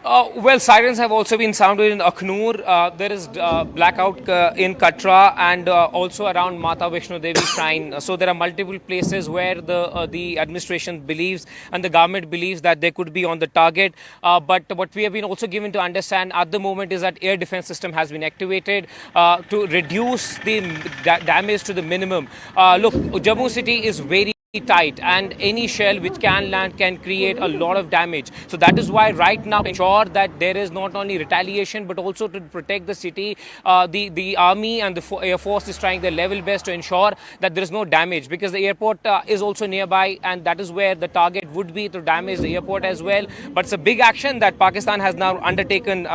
Well, sirens have also been sounded in Aknoor. There is blackout in Katra and also around Mata Vaishno Devi Shrine. So there are multiple places where the administration believes and the government believes that they could be on the target. But what we have been also given to understand at the moment is that air defense system has been activated to reduce the damage to the minimum. Look, Jammu city is very tight, and any shell which can land can create a lot of damage. So that is why right now ensure that there is not only retaliation but also to protect the city, the army and the air force is trying their level best to ensure that there is no damage, because the airport is also nearby, and that is where the target would be to damage the airport as well. But it's a big action that Pakistan has now undertaken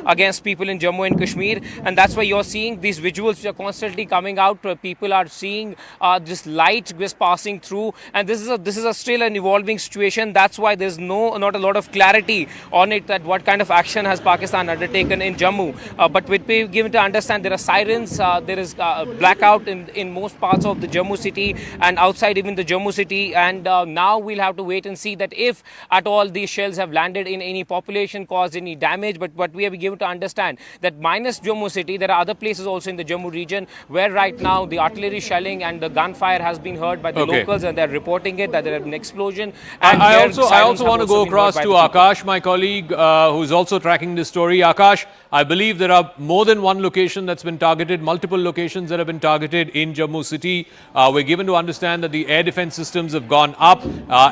against people in Jammu and Kashmir, and that's why you're seeing these visuals which are constantly coming out. People are seeing this light just passing through, and this is a still an evolving situation. That's why there's not a lot of clarity on it, that what kind of action has Pakistan undertaken in Jammu. But we're given to understand there are sirens, there is blackout in most parts of the Jammu city and outside even the Jammu city, and now we'll have to wait and see that if at all these shells have landed in any population, caused any damage. But what we have been given to understand that minus Jammu city, there are other places also in the Jammu region where right now the artillery shelling and the gunfire has been heard by the locals, and they're reporting it that there is an explosion. And I also want to go across to Akash, my colleague, who's also tracking this story. Akash, I believe there are more than one location that's been targeted, multiple locations that have been targeted in Jammu city. We're given to understand that the air defense systems have gone up.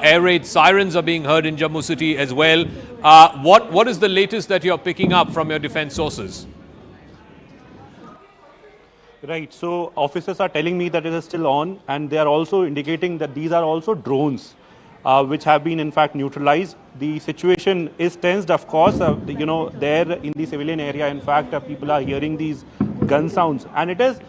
Air raid sirens are being heard in Jammu city as well. What is the latest that you're picking up from your defense sources? Right, so officers are telling me that it is still on, and they are also indicating that these are also drones which have been in fact neutralized. The situation is tensed, of course, there in the civilian area. In fact, people are hearing these gun sounds, and it is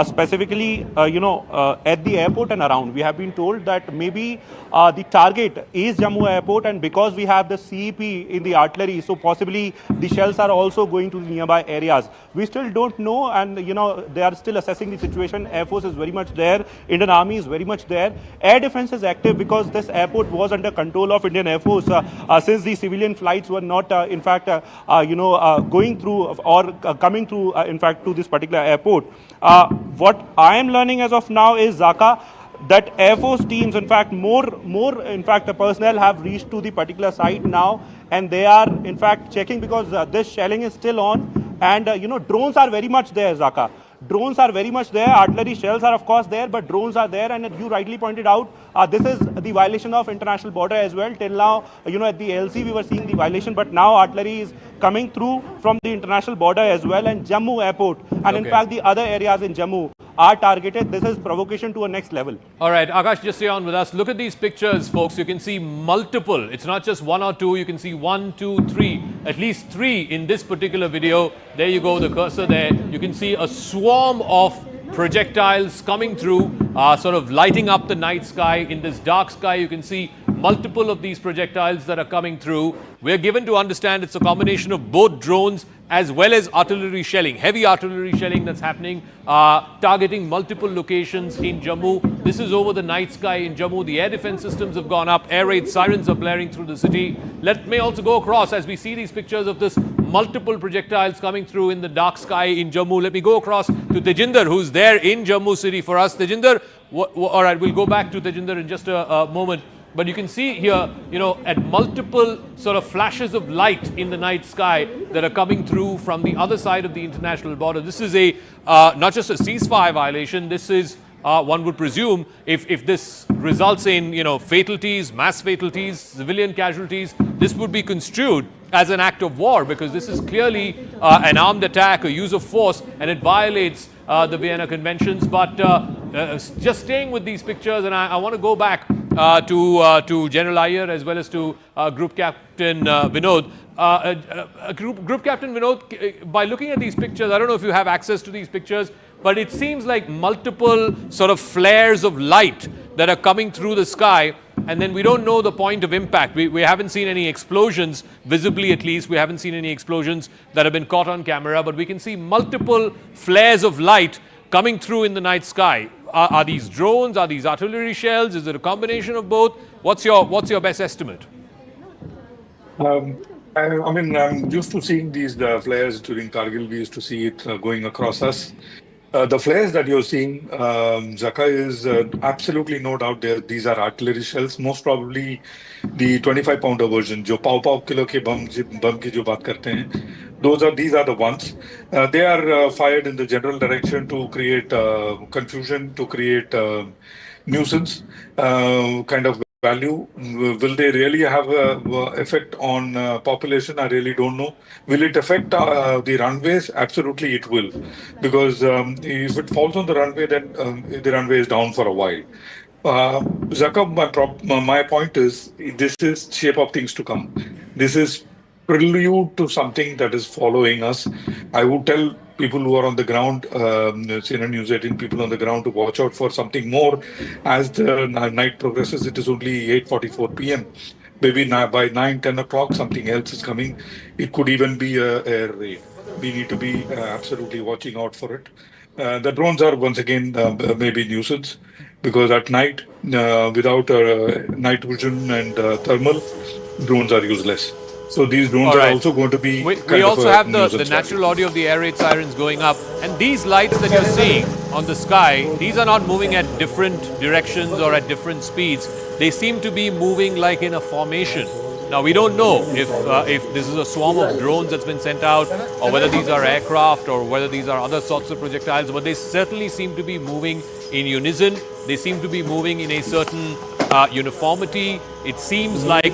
specifically, at the airport and around. We have been told that maybe the target is Jammu airport, and because we have the CEP in the artillery, so possibly the shells are also going to the nearby areas. We still don't know, and they are still assessing the situation. Air Force is very much there. Indian Army is very much there. Air defense is active because this airport was under control of Indian Air Force since the civilian flights were not, in fact, going through or coming through, in fact, to this particular airport. What I am learning as of now is, Zaka, that Air Force teams, in fact, more in fact, the personnel have reached to the particular site now, and they are, in fact, checking because this shelling is still on, and, drones are very much there, Zaka. Drones are very much there. Artillery shells are, of course, there, but drones are there. And you rightly pointed out, this is the violation of international border as well. Till now, at the LC, we were seeing the violation, but now artillery is coming through from the international border as well. And Jammu airport, and in fact, the other areas in Jammu are targeted. This is provocation to a next level. All right, Akash, just stay on with us. Look at these pictures, folks. You can see multiple. It's not just one or two. You can see 1, 2, 3, at least 3 in this particular video. There you go, the cursor there. You can see a swarm of projectiles coming through, sort of lighting up the night sky. In this dark sky, you can see multiple of these projectiles that are coming through. We're given to understand it's a combination of both drones as well as artillery shelling, heavy artillery shelling that's happening, targeting multiple locations in Jammu. This is over the night sky in Jammu. The air defense systems have gone up. Air raid sirens are blaring through the city. Let me also go across as we see these pictures of this multiple projectiles coming through in the dark sky in Jammu. Let me go across to Tejinder, who's there in Jammu city for us. Tejinder, all right, we'll go back to Tejinder in just a moment. But you can see here, at multiple sort of flashes of light in the night sky that are coming through from the other side of the international border. This is a not just a ceasefire violation. This is, one would presume, if this results in, fatalities, mass fatalities, civilian casualties, this would be construed as an act of war, because this is clearly an armed attack, a use of force, and it violates the Vienna Conventions. But just staying with these pictures, and I want to go back to General Iyer as well as to Group Captain Vinod. Group Captain Vinod, by looking at these pictures, I don't know if you have access to these pictures, but it seems like multiple sort of flares of light that are coming through the sky, and then we don't know the point of impact. We haven't seen any explosions, visibly at least. We haven't seen any explosions that have been caught on camera, but we can see multiple flares of light coming through in the night sky. Are these drones? Are these artillery shells? Is it a combination of both? What's your best estimate? I mean, I'm used to seeing these flares during Kargil. We used to see it going across us. The flares that you're seeing, Zaka, is absolutely no doubt there. These are artillery shells, most probably the 25-pounder version, जो pav pav kilo के बम की जो बात करते हैं. These are the ones. They are fired in the general direction to create confusion, to create nuisance kind of value. Will they really have a effect on population? I really don't know. Will it affect the runways? Absolutely, it will, because if it falls on the runway, then the runway is down for a while. Zaka, my point is, this is shape of things to come. This is prelude to something that is following us. I would tell people who are on the ground, senior News 18 people on the ground, to watch out for something more as the night progresses. It is only 8:44 p.m. Maybe by 9, 10 o'clock, something else is coming. It could even be a air raid. We need to be absolutely watching out for it. The drones are once again maybe nuisance, because at night, without night vision and thermal, drones are useless. So these drones All are right. also going to be We kind of also a have the nuisance natural value. audio of the air raid sirens going up. And these lights that you're seeing on the sky, these are not moving at different directions or at different speeds. They seem to be moving like in a formation. Now, we don't know if this is a swarm of drones that's been sent out, or whether these are aircraft, or whether these are other sorts of projectiles, but they certainly seem to be moving in unison. They seem to be moving in a certain uniformity. It seems like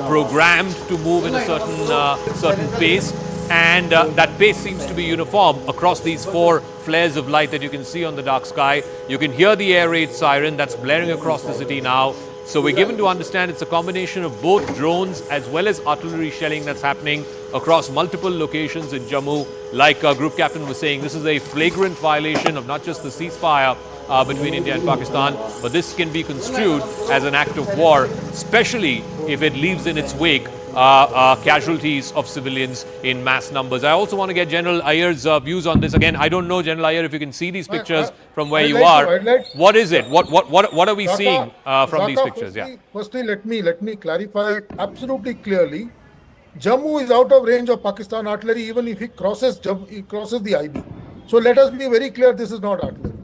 programmed to move in a certain pace, and that pace seems to be uniform across these four flares of light that you can see on the dark sky. You can hear the air raid siren that's blaring across the city now. So we're given to understand it's a combination of both drones as well as artillery shelling that's happening across multiple locations in Jammu. Like Group Captain was saying, this is a flagrant violation of not just the ceasefire between India and Pakistan, but this can be construed as an act of war, especially if it leaves in its wake casualties of civilians in mass numbers. I also want to get General Iyer's views on this. Again, I don't know, General Iyer, if you can see these pictures from where you are. What is it? What are we seeing from these pictures? Firstly, let me clarify absolutely clearly. Jammu is out of range of Pakistan artillery, even if he crosses the IB. So let us be very clear, this is not artillery.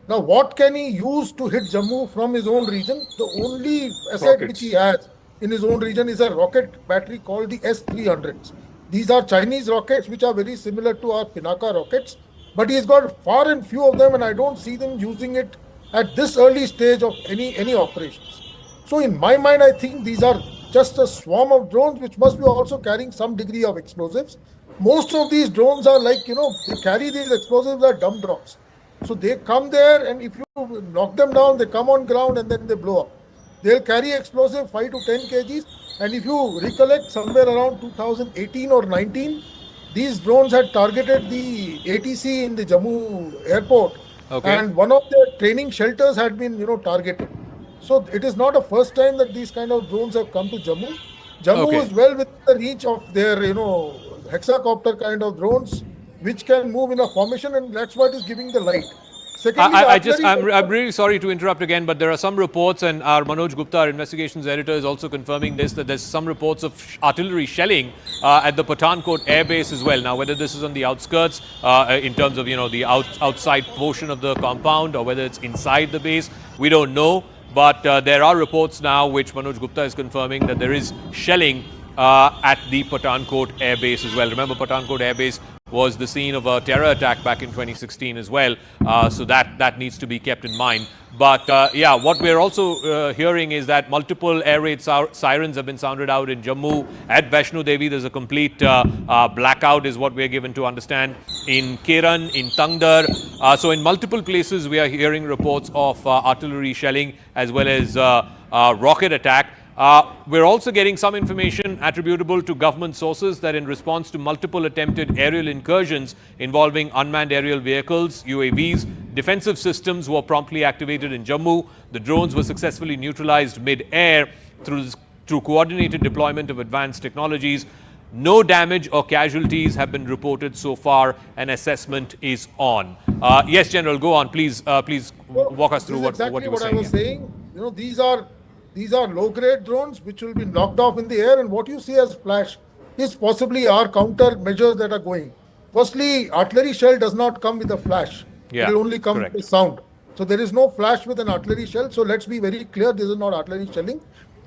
Now, what can he use to hit Jammu from his own region? The only asset which he has in his own region is a rocket battery called the S-300s. These are Chinese rockets which are very similar to our Pinaka rockets, but he's got far and few of them, and I don't see them using it at this early stage of any operations. So in my mind, I think these are just a swarm of drones which must be also carrying some degree of explosives. Most of these drones are like, they carry these explosives as dumb drops. So they come there, and if you knock them down, they come on ground and then they blow up. They'll carry explosive 5 to 10 kgs. And if you recollect, somewhere around 2018 or 19, these drones had targeted the ATC in the Jammu airport. Okay. And one of their training shelters had been, targeted. So it is not the first time that these kind of drones have come to Jammu. Jammu Okay. is well within the reach of their, hexacopter kind of drones, which can move in a formation, and that's what is giving the light. Secondly, I'm really sorry to interrupt again, but there are some reports, and our Manoj Gupta, our investigations editor, is also confirming this, that there's some reports of artillery shelling at the Pathankot air base as well. Now, whether this is on the outskirts, in terms of, the outside portion of the compound, or whether it's inside the base, we don't know. But there are reports now, which Manoj Gupta is confirming, that there is shelling at the Pathankot air base as well. Remember, Pathankot air base was the scene of a terror attack back in 2016 as well. So that needs to be kept in mind. But yeah, what we're also hearing is that multiple air raid sirens have been sounded out in Jammu. At Vaishno Devi, there's a complete blackout, is what we're given to understand. In Keran, in Tangdar. So in multiple places, we are hearing reports of artillery shelling as well as rocket attack. We're also getting some information attributable to government sources that in response to multiple attempted aerial incursions involving unmanned aerial vehicles, UAVs, defensive systems were promptly activated in Jammu. The drones were successfully neutralized mid-air through coordinated deployment of advanced technologies. No damage or casualties have been reported so far. An assessment is on. Yes, General, go on. Please walk us through what you were saying. I was saying. These are low-grade drones which will be knocked off in the air, and what you see as flash is possibly our counter measures that are going. Firstly, artillery shell does not come with a flash. It Yeah, will only come correct. with a sound. So there is no flash with an artillery shell. So let's be very clear, this is not artillery shelling.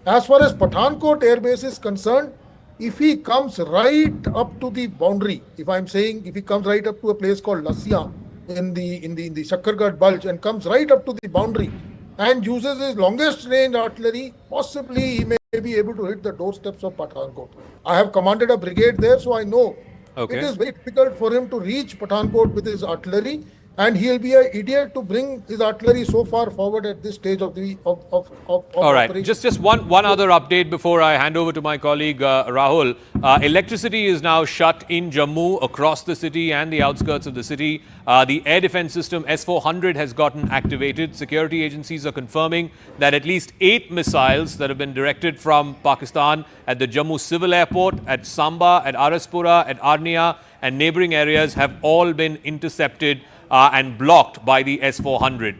As far as Pathankot Air Base is concerned, if he comes right up to the boundary, if I'm saying if he comes right up to a place called Lassia in the Shakkargarh Bulge and comes right up to the boundary and uses his longest range artillery, possibly he may be able to hit the doorsteps of Pathankot. I have commanded a brigade there, so I know it Okay. is very difficult for him to reach Pathankot with his artillery, and he'll be an idiot to bring his artillery so far forward at this stage of the of All right. operation. Just one other update before I hand over to my colleague Rahul. Electricity is now shut in Jammu, across the city and the outskirts of the city. The air defense system S-400 has gotten activated. Security agencies are confirming that at least 8 missiles that have been directed from Pakistan at the Jammu Civil Airport, at Samba, at Araspura, at Arnia and neighboring areas have all been intercepted and blocked by the S-400.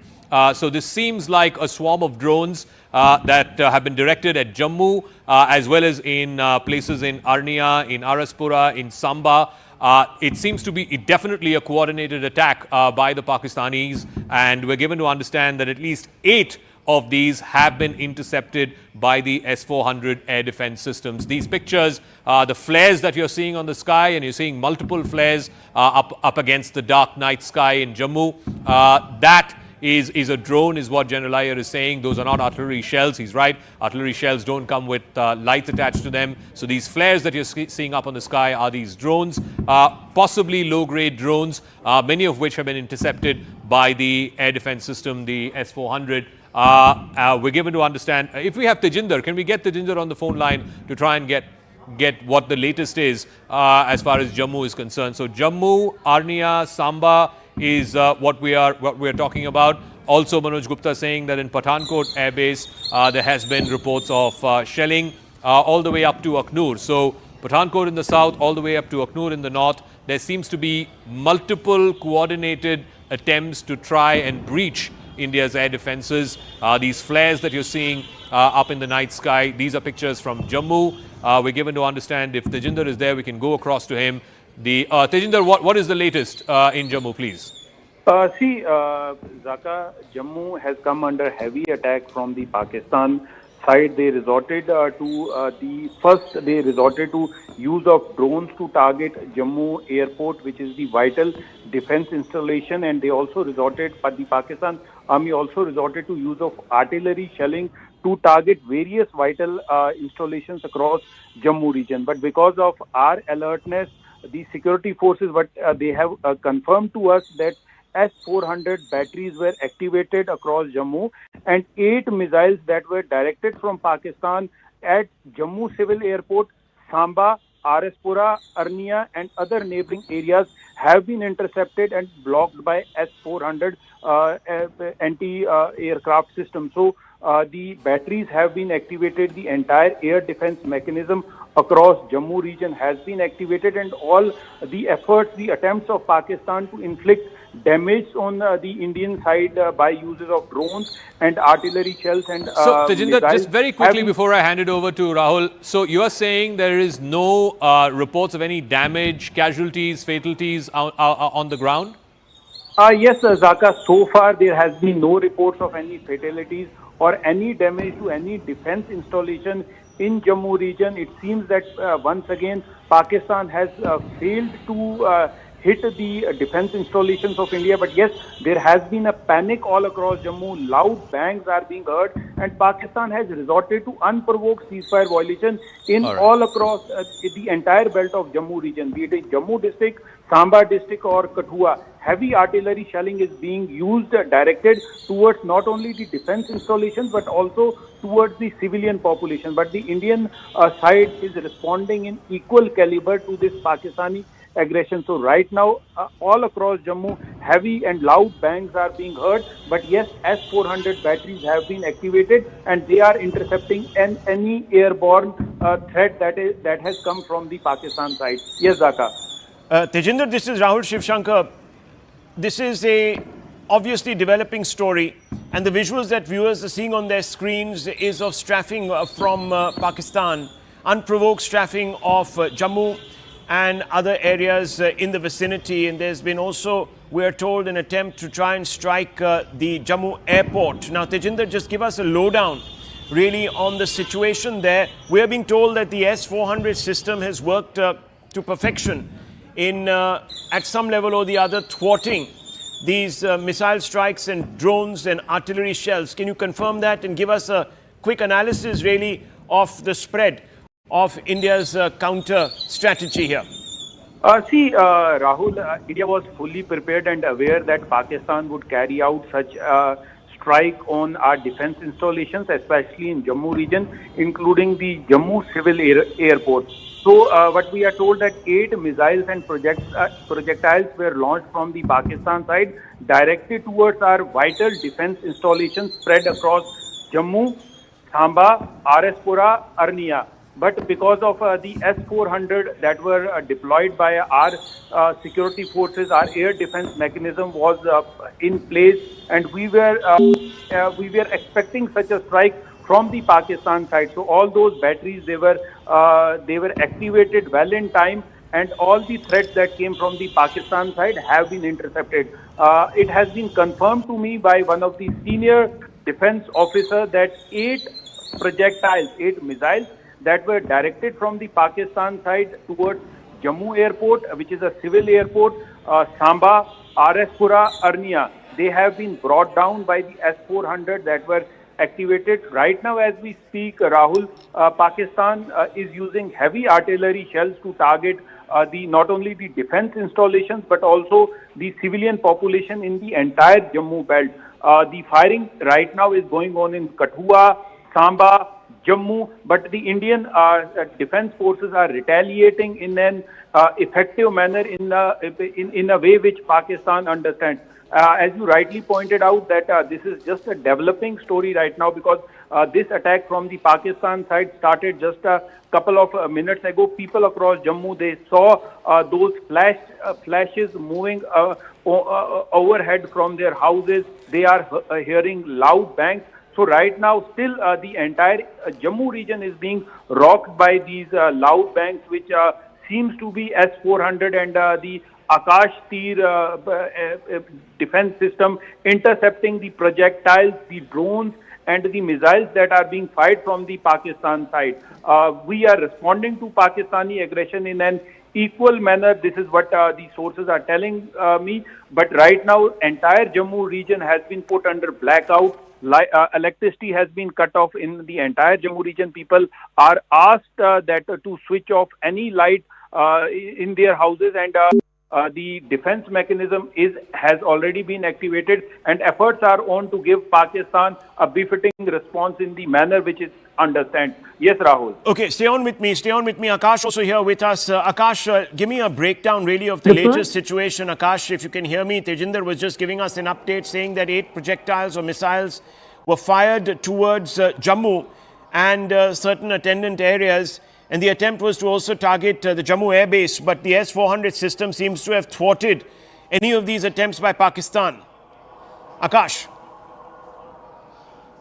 So this seems like a swarm of drones that have been directed at Jammu as well as in places in Arnia, in Araspura, in Samba. It seems to be definitely a coordinated attack by the Pakistanis, and we're given to understand that at least 8 of these have been intercepted by the S-400 air defense systems. These pictures, the flares that you're seeing on the sky, and you're seeing multiple flares up against the dark night sky in Jammu, that is a drone, is what General Iyer is saying. Those are not artillery shells. He's right. Artillery shells don't come with lights attached to them. So these flares that you're seeing up on the sky are these drones, possibly low-grade drones, many of which have been intercepted by the air defense system, the S-400. We're given to understand, if we have Tejinder, can we get Tejinder on the phone line to try and get what the latest is as far as Jammu is concerned. So Jammu, Arnia, Samba is what we are talking about. Also, Manoj Gupta saying that in Pathankot Air Base there has been reports of shelling all the way up to Aknoor. So Pathankot in the south, all the way up to Aknoor in the north. There seems to be multiple coordinated attempts to try and breach India's air defenses. These flares that you're seeing up in the night sky, these are pictures from Jammu. We're given to understand if Tejinder is there, we can go across to him. Tejinder, what is the latest in Jammu, please? Zaka, Jammu has come under heavy attack from the Pakistan side. They resorted to use of drones to target Jammu airport, which is the vital defense installation, and they also the Pakistan Army also resorted to use of artillery shelling to target various vital installations across Jammu region. But because of our alertness, the security forces, they have confirmed to us that S-400 batteries were activated across Jammu, and 8 missiles that were directed from Pakistan at Jammu Civil Airport, Samba, Araspura, Arnia and other neighboring areas have been intercepted and blocked by S-400 anti-aircraft system. So the batteries have been activated. The entire air defense mechanism across Jammu region has been activated, and all the efforts, the attempts of Pakistan to inflict damage on the Indian side by uses of drones and artillery shells and so Tejinder, just very quickly been, before I hand it over to Rahul, so you are saying there is no reports of any damage, casualties, fatalities on the ground? Yes, Zaka, so far there has been no reports of any fatalities or any damage to any defense installation in Jammu region. It seems that once again Pakistan has failed to hit the defense installations of India. But yes, there has been a panic all across Jammu. Loud bangs are being heard, and Pakistan has resorted to unprovoked ceasefire violation in all across the entire belt of Jammu region, be it in Jammu district, Samba district or Kathua. Heavy artillery shelling is being used, directed towards not only the defense installations but also towards the civilian population. But the Indian side is responding in equal caliber to this Pakistani aggression. So right now, all across Jammu, heavy and loud bangs are being heard. But yes, S-400 batteries have been activated, and they are intercepting any airborne threat that has come from the Pakistan side. Yes, Zaka. Tejinder, this is Rahul Shivshankar. This is a obviously developing story, and the visuals that viewers are seeing on their screens is of strafing from Pakistan. unprovoked strafing of Jammu and other areas in the vicinity. And there's been also, we are told, an attempt to try and strike the Jammu airport. Now, Tejinder, just give us a lowdown really on the situation there. We are being told that the S-400 system has worked to perfection in, at some level or the other, thwarting these missile strikes and drones and artillery shells. Can you confirm that and give us a quick analysis really of the spread of India's counter strategy here? Rahul, India was fully prepared and aware that Pakistan would carry out such a strike on our defense installations, especially in Jammu region, including the Jammu civil airport. So what we are told that 8 missiles and projectiles were launched from the Pakistan side directed towards our vital defense installations spread across Jammu, Samba, Pura, Arnia. But because of the S-400 that were deployed by our security forces, our air defense mechanism was in place, and we were expecting such a strike from the Pakistan side. So all those batteries, they were activated well in time, and all the threats that came from the Pakistan side have been intercepted. It has been confirmed to me by one of the senior defense officers that 8 projectiles, 8 missiles that were directed from the Pakistan side towards Jammu airport, which is a civil airport, Samba, Pura, Arnia. They have been brought down by the S-400 that were activated. Right now as we speak, Rahul, Pakistan is using heavy artillery shells to target not only the defense installations but also the civilian population in the entire Jammu belt. The firing right now is going on in Kathua, Samba, Jammu, but the Indian defense forces are retaliating in an effective manner in a way which Pakistan understands. As you rightly pointed out, that this is just a developing story right now, because this attack from the Pakistan side started just a couple of minutes ago. People across Jammu, they saw those flashes moving overhead from their houses. They are hearing loud bangs. So right now, still the entire Jammu region is being rocked by these loud bangs, which seems to be S-400 and the Akash Tir defense system intercepting the projectiles, the drones and the missiles that are being fired from the Pakistan side. We are responding to Pakistani aggression in an equal manner. This is what the sources are telling me. But right now, entire Jammu region has been put under blackout. Electricity has been cut off in the entire Jammu region. People are asked to switch off any light in their houses, and the defense mechanism has already been activated, and efforts are on to give Pakistan a befitting response in the manner which it understands. Yes, Rahul. Okay, stay on with me. Akash also here with us. Akash, give me a breakdown really of the latest situation. Akash, if you can hear me, Tejinder was just giving us an update saying that 8 projectiles or missiles were fired towards Jammu and certain attendant areas. And the attempt was to also target the Jammu air base, but the S-400 system seems to have thwarted any of these attempts by Pakistan. Akash.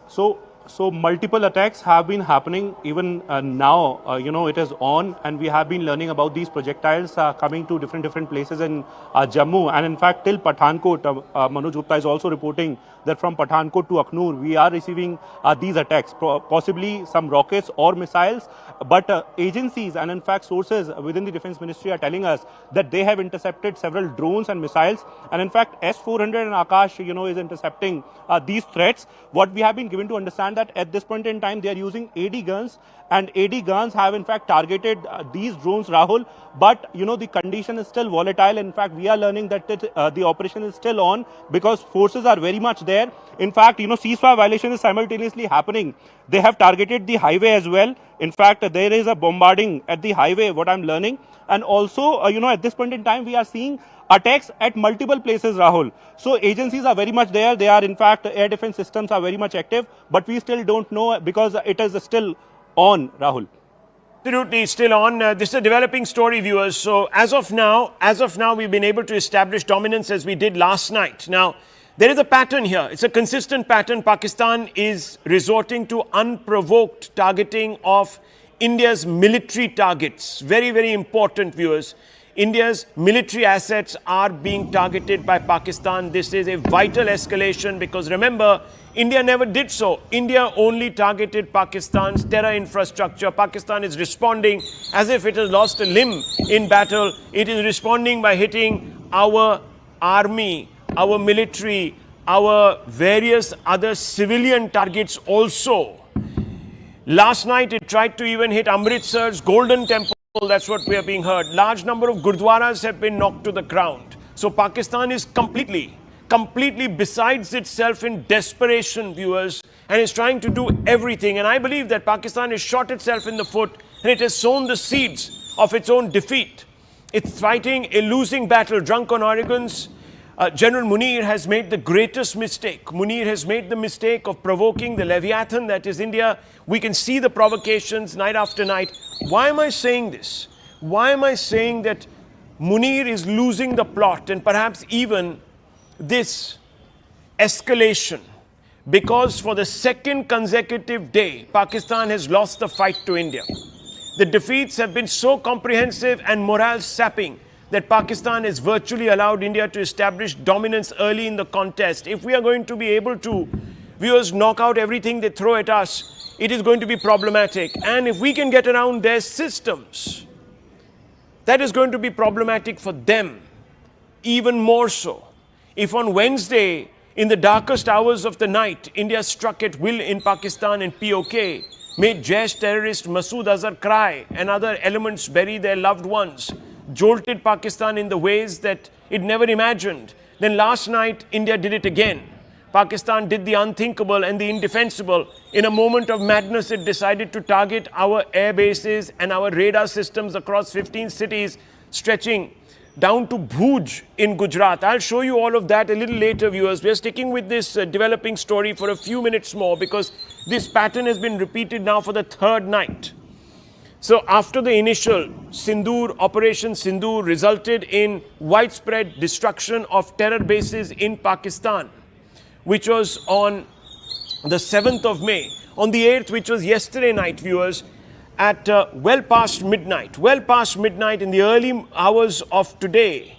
So multiple attacks have been happening even now. It is on, and we have been learning about these projectiles coming to different places in Jammu. And in fact, till Pathankot, Manoj Gupta is also reporting that from Pathankot to Aknoor, we are receiving these attacks, possibly some rockets or missiles. But agencies and in fact sources within the Defense Ministry are telling us that they have intercepted several drones and missiles. And in fact, S-400 and Akash, is intercepting these threats. What we have been given to understand that at this point in time, they are using AD guns, and AD guns have in fact targeted these drones, Rahul. But, the condition is still volatile. In fact, we are learning that the operation is still on because forces are very much there. In fact, ceasefire violation is simultaneously happening. They have targeted the highway as well. In fact, there is a bombarding at the highway, what I'm learning. And also, at this point in time, we are seeing attacks at multiple places, Rahul. So agencies are very much there. They are, in fact, air defense systems are very much active, but we still don't know because it is still on, Rahul. Absolutely, still on. This is a developing story, viewers. So as of now, we've been able to establish dominance as we did last night. Now, there is a pattern here. It's a consistent pattern. Pakistan is resorting to unprovoked targeting of India's military targets. Very, very important, viewers. India's military assets are being targeted by Pakistan. This is a vital escalation because remember, India never did so. India only targeted Pakistan's terror infrastructure. Pakistan is responding as if it has lost a limb in battle. It is responding by hitting our army, our military, our various other civilian targets also. Last night it tried to even hit Amritsar's Golden Temple. That's what we are being heard. Large number of gurdwaras have been knocked to the ground. So Pakistan is completely besides itself in desperation, viewers, and is trying to do everything. And I believe that Pakistan has shot itself in the foot and it has sown the seeds of its own defeat. It's fighting a losing battle. Drunk on Oregon's General Munir has made the greatest mistake. Munir has made the mistake of provoking the Leviathan that is India. We can see the provocations night after night. Why am I saying this? Why am I saying that Munir is losing the plot and perhaps even this escalation? Because for the second consecutive day, Pakistan has lost the fight to India. The defeats have been so comprehensive and morale sapping that Pakistan has virtually allowed India to establish dominance early in the contest. If we are going to be able to, viewers, knock out everything they throw at us, it is going to be problematic. And if we can get around their systems, that is going to be problematic for them, even more so. If on Wednesday, in the darkest hours of the night, India struck at will in Pakistan and POK, made Jaish terrorist Masood Azhar cry and other elements bury their loved ones, jolted Pakistan in the ways that it never imagined, then last night India did it again. Pakistan did the unthinkable and the indefensible. In a moment of madness, it decided to target our air bases and our radar systems across 15 cities, stretching down to Bhuj in Gujarat. I'll show you all of that a little later, viewers. We're sticking with this developing story for a few minutes more because this pattern has been repeated now for the third night. So after the initial Operation Sindoor resulted in widespread destruction of terror bases in Pakistan, which was on the 7th of May. On the 8th, which was yesterday night, viewers, at well past midnight in the early hours of today,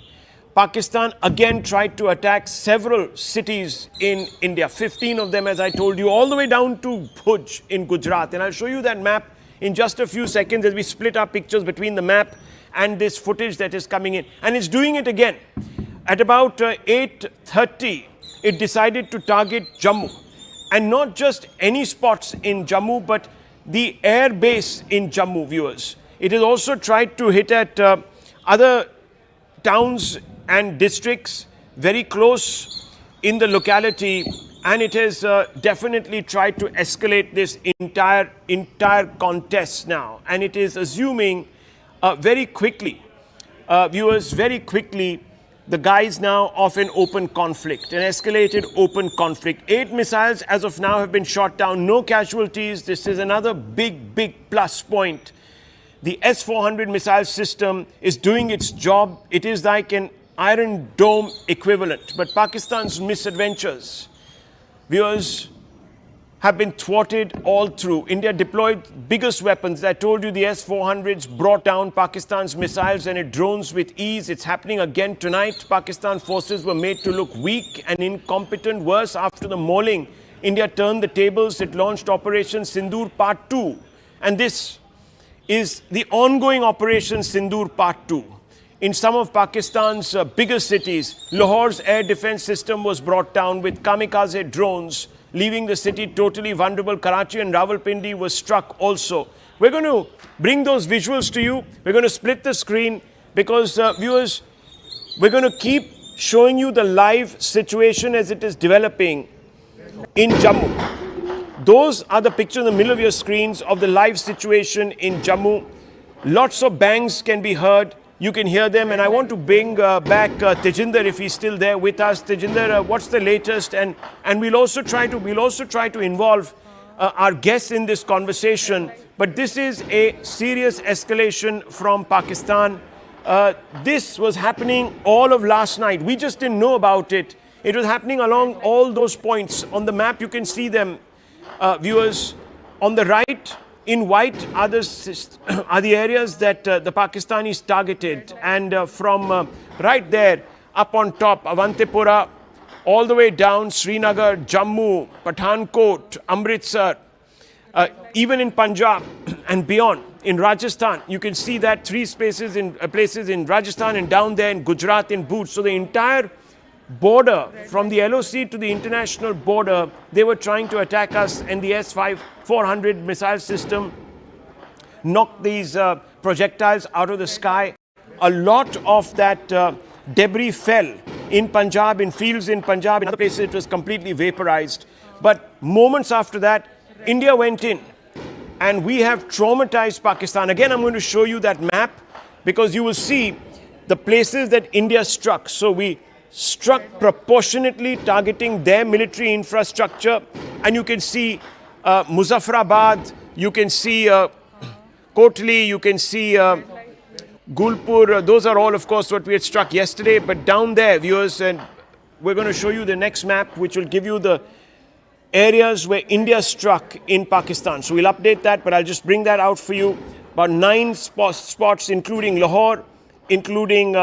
Pakistan again tried to attack several cities in India, 15 of them, as I told you, all the way down to Bhuj in Gujarat. And I'll show you that map in just a few seconds as we split our pictures between the map and this footage that is coming in. And it's doing it again. At about 8:30, it decided to target Jammu. And not just any spots in Jammu, but the air base in Jammu, viewers. It has also tried to hit at other towns and districts very close in the locality, and it has definitely tried to escalate this entire contest now. And it is assuming very quickly, viewers, very quickly, the guise now of an open conflict, an escalated open conflict. 8 missiles as of now have been shot down, no casualties. This is another big plus point. The S-400 missile system is doing its job. It is like an Iron Dome equivalent. But Pakistan's misadventures, viewers, have been thwarted all through. India deployed biggest weapons. I told you the S-400s brought down Pakistan's missiles and its drones with ease. It's happening again tonight. Pakistan forces were made to look weak and incompetent. Worse, after the mauling, India turned the tables. It launched Operation Sindoor Part 2. And this is the ongoing Operation Sindoor Part 2. In some of Pakistan's biggest cities, Lahore's air defense system was brought down with kamikaze drones, leaving the city totally vulnerable. Karachi and Rawalpindi was struck also. We're going to bring those visuals to you. We're going to split the screen because, viewers, we're going to keep showing you the live situation as it is developing in Jammu. Those are the pictures in the middle of your screens of the live situation in Jammu. Lots of bangs can be heard. You can hear them, and I want to bring back Tejinder if he's still there with us. Tejinder, what's the latest? And we'll also try to involve our guests in this conversation. But this is a serious escalation from Pakistan. This was happening all of last night. We just didn't know about it. It was happening along all those points. On the map, you can see them, viewers. On the right, In white are are the areas that the Pakistanis targeted, and from right there up on top, Avantipura, all the way down Srinagar, Jammu, Pathankot, Amritsar, even in Punjab and beyond, in Rajasthan, you can see that three spaces in places in Rajasthan and down there in Gujarat in Bhuj. So the entire border, from the LOC to the international border, they were trying to attack us, and the S-400 missile system knocked these projectiles out of the sky. A lot of that debris fell in Punjab, in fields in Punjab, in other places it was completely vaporized. But moments after that, India went in, and we have traumatized Pakistan. Again, I'm going to show you that map, because you will see the places that India struck. So we struck proportionately, targeting their military infrastructure, and you can see Muzaffarabad, you can see Kotli, you can see Gulpur. Those are all, of course, what we had struck yesterday. But down there, viewers, and we're going to show you the next map, which will give you the areas where India struck in Pakistan. So we'll update that, but I'll just bring that out for you. About 9 spots, including Lahore, including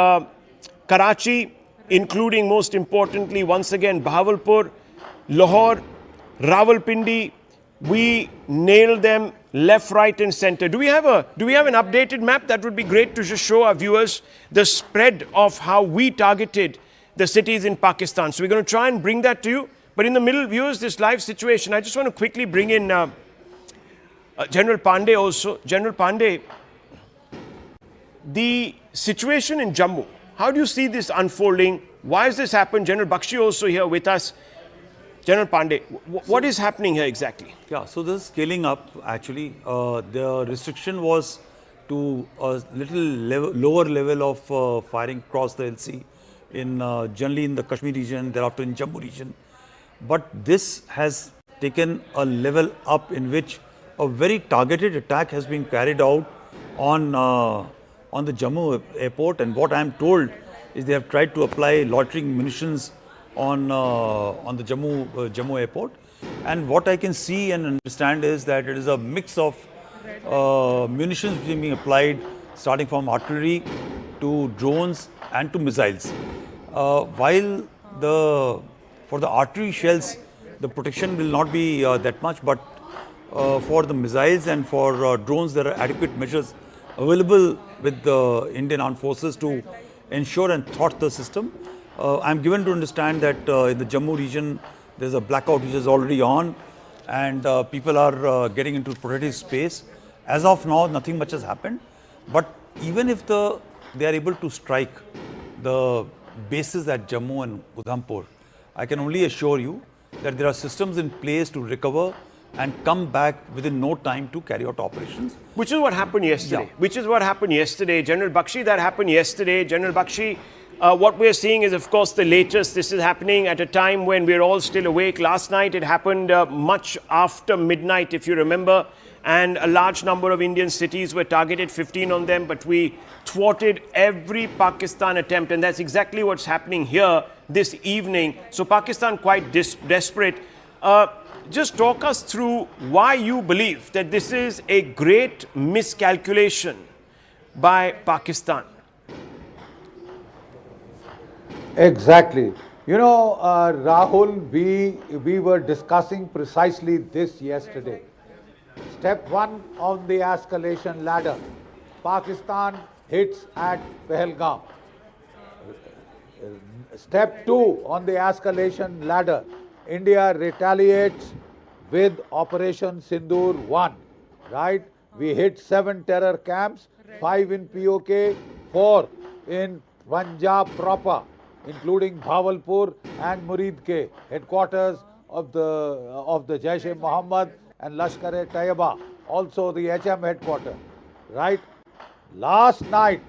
Karachi, including, most importantly, once again, Bahawalpur, Lahore, Rawalpindi. We nailed them left, right, and center. Do we have an updated map? That would be great to just show our viewers the spread of how we targeted the cities in Pakistan. So we're going to try and bring that to you. But in the middle, viewers, this live situation, I just want to quickly bring in General Pandey also. General Pandey, the situation in Jammu, how do you see this unfolding? Why has this happened? General Bakshi also here with us. General Pandey, what is happening here exactly? Yeah, so this is scaling up actually. The restriction was to a lower level of firing across the LC in generally in the Kashmir region, thereafter in Jammu region. But this has taken a level up in which a very targeted attack has been carried out on the Jammu airport, and what I am told is they have tried to apply loitering munitions on the Jammu airport. And what I can see and understand is that it is a mix of munitions being applied, starting from artillery to drones and to missiles. While for the artillery shells, the protection will not be that much, but for the missiles and for drones, there are adequate measures available with the Indian Armed Forces to ensure and thwart the system. I'm given to understand that in the Jammu region, there's a blackout which is already on, and people are getting into protected space. As of now, nothing much has happened. But even if they are able to strike the bases at Jammu and Udhampur, I can only assure you that there are systems in place to recover and come back within no time to carry out operations. Which is what happened yesterday. Yeah. Which is what happened yesterday. General Bakshi, that happened yesterday. General Bakshi, what we're seeing is, of course, the latest. This is happening at a time when we're all still awake. Last night, it happened much after midnight, if you remember. And a large number of Indian cities were targeted, 15 on them, but we thwarted every Pakistan attempt. And that's exactly what's happening here this evening. So Pakistan quite desperate. Just talk us through why you believe that this is a great miscalculation by Pakistan. Exactly. You know, Rahul, we were discussing precisely this yesterday. Step 1 on the escalation ladder, Pakistan hits at Pahalgam. Step 2 on the escalation ladder, India retaliates with Operation Sindoor 1, right? We hit 7 terror camps, 5 in POK, 4 in Punjab proper, including Bahawalpur and Muridke, headquarters of the Jaish-e-Mohammed and Lashkar-e-Taiba, also the HM headquarters, right? Last night,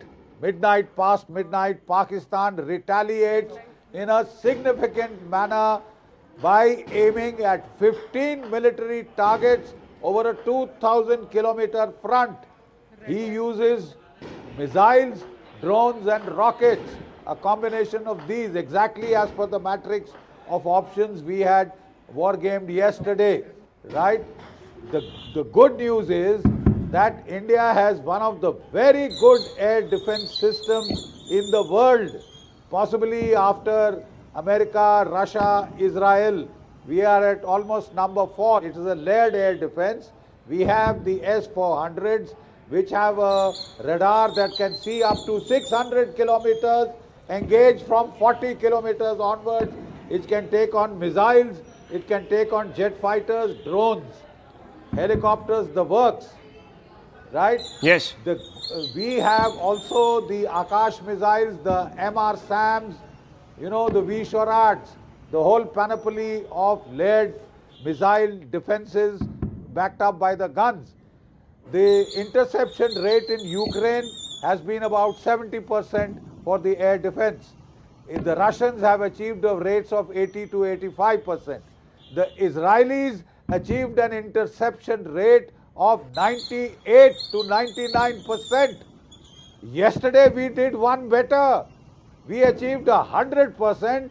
past midnight, Pakistan retaliates in a significant manner by aiming at 15 military targets over a 2,000-kilometer front. He uses missiles, drones and rockets, a combination of these, exactly as per the matrix of options we had war-gamed yesterday, right? the good news is that India has one of the very good air defense systems in the world, possibly after America, Russia, Israel. We are at almost number 4. It is a layered air defense. We have the S-400s, which have a radar that can see up to 600 kilometers, engage from 40 kilometers onwards. It can take on missiles, it can take on jet fighters, drones, helicopters, the works, right? Yes. We have also the Akash missiles, the MR SAMs, you know, the V-Shorats, the whole panoply of layered missile defenses backed up by the guns. The interception rate in Ukraine has been about 70% for the air defense. The Russians have achieved rates of 80 to 85%. The Israelis achieved an interception rate of 98 to 99%. Yesterday we did one better. We achieved 100%.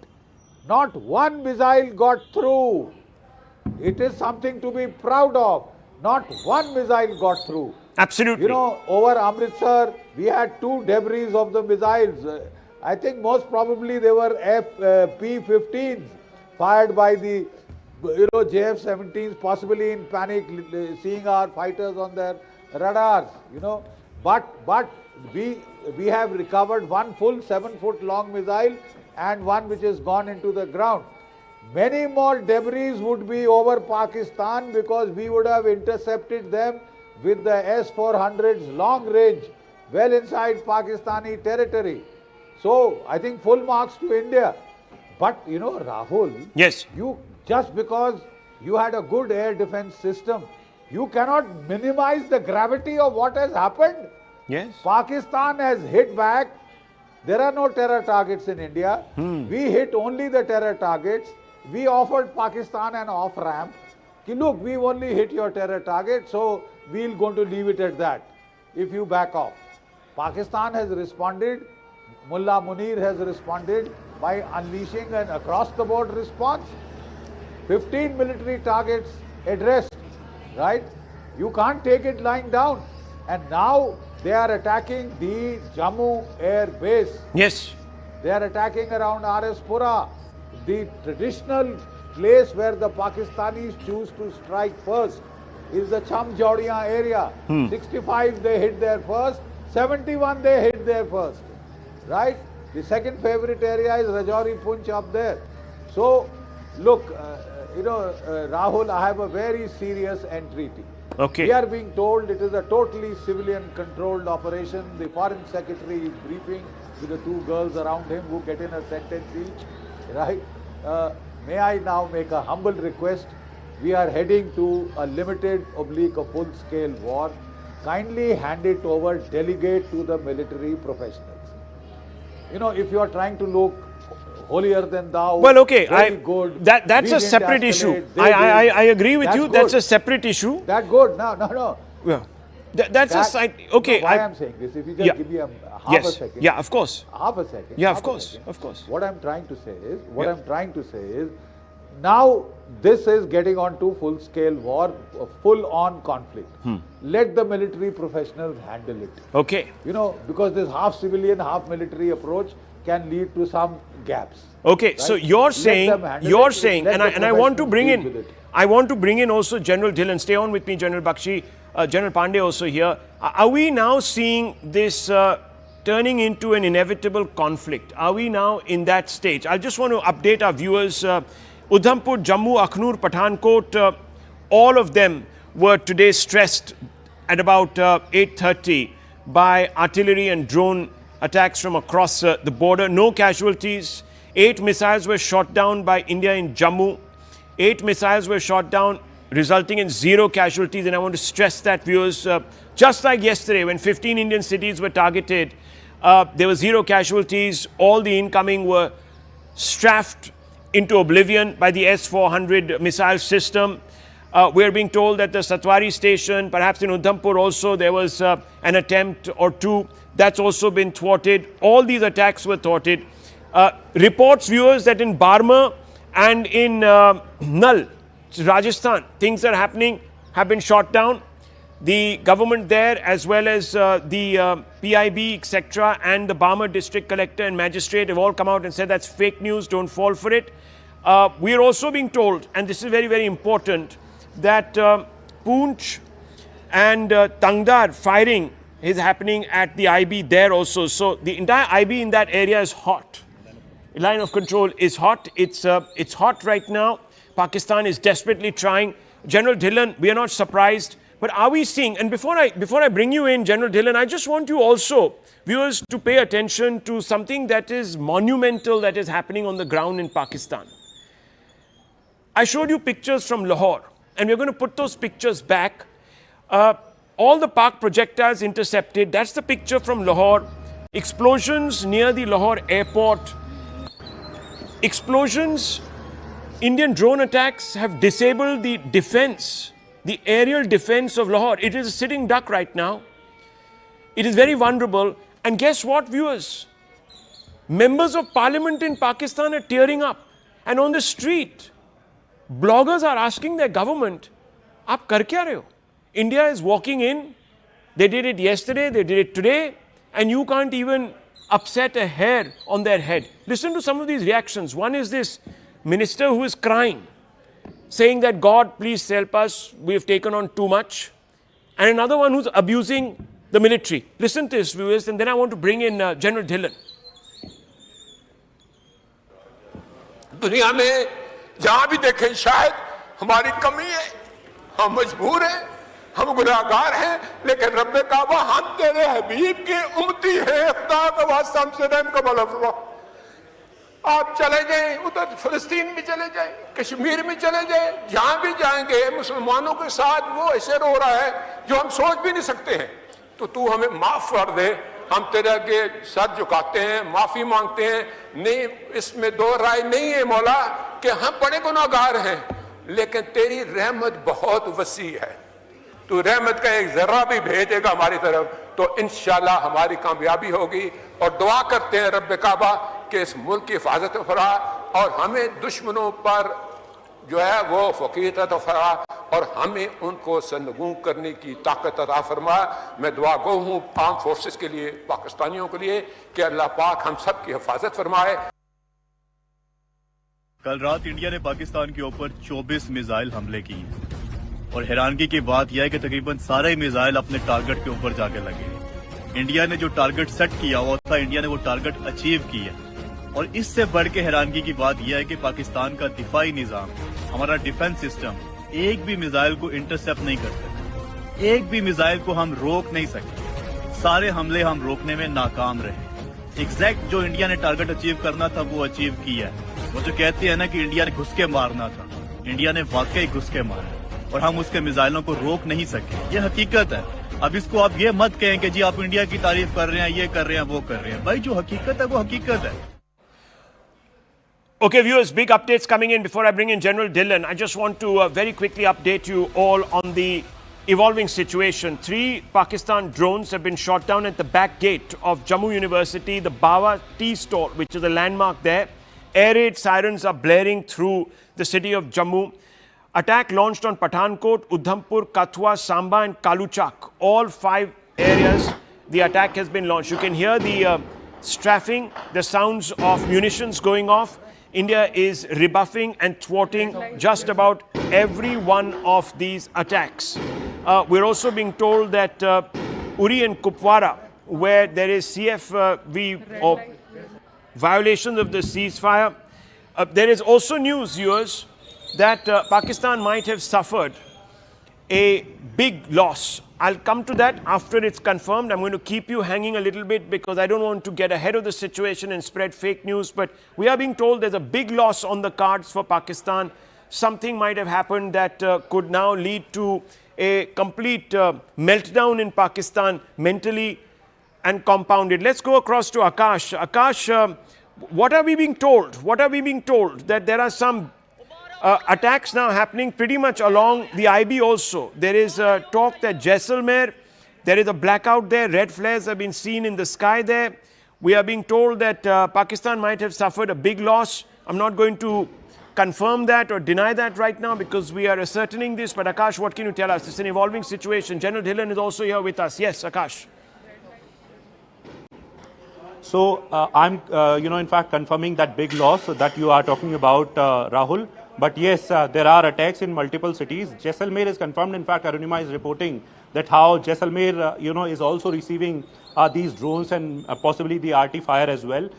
Not one missile got through. It is something to be proud of. Not one missile got through. Absolutely. You know, over Amritsar, we had 2 debris of the missiles. I think most probably they were P-15s fired by the JF-17s, possibly in panic, seeing our fighters on their radars. But we have recovered one full 7-foot long missile and one which has gone into the ground. Many more debris would be over Pakistan because we would have intercepted them with the S-400s long range, well inside Pakistani territory. So I think full marks to India. But Rahul, yes, just because you had a good air defense system, you cannot minimize the gravity of what has happened. Yes. Pakistan has hit back. There are no terror targets in India. We hit only the terror targets. We offered Pakistan an off-ramp. Look, we've only hit your terror target, so we're going to leave it at that if you back off. Pakistan has responded. Mullah Munir has responded by unleashing an across-the-board response. 15 military targets addressed, right? You can't take it lying down. And now they are attacking the Jammu air base. Yes. They are attacking around RS Pura, the traditional place where the Pakistanis choose to strike first is the Cham Jaudiya area. 65 they hit there first, 71 they hit there first, right? The second favorite area is Rajouri Punch up there. So, look, Rahul, I have a very serious entreaty. Okay. We are being told it is a totally civilian-controlled operation. The Foreign Secretary is briefing with the 2 girls around him who get in a sentence each, right? May I now make a humble request? We are heading to a limited / a full-scale war. Kindly hand it over, delegate to the military professionals. If you are trying to look holier than thou, well, okay, very good. That's a separate issue. I agree with you. That's a separate issue. That's good. No. Yeah. That's a side. Okay. Why I'm saying this? If you just give me a half a second. Yeah, of course. Half a second. Yeah, of course. Of course. What I'm trying to say is, now this is getting on to full-scale war, full-on conflict. Let the military professionals handle it. Okay. Because this half civilian, half military approach can lead to some gaps. Okay, right? so you're saying, and I want to bring in also General Dhillon. Stay on with me, General Bakshi. General Pandey also here. Are we now seeing this turning into an inevitable conflict? Are we now in that stage? I just want to update our viewers. Udhampur, Jammu, Akhnur, Pathankot, all of them were today stressed at about 8:30 by artillery and drone attacks from across the border. No casualties. 8 missiles were shot down by India in Jammu. 8 missiles were shot down, resulting in 0 casualties. And I want to stress that, viewers, just like yesterday when 15 Indian cities were targeted, there were 0 casualties. All the incoming were strafed into oblivion by the S-400 missile system. We're being told that the Satwari station, perhaps in Udhampur also, there was an attempt or 2. That's also been thwarted. All these attacks were thwarted. Reports, viewers, that in Barmer and in Nal, Rajasthan, things are happening have been shot down. The government there, as well as the PIB, etc., and the Barmer district collector and magistrate have all come out and said that's fake news, don't fall for it. We are also being told, and this is very, very important, that Poonch and Tangdar firing is happening at the IB there also. So the entire IB in that area is hot. The line of control is hot. It's hot right now. Pakistan is desperately trying. General Dhillon, we are not surprised. But are we seeing, and before I bring you in, General Dhillon, I just want you also, viewers, to pay attention to something that is monumental that is happening on the ground in Pakistan. I showed you pictures from Lahore, and we're going to put those pictures back. All the Pak projectiles intercepted. That's the picture from Lahore. Explosions near the Lahore airport. Explosions, Indian drone attacks have disabled the defense, the aerial defense of Lahore. It is a sitting duck right now. It is very vulnerable. And guess what, viewers? Members of parliament in Pakistan are tearing up. And on the street, bloggers are asking their government, "Aap kar kya rahe ho?" India is walking in. They did it yesterday, they did it today, and you can't even upset a hair on their head. Listen to some of these reactions. One is this minister who is crying, saying that, "God, please help us, we have taken on too much." And another one who's abusing the military. Listen to this, viewers, and then I want to bring in General Dhillon. दुनिया में जहां भी देखें शायद हमारी कमी है, हम मजबूर हैं, हम गुनाहगार हैं, लेकिन रब्बे काबा हम तेरे हबीब के उम्मती हैं, खुदा का वास्ता हमसे रहम का मौला फरमा। आप चले जाएं, उधर फिलिस्तीन में चले जाएं, कश्मीर में चले जाएं, जहां भी जाएंगे मुसलमानों के साथ वो ऐसे रो रहा है जो हम सोच भी नहीं सकते हैं। तो तू हमें माफ कर दे, हम तेरे आगे सर झुकाते हैं, माफी मांगते हैं। नहीं, इसमें दो राय नहीं है मौला कि हम बड़े गुनाहगार हैं, लेकिन तेरी रहमत बहुत वसी है। तू रहमत का एक जर्रा भी भेजेगा हमारी तरफ तो इंशाल्लाह हमारी कामयाबी होगी। और दुआ करते हैं रब्बे काबा कि इस मुल्क की हिफाजत फरमा और हमें दुश्मनों पर जो है वो फकीर अता फरमा और हमें उनको सरनगू करने की ताकत अता फरमा। मैं दुआ गो हूँ आर्म फोर्सेस के लिए, पाकिस्तानियों के लिए कि अल्लाह पाक हम सब की हिफाजत फरमाए। कल रात इंडिया ने पाकिस्तान के ऊपर 24 मिसाइल हमले किए और हैरानगी की बात यह है कि तकरीबन सारे मिसाइल अपने टारगेट के ऊपर जाके लगे। इंडिया ने जो टारगेट सेट किया हुआ था, इंडिया ने वो टारगेट अचीव किया। और इससे बढ़ के हैरानगी की बात यह है कि पाकिस्तान का दिफाई निजाम, हमारा डिफेंस सिस्टम एक भी मिसाइल को इंटरसेप्ट नहीं कर सकता, एक भी मिसाइल को हम रोक नहीं सकते। सारे हमले हम रोकने में नाकाम रहे। एग्जैक्ट जो इंडिया ने टारगेट अचीव करना था वो अचीव किया। वो जो कहते हैं ना कि इंडिया ने घुस के मारना था, इंडिया ने वाकई घुस के मारा और हम उसके मिसाइलों को रोक नहीं सके। ये हकीकत है। अब इसको आप ये मत कहें कि जी आप इंडिया की तारीफ कर रहे हैं, ये कर रहे हैं, वो कर रहे हैं। भाई जो हकीकत है वो हकीकत है। Okay, viewers, big updates coming in. Before I bring in General Dhillon, I just want to very quickly update you all on the evolving situation. 3 Pakistan drones have been shot down at the back gate of Jammu University, the Bawa Tea Store, which is a landmark there. Air raid sirens are blaring through the city of Jammu. Attack launched on Pathankot, Udhampur, Kathua, Samba and Kaluchak. All 5 areas the attack has been launched. You can hear the strafing, the sounds of munitions going off. India is rebuffing and thwarting just about every one of these attacks. We're also being told that Uri and Kupwara, where there is CFV or violations of the ceasefire, there is also news, viewers, that Pakistan might have suffered a big loss. I'll come to that after it's confirmed. I'm going to keep you hanging a little bit because I don't want to get ahead of the situation and spread fake news. But we are being told there's a big loss on the cards for Pakistan. Something might have happened that could now lead to a complete meltdown in Pakistan, mentally and compounded. Let's go across to Akash. Akash, what are we being told? What are we being told? That there are some attacks now happening pretty much along the IB also. There is talk that Jaisalmer, there is a blackout there, red flares have been seen in the sky there. We are being told that Pakistan might have suffered a big loss. I'm not going to confirm that or deny that right now? Because we are ascertaining this. But Akash, what can you tell us? It's an evolving situation. General Dhillon is also here with us. Yes, Akash. So I'm, in fact, confirming that big loss that you are talking about, Rahul. But yes, there are attacks in multiple cities. Jaisalmer is confirmed. In fact, Arunima is reporting that how Jaisalmer, is also receiving these drones and possibly the RT fire as well.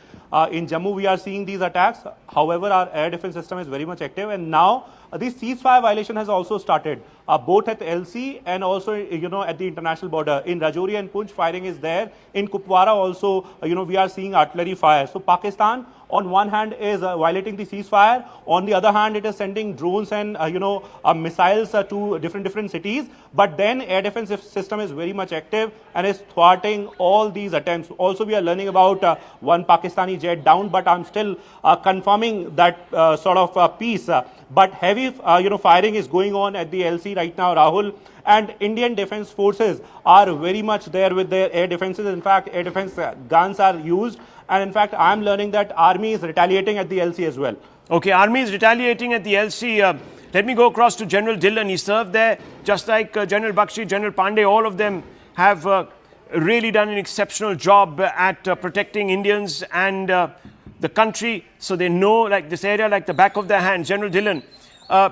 In Jammu, we are seeing these attacks. However, our air defense system is very much active. And now this ceasefire violation has also started, both at LC and also, at the international border. In Rajouri and Poonch, firing is there. In Kupwara also, we are seeing artillery fire. So Pakistan, on one hand, is violating the ceasefire. On the other hand, it is sending drones and, missiles to different cities. But then air defense system is very much active and is thwarting all these attempts. Also, we are learning about one Pakistani jet down, but I'm still confirming that sort of peace. But heavy, firing is going on at the LC right now, Rahul. And Indian defense forces are very much there with their air defenses. In fact, air defense guns are used. And in fact, I'm learning that army is retaliating at the LC as well. Okay, army is retaliating at the LC. Let me go across to General Dhillon. He served there, just like General Bakshi, General Pandey. All of them have really done an exceptional job at protecting Indians and the country. So they know like this area like the back of their hand. General Dhillon,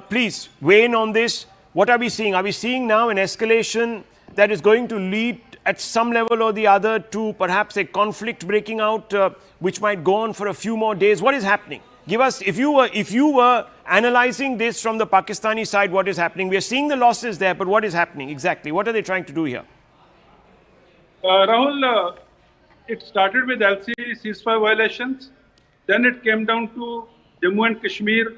please weigh in on this. What are we seeing? Are we seeing now an escalation that is going to lead at some level or the other to perhaps a conflict breaking out, which might go on for a few more days? What is happening? Give us, if you were analyzing this from the Pakistani side, what is happening? We are seeing the losses there, but what is happening exactly? What are they trying to do here? Rahul, it started with LC ceasefire violations. Then it came down to Jammu and Kashmir,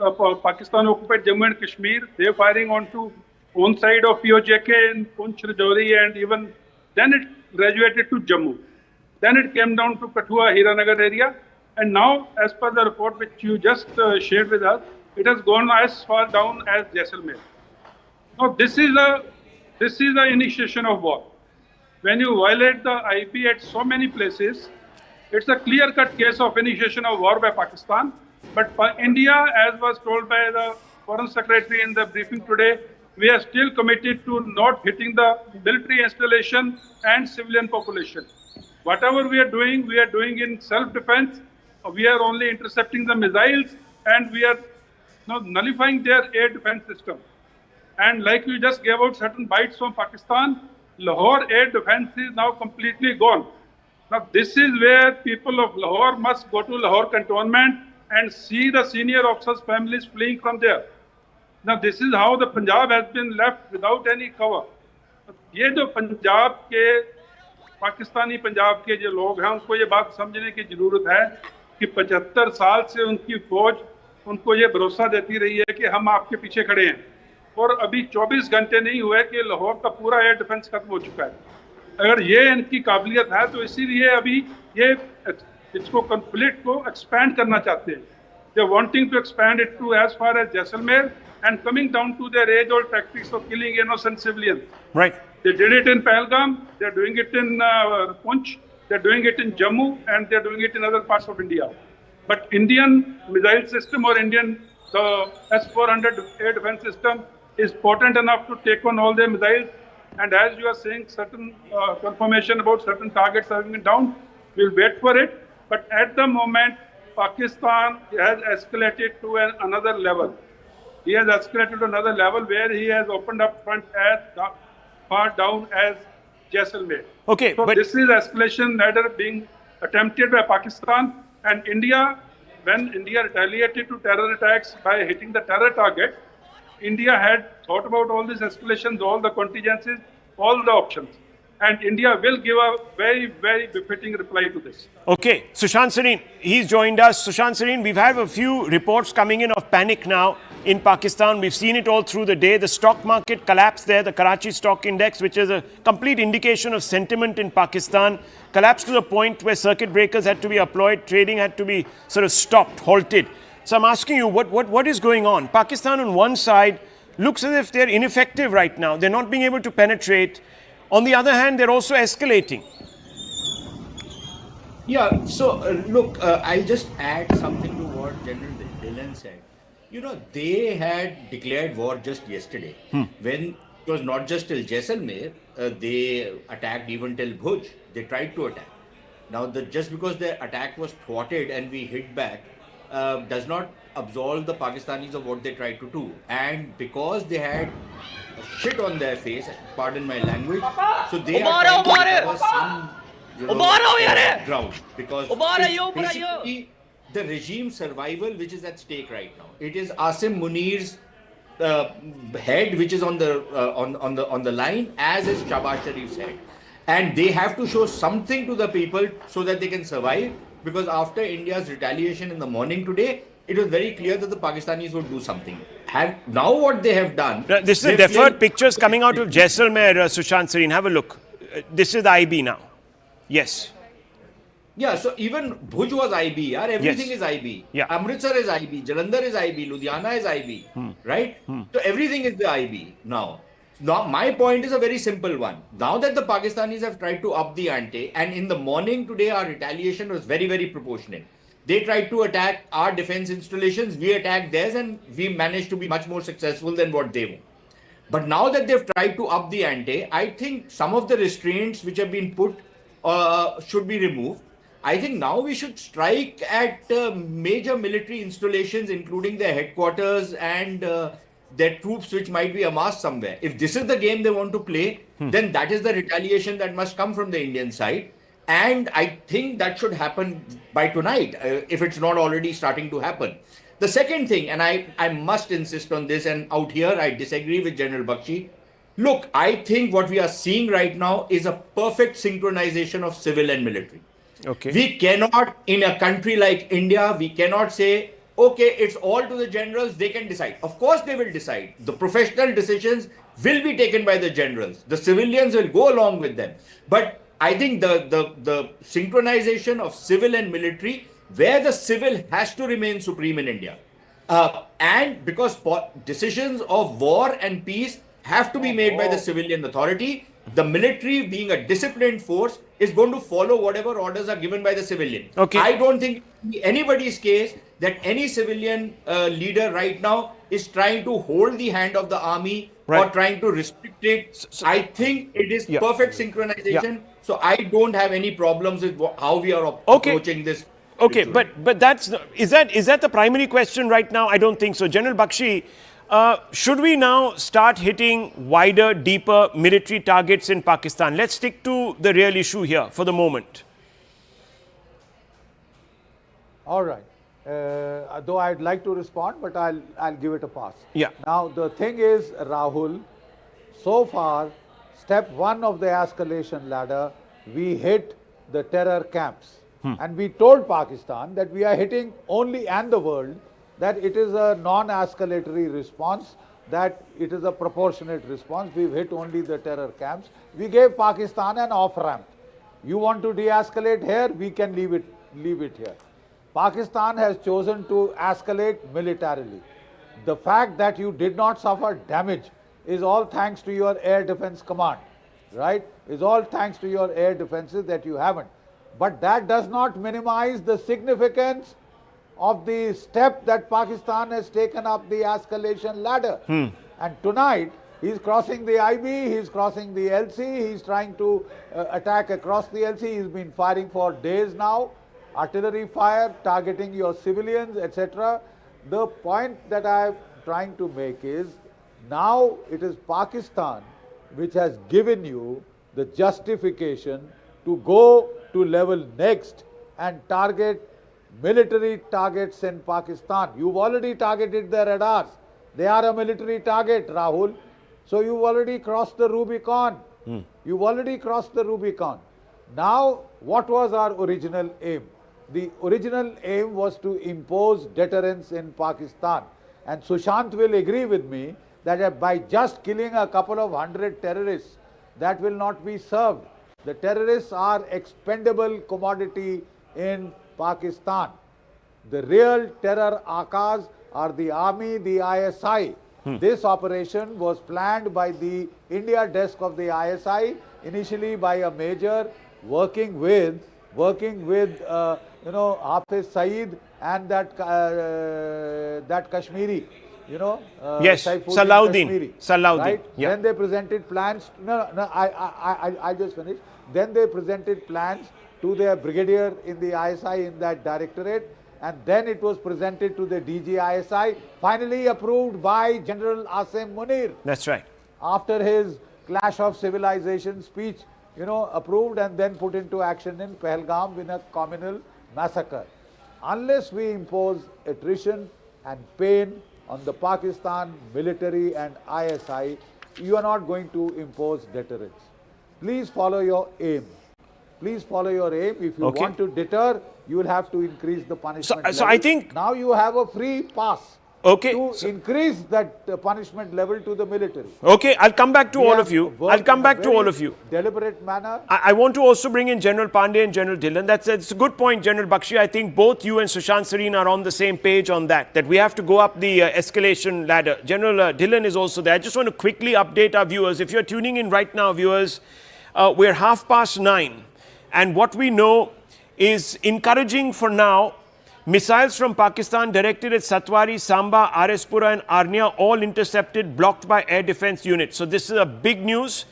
Pakistan occupied Jammu and Kashmir. They are firing onto one side of POJK in Poonch, Rajouri, and even then it graduated to Jammu. Then it came down to Kathua, Srinagar area. And now, as per the report which you just shared with us, it has gone as far down as Jaisalmer. Now, this is the initiation of war. When you violate the IP at so many places, it's a clear-cut case of initiation of war by Pakistan. But by India, as was told by the Foreign Secretary in the briefing today, we are still committed to not hitting the military installation and civilian population. Whatever we are doing in self-defense. We are only intercepting the missiles and we are nullifying their air defense system. And like you just gave out certain bites from Pakistan, Lahore air defense is now completely gone. Now this is where people of Lahore must go to Lahore cantonment and see the senior officers' families fleeing from there. Now this is how the Punjab has been left without any cover. ये जो पंजाब के पाकिस्तानी पंजाब के जो लोग हैं उनको ये बात समझने की जरूरत है कि 75 साल से उनकी फौज उनको ये भरोसा देती रही है कि हम आपके पीछे खड़े हैं और अभी 24 घंटे नहीं हुए कि लाहौर का पूरा एयर डिफेंस खत्म हो चुका है। अगर ये इनकी काबिलियत है तो इसीलिए अभी ये इसको कॉन्फ्लिक्ट को एक्सपैंड करना चाहते हैं। They wanting to expand it to as far as Jaisalmer and coming down to their age-old tactics of killing innocent civilians. Right. They did it in Pahalgam, they're doing it in Poonch, they're doing it in Jammu, and they're doing it in other parts of India. But Indian missile system or the S-400 air defense system is potent enough to take on all their missiles. And as you are saying, certain confirmation about certain targets having been down, we'll wait for it. But at the moment, Pakistan has escalated to another level. He has escalated to another level where he has opened up front as far down as Jaisalmer. Okay, so this is escalation ladder being attempted by Pakistan and India. When India retaliated to terror attacks by hitting the terror target, India had thought about all these escalations, all the contingencies, all the options. And India will give a very, very befitting reply to this. Okay, Sushant Sareen, he's joined us. Sushant Sareen, we've had a few reports coming in of panic now in Pakistan. We've seen it all through the day. The stock market collapsed there. The Karachi Stock Index, which is a complete indication of sentiment in Pakistan, collapsed to the point where circuit breakers had to be applied. Trading had to be sort of stopped, halted. So I'm asking you, what is going on? Pakistan on one side looks as if they're ineffective right now. They're not being able to penetrate. On the other hand, they're also escalating. Yeah, so look, I'll just add something to what General Dhillon said. You know, they had declared war just yesterday. When it was not just till Jaisalmer, they attacked even till Bhuj. They tried to attack. Now, just because their attack was thwarted and we hit back, does not absolve the Pakistanis of what they tried to do. And because they had shit on their face, pardon my language, so they are trying to recover some ground. Because it's basically the regime survival which is at stake right now. It is Asim Munir's head which is on the line, as is Shahbaz Sharif's head, and they have to show something to the people so that they can survive. Because after India's retaliation in the morning today, it was very clear that the Pakistanis would do something. Now what they have done? This is deferred pictures coming out of Jaisalmer, Sushant Sareen. Have a look. This is the IB now. Yes. Yeah, so even Bhuj was IB, yaar. Everything is IB. Yeah. Amritsar is IB, Jalandhar is IB, Ludhiana is IB, right? So everything is the IB now. Now, my point is a very simple one. Now that the Pakistanis have tried to up the ante, and in the morning today, our retaliation was very, very proportionate. They tried to attack our defense installations, we attacked theirs, and we managed to be much more successful than what they were. But now that they've tried to up the ante, I think some of the restraints which have been put should be removed. I think now we should strike at major military installations, including their headquarters and their troops which might be amassed somewhere. If this is the game they want to play, then that is the retaliation that must come from the Indian side. And I think that should happen by tonight, if it's not already starting to happen. The second thing, and I must insist on this, and out here I disagree with General Bakshi. Look, I think what we are seeing right now is a perfect synchronization of civil and military. Okay. We cannot, in a country like India, we cannot say, okay, it's all to the generals, they can decide. Of course they will decide. The professional decisions will be taken by the generals. The civilians will go along with them. But I think the synchronization of civil and military, where the civil has to remain supreme in India. And because decisions of war and peace have to be made by the civilian authority, the military, being a disciplined force, is going to follow whatever orders are given by the civilian. Okay. I don't think in anybody's case that any civilian leader right now is trying to hold the hand of the army or trying to restrict it. I think it is perfect synchronization. So I don't have any problems with how we are approaching this. Okay, but is that the primary question right now? I don't think so. General Bakshi, should we now start hitting wider, deeper military targets in Pakistan? Let's stick to the real issue here for the moment. All right. Though I'd like to respond, but I'll give it a pass. Yeah. Now the thing is, Rahul, so far, step one of the escalation ladder, we hit the terror camps. And we told Pakistan that we are hitting only, and the world, that it is a non-escalatory response, that it is a proportionate response. We've hit only the terror camps. We gave Pakistan an off-ramp. You want to de-escalate here, we can leave it here. Pakistan has chosen to escalate militarily. The fact that you did not suffer damage is all thanks to your air defense command, right? Is all thanks to your air defenses that you haven't. But that does not minimize the significance of the step that Pakistan has taken up the escalation ladder. And tonight, he's crossing the IB, he's crossing the LC, he's trying to attack across the LC. He's been firing for days now, artillery fire, targeting your civilians, etc. The point that I'm trying to make is, now it is Pakistan which has given you the justification to go to level next and target military targets in Pakistan. You've already targeted their radars. They are a military target, Rahul. So you've already crossed the Rubicon. You've already crossed the Rubicon. Now, what was our original aim? The original aim was to impose deterrence in Pakistan. And Sushant will agree with me that by just killing a couple of 100 terrorists, that will not be served. The terrorists are expendable commodity in Pakistan. The real terror akas are the army, the ISI. This operation was planned by the India desk of the ISI, initially by a major working with working with, Hafiz Saeed and that Kashmiri, Yes, Saifuddin Salahuddin. Kashmiri, Salahuddin, right? yeah. Then they presented plans. I'll just finish. Then they presented plans to their brigadier in the ISI in that directorate, and then it was presented to the DG ISI, finally approved by General Asim Munir. That's right. After his clash of civilization speech, approved and then put into action in Pahalgam in a communal massacre. Unless we impose attrition and pain on the Pakistan military and ISI, you are not going to impose deterrence. Please follow your aim. Please follow your aim. If you want to deter, you will have to increase the punishment level. So I think now you have a free pass. To increase that punishment level to the military. Okay, I'll come back to all of you. I'll come back to all of you. Deliberate manner. I want to also bring in General Pandey and General Dhillon. That's a good point, General Bakshi. I think both you and Sushant Sareen are on the same page on that we have to go up the escalation ladder. General Dhillon is also there. I just want to quickly update our viewers. If you're tuning in right now, viewers, we're 9:30. And what we know is encouraging for now. Missiles from Pakistan directed at Satwari, Samba, Arispura and Arnia all intercepted, blocked by air defense units. So this is a big news.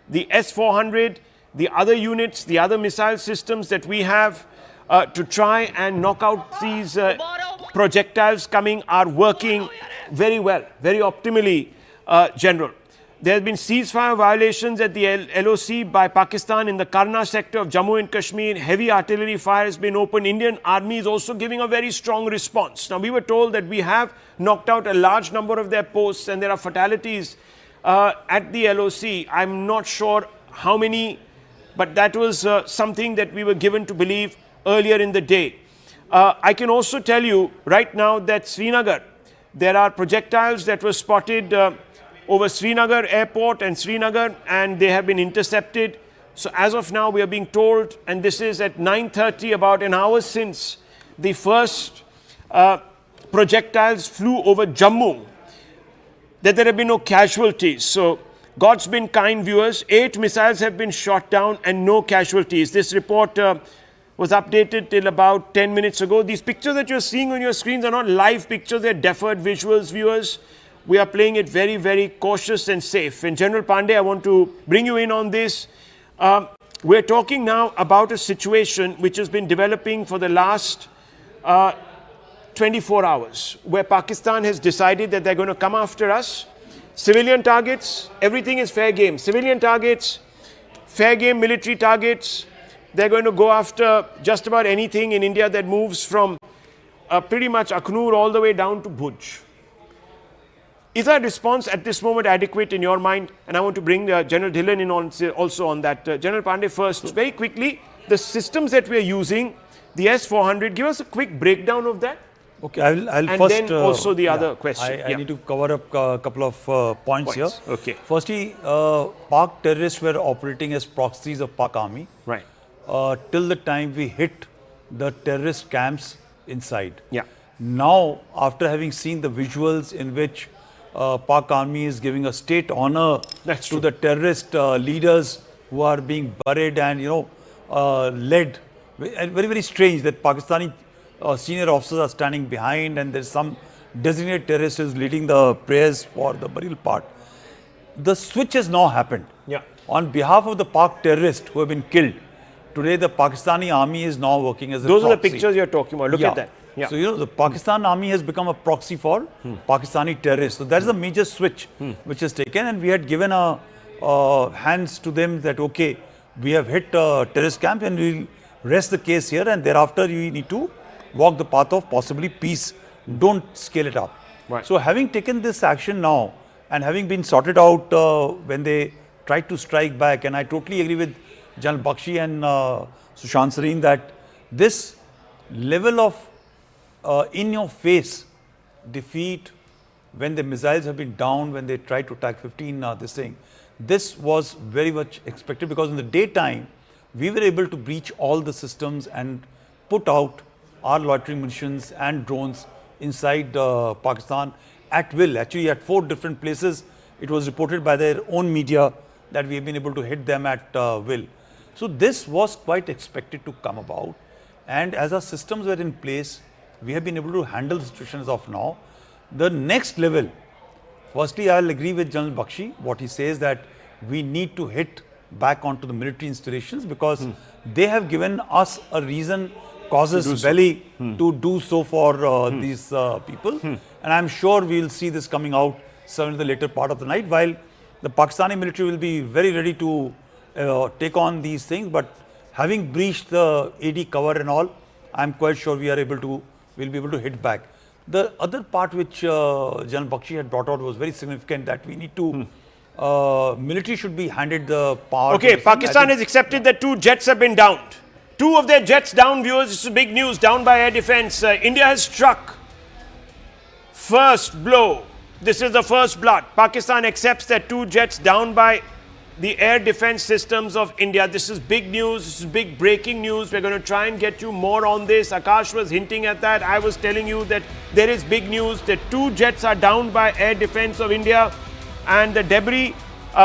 The S-400, the other units, the other missile systems that we have to try and knock out these projectiles coming are working very well, very optimally, General. There have been ceasefire violations at the LOC by Pakistan in the Karna sector of Jammu and Kashmir. Heavy artillery fire has been opened. Indian Army is also giving a very strong response. Now, we were told that we have knocked out a large number of their posts and there are fatalities at the LOC. I'm not sure how many, but that was something that we were given to believe earlier in the day. I can also tell you right now that Srinagar, there are projectiles that were spotted over Srinagar airport and Srinagar, and they have been intercepted. So as of now, we are being told, and this is at 9:30, about an hour since the first projectiles flew over Jammu, that there have been no casualties. So God's been kind, viewers. 8 missiles have been shot down and no casualties. This report was updated till about 10 minutes ago. These pictures that you're seeing on your screens are not live pictures, they're deferred visuals, viewers. We are playing it very, very cautious and safe. And General Pandey, I want to bring you in on this. We're talking now about a situation which has been developing for the last 24 hours, where Pakistan has decided that they're going to come after us. Civilian targets, everything is fair game. Civilian targets, fair game military targets. They're going to go after just about anything in India that moves from pretty much Akhnur all the way down to Bhuj. Is our response at this moment adequate in your mind? And I want to bring General Dhillon in also on that. General Pandey first, very quickly, the systems that we are using, the S-400, give us a quick breakdown of that. Okay, I'll and first... then also the other question. I need to cover up a couple of points here. Okay. Firstly, Pak terrorists were operating as proxies of Pak army. Right. Till the time we hit the terrorist camps inside. Yeah. Now, after having seen the visuals in which Pak army is giving a state honor to the terrorist leaders who are being buried and led. And very, very strange that Pakistani senior officers are standing behind and there's some designated terrorist is leading the prayers for the burial part. The switch has now happened. Yeah. On behalf of the Pak terrorists who have been killed, today the Pakistani army is now working as a Those proxy. are the pictures you're talking about. Look at that. Yeah. So, the Pakistan army has become a proxy for Pakistani terrorists. So, that is a major switch which is taken, and we had given a hands to them that, okay, we have hit terrorist camp and we will rest the case here, and thereafter you need to walk the path of possibly peace. Don't scale it up. Right. So, having taken this action now and having been sorted out when they tried to strike back, and I totally agree with General Bakshi and Sushant Sareen that this level of in-your-face defeat, when the missiles have been down, when they tried to attack 15, this was very much expected, because in the daytime, we were able to breach all the systems and put out our loitering munitions and drones inside Pakistan at will. Actually, at 4 different places, it was reported by their own media that we have been able to hit them at will. So this was quite expected to come about, and as our systems were in place, we have been able to handle the situation as of now. The next level, firstly, I'll agree with General Bakshi, what he says that we need to hit back onto the military installations because they have given us a reason, casus belli, to do so for these people. And I'm sure we'll see this coming out in the later part of the night, while the Pakistani military will be very ready to take on these things. But having breached the AD cover and all, I'm quite sure we'll be able to hit back. The other part which General Bakshi had brought out was very significant, that we need to, military should be handed the power. Okay, Pakistan has accepted that 2 jets have been downed. 2 of their jets down, viewers. This is big news, down by air defense. India has struck. First blow. This is the first blood. Pakistan accepts that 2 jets down by the air defense systems of India. This is big news. This is big breaking news. We're going to try and get you more on this. Akash was hinting at that. I was telling you that there is big news that 2 jets are downed by air defense of India, and the debris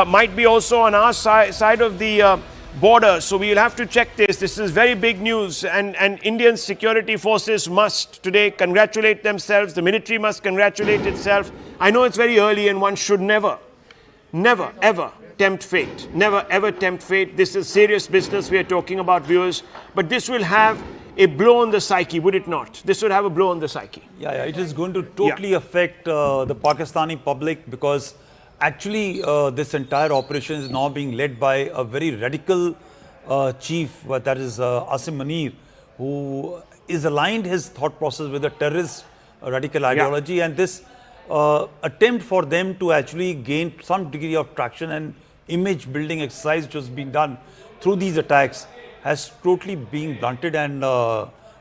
might be also on our side of the border. So we'll have to check this. This is very big news, and Indian security forces must today congratulate themselves. The military must congratulate itself. I know it's very early and one should never, ever tempt fate. Never ever tempt fate. This is serious business we are talking about, viewers. But this will have a blow on the psyche, would it not? This would have a blow on the psyche. Yeah, it is going to totally affect the Pakistani public, because actually this entire operation is now being led by a very radical chief, that is Asim Munir, who is aligned his thought process with the terrorist radical ideology, and this attempt for them to actually gain some degree of traction and image building exercise which has been done through these attacks has totally been blunted and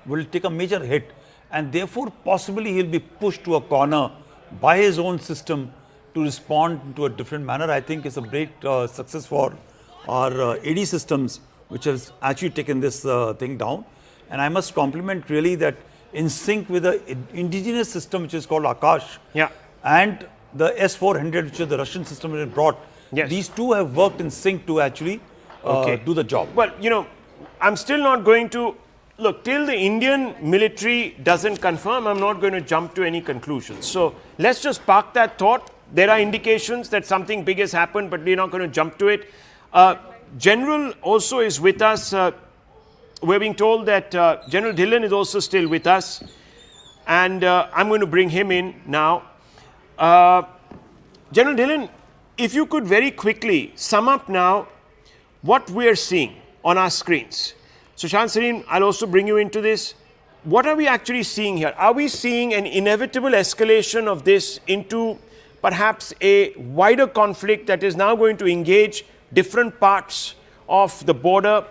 will take a major hit, and therefore possibly he'll be pushed to a corner by his own system to respond to a different manner. I think it's a great success for our AD systems which has actually taken this thing down, and I must compliment really that in sync with the indigenous system which is called Akash and the S-400 which is the Russian system that it brought. These two have worked in sync to actually do the job. Well, you know, I'm still not going to, look, till the Indian military doesn't confirm, I'm not going to jump to any conclusions. So let's just park that thought. There are indications that something big has happened, but we're not going to jump to it. General also is with us. We're being told that General Dhillon is also still with us, and I'm going to bring him in now. General Dhillon, if you could very quickly sum up now what we are seeing on our screens. Sushant Sareen, I'll also bring you into this. What are we actually seeing here? Are we seeing an inevitable escalation of this into perhaps a wider conflict that is now going to engage different parts of the border?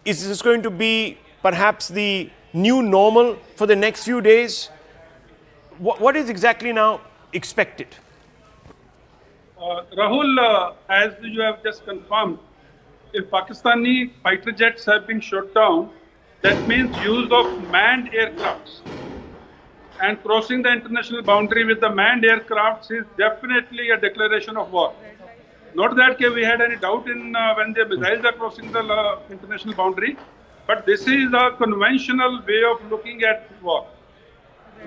Is this going to be perhaps the new normal for the next few days? What is exactly now expected? Rahul, as you have just confirmed, if Pakistani fighter jets have been shot down, that means use of manned aircrafts. And crossing the international boundary with the manned aircrafts is definitely a declaration of war. Not that we had any doubt in when the missiles are crossing the international boundary, but this is a conventional way of looking at war.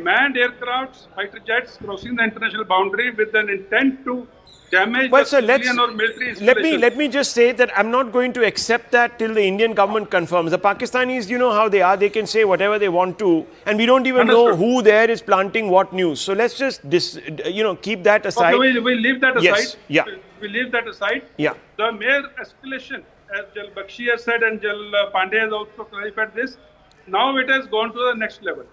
Manned aircrafts, fighter jets crossing the international boundary with an intent to damage the civilian or military installations. Let me just say that I'm not going to accept that till the Indian government confirms. The Pakistanis, you know how they are. They can say whatever they want to, and we don't even know who there is planting what news. So let's just keep that aside. Okay, we'll leave that aside. Yes. Yeah. We'll leave that aside. Yeah. The mere escalation, as Jal Bakshi has said and Jal Pandey has also clarified this, now it has gone to the next level.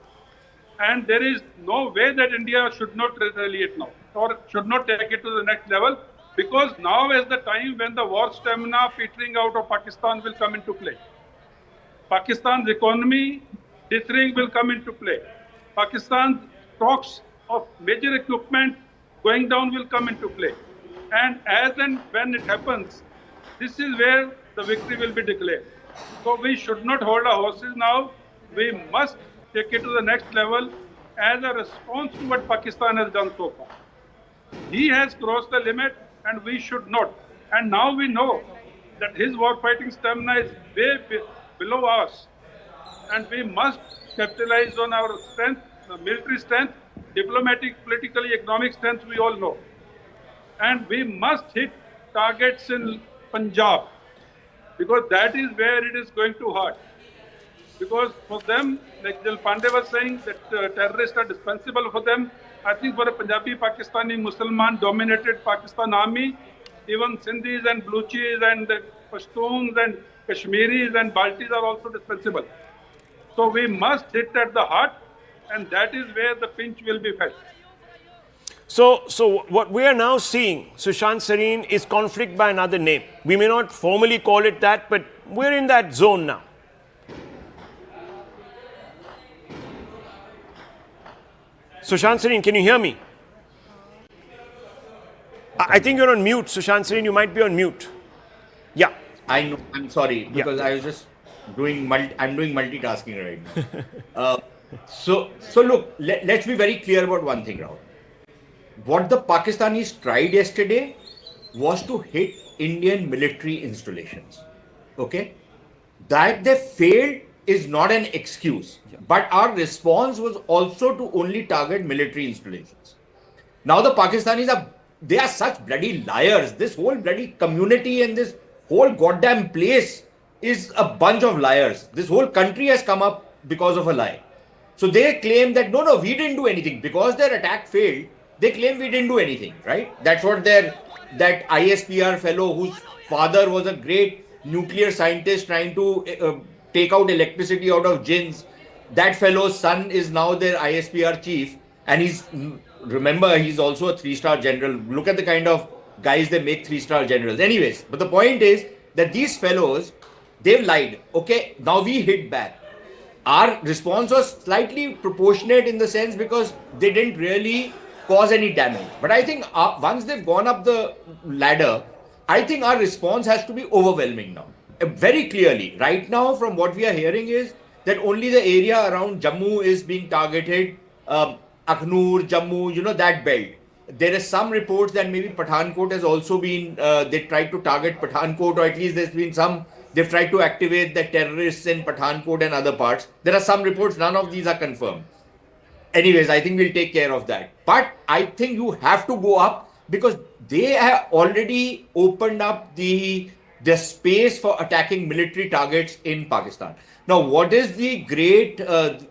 And there is no way that India should not retaliate now or should not take it to the next level, because now is the time when the war stamina petering out of Pakistan will come into play. Pakistan's economy dithering will come into play. Pakistan's stocks of major equipment going down will come into play. And as and when it happens, this is where the victory will be declared. So we should not hold our horses now. We must take it to the next level as a response to what Pakistan has done so far. He has crossed the limit and we should not. And now we know that his war fighting stamina is way below us. And we must capitalize on our strength, military strength, diplomatic, politically, economic strength, we all know. And we must hit targets in Punjab, because that is where it is going to hurt. Because for them, like Jal Pandey was saying, that terrorists are dispensable for them. I think for a Punjabi, Pakistani, Musliman dominated Pakistan army, even Sindhis and Baluchis and Pashtuns and Kashmiris and Baltis are also dispensable. So we must hit at the heart, and that is where the pinch will be felt. So what we are now seeing, Sushant Sareen, is conflict by another name. We may not formally call it that, but we're in that zone now. Sushant Sareen, can you hear me? I think you're on mute, Sushant Sareen. You might be on mute. Yeah. I know. I'm sorry, because I was just doing I'm doing multitasking right now. So look, let's be very clear about one thing, Rahul. What the Pakistanis tried yesterday was to hit Indian military installations. Okay? That they failed is not an excuse. But our response was also to only target military installations. Now the Pakistanis they are such bloody liars. This whole bloody community and this whole goddamn place is a bunch of liars. This whole country has come up because of a lie. So they claim that no, we didn't do anything. Because their attack failed, they claim we didn't do anything, right? That's what that ISPR fellow whose father was a great nuclear scientist trying to take out electricity out of jinns. That fellow's son is now their ISPR chief, and remember, he's also a 3-star general. Look at the kind of guys they make 3-star generals. Anyways, but the point is that these fellows, they've lied. Okay, now we hit back. Our response was slightly proportionate in the sense because they didn't really cause any damage. But I think once they've gone up the ladder, I think our response has to be overwhelming now. Very clearly, right now, from what we are hearing is that only the area around Jammu is being targeted. Akhnur, Jammu, that belt. There is some reports that maybe Pathankot has also been, they tried to target Pathankot, or at least there's been some, they've tried to activate the terrorists in Pathankot and other parts. There are some reports, none of these are confirmed. Anyways, I think we'll take care of that. But I think you have to go up because they have already opened up the space for attacking military targets in Pakistan. Now, what is the great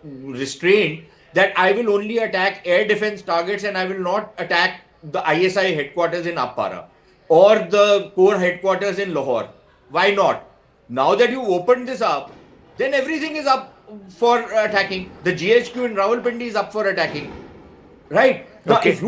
restraint that I will only attack air defense targets and I will not attack the ISI headquarters in Appara or the core headquarters in Lahore? Why not? Now that you opened this up, then everything is up for attacking. The GHQ in Rawalpindi is up for attacking. Right? Now, if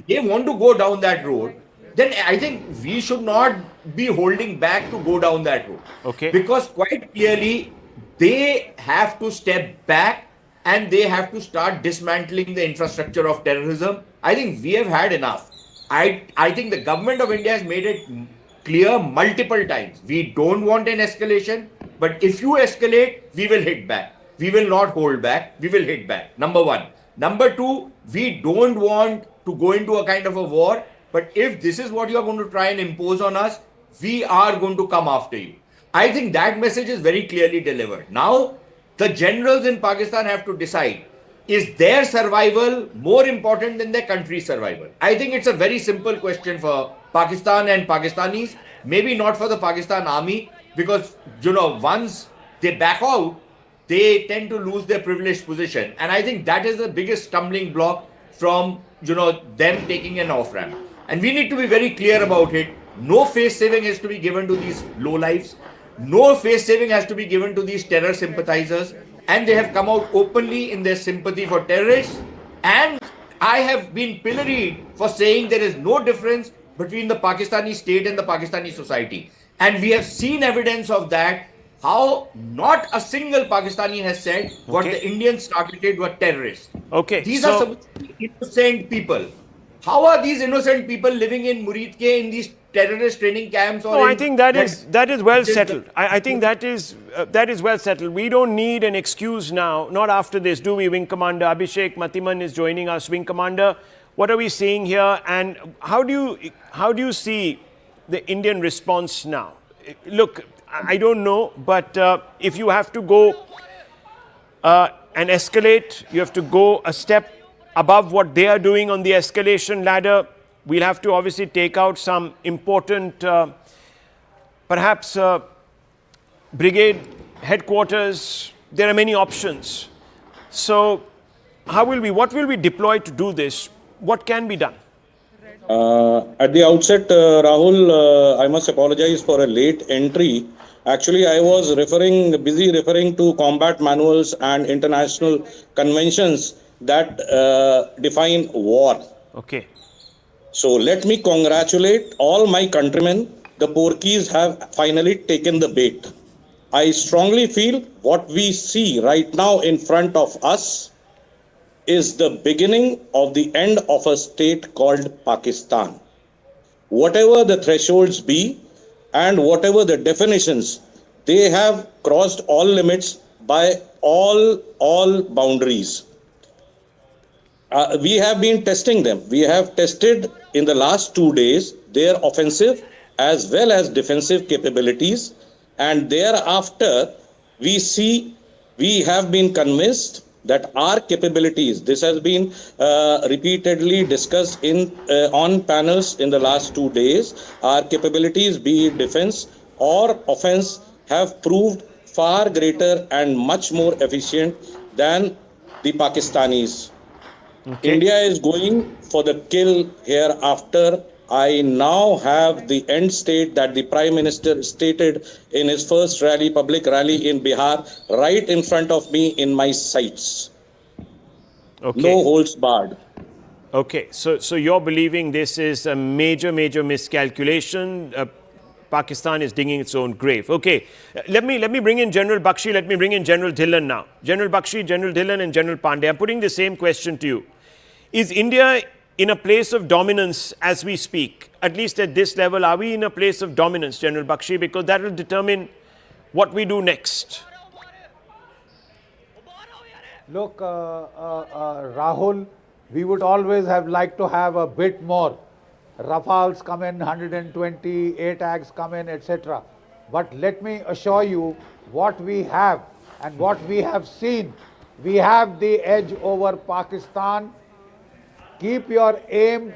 they want to go down that road, then I think we should not be holding back to go down that road. Okay. Because quite clearly, they have to step back and they have to start dismantling the infrastructure of terrorism. I think we have had enough. I think the government of India has made it clear multiple times. We don't want an escalation, but if you escalate, we will hit back. We will not hold back. We will hit back. Number one. Number two, we don't want to go into a kind of a war, but if this is what you are going to try and impose on us, we are going to come after you. I think that message is very clearly delivered. Now, the generals in Pakistan have to decide, is their survival more important than their country's survival? I think it's a very simple question for Pakistan and Pakistanis, maybe not for the Pakistan army, because, once they back out, they tend to lose their privileged position. And I think that is the biggest stumbling block from, them taking an off-ramp. And we need to be very clear about it. No face saving has to be given to these lowlifes. No face saving has to be given to these terror sympathizers. And they have come out openly in their sympathy for terrorists. And I have been pilloried for saying there is no difference between the Pakistani state and the Pakistani society. And we have seen evidence of that, how not a single Pakistani has said what the Indians targeted were terrorists. Okay. These are some innocent people. How are these innocent people living in Muridke in these terrorist training camps? No, I think that is well settled. I think that is well settled. We don't need an excuse now, not after this, do we, Wing Commander? Abhishek Matiman is joining us. Wing Commander, what are we seeing here, and how do you see the Indian response now? look, I don't know, but if you have to go and escalate, you have to go a step above what they are doing on the escalation ladder. We'll have to obviously take out some important, perhaps brigade headquarters. There are many options. So what will we deploy to do this? What can be done? At the outset, Rahul, I must apologize for a late entry. Actually, I was busy referring to combat manuals and international conventions that define war. Okay. So let me congratulate all my countrymen. The Porkies have finally taken the bait. I strongly feel what we see right now in front of us is the beginning of the end of a state called Pakistan. Whatever the thresholds be and whatever the definitions, they have crossed all limits by all boundaries. We have been testing them. We have tested in the last 2 days their offensive as well as defensive capabilities, and thereafter we have been convinced that our capabilities, this has been repeatedly discussed on panels in the last 2 days, our capabilities, be it defense or offense, have proved far greater and much more efficient than the Pakistanis. Okay. India is going for the kill hereafter. I now have the end state that the Prime Minister stated in his first public rally in Bihar, right in front of me in my sights. Okay. No holds barred. Okay, so you're believing this is a major miscalculation. Pakistan is digging its own grave. Okay, let me bring in General Bakshi. Let me bring in General Dhillon now. General Bakshi, General Dhillon, and General Pandey. I'm putting the same question to you. Is India in a place of dominance as we speak? At least at this level, are we in a place of dominance, General Bakshi? Because that will determine what we do next. Look, Rahul, we would always have liked to have a bit more. Rafales come in, 120, ATAGs come in, etc. But let me assure you what we have and what we have seen. We have the edge over Pakistan. Keep your aim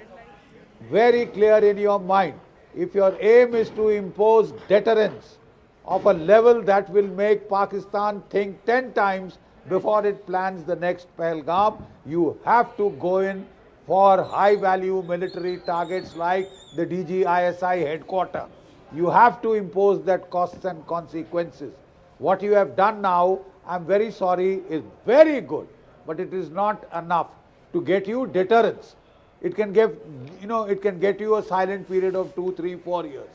very clear in your mind. If your aim is to impose deterrence of a level that will make Pakistan think 10 times before it plans the next Pahalgam, you have to go in for high-value military targets like the DGISI headquarters. You have to impose that costs and consequences. What you have done now, I'm very sorry, is very good, but it is not enough to get you deterrence. It can get you a silent period of 2, 3, 4 years.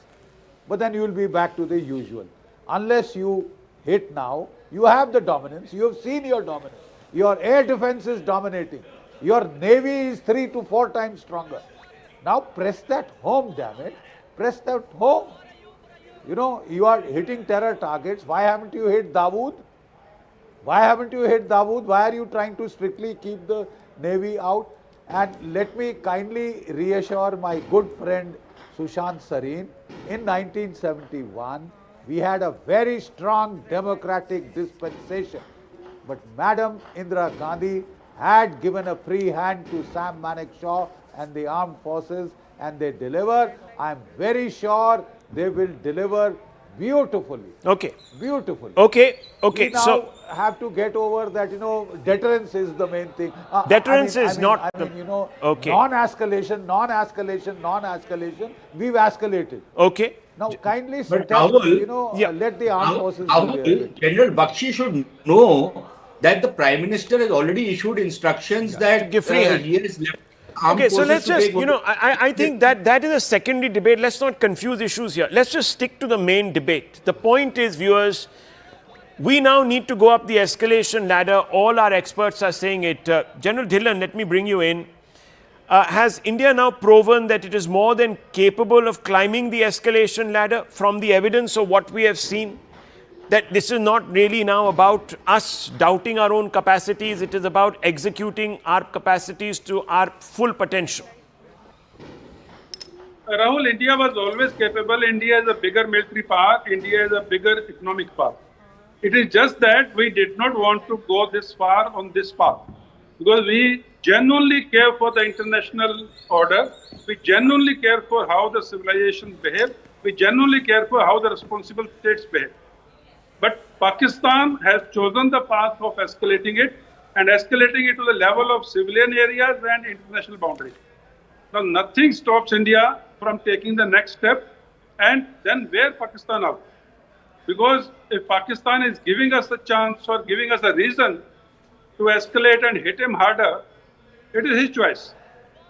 But then you will be back to the usual. Unless you hit now, you have the dominance. You have seen your dominance. Your air defense is dominating. Your navy is 3 to 4 times stronger. Now press that home, damn it. Press that home. You are hitting terror targets. Why haven't you hit Dawood? Why haven't you hit Dawood? Why are you trying to strictly keep the navy out? And let me kindly reassure my good friend Sushant Sareen. In 1971, we had a very strong democratic dispensation. But Madam Indira Gandhi had given a free hand to Sam Manekshaw and the armed forces, and they deliver. I'm very sure they will deliver beautifully. Okay. Beautifully. Okay. We now have to get over that, deterrence is the main thing. Deterrence is not okay. Non-escalation, we've escalated. Okay. Now, kindly But tell, Rahul, let the armed forces General Bakshi should know that the Prime Minister has already issued instructions that give free hand. he has left armed Okay, so forces let's to just, take I think that is a secondary debate. Let's not confuse issues here. Let's just stick to the main debate. The point is, viewers, we now need to go up the escalation ladder. All our experts are saying it. General Dhillon, let me bring you in. Has India now proven that it is more than capable of climbing the escalation ladder from the evidence of what we have seen? That this is not really now about us doubting our own capacities, it is about executing our capacities to our full potential. Rahul, India was always capable. India is a bigger military power. India is a bigger economic power. It is just that we did not want to go this far on this path because we genuinely care for the international order. We genuinely care for how the civilizations behave. We genuinely care for how the responsible states behave. But Pakistan has chosen the path of escalating it and escalating it to the level of civilian areas and international boundaries. Now, nothing stops India from taking the next step and then wear Pakistan out. Because if Pakistan is giving us a chance or giving us a reason to escalate and hit him harder, it is his choice.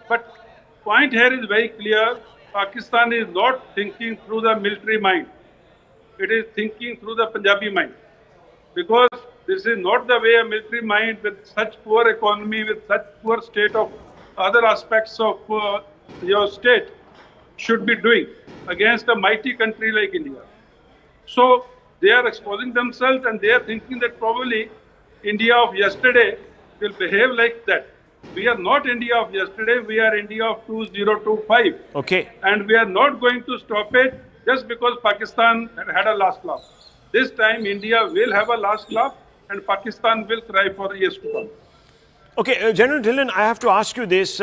But point here is very clear. Pakistan is not thinking through the military mind. It is thinking through the Punjabi mind. Because this is not the way a military mind with such poor economy, with such poor state of other aspects of your state should be doing against a mighty country like India. So they are exposing themselves and they are thinking that probably India of yesterday will behave like that. We are not India of yesterday, we are India of 2025. Okay. And we are not going to stop it just because Pakistan had a last laugh. This time India will have a last laugh and Pakistan will cry for years to come. Okay, General Dhillon, I have to ask you this.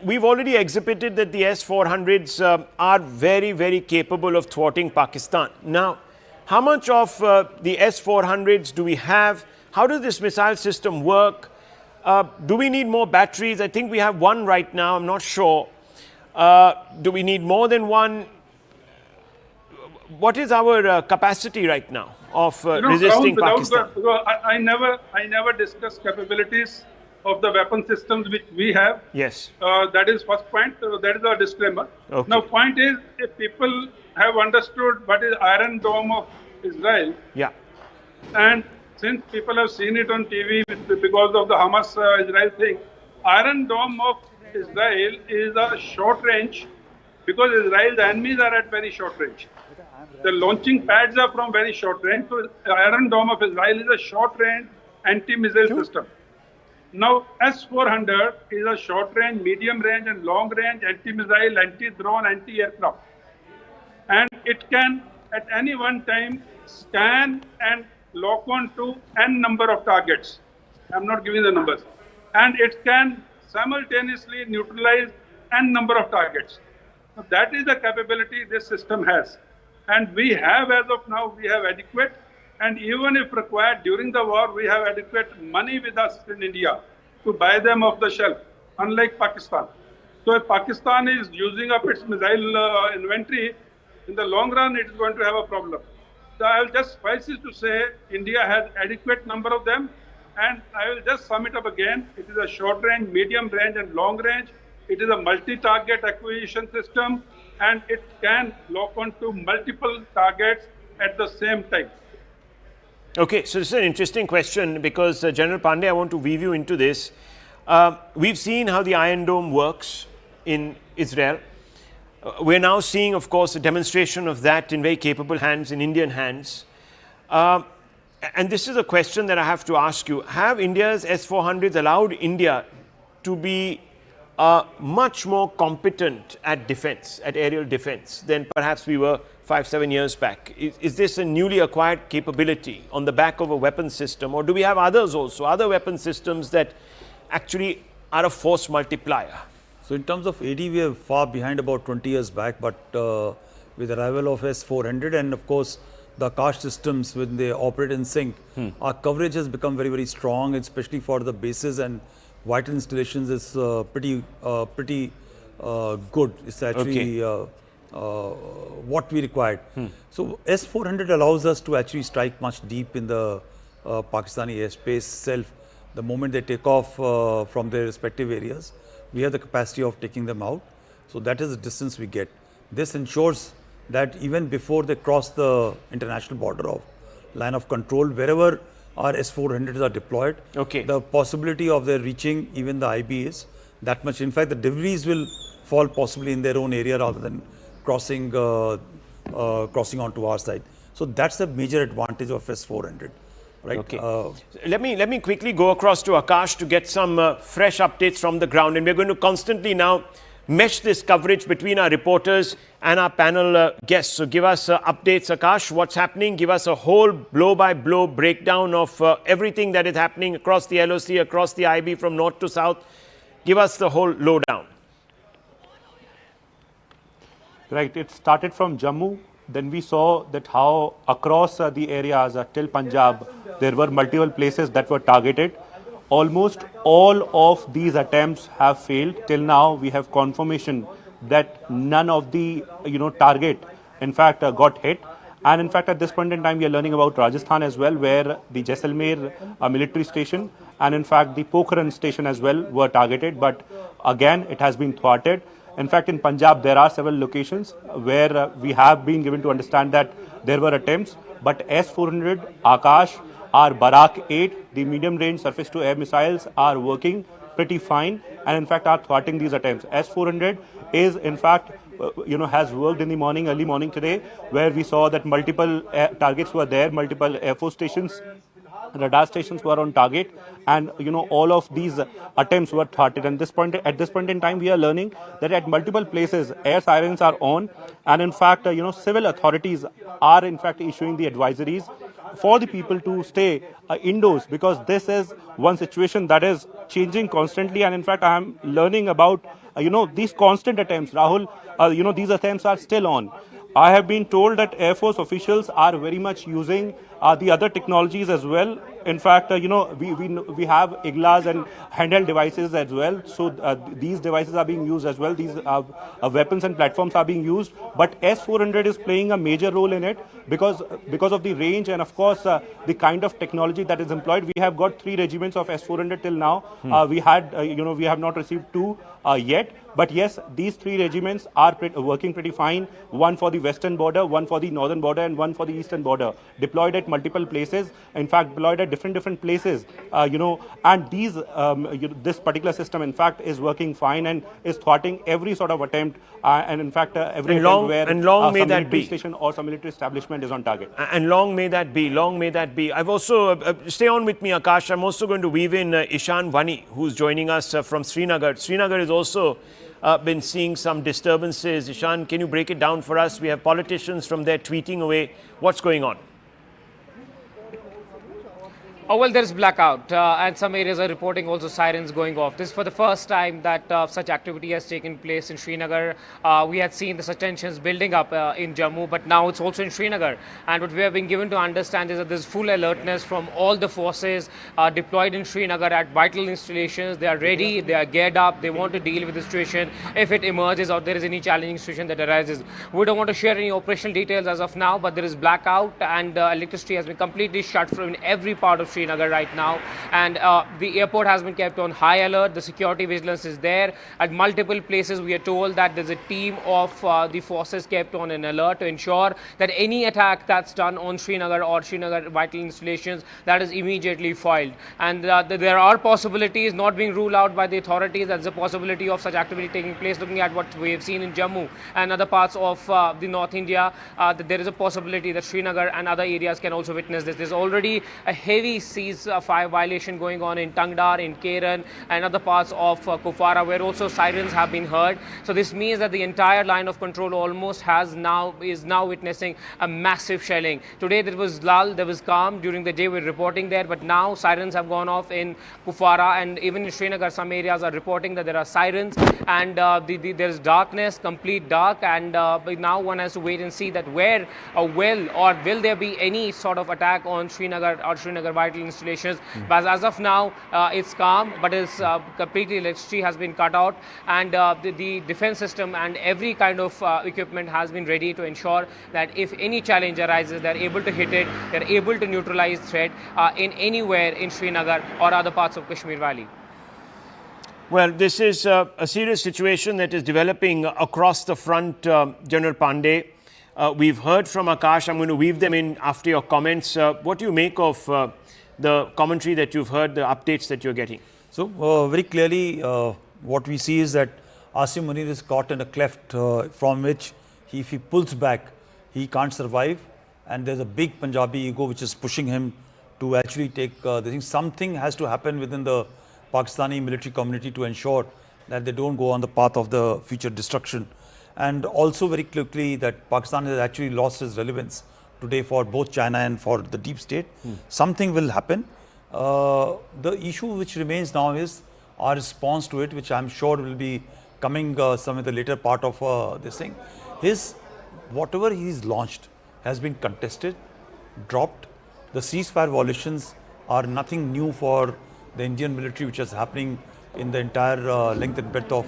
We've already exhibited that the S-400s are very, very capable of thwarting Pakistan. Now, how much of the S-400s do we have? How does this missile system work? Do we need more batteries? I think we have one right now. I'm not sure. Do we need more than one? What is our capacity right now of resisting Pakistan? I never discuss capabilities of the weapon systems which we have. Yes. That is first point. That is our disclaimer. Okay. Now, point is, if people have understood what is Iron Dome of Israel, yeah, and since people have seen it on TV because of the Hamas-Israel thing, Iron Dome of Israel is a short range because Israel's enemies are at very short range. The launching pads are from very short range. So Iron Dome of Israel is a short range anti-missile system. Now S-400 is a short range, medium range and long range anti-missile, anti-drone, anti-aircraft. And it can at any one time scan and lock on to n number of targets. I'm not giving the numbers. And it can simultaneously neutralize n number of targets. So that is the capability this system has. And we have, as of now, we have adequate. And even if required during the war, we have adequate money with us in India to buy them off the shelf, unlike Pakistan. So if Pakistan is using up its missile inventory, in the long run, it is going to have a problem. So I will just suffice it to say India has adequate number of them. And I will just sum it up again. It is a short range, medium range and long range. It is a multi-target acquisition system and it can lock onto multiple targets at the same time. Okay, so this is an interesting question because General Pandey, I want to weave you into this. We've seen how the Iron Dome works in Israel. We're now seeing, of course, a demonstration of that in very capable hands, in Indian hands. And this is a question that I have to ask you. Have India's S-400s allowed India to be much more competent at defense, at aerial defense, than perhaps we were 5-7 years back? Is this a newly acquired capability on the back of a weapon system, or do we have others also, other weapon systems that actually are a force multiplier? So in terms of AD, we are far behind about 20 years back, but with the arrival of S-400 and of course the Akash systems, when they operate in sync, our coverage has become very, very strong, especially for the bases and vital installations is pretty good. It's actually what we required. So S-400 allows us to actually strike much deep in the Pakistani airspace itself. The moment they take off from their respective areas, we have the capacity of taking them out. So that is the distance we get. This ensures that even before they cross the international border of line of control, wherever our S-400s are deployed, the possibility of their reaching even the IB is that much. In fact, the debris will fall possibly in their own area rather than crossing onto our side. So that's the major advantage of S-400. Right. Okay. Let me quickly go across to Akash to get some fresh updates from the ground, and we're going to constantly now mesh this coverage between our reporters and our panel guests. So give us updates, Akash, what's happening. Give us a whole blow-by-blow breakdown of everything that is happening across the LOC, across the IB from north to south. Give us the whole lowdown. Right, it started from Jammu. Then we saw that how across the areas till Punjab, there were multiple places that were targeted. Almost all of these attempts have failed. Till now, we have confirmation that none of the target, in fact, got hit. And in fact, at this point in time, we are learning about Rajasthan as well, where the Jaisalmer military station and in fact the Pokhran station as well were targeted. But again, it has been thwarted. In fact, in Punjab, there are several locations where we have been given to understand that there were attempts, but S-400, Akash, our Barak 8, the medium-range surface-to-air missiles are working pretty fine and in fact are thwarting these attempts. S-400 is in fact, has worked in the morning, early morning today, where we saw that multiple targets were there, multiple Air Force stations, radar stations were on target, and all of these attempts were thwarted. And at this point in time, we are learning that at multiple places air sirens are on, and in fact civil authorities are in fact issuing the advisories for the people to stay indoors, because this is one situation that is changing constantly. And in fact, I am learning about these constant attempts, Rahul. These attempts are still on. I have been told that Air Force officials are very much using the other technologies as well. In fact, we have IGLAs and handheld devices as well. So these devices are being used as well. These weapons and platforms are being used. But S-400 is playing a major role in it because of the range and of course the kind of technology that is employed. We have got 3 regiments of S-400 till now. We have not received 2 yet. But yes, these 3 regiments are working pretty fine. One for the western border, one for the northern border, and one for the eastern border. Deployed at multiple places. In fact, deployed at different places. And this particular system, in fact, is working fine and is thwarting every sort of attempt. And in fact, every attempt where some military station or some military establishment is on target. And long may that be. Long may that be. I've also stay on with me, Akash. I'm also going to weave in Ishan Vani, who's joining us from Srinagar. Srinagar is also been seeing some disturbances. Ishan, can you break it down for us? We have politicians from there tweeting away. What's going on? Oh, well, there's blackout and some areas are reporting also sirens going off. This is for the first time that such activity has taken place in Srinagar. We had seen the such tensions building up in Jammu, but now it's also in Srinagar. And what we have been given to understand is that there's full alertness from all the forces deployed in Srinagar at vital installations. They are ready, they are geared up, they want to deal with the situation if it emerges or there is any challenging situation that arises. We don't want to share any operational details as of now, but there is blackout and electricity has been completely shut from every part of Srinagar right now, and the airport has been kept on high alert. The security vigilance is there at multiple places. We are told that there's a team of the forces kept on an alert to ensure that any attack that's done on Srinagar or Srinagar vital installations, that is immediately foiled. And there are possibilities not being ruled out by the authorities. That's a possibility of such activity taking place. Looking at what we have seen in Jammu and other parts of the North India, that there is a possibility that Srinagar and other areas can also witness this. There's already a heavy ceasefire violation going on in Tangdar, in Keran and other parts of Kupwara, where also sirens have been heard. So this means that the entire line of control almost is now witnessing a massive shelling. Today there was lull, there was calm during the day. We're reporting there, but now sirens have gone off in Kupwara, and even in Srinagar some areas are reporting that there are sirens, and there is darkness, complete dark, and now one has to wait and see that where will there be any sort of attack on Srinagar or Srinagar vital installations. But as of now, it's calm, but it's completely electricity has been cut out, and the defense system and every kind of equipment has been ready to ensure that if any challenge arises, they're able to hit it, they're able to neutralize threat in anywhere in Srinagar or other parts of Kashmir Valley. Well, this is a serious situation that is developing across the front, General Pandey. We've heard from Akash. I'm going to weave them in after your comments. What do you make of the commentary that you've heard, the updates that you're getting? So, very clearly, what we see is that Asim Munir is caught in a cleft from which if he pulls back, he can't survive. And there's a big Punjabi ego which is pushing him to actually take the thing. Something has to happen within the Pakistani military community to ensure that they don't go on the path of the future destruction. And also very quickly that Pakistan has actually lost its relevance today for both China and for the deep state. Something will happen. The issue which remains now is our response to it, which I'm sure will be coming some in the later part of this thing. Whatever he's launched has been contested, dropped. The ceasefire violations are nothing new for the Indian military, which is happening in the entire length and breadth of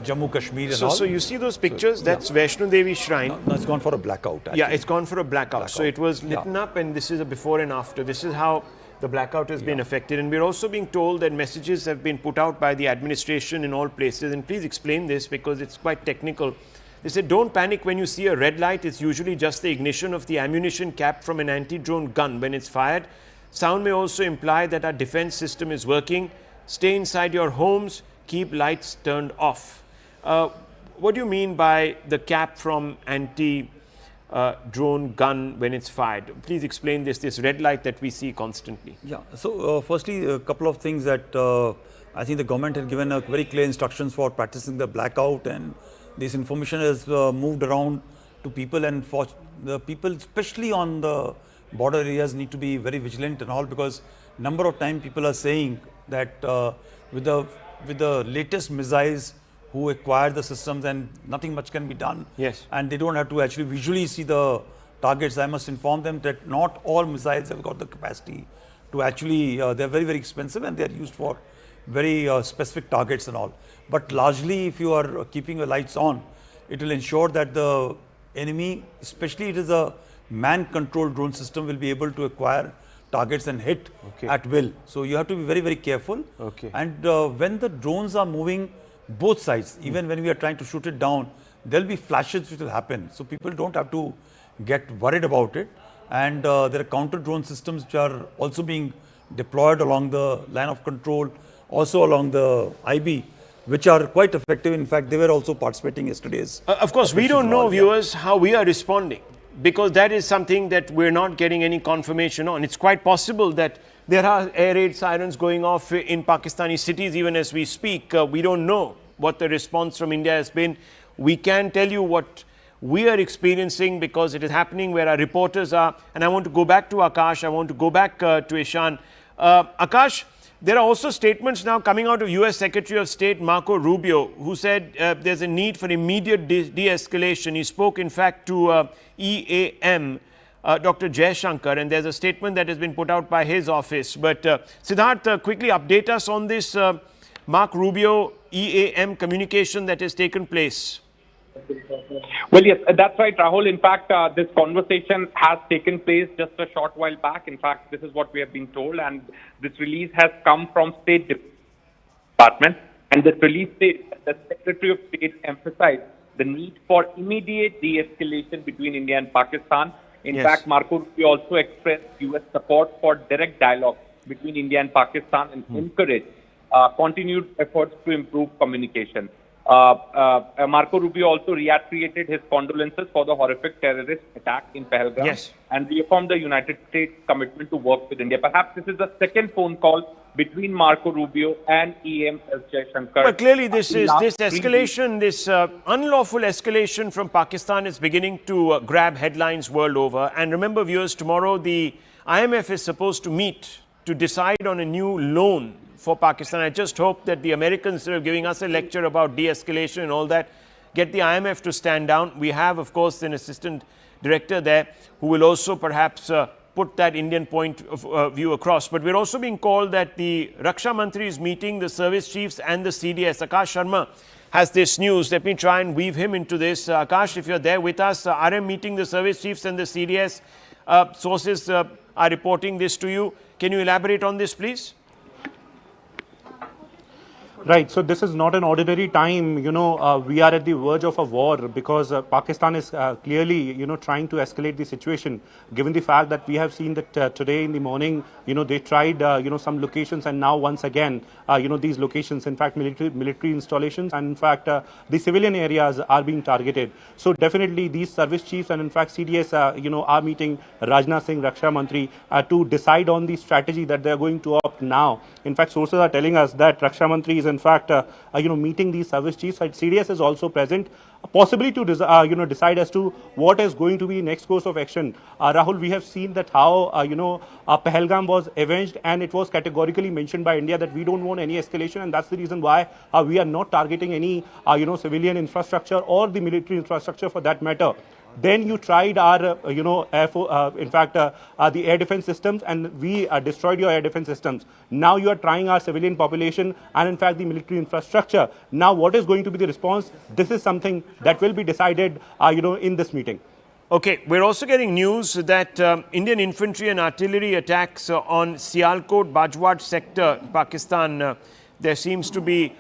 Jammu, Kashmir and all. So you see those pictures? That's Vaishno Devi Shrine. No, it's gone for a blackout. Actually. Yeah, it's gone for a blackout. So it was lit up, and this is a before and after. This is how the blackout has been affected. And we're also being told that messages have been put out by the administration in all places. And please explain this because it's quite technical. They said, don't panic when you see a red light. It's usually just the ignition of the ammunition cap from an anti-drone gun when it's fired. Sound may also imply that our defense system is working. Stay inside your homes. Keep lights turned off. What do you mean by the cap from anti-drone gun when it's fired? Please explain this red light that we see constantly. Yeah, so firstly, a couple of things that I think the government had given very clear instructions for practicing the blackout, and this information has moved around to people, and for the people, especially on the border areas, need to be very vigilant and all, because number of times people are saying that with the latest missiles who acquire the systems and nothing much can be done. Yes. And they don't have to actually visually see the targets. I must inform them that not all missiles have got the capacity to actually, they're very, very expensive and they're used for very specific targets and all. But largely, if you are keeping your lights on, it will ensure that the enemy, especially it is a man-controlled drone system, will be able to acquire targets and hit at will. So you have to be very, very careful. And when the drones are moving both sides, even when we are trying to shoot it down, there will be flashes which will happen. So people don't have to get worried about it. And there are counter drone systems which are also being deployed along the line of control, also along the IB, which are quite effective. In fact, they were also participating yesterday's. Of course, we don't know, viewers, how we are responding, because that is something that we're not getting any confirmation on. It's quite possible that there are air raid sirens going off in Pakistani cities even as we speak. We don't know what the response from India has been. We can tell you what we are experiencing because it is happening where our reporters are. And I want to go back to Akash. I want to go back to Ishan. Akash, there are also statements now coming out of US Secretary of State Marco Rubio, who said there's a need for immediate de-escalation. He spoke, in fact, to EAM, Dr. Jaishankar, and there's a statement that has been put out by his office. But Siddharth, quickly update us on this Mark Rubio EAM communication that has taken place. Well, yes, that's right, Rahul. In fact, this conversation has taken place just a short while back. In fact, this is what we have been told, and this release has come from State Department. And this release states that the Secretary of State emphasized the need for immediate de-escalation between India and Pakistan. In fact, Marco Rubio also expressed U.S. support for direct dialogue between India and Pakistan and encouraged continued efforts to improve communication. Marco Rubio also reiterated his condolences for the horrific terrorist attack in Pahalgam and reaffirmed the United States commitment to work with India. Perhaps this is the second phone call between Marco Rubio and EM S. Jaishankar. But clearly this escalation, this unlawful escalation from Pakistan is beginning to grab headlines world over. And remember, viewers, tomorrow the IMF is supposed to meet to decide on a new loan for Pakistan. I just hope that the Americans, instead of giving us a lecture about de-escalation and all that, get the IMF to stand down. We have, of course, an assistant director there who will also perhaps put that Indian point of view across. But we're also being called that the Raksha Mantri is meeting the service chiefs and the CDS. Akash Sharma has this news. Let me try and weave him into this. Akash, if you're there with us, RM meeting the service chiefs and the CDS. Sources are reporting this to you. Can you elaborate on this, please? Right. So this is not an ordinary time. We are at the verge of a war because Pakistan is clearly, trying to escalate the situation. Given the fact that we have seen that today in the morning, they tried, some locations, and now once again, these locations, in fact, military installations, and in fact, the civilian areas are being targeted. So definitely these service chiefs and in fact CDS, are meeting Rajnath Singh, Raksha Mantri, to decide on the strategy that they are going to opt now. In fact, sources are telling us that Raksha Mantri is in fact, meeting these service chiefs. CDS is also present, possibly to decide as to what is going to be next course of action. Rahul, we have seen that how Pahalgam was avenged, and it was categorically mentioned by India that we don't want any escalation, and that's the reason why we are not targeting any civilian infrastructure or the military infrastructure for that matter. Then you tried our, the air defense systems, and we destroyed your air defense systems. Now you are trying our civilian population and, in fact, the military infrastructure. Now, what is going to be the response? This is something that will be decided, in this meeting. Okay, we're also getting news that Indian infantry and artillery attacks on Sialkot, Bajwat sector, Pakistan, there seems to be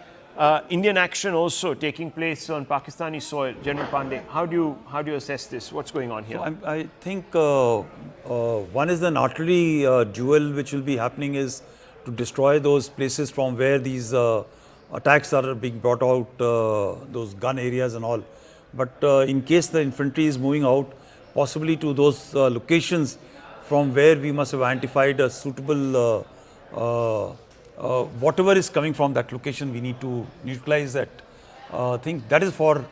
Indian action also taking place on Pakistani soil. General Pandey, how do you assess this? What's going on here? So I think one is an artillery duel which will be happening is to destroy those places from where these attacks are being brought out, those gun areas and all. But in case the infantry is moving out, possibly to those locations from where we must have identified a suitable whatever is coming from that location, we need to neutralize that thing. That is for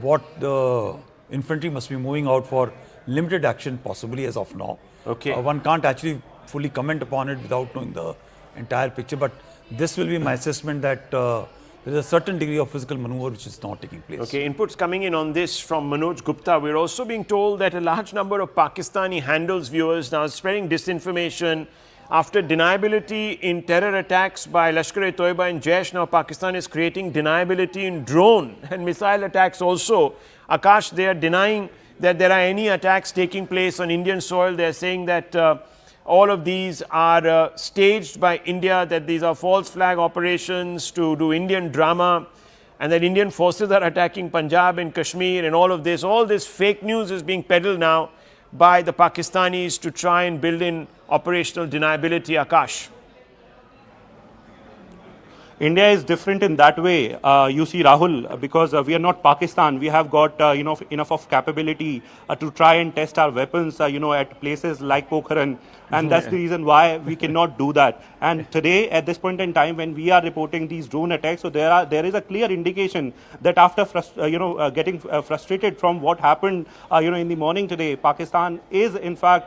what the infantry must be moving out for limited action, possibly as of now. Okay. One can't actually fully comment upon it without knowing the entire picture. But this will be my assessment that there is a certain degree of physical maneuver which is not taking place. Okay, inputs coming in on this from Manoj Gupta. We're also being told that a large number of Pakistani handles viewers now spreading disinformation. After deniability in terror attacks by Lashkar-e-Toiba and Jaish, now Pakistan is creating deniability in drone and missile attacks also. Akash, they are denying that there are any attacks taking place on Indian soil. They are saying that all of these are staged by India, that these are false flag operations to do Indian drama, and that Indian forces are attacking Punjab and Kashmir and all of this. All this fake news is being peddled now by the Pakistanis to try and build in operational deniability. Akash. India is different in that way, you see, Rahul, because we are not Pakistan. We have got enough of capability to try and test our weapons, at places like Pokhran. And that's the reason why we cannot do that. And today, at this point in time, when we are reporting these drone attacks, so there is a clear indication that after getting frustrated from what happened, in the morning today, Pakistan is in fact,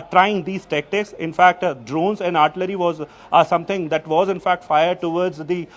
trying these tactics. In fact, drones and artillery was something that was in fact fired towards the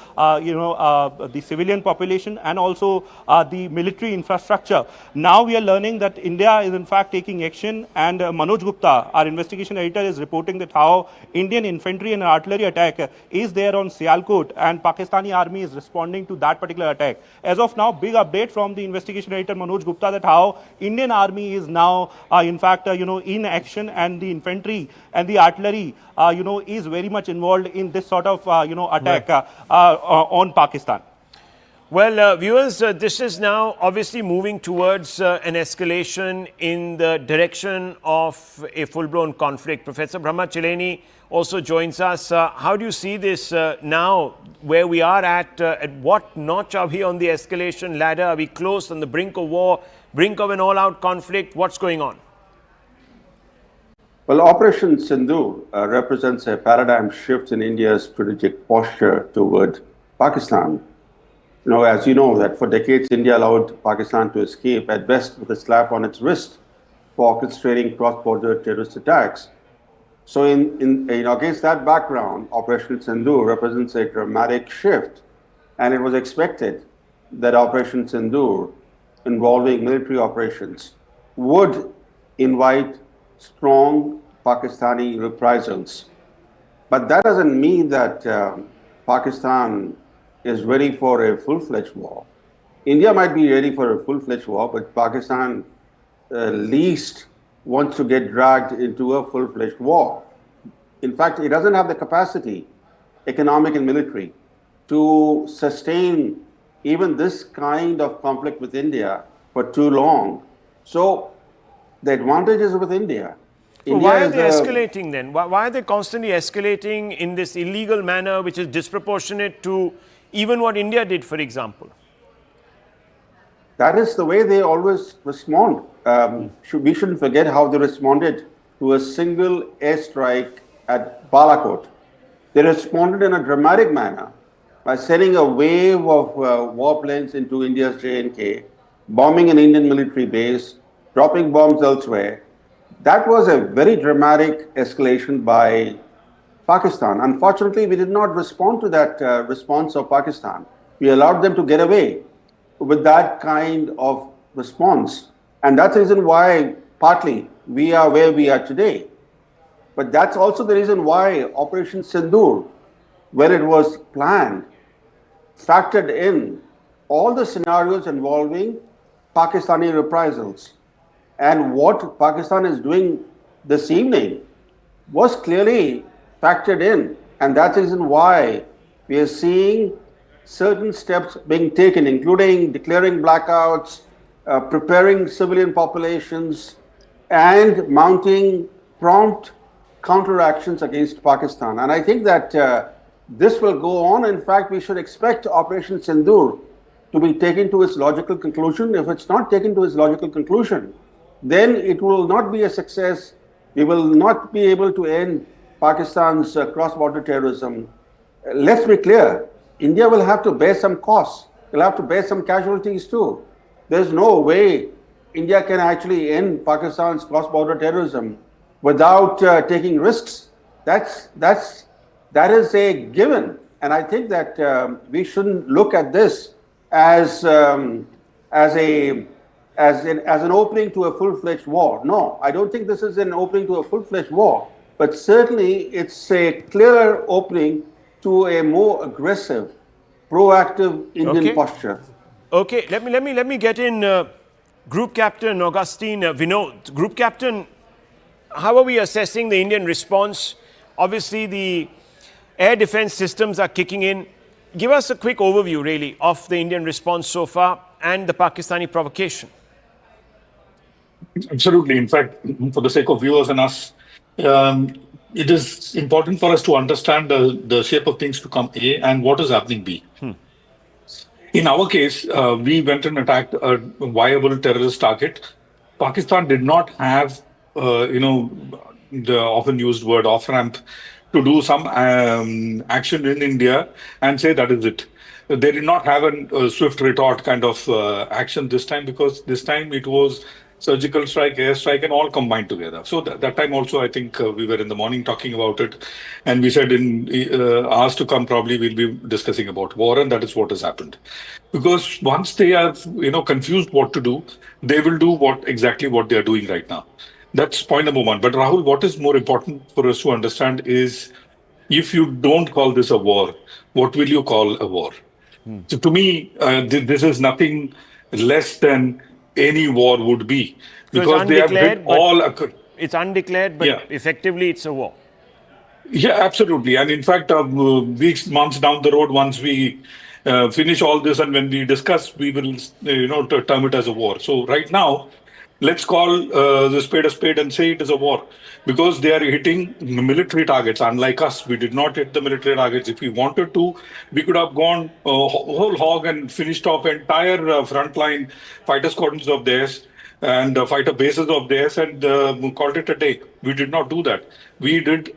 civilian population and also the military infrastructure. Now we are learning that India is in fact taking action, and Manoj Gupta, our investigation editor, is reporting that how Indian infantry and artillery attack is there on Sialkot, and Pakistani army is responding to that particular attack. As of now, big update from the investigation editor Manoj Gupta that how Indian army is now in fact in action, and the infantry and the artillery is very much involved in this sort of attack on Pakistan. Well, viewers, this is now obviously moving towards an escalation in the direction of a full-blown conflict. Professor Brahma Chileni also joins us. How do you see this now, where we are at what notch are we on the escalation ladder? Are we close on the brink of war, brink of an all-out conflict? What's going on? Well, Operation Sindoor represents a paradigm shift in India's strategic posture toward Pakistan. As you know, that for decades, India allowed Pakistan to escape, at best with a slap on its wrist, for orchestrating cross-border terrorist attacks. So against that background, Operation Sindoor represents a dramatic shift, and it was expected that Operation Sindoor, involving military operations, would invite strong Pakistani reprisals. But that doesn't mean that Pakistan is ready for a full-fledged war. India might be ready for a full-fledged war, but Pakistan least wants to get dragged into a full-fledged war. In fact, it doesn't have the capacity, economic and military, to sustain even this kind of conflict with India for too long. So the advantage is with India. So why are they escalating then? Why are they constantly escalating in this illegal manner, which is disproportionate to even what India did, for example? That is the way they always respond. We shouldn't forget how they responded to a single airstrike at Balakot. They responded in a dramatic manner by sending a wave of warplanes into India's J&K, bombing an Indian military base, dropping bombs elsewhere. That was a very dramatic escalation by Pakistan. Unfortunately, we did not respond to that response of Pakistan. We allowed them to get away with that kind of response. And that's the reason why, partly, we are where we are today. But that's also the reason why Operation Sindoor, when it was planned, factored in all the scenarios involving Pakistani reprisals. And what Pakistan is doing this evening was clearly factored in. And that's the reason why we are seeing certain steps being taken, including declaring blackouts, preparing civilian populations, and mounting prompt counteractions against Pakistan. And I think that this will go on. In fact, we should expect Operation Sindoor to be taken to its logical conclusion. If it's not taken to its logical conclusion, then it will not be a success. We will not be able to end Pakistan's cross-border terrorism. Let's be clear, India will have to bear some costs. It'll have to bear some casualties too. There's no way India can actually end Pakistan's cross-border terrorism without taking risks. That is a given. And I think that we shouldn't look at this as an opening to a full-fledged war. No, I don't think this is an opening to a full-fledged war. But certainly it's a clearer opening to a more aggressive, proactive Indian posture. Okay, let me get in Group Captain Augustine Vinod. Group Captain, how are we assessing the Indian response? Obviously, the air defense systems are kicking in. Give us a quick overview, really, of the Indian response so far and the Pakistani provocation. Absolutely. In fact, for the sake of viewers and us, it is important for us to understand the shape of things to come A and what is happening B. In our case, we went and attacked a viable terrorist target. Pakistan did not have, the often used word off-ramp to do some action in India and say that is it. They did not have a swift retort kind of action this time, because this time it was surgical strike, airstrike, and all combined together. So that time also, I think we were in the morning talking about it, and we said in hours to come, probably we'll be discussing about war, and that is what has happened. Because once they are, confused what to do, they will do exactly what they are doing right now. That's point number one. But Rahul, what is more important for us to understand is, if you don't call this a war, what will you call a war? So to me, this is nothing less than any war would be, because they have hit all. It's undeclared, but effectively it's a war. Yeah, absolutely. And in fact, weeks, months down the road, once we finish all this and when we discuss, we will, term it as a war. So right now, let's call the spade a spade and say it is a war, because they are hitting military targets. Unlike us, we did not hit the military targets. If we wanted to, we could have gone whole hog and finished off entire frontline fighter squadrons of theirs and fighter bases of theirs and called it a day. We did not do that. We did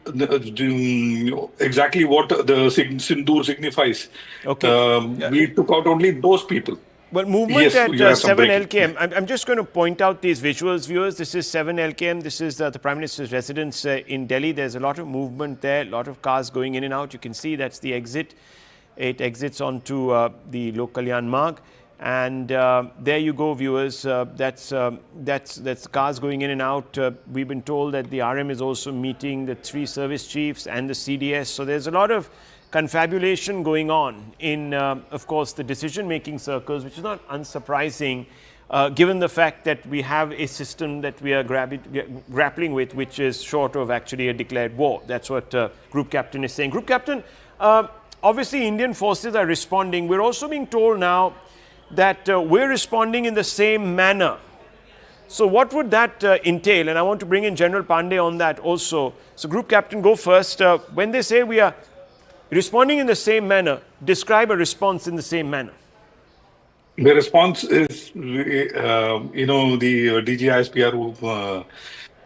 exactly what the Sindoor signifies. Okay. We took out only those people. Well, movement at 7 LKM. I'm just going to point out these visuals, viewers. This is 7 LKM. This is the Prime Minister's residence in Delhi. There's a lot of movement there, a lot of cars going in and out. You can see that's the exit. It exits onto the Lok Kalyan Marg. And there you go, viewers. That's cars going in and out. We've been told that the RM is also meeting the 3 service chiefs and the CDS. So there's a lot of confabulation going on in, of course, the decision-making circles, which is not unsurprising, given the fact that we have a system that we are grappling with, which is short of actually a declared war. That's what Group Captain is saying. Group Captain, obviously Indian forces are responding. We're also being told now that we're responding in the same manner. So what would that entail? And I want to bring in General Pandey on that also. So Group Captain, go first. When they say we are responding in the same manner, describe a response in the same manner. The response is, the DGISPR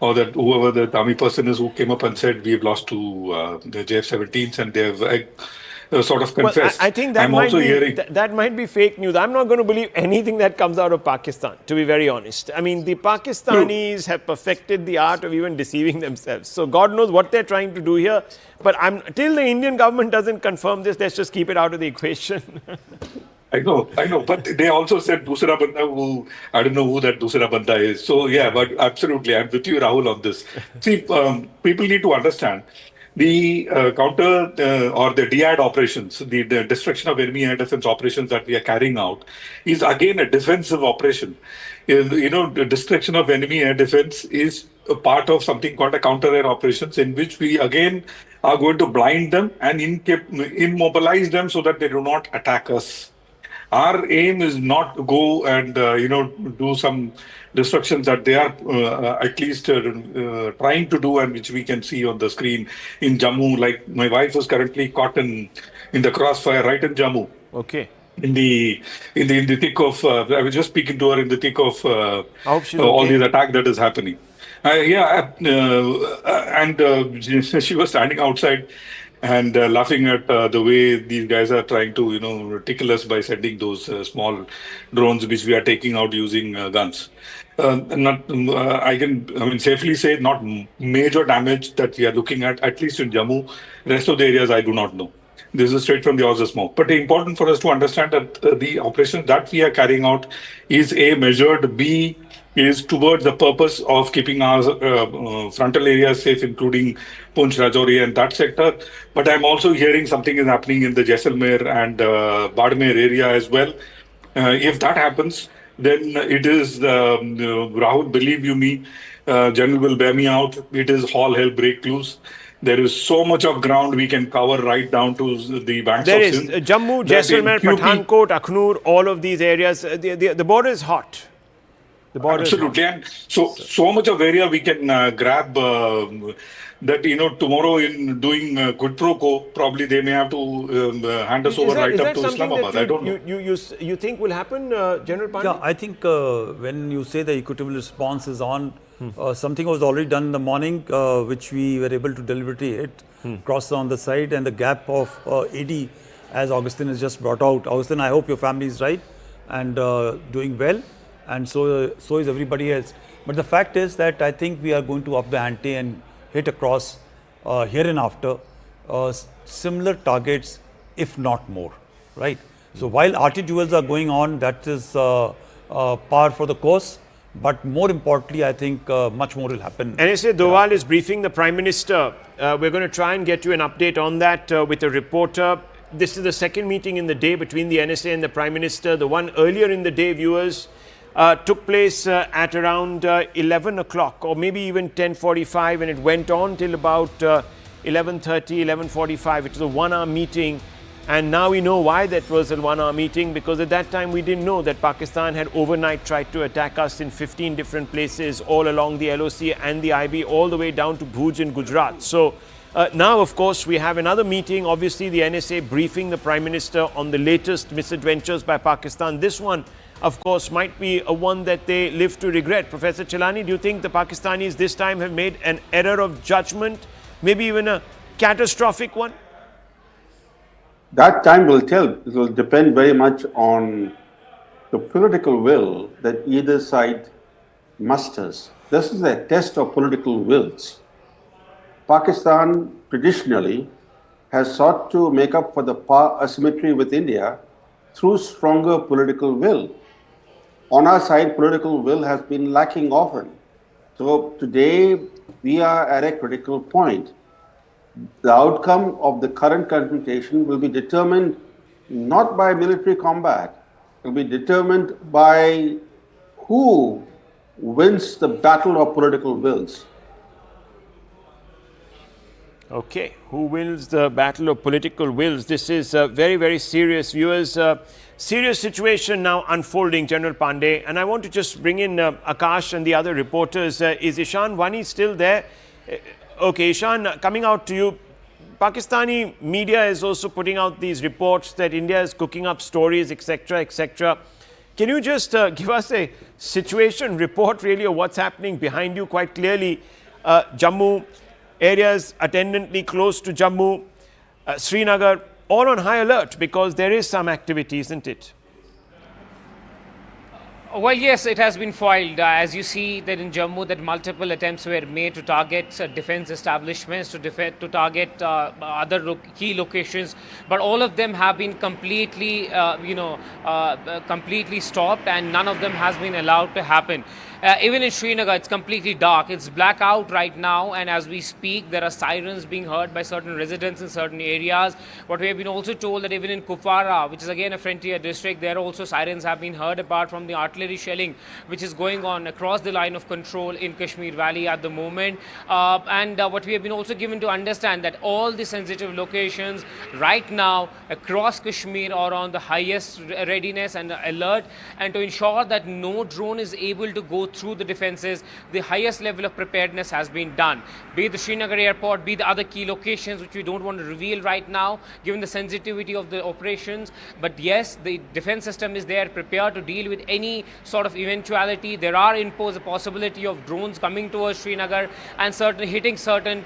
or that whoever the army person is who came up and said we've lost to the JF-17s, and they've sort of Well, confessed. I think that I'm might also be hearing. that might be fake news. I'm not going to believe anything that comes out of Pakistan, to be very honest. I mean, the Pakistanis have perfected the art of even deceiving themselves. So God knows what they're trying to do here. But till the Indian government doesn't confirm this, let's just keep it out of the equation. I know, but they also said Dusra Banda, who I don't know who that Dusra Banda is. So yeah, but absolutely, I'm with you, Rahul, on this. See, people need to understand the counter or the DIAD operations, the destruction of enemy air defense operations that we are carrying out, is again a defensive operation. The destruction of enemy air defense is a part of something called a counter air operations, in which we again are going to blind them and immobilize them so that they do not attack us. Our aim is not to go and do some destructions that they are at least trying to do, and which we can see on the screen in Jammu. Like my wife is currently caught in the crossfire right in Jammu. Okay. In the thick of, I was just speaking to her in the thick of I hope she's all okay. these attack that is happening. She was standing outside and laughing at the way these guys are trying to, tickle us by sending those small drones, which we are taking out using guns. I can safely say not major damage that we are looking at least in Jammu. Rest of the areas, I do not know. This is straight from the horse's mouth. But important for us to understand that the operation that we are carrying out is A, measured, B, is towards the purpose of keeping our frontal areas safe, including Poonch, Rajouri and that sector. But I'm also hearing something is happening in the Jaisalmer and Badmer area as well. If that happens, then it is, Rahul, believe you me, General will bear me out. It is all hell break loose. There is so much of ground we can cover right down to the banks There of is Sindh. Jammu, that in Jaisalmer, QP Pathankot, Akhnur, all of these areas. The border is hot. The border Absolutely, is hot. and so much of area we can grab that tomorrow in doing quid pro quo, probably they may have to hand us over right up to Islamabad. I don't know. You think will happen, General Pandey? Yeah, I think when you say the equitable response is on, something was already done in the morning, which we were able to deliberately hit, cross on the side, and the gap of 80, as Augustine has just brought out. Augustine, I hope your family is right and doing well, and so is everybody else. But the fact is that I think we are going to up the ante and hit across here and after similar targets, if not more, right? So while RT duels are going on, that is par for the course. But more importantly, I think much more will happen. NSA Doval is briefing the Prime Minister. We're going to try and get you an update on that with a reporter. This is the second meeting in the day between the NSA and the Prime Minister. The one earlier in the day, viewers, took place at around 11 o'clock or maybe even 10:45, and it went on till about 11:30, 11:45. It was a 1-hour meeting. And now we know why that was a 1-hour meeting, because at that time we didn't know that Pakistan had overnight tried to attack us in 15 different places all along the LOC and the IB, all the way down to Bhuj in Gujarat. So now, of course, we have another meeting. Obviously, the NSA briefing the Prime Minister on the latest misadventures by Pakistan. This one, of course, might be a one that they live to regret. Professor Chelani, do you think the Pakistanis this time have made an error of judgment, maybe even a catastrophic one? That time will tell. It will depend very much on the political will that either side musters. This is a test of political wills. Pakistan traditionally has sought to make up for the power asymmetry with India through stronger political will. On our side, political will has been lacking often. So today we are at a critical point. The outcome of the current confrontation will be determined not by military combat. It will be determined by who wins the battle of political wills. Okay, who wins the battle of political wills? This is very, very serious, viewers. Serious situation now unfolding, General Pandey. And I want to just bring in Akash and the other reporters. Is Ishan Wani still there? Okay, Ishan, coming out to you. Pakistani media is also putting out these reports that India is cooking up stories, etc., etc. Can you just give us a situation report, really, of what's happening behind you? Quite clearly, Jammu, areas attendantly close to Jammu, Srinagar, all on high alert because there is some activity, isn't it? Well, yes, it has been foiled. As you see that in Jammu, that multiple attempts were made to target defense establishments, to target other key locations, but all of them have been completely, completely stopped, and none of them has been allowed to happen. Even in Srinagar, it's completely dark. It's blackout right now, and as we speak, there are sirens being heard by certain residents in certain areas. But we have been also told that even in Kupwara, which is again a frontier district, there also sirens have been heard, apart from the artillery shelling which is going on across the line of control in Kashmir Valley at the moment. What we have been also given to understand that all the sensitive locations right now across Kashmir are on the highest readiness and alert, and to ensure that no drone is able to go through the defenses, the highest level of preparedness has been done. Be it the Srinagar airport, be the other key locations which we don't want to reveal right now given the sensitivity of the operations. But yes, the defense system is there prepared to deal with any sort of eventuality. There are imposed a possibility of drones coming towards Srinagar and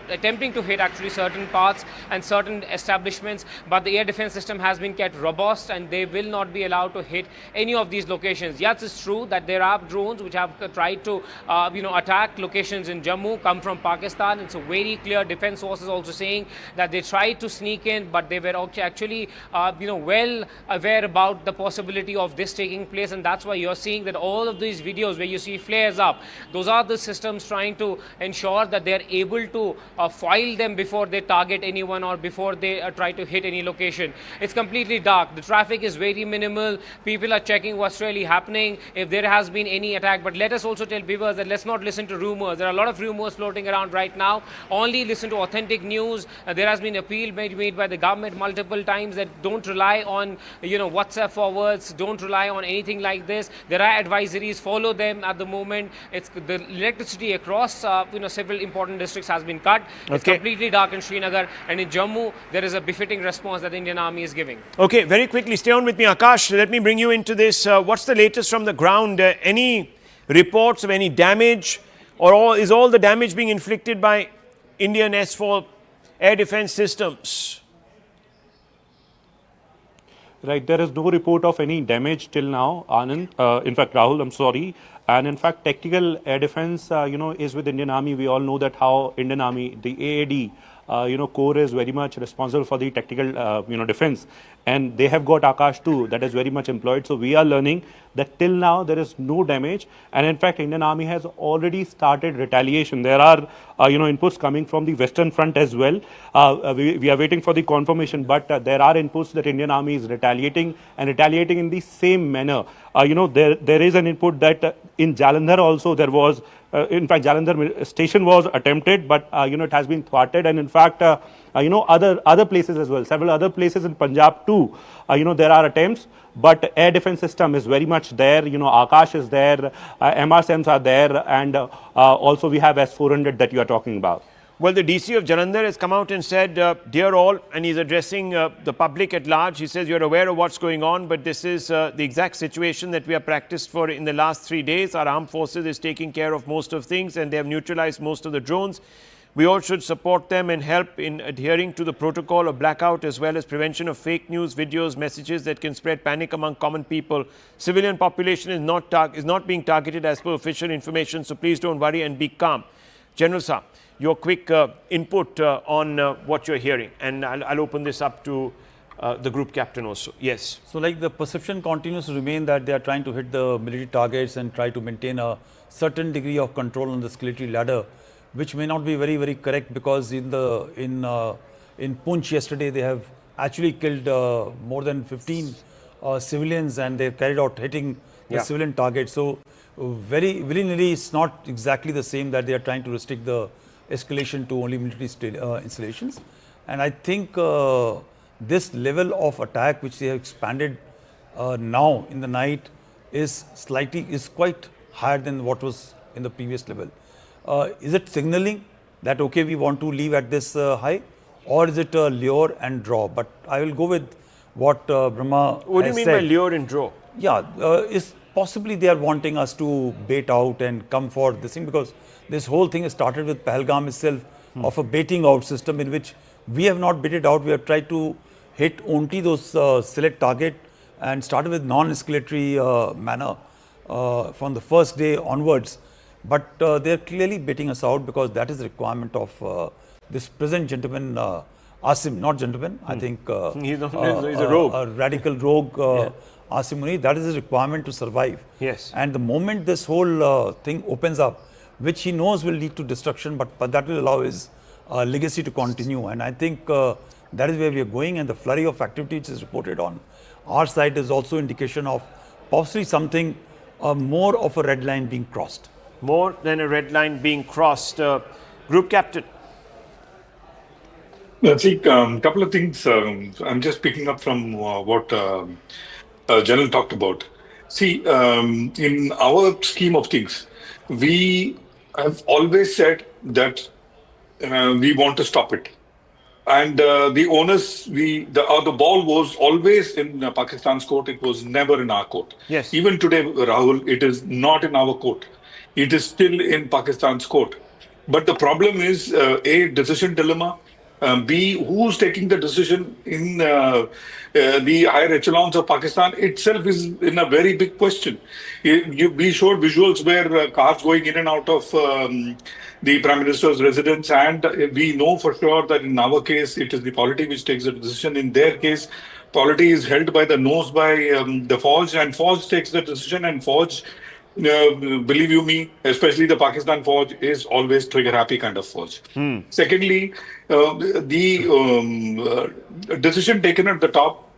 attempting to hit actually certain parts and certain establishments, but the air defense system has been kept robust and they will not be allowed to hit any of these locations. Yes, it's true that there are drones which have tried to attack locations in Jammu, come from Pakistan. It's a very clear. Defense sources also saying that they tried to sneak in, but they were actually well aware about the possibility of this taking place, and that's why you're seeing that all of these videos where you see flares up, those are the systems trying to ensure that they're able to foil them before they target anyone or before they try to hit any location. It's completely dark. The traffic is very minimal. People are checking what's really happening, if there has been any attack. But let us also tell viewers that let's not listen to rumors. There are a lot of rumors floating around right now. Only listen to authentic news. There has been appeal made by the government multiple times that don't rely on WhatsApp forwards, don't rely on anything like this. There are advisories, follow them at the moment. It's the electricity across several important districts has been cut. It's completely dark in Srinagar, and in Jammu there is a befitting response that the Indian Army is giving. Okay, very quickly, stay on with me, Akash. Let me bring you into this. What's the latest from the ground? Any reports of any damage, or is all the damage being inflicted by Indian S4 air defense systems? Right, there is no report of any damage till now, Anand. In fact, Rahul, I'm sorry. And in fact, tactical air defense, is with Indian Army. We all know that how Indian Army, the AAD, Corps is very much responsible for the tactical, defense. And they have got Akash too, that is very much employed. So we are learning that till now there is no damage. And in fact, Indian Army has already started retaliation. There are, inputs coming from the Western Front as well. We are waiting for the confirmation, but there are inputs that Indian Army is retaliating and retaliating in the same manner. There is an input that in Jalandhar also there was, in fact, Jalandhar station was attempted, but it has been thwarted, and in fact, other places as well, several other places in Punjab too. There are attempts, but air defense system is very much there. Akash is there, MRSMs are there, and also we have S400 that you are talking about. Well, the DC of Jalandhar has come out and said, dear all, and he's addressing the public at large. He says, you're aware of what's going on, but this is the exact situation that we have practiced for in the last 3 days. Our armed forces is taking care of most of things, and they have neutralized most of the drones. We all should support them and help in adhering to the protocol of blackout, as well as prevention of fake news, videos, messages that can spread panic among common people. Civilian population is not being targeted as per official information, so please don't worry and be calm. General Saab, your quick input on what you're hearing, and I'll open this up to the group captain also. Yes. So like the perception continues to remain that they are trying to hit the military targets and try to maintain a certain degree of control on the escalatory ladder, which may not be very, very correct, because in Poonch yesterday they have actually killed more than 15 civilians, and they carried out hitting the civilian target. So very willy-nilly, it's not exactly the same that they are trying to restrict the escalation to only military installations. And I think this level of attack which they have expanded now in the night is quite higher than what was in the previous level. Is it signaling that okay, we want to leave at this high, or is it a lure and draw? But I will go with what Brahma What do you mean by lure and draw? Yeah, is possibly they are wanting us to bait out and come for this thing, because this whole thing has started with Pahalgam itself, of a baiting out system in which we have not baited out. We have tried to hit only those select target and started with non-escalatory manner from the first day onwards. But they're clearly baiting us out because that is the requirement of this present gentleman, Asim, not gentleman, I think he's a rogue. A radical rogue, Asim Munir. That is his requirement to survive. Yes. And the moment this whole thing opens up, which he knows will lead to destruction, but that will allow his legacy to continue. And I think that is where we are going, and the flurry of activity which is reported on our side is also indication of possibly something more of a red line being crossed. More than a red line being crossed. Group captain. I think a couple of things. I'm just picking up from what General talked about. See, in our scheme of things, we have always said that we want to stop it. And the onus, the ball was always in Pakistan's court. It was never in our court. Yes. Even today, Rahul, it is not in our court. It is still in Pakistan's court. But the problem is, A, decision dilemma. B, who's taking the decision in the higher echelons of Pakistan itself is in a very big question. We showed visuals where cars going in and out of the Prime Minister's residence, and we know for sure that in our case, it is the polity which takes the decision. In their case, polity is held by the nose by the Fauj, and Fauj takes the decision, and Fauj, believe you me, especially the Pakistan Fauj, is always trigger-happy kind of Fauj. Secondly, the decision taken at the top,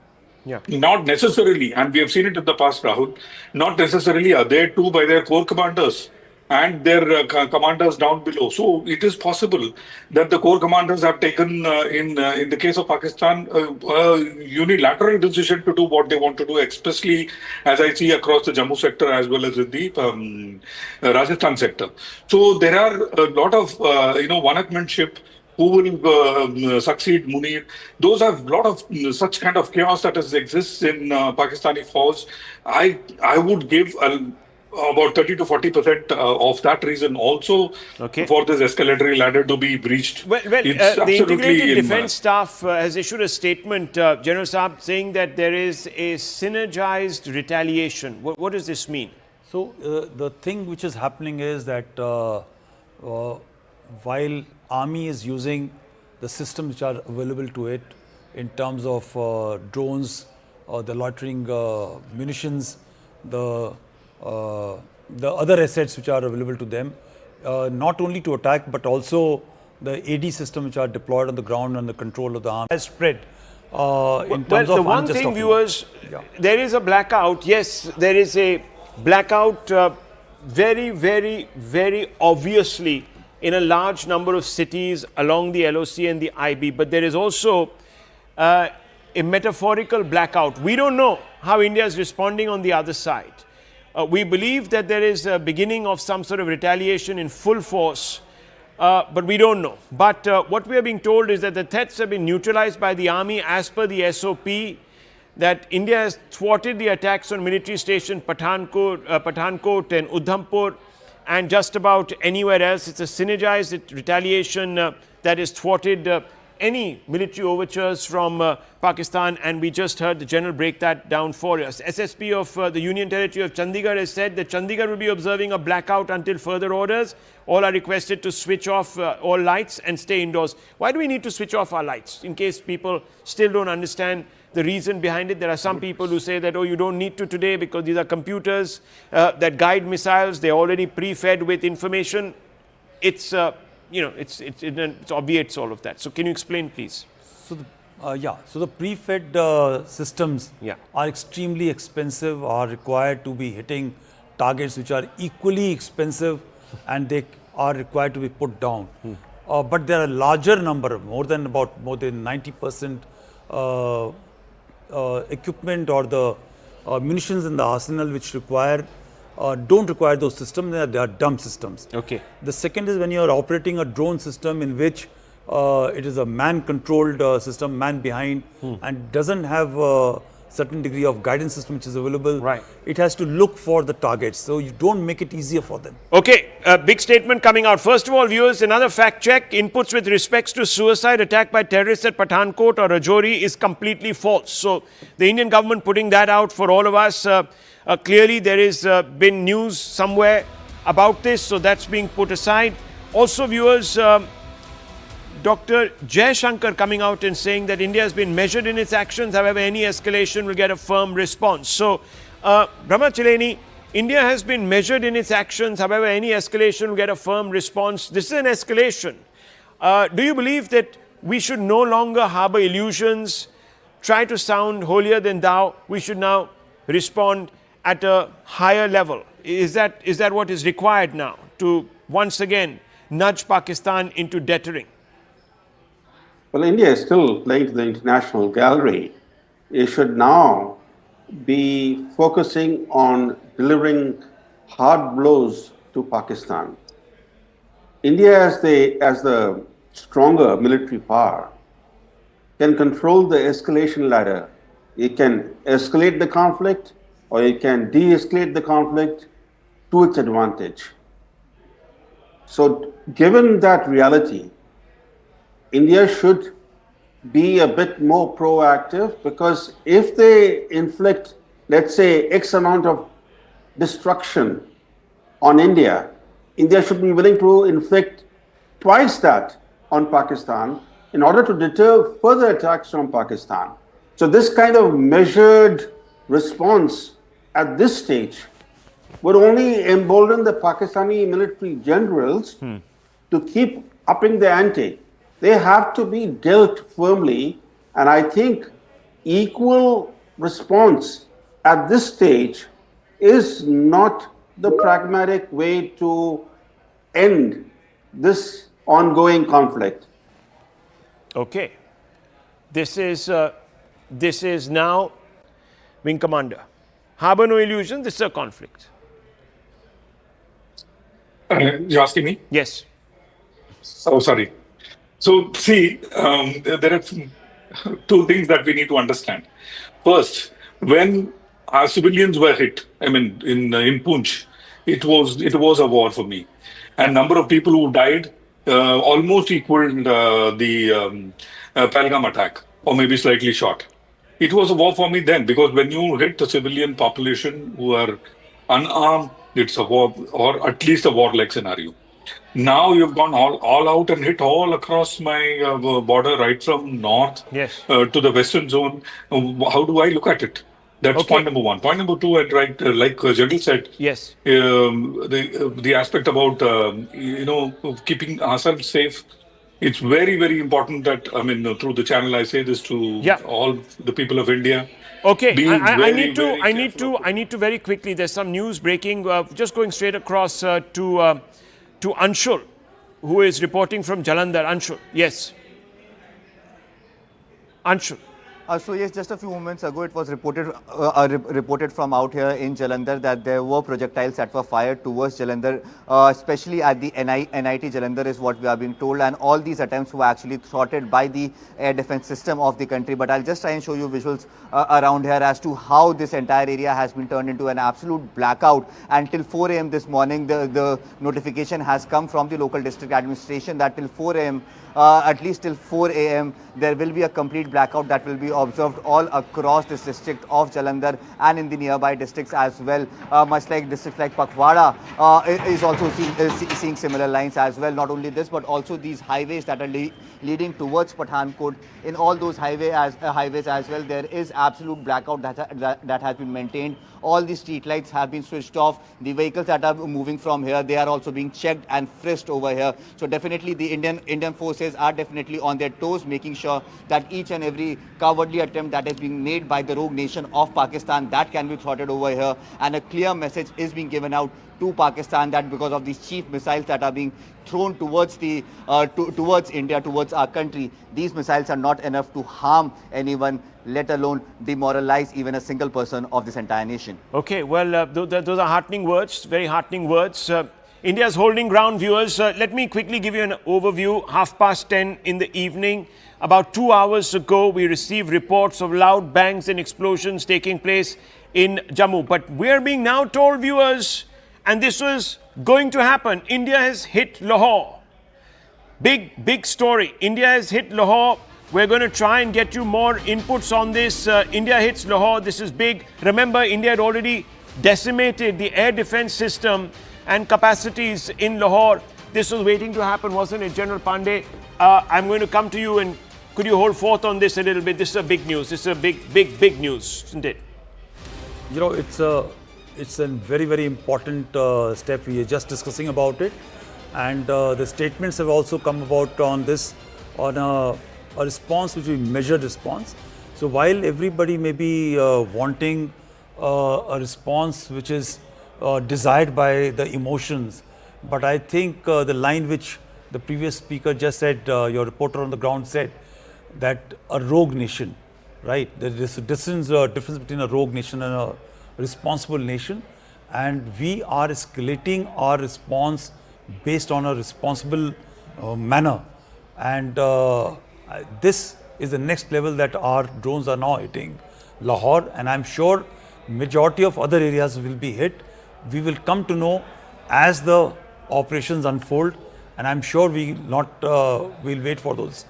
not necessarily, and we have seen it in the past, Rahul, not necessarily are there too by their core commanders and their commanders down below. So it is possible that the core commanders have taken, in the case of Pakistan, a unilateral decision to do what they want to do, especially as I see across the Jammu sector as well as in the Rajasthan sector. So there are a lot of, one-upmanship. Who will succeed Munir? Those are a lot of such kind of chaos that exists in Pakistani Fauj. I would give about 30 to 40% of that reason also for this escalatory ladder to be breached. Well, the Integrated Defence Staff has issued a statement, General Saab, saying that there is a synergized retaliation. What does this mean? So the thing which is happening is that while Army is using the systems which are available to it in terms of drones, the loitering munitions, the other assets which are available to them, not only to attack but also the AD system which are deployed on the ground under control of the army has spread in terms of the one thing, viewers, there is a blackout. Yes, there is a blackout very, very, very obviously in a large number of cities along the LOC and the IB, but there is also a metaphorical blackout. We don't know how India is responding on the other side. We believe that there is a beginning of some sort of retaliation in full force, but we don't know. But what we are being told is that the threats have been neutralized by the army as per the SOP, that India has thwarted the attacks on military station Pathankot and Udhampur, and just about anywhere else. It's a synergized retaliation that has thwarted any military overtures from Pakistan, and we just heard the General break that down for us. SSP of the Union Territory of Chandigarh has said that Chandigarh will be observing a blackout until further orders. All are requested to switch off all lights and stay indoors. Why do we need to switch off our lights? In case people still don't understand the reason behind it. There are some people who say that, oh, you don't need to today because these are computers that guide missiles. They're already pre-fed with information. It's, it obviates all of that. So can you explain, please? So, so the pre-fed systems are extremely expensive, are required to be hitting targets which are equally expensive, and they are required to be put down. But there are a larger number, more than 90% equipment or the munitions in the arsenal which don't require those systems. They are dumb systems. Okay. The second is when you are operating a drone system in which it is a man-controlled system, man behind, and doesn't have certain degree of guidance system which is available. Right. It has to look for the targets. So you don't make it easier for them. Okay, a big statement coming out. First of all, viewers, another fact check. Inputs with respects to suicide attack by terrorists at Pathankot or Rajouri is completely false. So the Indian government putting that out for all of us. Clearly there is been news somewhere about this, so that's being put aside. Also, viewers, Dr. Jai Shankar coming out and saying that India has been measured in its actions, however, any escalation will get a firm response. So, Brahma Chileni, India has been measured in its actions, however, any escalation will get a firm response. This is an escalation. Do you believe that we should no longer harbor illusions, try to sound holier than thou? We should now respond at a higher level. Is that what is required now to once again nudge Pakistan into deterring? Well, India is still playing to the international gallery. It should now be focusing on delivering hard blows to Pakistan. India, as the stronger military power, can control the escalation ladder. It can escalate the conflict or it can de-escalate the conflict to its advantage. So, given that reality, India should be a bit more proactive, because if they inflict, let's say, X amount of destruction on India, India should be willing to inflict twice that on Pakistan in order to deter further attacks from Pakistan. So this kind of measured response at this stage would only embolden the Pakistani military generals to keep upping the ante. They have to be dealt firmly, and I think equal response at this stage is not the pragmatic way to end this ongoing conflict. Okay. This is now Wing Commander. Harbor no illusion, this is a conflict. You're asking me? Yes. Oh, sorry. So, see, there are two things that we need to understand. First, when our civilians were hit, I mean, in Poonch, it was a war for me. And number of people who died almost equaled the Pahalgam attack, or maybe slightly short. It was a war for me then, because when you hit the civilian population who are unarmed, it's a war, or at least a war-like scenario. Now you've gone all out and hit all across my border, right from north to the western zone. How do I look at it? That's point number one. Point number two, and right, like General said, yes, the aspect about keeping ourselves safe. It's very, very important that, I mean, through the channel, I say this to all the people of India. Okay, I need to very quickly. There's some news breaking. Just going straight across to Anshul, who is reporting from Jalandhar. Anshul, yes. Anshul. So yes, just a few moments ago, it was reported from out here in Jalandhar that there were projectiles that were fired towards Jalandhar, especially at the NIT Jalandhar is what we are being told, and all these attempts were actually thwarted by the air defense system of the country. But I'll just try and show you visuals around here as to how this entire area has been turned into an absolute blackout. Until 4 a.m. this morning, the notification has come from the local district administration that till 4 a.m. At least till 4 a.m. there will be a complete blackout that will be observed all across this district of Jalandhar and in the nearby districts as well. Much like districts like Pakwara is also seeing similar lines as well. Not only this, but also these highways that are leading towards Pathankot. In all those highways as well, there is absolute blackout that has been maintained. All the street lights have been switched off. The vehicles that are moving from here, they are also being checked and frisked over here. So definitely the Indian forces are definitely on their toes, making sure that each and every cowardly attempt that is being made by the rogue nation of Pakistan, that can be thwarted over here. And a clear message is being given out to Pakistan that because of these cheap missiles that are being thrown towards towards India, towards our country, these missiles are not enough to harm anyone, let alone demoralize even a single person of this entire nation. Okay, well, those are heartening words, very heartening words. India's holding ground, viewers. Let me quickly give you an overview. 10:30 in the evening. About 2 hours ago, we received reports of loud bangs and explosions taking place in Jammu. But we're being now told, viewers, and this was going to happen, India has hit Lahore. Big story. India has hit Lahore. We're going to try and get you more inputs on this. India hits Lahore. This is big. Remember, India had already decimated the air defense system and capacities in Lahore. This was waiting to happen, wasn't it, General Pandey? I'm going to come to you, and could you hold forth on this a little bit? This is a big news. This is a big news, isn't it? You know, it's a very important step. We are just discussing about it, and the statements have also come about on this, on a response which we measured response. So while everybody may be wanting a response which is desired by the emotions, but I think the line which the previous speaker just said, your reporter on the ground said, that a rogue nation, right? There is a difference between a rogue nation and a responsible nation, and we are escalating our response based on a responsible manner, and this is the next level that our drones are now hitting Lahore, and I'm sure majority of other areas will be hit. We will come to know as the operations unfold, and I'm sure we'll wait for those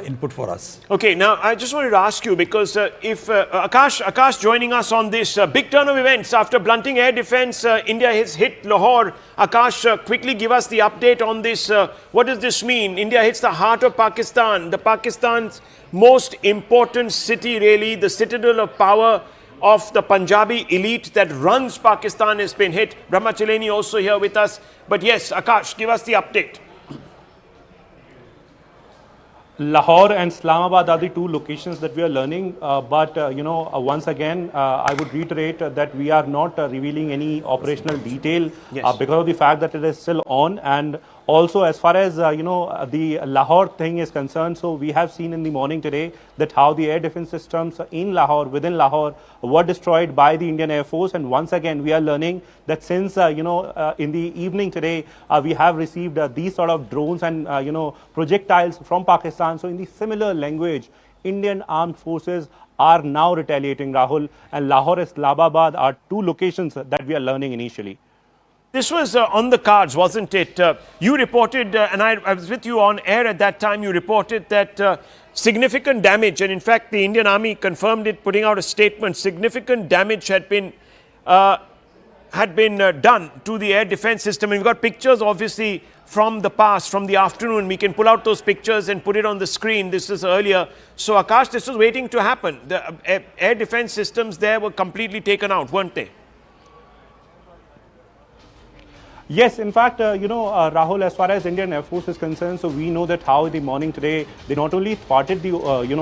input for us. Okay, now I just wanted to ask you, because if Akash joining us on this big turn of events after blunting air defense, India has hit Lahore. Akash, quickly give us the update on this. What does this mean? India hits the heart of Pakistan, Pakistan's most important city, really, the citadel of power of the Punjabi elite that runs Pakistan has been hit. Brahmachaleni also here with us. But yes, Akash, give us the update. Lahore and Islamabad are the two locations that we are learning, but once again, I would reiterate that we are not revealing any operational detail because of the fact that it is still on, and also as far as the Lahore thing is concerned. So we have seen in the morning today that how the air defense systems in Lahore, within Lahore, were destroyed by the Indian Air Force, and once again we are learning that since in the evening today we have received these sort of drones and projectiles from Pakistan. So in the similar language, Indian armed forces are now retaliating, Rahul, and Lahore and Islamabad are two locations that we are learning initially. This was on the cards, wasn't it? You reported, and I was with you on air at that time, you reported that significant damage, and in fact the Indian Army confirmed it, putting out a statement, significant damage had been done to the air defense system. And we've got pictures, obviously, from the past, from the afternoon. We can pull out those pictures and put it on the screen. This is earlier. So, Akash, this was waiting to happen. The air defense systems there were completely taken out, weren't they? Yes, in fact, Rahul, as far as Indian Air Force is concerned, so we know that how in the morning today, they not only thwarted the,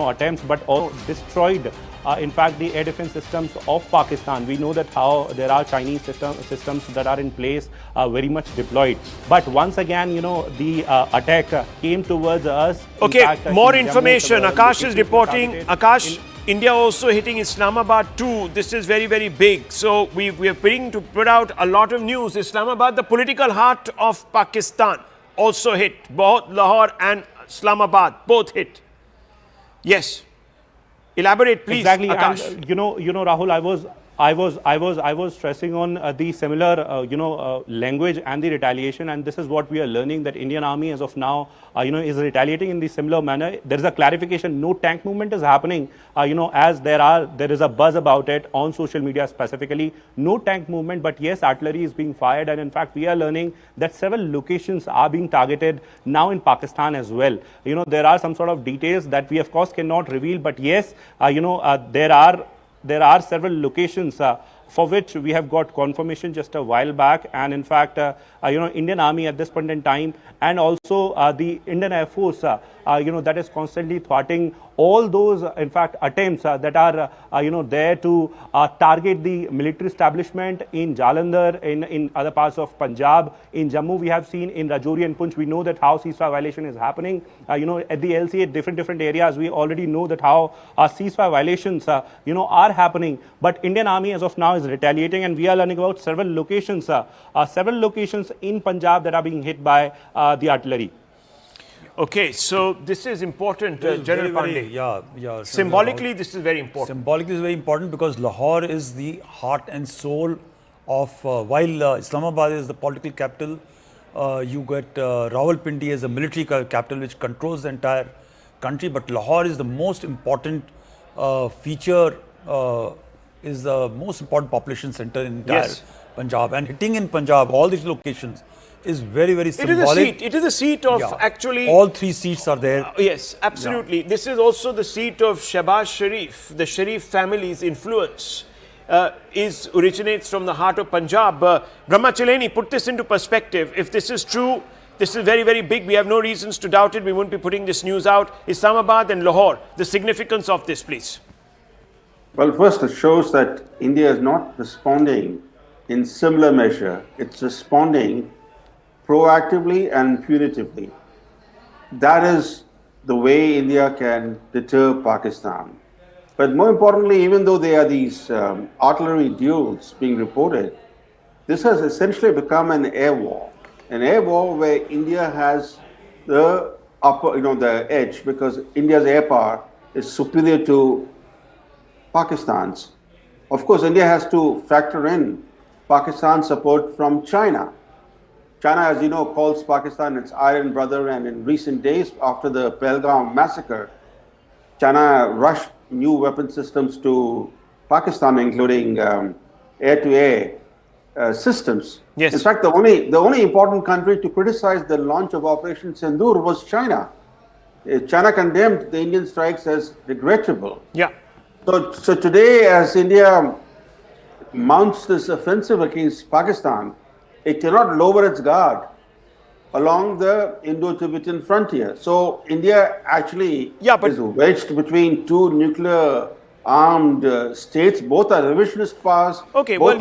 attempts, but also destroyed, in fact, the air defense systems of Pakistan. We know that how there are Chinese systems that are in place, very much deployed. But once again, the attack came towards us. Okay, fact, more in information. Jammu, Akash is reporting. Akash, India also hitting Islamabad too. This is very big. So we are beginning to put out a lot of news. Islamabad, the political heart of Pakistan, also hit. Both Lahore and Islamabad, both hit. Yes. Elaborate, please. Exactly, Akash. and Rahul, I was stressing on the similar, language and the retaliation, and this is what we are learning, that Indian Army as of now, is retaliating in the similar manner. There is a clarification, no tank movement is happening, as there is a buzz about it on social media specifically. No tank movement, but yes, artillery is being fired, and in fact, we are learning that several locations are being targeted now in Pakistan as well. There are some sort of details that we of course cannot reveal, but yes, there are several locations for which we have got confirmation just a while back, and in fact, Indian Army at this point in time, and also the Indian Air Force, that is constantly thwarting all those, in fact, attempts that are, there to target the military establishment in Jalandhar, in other parts of Punjab, in Jammu, we have seen in Rajouri and Poonch, we know that how ceasefire violation is happening. At the LCA, different areas, we already know that how ceasefire violations, are happening. But Indian Army, as of now, is retaliating, and we are learning about several locations in Punjab that are being hit by the artillery. Okay, so this is important, General Pandey. Yeah. Symbolically, this is very important. Symbolically, is very important because Lahore is the heart and soul of, while Islamabad is the political capital, you get Rawalpindi as a military capital which controls the entire country, but Lahore is the most important feature, is the most important population center in entire Punjab, and hitting in Punjab, all these locations, is very, very symbolic. It is a seat of actually... All 3 seats are there. Yes, absolutely. Yeah. This is also the seat of Shehbaz Sharif. The Sharif family's influence originates from the heart of Punjab. Brahmachaleni, put this into perspective. If this is true, this is very, very big. We have no reasons to doubt it. We won't be putting this news out. Islamabad and Lahore, the significance of this, please. Well, first, it shows that India is not responding in similar measure. It's responding proactively and punitively. That is the way India can deter Pakistan. But more importantly, even though there are these artillery duels being reported, this has essentially become an air war where India has the the edge, because India's air power is superior to Pakistan's. Of course, India has to factor in Pakistan's support from China. China, as you know, calls Pakistan its iron brother, and in recent days, after the Pahalgam massacre, China rushed new weapon systems to Pakistan, including air-to-air systems. Yes. In fact, the only important country to criticize the launch of Operation Sindoor was China. China condemned the Indian strikes as regrettable. Yeah. So today, as India mounts this offensive against Pakistan, it cannot lower its guard along the Indo-Tibetan frontier. So India actually is wedged between 2 nuclear-armed states. Both are revisionist powers. Okay, well,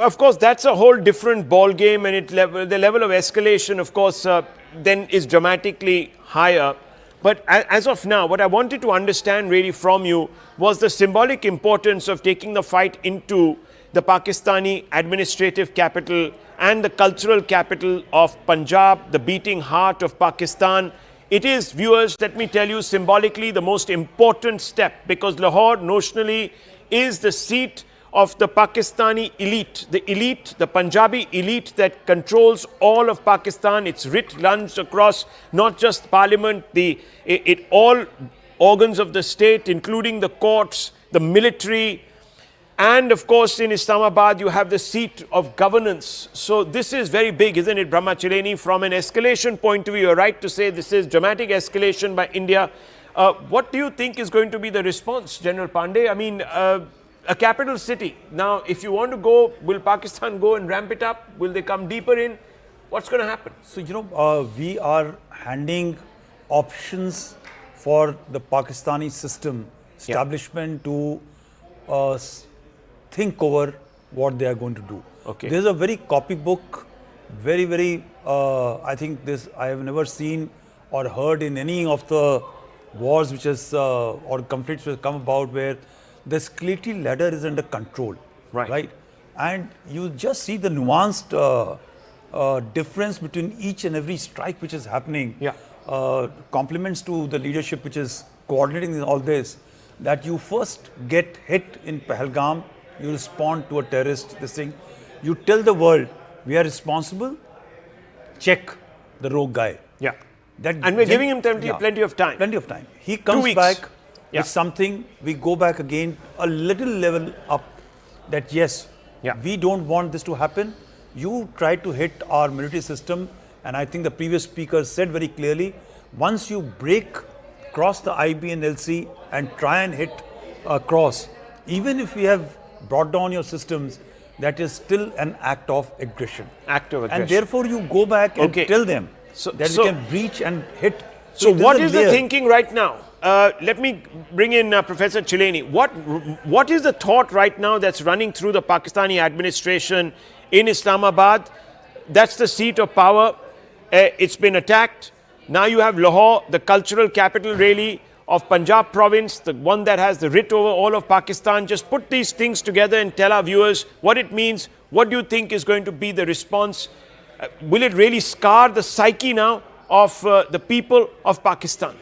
of course, that's a whole different ball game, and the level of escalation, of course, then is dramatically higher. But as of now, what I wanted to understand really from you was the symbolic importance of taking the fight into the Pakistani administrative capital and the cultural capital of Punjab, the beating heart of Pakistan. It is, viewers, let me tell you, symbolically the most important step, because Lahore notionally is the seat of the Pakistani elite, the Punjabi elite that controls all of Pakistan. Its writ runs across not just parliament, all organs of the state, including the courts, the military, and of course in Islamabad you have the seat of governance. So this is very big, isn't it, Brahmachaleni? From an escalation point of view, you're right to say this is dramatic escalation by India. What do you think is going to be the response, General Pandey? I mean, a capital city. Now, if you want to go, will Pakistan go and ramp it up? Will they come deeper in? What's going to happen? So, we are handing options for the Pakistani system establishment to think over what they are going to do. Okay. There's a very copybook, very, I think this I have never seen or heard in any of the wars which has, or conflicts which have come about, where the escalatory ladder is under control. Right? And you just see the nuanced difference between each and every strike which is happening. Compliments to the leadership which is coordinating all this, that you first get hit in Pahalgam, you respond to a terrorist, you tell the world, we are responsible, check the rogue guy. And we're giving him plenty of time. Plenty of time. He comes back with something, we go back again, a little level up, that yes, we don't want this to happen. You try to hit our military system, and I think the previous speaker said very clearly, once you cross the IB and LC and try and hit across, even if we have brought down your systems, that is still an act of aggression. And therefore you go back and tell them that we can breach and hit. So what is the thinking right now? let me bring in Professor Chileni. What is the thought right now that's running through the Pakistani administration in Islamabad? That's the seat of power. It's been attacked. Now you have Lahore, the cultural capital really of Punjab province, the one that has the writ over all of Pakistan. Just put these things together and tell our viewers what it means. What do you think is going to be the response? Will it really scar the psyche now of the people of Pakistan?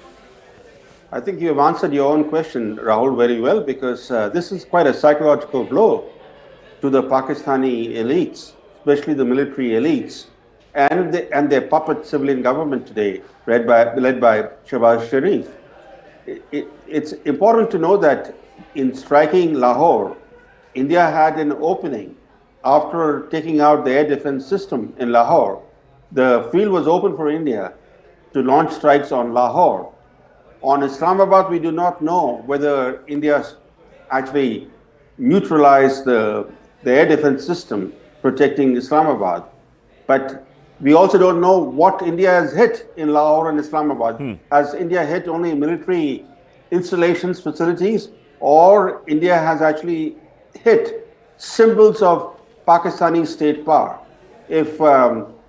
I think you have answered your own question, Rahul, very well, because this is quite a psychological blow to the Pakistani elites, especially the military elites, and their puppet civilian government today, led by Shehbaz Sharif. It's important to know that in striking Lahore, India had an opening. After taking out the air defense system in Lahore, the field was open for India to launch strikes on Lahore. On Islamabad, we do not know whether India actually neutralized the air defense system protecting Islamabad. But we also don't know what India has hit in Lahore and Islamabad. Has India hit only military installations, facilities, or India has actually hit symbols of Pakistani state power? If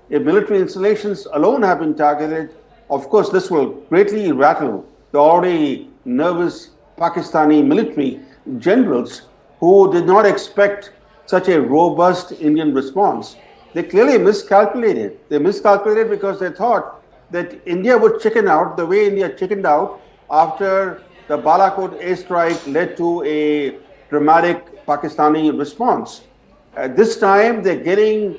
military installations alone have been targeted, of course, this will greatly rattle the already nervous Pakistani military generals who did not expect such a robust Indian response. They clearly miscalculated. They miscalculated because they thought that India would chicken out the way India chickened out after the Balakot airstrike led to a dramatic Pakistani response. This time they're getting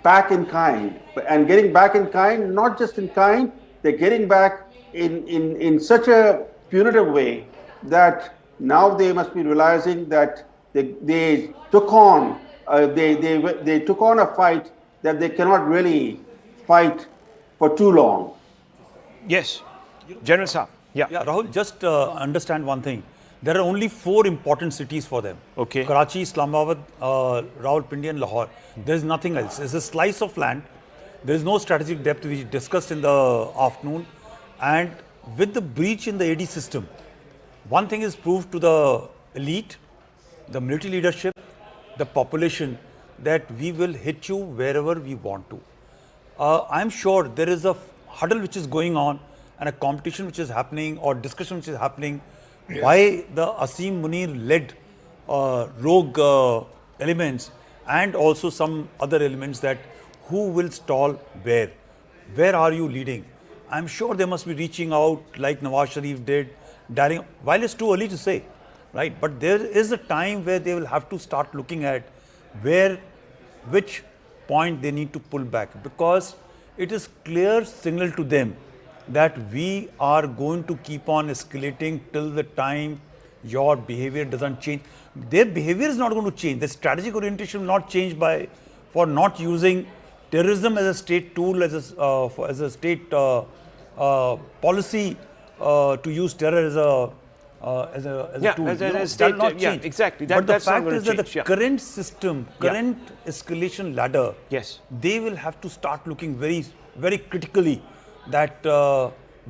back in kind, and getting back in kind, not just in kind, they're getting back in such a punitive way that now they must be realizing that they took on a fight that they cannot really fight for too long. Yes, General Saab. Yeah, Rahul, just understand one thing. There are only 4 important cities for them. Okay. Karachi, Islamabad, Rawalpindi and Lahore. There is nothing else. It's a slice of land. There is no strategic depth, we discussed in the afternoon. And with the breach in the AD system, one thing is proved to the elite, the military leadership, the population, that we will hit you wherever we want to. I'm sure there is a huddle which is going on and a competition which is happening or discussion which is happening by the Asim Munir-led rogue elements and also some other elements, that who will stall where? Where are you leading? I'm sure they must be reaching out like Nawaz Sharif did, dialing, while it's too early to say, right? But there is a time where they will have to start looking at which point they need to pull back, because it is clear signal to them that we are going to keep on escalating till the time your behavior doesn't change. Their behavior is not going to change. The strategic orientation will not change for not using terrorism as a state tool, as a state policy to use terror as a tool. That will not change. Yeah, exactly. But the fact is that the current system, current escalation ladder, yes, they will have to start looking very, very critically that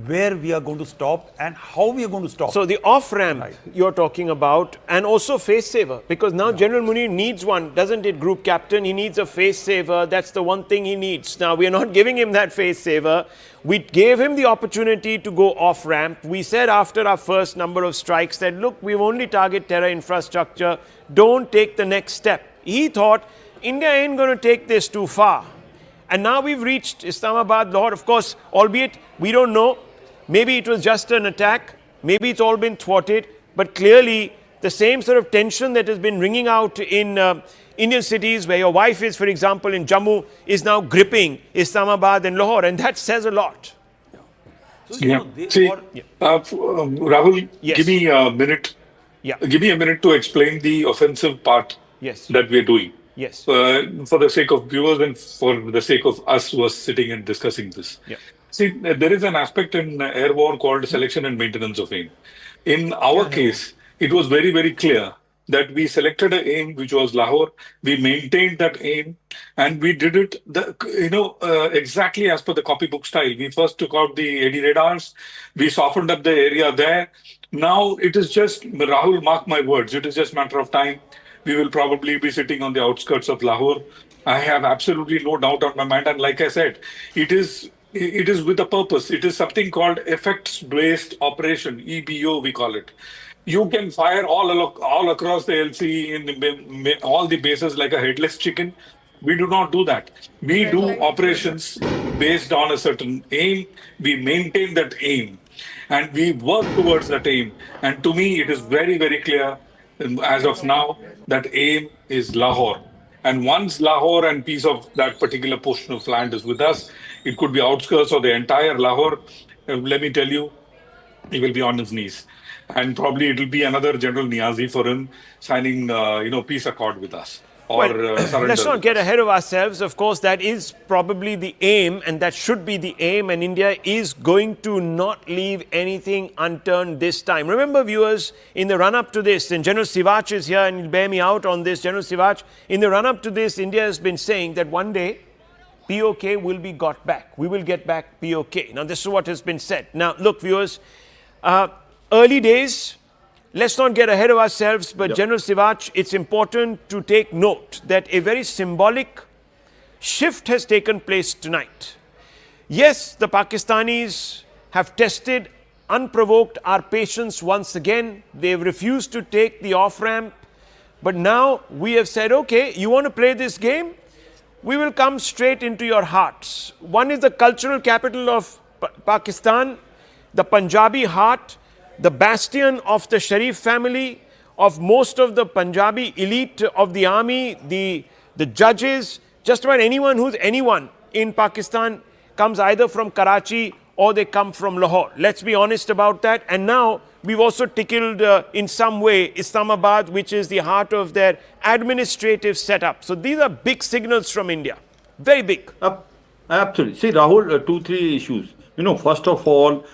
where we are going to stop and how we are going to stop. So the off-ramp you're talking about, and also face saver, because now General Munir needs one, doesn't it, Group Captain? He needs a face saver. That's the one thing he needs. Now, we are not giving him that face saver. We gave him the opportunity to go off-ramp. We said after our first number of strikes that, look, we've only targeted terror infrastructure. Don't take the next step. He thought, India ain't going to take this too far. And now we've reached Islamabad, Lahore. Of course, albeit we don't know, maybe it was just an attack, maybe it's all been thwarted, but clearly the same sort of tension that has been ringing out in Indian cities where your wife is, for example, in Jammu, is now gripping Islamabad and Lahore, and that says a lot. Yeah. See, Rahul, Yes. give me a minute. Yeah. Give me a minute to explain the offensive part Yes. that we are doing. Yes. For the sake of viewers and for the sake of us who are sitting and discussing this. Yeah. See, there is an aspect in air war called selection and maintenance of aim. In our case, it was very, very clear that we selected an aim which was Lahore. We maintained that aim, and we did it exactly as per the copybook style. We first took out the AD radars, we softened up the area there. Now it is just, Rahul, mark my words, it is just a matter of time. We will probably be sitting on the outskirts of Lahore. I have absolutely no doubt on my mind. And like I said, it is with a purpose. It is something called effects-based operation, EBO we call it. You can fire all across the LC in all the bases like a headless chicken. We do not do that. We do operations based on a certain aim. We maintain that aim, and we work towards that aim. And to me, it is very, very clear as of now that aim is Lahore. And once Lahore and piece of that particular portion of land is with us, it could be outskirts or the entire Lahore. Let me tell you, he will be on his knees. And probably it will be another General Niazi for him signing, peace accord with us or surrender. Let's not with get us. ahead of ourselves. Of course, that is probably the aim, and that should be the aim, and India is going to not leave anything unturned this time. Remember, viewers, in the run-up to this, and General Sivach is here and he'll bear me out on this. General Sivach, in the run-up to this, India has been saying that one day POK will be got back. We will get back POK. Now, this is what has been said. Now, look, viewers, early days, let's not get ahead of ourselves, but General Sivach, it's important to take note that a very symbolic shift has taken place tonight. Yes, the Pakistanis have tested unprovoked our patience once again. They've refused to take the off-ramp. But now we have said, okay, you want to play this game? We will come straight into your hearts. One is the cultural capital of Pakistan, the Punjabi heart, the bastion of the Sharif family, of most of the Punjabi elite of the army, the judges, just about anyone who's anyone in Pakistan comes either from Karachi or they come from Lahore. Let's be honest about that. And now we've also tickled in some way Islamabad, which is the heart of their administrative setup. So these are big signals from India. Very big. Absolutely. See, Rahul, 2-3 issues. First of all,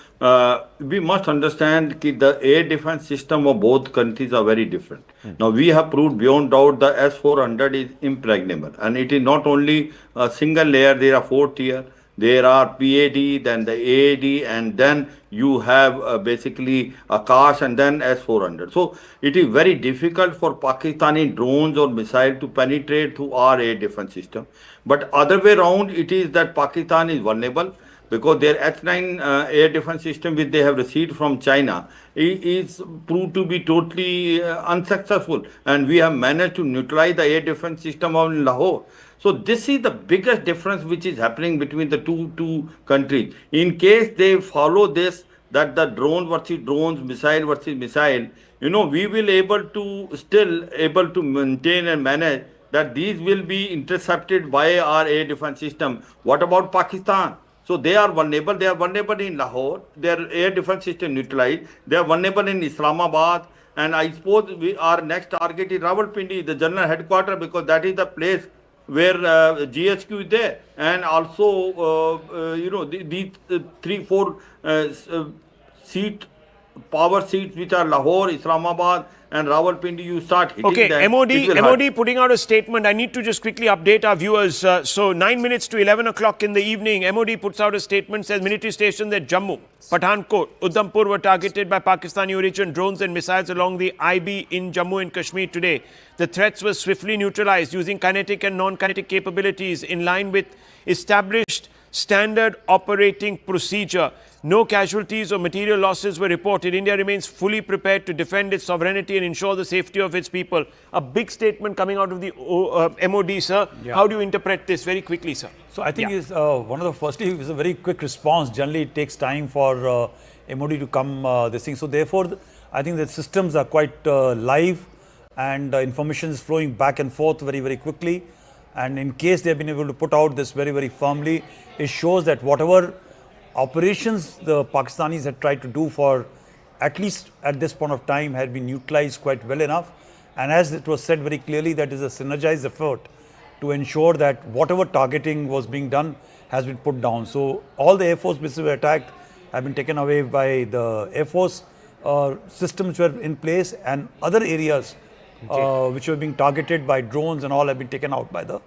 we must understand that the air defense system of both countries are very different. Now, we have proved beyond doubt the S-400 is impregnable. And it is not only a single layer, there are 4 tiers. There are PAD, then the AAD, and then you have basically Akash and then S-400. So it is very difficult for Pakistani drones or missiles to penetrate through our air defense system. But other way around, it is that Pakistan is vulnerable because their H-9 air defense system which they have received from China is proved to be totally unsuccessful. And we have managed to neutralize the air defense system of Lahore. So this is the biggest difference which is happening between the two countries. In case they follow this, that the drone versus drones, missile versus missile, we will still able to maintain and manage that these will be intercepted by our air defense system. What about Pakistan? So they are vulnerable. They are vulnerable in Lahore. Their air defense system neutralized. They are vulnerable in Islamabad. And I suppose our next target is Rawalpindi, the general headquarters, because that is the place where GHQ is there, and also these 3-4 power seats which are Lahore, Islamabad, and Rawalpindi. You start hitting them. Okay, MOD putting out a statement. I need to just quickly update our viewers. So 9 minutes to 11 o'clock in the evening, MOD puts out a statement, says military stations at Jammu, Pathankot, Udhampur were targeted by Pakistani origin drones and missiles along the IB in Jammu and Kashmir today. The threats were swiftly neutralized using kinetic and non-kinetic capabilities in line with established standard operating procedure. No casualties or material losses were reported. India remains fully prepared to defend its sovereignty and ensure the safety of its people. A big statement coming out of the MOD, sir. Yeah. How do you interpret this very quickly, sir? So I think it's one of the firstly, it's a very quick response. Generally, it takes time for MOD to come this thing. So therefore, I think the systems are quite live and information is flowing back and forth very, very quickly. And in case they have been able to put out this very, very firmly, it shows that whatever operations the Pakistanis had tried to do for at least at this point of time had been neutralized quite well enough. And as it was said very clearly, that is a synergized effort to ensure that whatever targeting was being done has been put down. So all the Air Force missiles were attacked have been taken away by the Air Force. Systems were in place and other areas which were being targeted by drones and all have been taken out by the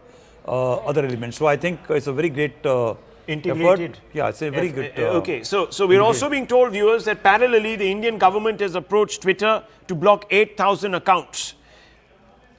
other elements. So I think it's a very great integrated. effort. Yeah, it's a very good. Okay, so we're also being told, viewers, that parallelly the Indian government has approached Twitter to block 8,000 accounts.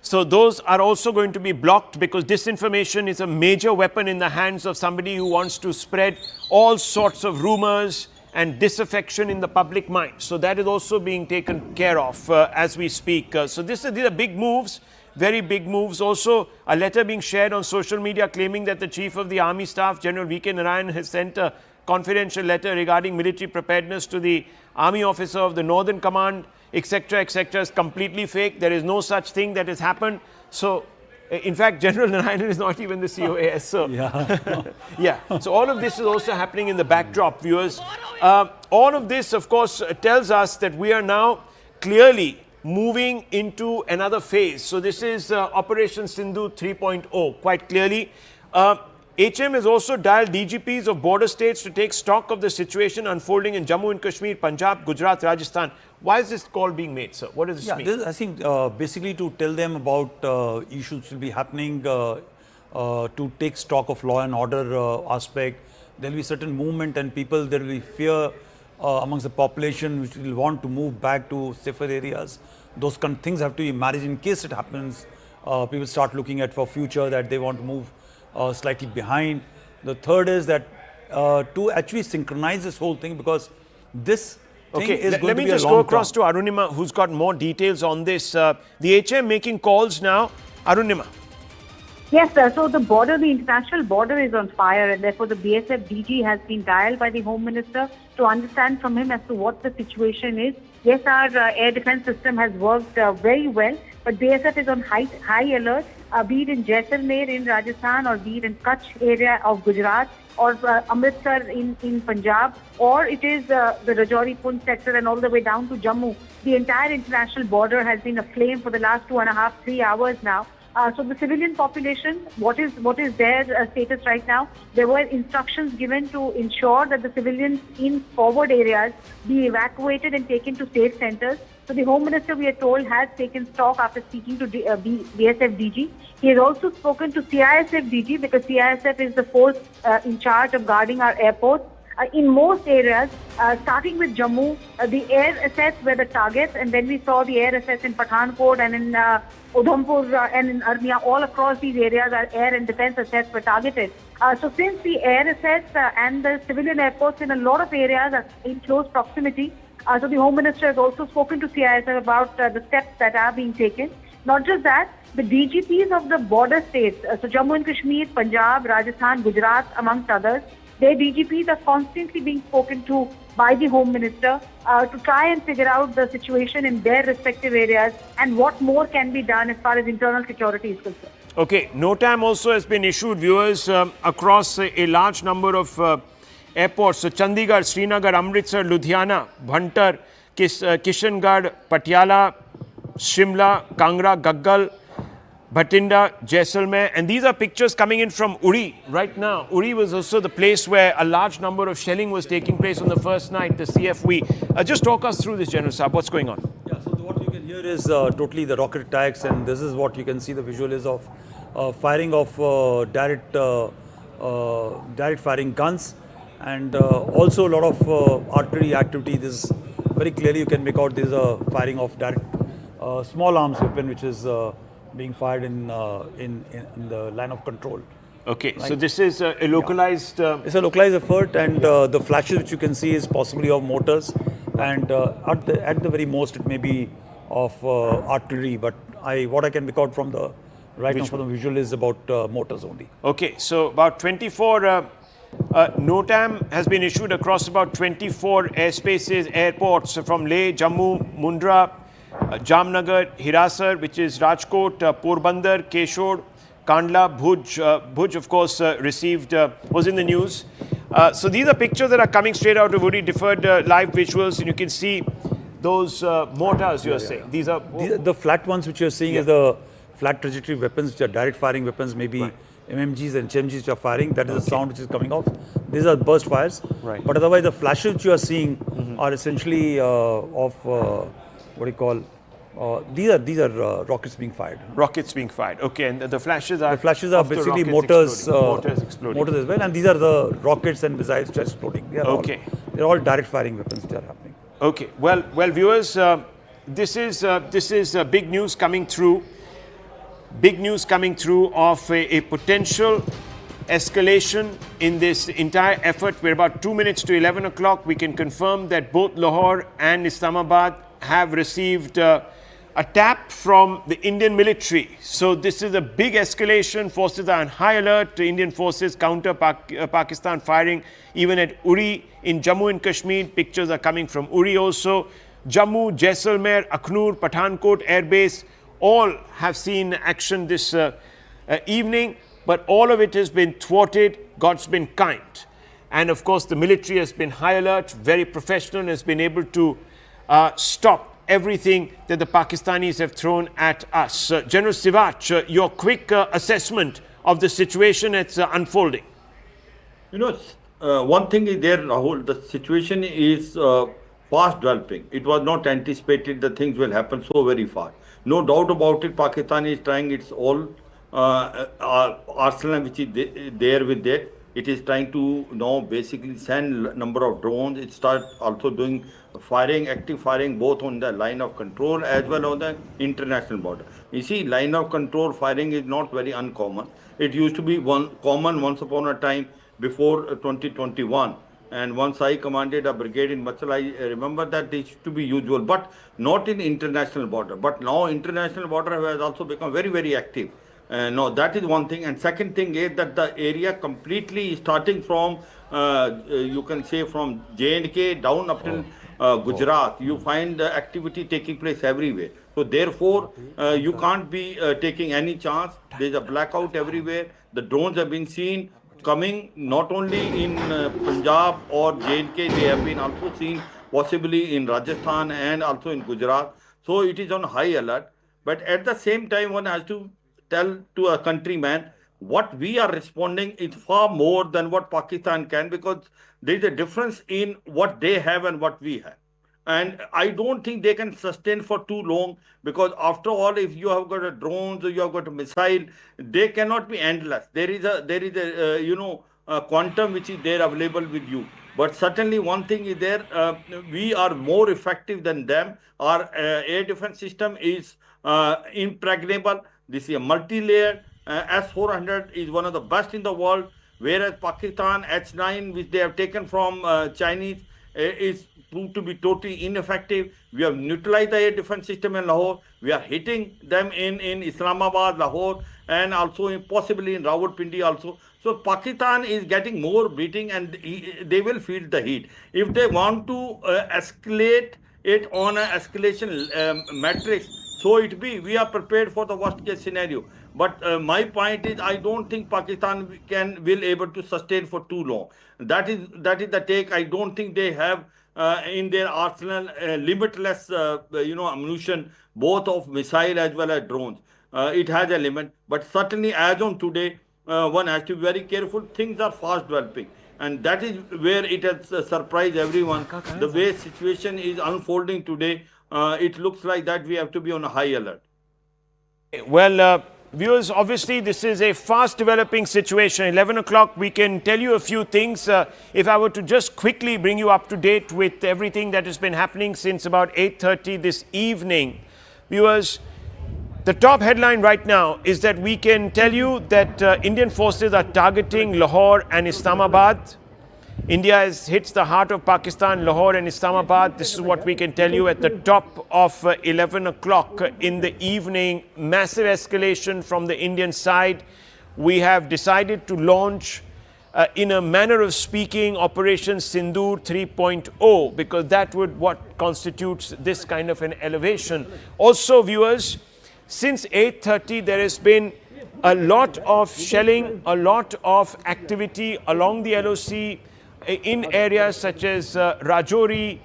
So those are also going to be blocked because disinformation is a major weapon in the hands of somebody who wants to spread all sorts of rumors and disaffection in the public mind. So that is also being taken care of as we speak. So these are big moves, very big moves. Also, a letter being shared on social media claiming that the Chief of the Army Staff, General V.K. Narayan, has sent a confidential letter regarding military preparedness to the Army officer of the Northern Command, etc., is completely fake. There is no such thing that has happened. So, in fact, General Narayan is not even the COAS. So, yeah. So all of this is also happening in the backdrop, viewers. All of this, of course, tells us that we are now clearly moving into another phase. So this is Operation Sindhu 3.0, quite clearly. HM has also dialed DGPs of border states to take stock of the situation unfolding in Jammu and Kashmir, Punjab, Gujarat, Rajasthan. Why is this call being made, sir? What does this mean? I think basically to tell them about issues will be happening, to take stock of law and order aspect. There will be certain movement and people, there will be fear amongst the population which will want to move back to safer areas. Those kind of things have to be managed in case it happens. People start looking at for future that they want to move slightly behind. The third is that to actually synchronize this whole thing, because this thing is going to be a long term. Let me just go across to Arunima, who's got more details on this. The HM making calls now. Arunima. Yes, sir. So the international border is on fire, and therefore the BSF DG has been dialed by the Home Minister to understand from him as to what the situation is. Yes, our air defense system has worked very well, but BSF is on high alert, be it in Jaisalmer in Rajasthan, or be it in Kutch area of Gujarat, or Amritsar in Punjab, or it is the Rajouri Poonch sector and all the way down to Jammu. The entire international border has been aflame for the last 2.5, 3 hours now. So the civilian population, what is their status right now? There were instructions given to ensure that the civilians in forward areas be evacuated and taken to safe centers. So the Home Minister, we are told, has taken stock after speaking to BSF DG. He has also spoken to CISF DG, because CISF is the force in charge of guarding our airports. In most areas, starting with Jammu, the air assets were the targets, and then we saw the air assets in Pathankot and in Udhampur and in Armia. All across these areas, our air and defense assets were targeted. So since the air assets and the civilian airports in a lot of areas are in close proximity, so the Home Minister has also spoken to CISF about the steps that are being taken. Not just that, the DGPs of the border states, so Jammu and Kashmir, Punjab, Rajasthan, Gujarat, amongst others, their DGPs are constantly being spoken to by the Home Minister to try and figure out the situation in their respective areas and what more can be done as far as internal security is concerned. Okay, NOTAM also has been issued, viewers, across a large number of airports. So Chandigarh, Srinagar, Amritsar, Ludhiana, Bhantar, Kishangarh, Patiala, Shimla, Kangra, Gaggal, Bhatinda, Jaisalmer, and these are pictures coming in from Uri right now. Uri was also the place where a large number of shelling was taking place on the first night, the CFV. Just talk us through this, General Saab. What's going on? Yeah, so what you can hear is totally the rocket attacks, and this is what you can see. The visual is of firing of direct firing guns, and also a lot of artillery activity. This is very clearly you can make out this is a firing of direct small arms weapon, which is being fired in the line of control. Okay, right? So this is a localized... It's a localized effort, and the flashes which you can see is possibly of mortars, and at the very most it may be of artillery, but what I can make out from the now from the visual is about mortars only. Okay, so about 24 NOTAM has been issued across about 24 airspaces, airports from Leh, Jammu, Mundra, Jamnagar, Hirasar, which is Rajkot, Porbandar, Keshod, Kandla, Bhuj. Bhuj, of course, was in the news. So these are pictures that are coming straight out of Uri, deferred live visuals, and you can see those mortars you are saying. These are the flat ones which you are seeing is the flat trajectory weapons, which are direct firing weapons, maybe MMGs and HMGs which are firing. That is the sound which is coming off. These are burst fires. Right. But otherwise, the flashes which you are seeing are essentially of what do you call These are rockets being fired. Rockets being fired. Okay, and the flashes are. The flashes are of the basically rockets motors, exploding. motors as well, and these are the rockets and missiles which are exploding. They're all direct firing weapons which are happening. Okay. Well, viewers, this is big news coming through. Big news coming through of a potential escalation in this entire effort. We're about 2 minutes to 11 o'clock. We can confirm that both Lahore and Islamabad have received a tap from the Indian military. So this is a big escalation. Forces are on high alert. The Indian forces counter Pakistan firing even at Uri in Jammu and Kashmir. Pictures are coming from Uri also. Jammu, Jaisalmer, Akhnur, Pathankot Air Base all have seen action this evening. But all of it has been thwarted. God's been kind. And of course, the military has been high alert, very professional, and has been able to stop everything that the Pakistanis have thrown at us. General Sivach, your quick assessment of the situation that's unfolding. You know, one thing is there, Rahul, the situation is fast developing. It was not anticipated that things will happen so very fast. No doubt about it, Pakistan is trying its all arsenal which is there with that. It is trying to now basically send number of drones. It starts also doing firing, active firing, both on the line of control as well on the international border. You see, line of control firing is not very uncommon. It used to be common once upon a time before 2021. And once I commanded a brigade in Machal, I remember that it used to be usual, but not in international border. But now international border has also become very, very active. No, that is one thing. And second thing is that the area completely starting from, you can say from J&K down up till Gujarat, you find the activity taking place everywhere. So therefore, you can't be taking any chance. There's a blackout everywhere. The drones have been seen coming not only in Punjab or J&K, they have been also seen possibly in Rajasthan and also in Gujarat. So it is on high alert. But at the same time, one has to tell to a countryman what we are responding is far more than what Pakistan can, because there is a difference in what they have and what we have. And I don't think they can sustain for too long, because after all, if you have got a drones or you have got a missile, they cannot be endless. There is a quantum which is there available with you. But certainly one thing is there, we are more effective than them. Our air defense system is impregnable. This is a multi-layered. S-400 is one of the best in the world, whereas Pakistan H-9, which they have taken from Chinese, is proved to be totally ineffective. We have neutralized the air defense system in Lahore. We are hitting them in Islamabad, Lahore, and also possibly in Rawalpindi also. So Pakistan is getting more beating, and they will feel the heat. If they want to escalate it on an escalation matrix, so it be, we are prepared for the worst case scenario. But my point is, I don't think Pakistan will able to sustain for too long. That is the take. I don't think they have in their arsenal limitless ammunition, both of missile as well as drones. It has a limit, but certainly as on today, one has to be very careful. Things are fast developing, and that is where it has surprised everyone. The way situation is unfolding today, it looks like that we have to be on a high alert. Well, viewers, obviously this is a fast developing situation. 11 o'clock, we can tell you a few things. If I were to just quickly bring you up to date with everything that has been happening since about 8:30 this evening. Viewers, the top headline right now is that we can tell you that Indian forces are targeting Lahore and Islamabad. India has hits the heart of Pakistan, Lahore and Islamabad. This is what we can tell you at the top of 11 o'clock in the evening. Massive escalation from the Indian side. We have decided to launch, in a manner of speaking, Operation Sindoor 3.0, because that would what constitutes this kind of an elevation. Also, viewers, since 8:30, there has been a lot of shelling, a lot of activity along the LOC, in areas such as Rajouri,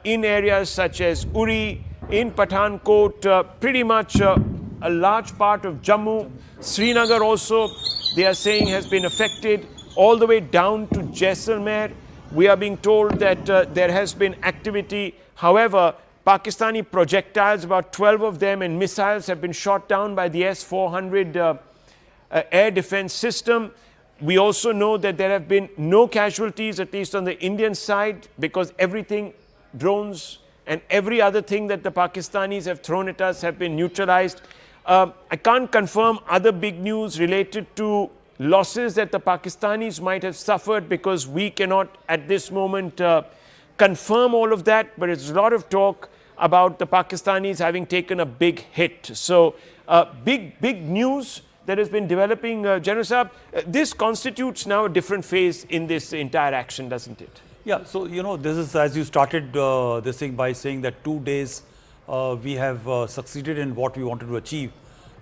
in areas such as Uri, in Pathankot, pretty much a large part of Jammu. Srinagar also, they are saying, has been affected, all the way down to Jaisalmer. We are being told that there has been activity. However, Pakistani projectiles, about 12 of them, and missiles have been shot down by the S-400 air defense system. We also know that there have been no casualties, at least on the Indian side, because everything, drones and every other thing that the Pakistanis have thrown at us have been neutralized. I can't confirm other big news related to losses that the Pakistanis might have suffered, because we cannot at this moment confirm all of that, but it's a lot of talk about the Pakistanis having taken a big hit. So big news that has been developing, General Saab. This constitutes now a different phase in this entire action, doesn't it? Yeah, so this is, as you started this thing by saying that 2 days we have succeeded in what we wanted to achieve.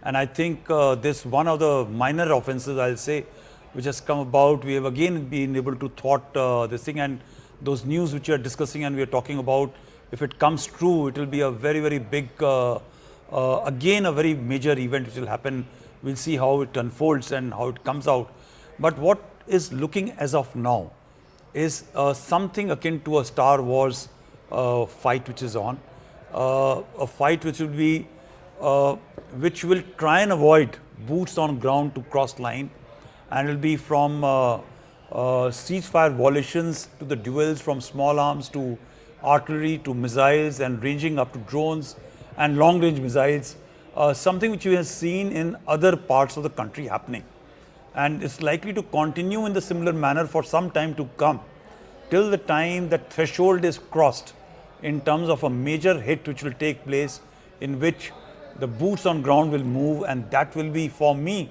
And I think this one of the minor offenses, I'll say, which has come about, we have again been able to thwart this thing, and those news which you are discussing and we are talking about, if it comes true, it will be a very, very big, again a very major event which will happen. We'll see how it unfolds and how it comes out. But what is looking as of now is something akin to a Star Wars fight which is on. A fight which will be, which will try and avoid boots on ground to cross line, and it will be from ceasefire violations to the duels, from small arms to artillery to missiles, and ranging up to drones and long range missiles. Something which we have seen in other parts of the country happening, and it's likely to continue in the similar manner for some time to come, till the time that threshold is crossed in terms of a major hit which will take place, in which the boots on ground will move. And that will be, for me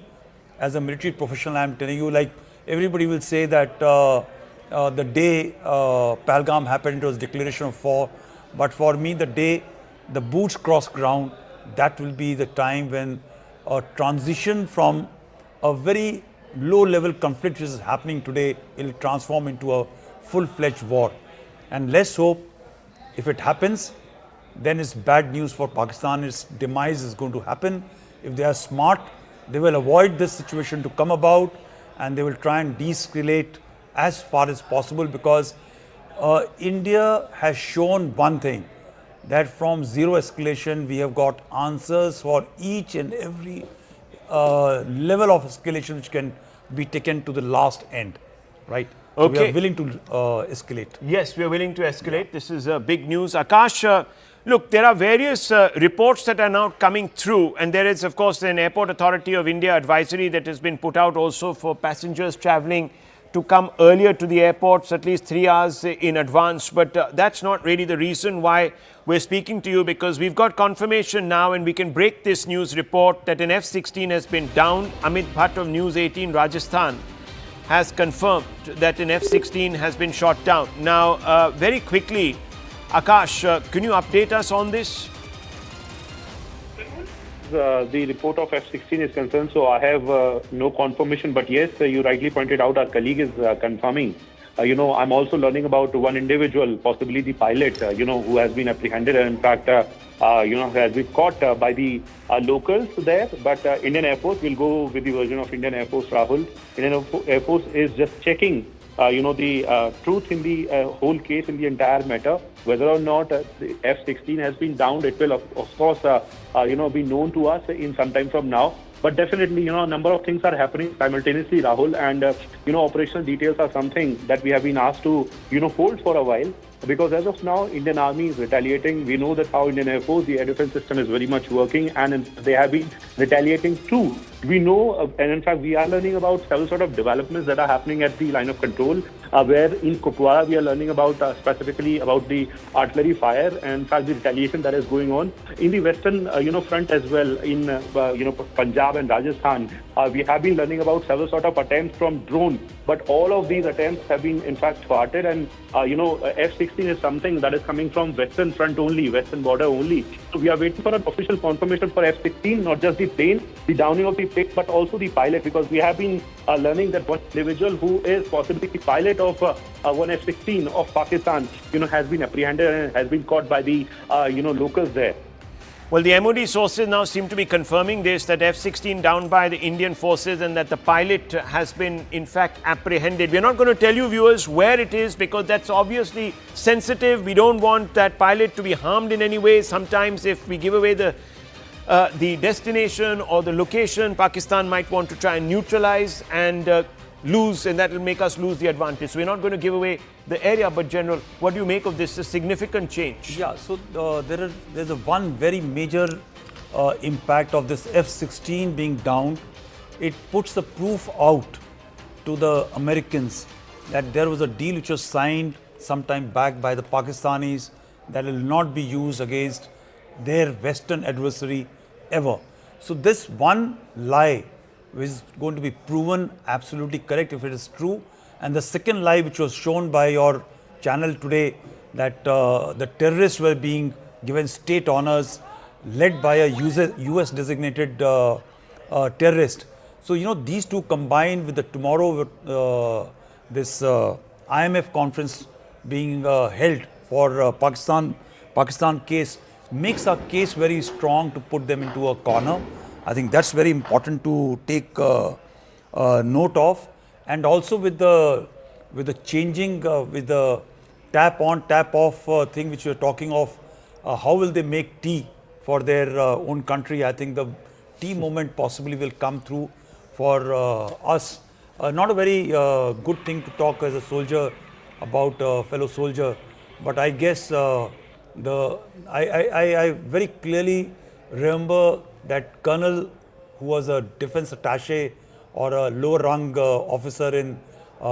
as a military professional, I'm telling you, like everybody will say that the day Pahalgam happened, it was declaration of war, but for me the day the boots cross ground, that will be the time when a transition from a very low level conflict which is happening today will transform into a full-fledged war. And let's hope, if it happens, then it's bad news for Pakistan. Its demise is going to happen. If they are smart, they will avoid this situation to come about, and they will try and de-escalate as far as possible, because India has shown one thing, that from zero escalation we have got answers for each and every level of escalation which can be taken to the last end, right? So Okay. we are willing to escalate. Yes, we are willing to escalate. This is big news. Akash, look, there are various reports that are now coming through, and there is, of course, an Airport Authority of India advisory that has been put out also for passengers traveling to come earlier to the airports, at least 3 hours in advance. But that's not really the reason why we're speaking to you, because we've got confirmation now, and we can break this news report, that an F-16 has been downed. Amit Bhatt of News 18 Rajasthan has confirmed that an F-16 has been shot down. Now, very quickly, Akash, can you update us on this? The report of F-16 is concerned, so I have no confirmation. But yes, you rightly pointed out, our colleague is confirming. I'm also learning about one individual, possibly the pilot, who has been apprehended, and in fact, has been caught by the locals there. But Indian Air Force will go with the version of Indian Air Force, Rahul. Indian Air Force is just checking, the truth in the whole case, in the entire matter. Whether or not the F-16 has been downed, it will, of course, be known to us in some time from now. But definitely, a number of things are happening simultaneously, Rahul, and, operational details are something that we have been asked to, hold for a while. Because as of now, Indian Army is retaliating. We know that how Indian Air Force, the air defense system is very much working, and they have been retaliating too. We know, and in fact, we are learning about several sort of developments that are happening at the line of control, where in Kutwara we are learning about specifically about the artillery fire and in fact the retaliation that is going on in the western front as well, in Punjab and Rajasthan. We have been learning about several sort of attempts from drone, but all of these attempts have been in fact thwarted, and F-16 is something that is coming from western front only, western border only. So we are waiting for an official confirmation for F-16, not just the plane, the downing of the plane, but also the pilot, because we have been learning that one individual who is possibly the pilot of one F-16 of Pakistan, has been apprehended and has been caught by the locals there. Well, the MOD sources now seem to be confirming this, that F-16 downed by the Indian forces and that the pilot has been, in fact, apprehended. We're not going to tell you, viewers, where it is because that's obviously sensitive. We don't want that pilot to be harmed in any way. Sometimes if we give away the destination or the location, Pakistan might want to try and neutralize and lose, and that will make us lose the advantage. So we're not going to give away the area, but General, what do you make of this? A significant change? Yeah, so there's a one very major impact of this F-16 being downed. It puts the proof out to the Americans that there was a deal which was signed sometime back by the Pakistanis that will not be used against their Western adversary ever. So this one lie is going to be proven absolutely correct if it is true. And the second lie which was shown by your channel today, that the terrorists were being given state honors led by a US designated terrorist. So, you know, these two combined with the tomorrow this IMF conference being held for Pakistan case makes our case very strong to put them into a corner. I think that's very important to take note of. And also with the changing, with the tap on, tap off thing which you're talking of, how will they make tea for their own country? I think the tea movement possibly will come through for us. Not a very good thing to talk as a soldier about a fellow soldier, but I guess I very clearly remember that colonel who was a defense attaché or a lower rung officer in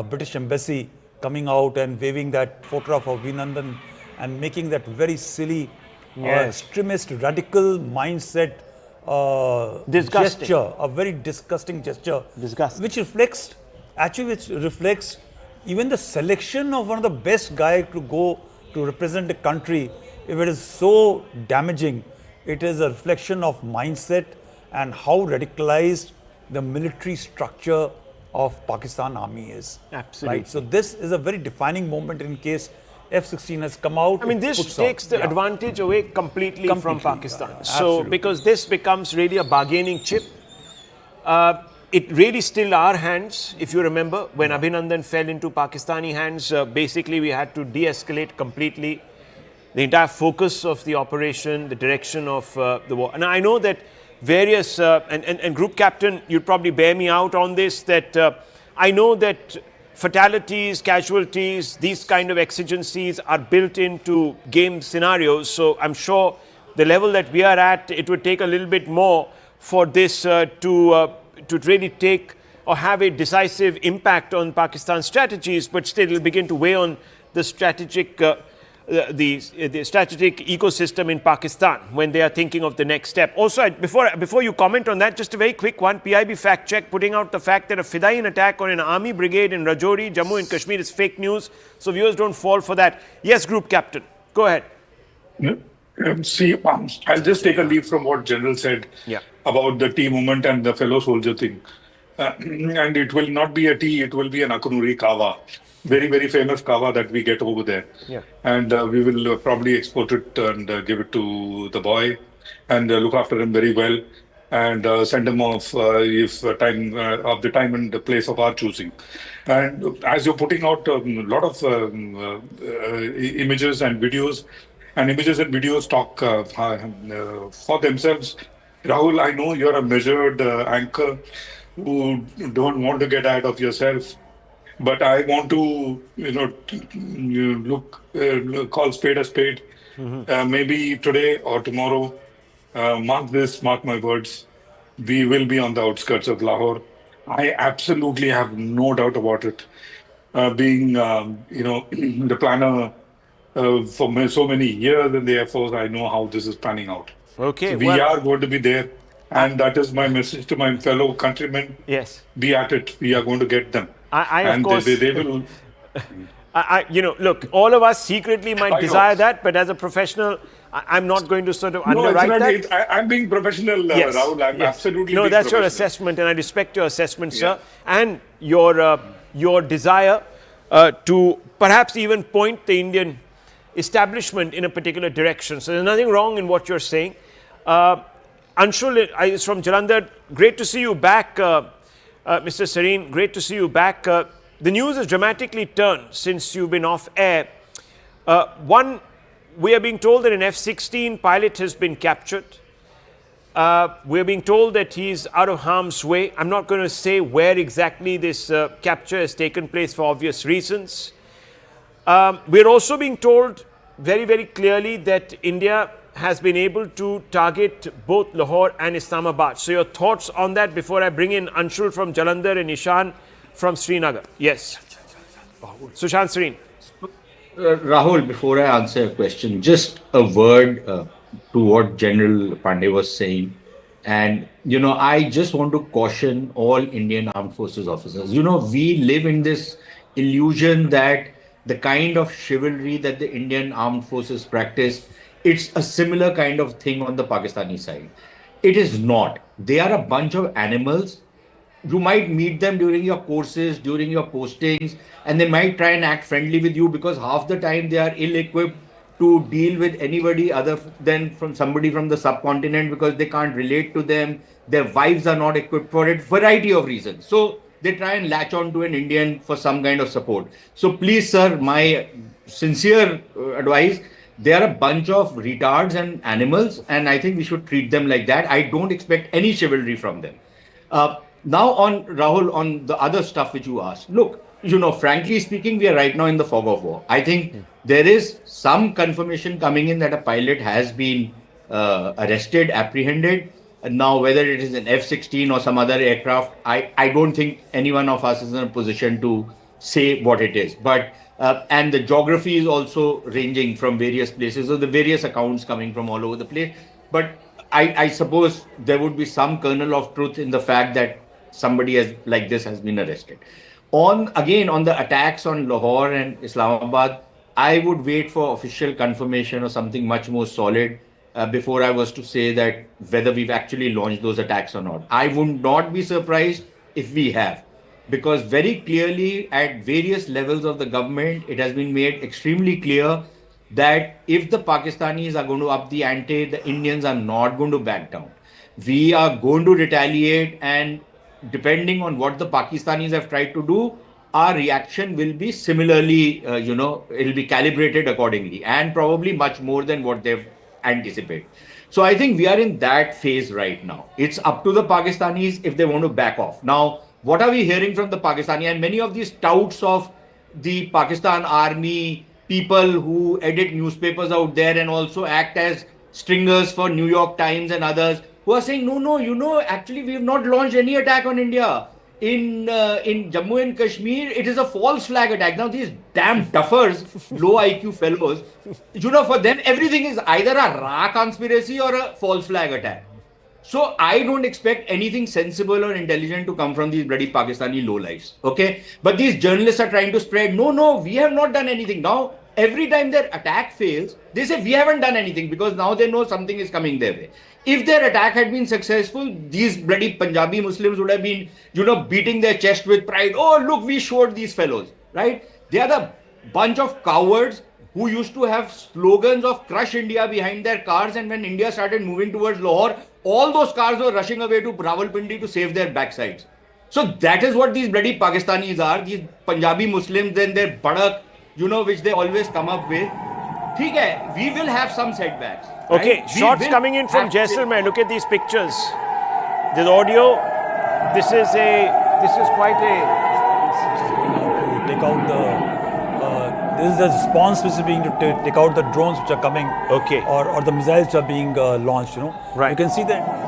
British embassy coming out and waving that photograph of Vinandan and making that very silly extremist radical mindset gesture, a very disgusting gesture, which reflects even the selection of one of the best guys to go to represent the country. If it is so damaging, it is a reflection of mindset and how radicalized the military structure of Pakistan Army is. Absolutely. Right? So this is a very defining moment in case F-16 has come out. I mean, this takes the advantage away completely from Pakistan. So, because this becomes really a bargaining chip. It really still our hands. If you remember, when Abhinandan fell into Pakistani hands, basically we had to de-escalate completely the entire focus of the operation, the direction of the war. And I know that various, and Group Captain, you'd probably bear me out on this, that I know that fatalities, casualties, these kind of exigencies are built into game scenarios. So I'm sure the level that we are at, it would take a little bit more for this to really take or have a decisive impact on Pakistan's strategies, but still it will begin to weigh on the strategic the strategic ecosystem in Pakistan when they are thinking of the next step. Also, before you comment on that, just a very quick one, PIB fact check putting out the fact that a Fidaiin attack on an army brigade in Rajouri, Jammu and Kashmir is fake news. So viewers don't fall for that. Yes, Group Captain, go ahead. I'll just take a leap from what General said about the tea movement and the fellow soldier thing. And it will not be a tea, it will be an Akunuri Kawa. Very, very famous kawa that we get over there. Yeah. And we will probably export it and give it to the boy and look after him very well and send him off if time of the time and the place of our choosing. And as you're putting out a lot of images and videos, and images and videos talk for themselves. Rahul, I know you're a measured anchor who don't want to get ahead of yourself. But I want to, call spade a spade. Maybe today or tomorrow, mark my words, we will be on the outskirts of Lahore. I absolutely have no doubt about it. Being, the planner for so many years in the Air Force, I know how this is panning out. Okay, so we are going to be there. And that is my message to my fellow countrymen. Yes. Be at it. We are going to get them. Of course, they will. Look, all of us secretly might desire that, but as a professional, I'm not going to sort of underwrite that. I'm being professional, Rahul. I'm absolutely. No, that's your assessment, and I respect your assessment, sir, and your desire to perhaps even point the Indian establishment in a particular direction. So there's nothing wrong in what you're saying. Anshul is from Jalandhar. Great to see you back, Mr. Serene. Great to see you back. The news has dramatically turned since you've been off air. One, we are being told that an F-16 pilot has been captured. We're being told that he's out of harm's way. I'm not going to say where exactly this capture has taken place for obvious reasons. We're also being told very, very clearly that India has been able to target both Lahore and Islamabad. So your thoughts on that before I bring in Anshul from Jalandhar and Ishan from Srinagar. Yes. Sushant Serene. Rahul, before I answer your question, just a word to what General Pandey was saying. And, I just want to caution all Indian Armed Forces officers. We live in this illusion that the kind of chivalry that the Indian Armed Forces practice, it's a similar kind of thing on the Pakistani side. It is not. They are a bunch of animals. You might meet them during your courses, during your postings, and they might try and act friendly with you because half the time they are ill-equipped to deal with anybody other than from somebody from the subcontinent because they can't relate to them. Their wives are not equipped for it, variety of reasons. So they try and latch on to an Indian for some kind of support. So please, sir, my sincere advice, they are a bunch of retards and animals, and I think we should treat them like that. I don't expect any chivalry from them. Now on Rahul, on the other stuff which you asked, look, frankly speaking, we are right now in the fog of war. I think there is some confirmation coming in that a pilot has been arrested, apprehended. And now, whether it is an F-16 or some other aircraft, I don't think any one of us is in a position to say what it is. But and the geography is also ranging from various places, so the various accounts coming from all over the place. But I suppose there would be some kernel of truth in the fact that somebody like this has been arrested. On the attacks on Lahore and Islamabad, I would wait for official confirmation or something much more solid before I was to say that whether we've actually launched those attacks or not. I would not be surprised if we have, because very clearly at various levels of the government, it has been made extremely clear that if the Pakistanis are going to up the ante, the Indians are not going to back down. We are going to retaliate, and depending on what the Pakistanis have tried to do, our reaction will be similarly, it'll be calibrated accordingly and probably much more than what they've anticipated. So I think we are in that phase right now. It's up to the Pakistanis if they want to back off. Now, what are we hearing from the Pakistani? And many of these touts of the Pakistan army, people who edit newspapers out there and also act as stringers for New York Times and others, who are saying, no, actually we have not launched any attack on India. In Jammu and Kashmir, it is a false flag attack. Now these damn duffers, low IQ fellows, for them everything is either a Ra conspiracy or a false flag attack. So I don't expect anything sensible or intelligent to come from these bloody Pakistani lowlifes. Okay? But these journalists are trying to spread, no, we have not done anything. Now, every time their attack fails, they say we haven't done anything because now they know something is coming their way. If their attack had been successful, these bloody Punjabi Muslims would have been, beating their chest with pride. Oh, look, we showed these fellows, right? They are the bunch of cowards who used to have slogans of crush India behind their cars, and when India started moving towards Lahore, all those cars were rushing away to Rawalpindi to save their backsides. So that is what these bloody Pakistanis are, these Punjabi Muslims and their badak, which they always come up with. We will have some setbacks. Okay, right? shots coming in from Jaisalmer. Look at these pictures. This audio. This is quite a. Take out the. This is the response which is being to take out the drones which are coming. Okay. Or the missiles which are being launched. Right. You can see that.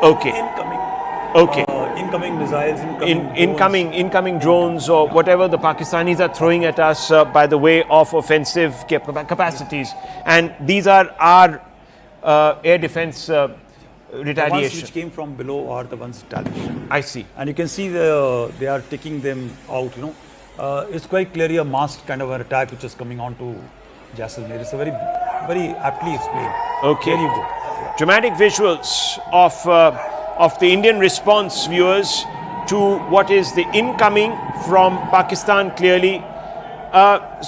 Okay. incoming missiles, incoming drones, or whatever the Pakistanis are throwing at us by the way of offensive capacities. And these are our air defense retaliation. The ones which came from below are the ones retaliation. I see. And you can see they are taking them out, you know. It's quite clearly a masked kind of an attack which is coming on to Jaisalmer. It's a very, very aptly explained. Okay. There you go. Dramatic visuals of the Indian response, viewers, to what is the incoming from Pakistan clearly.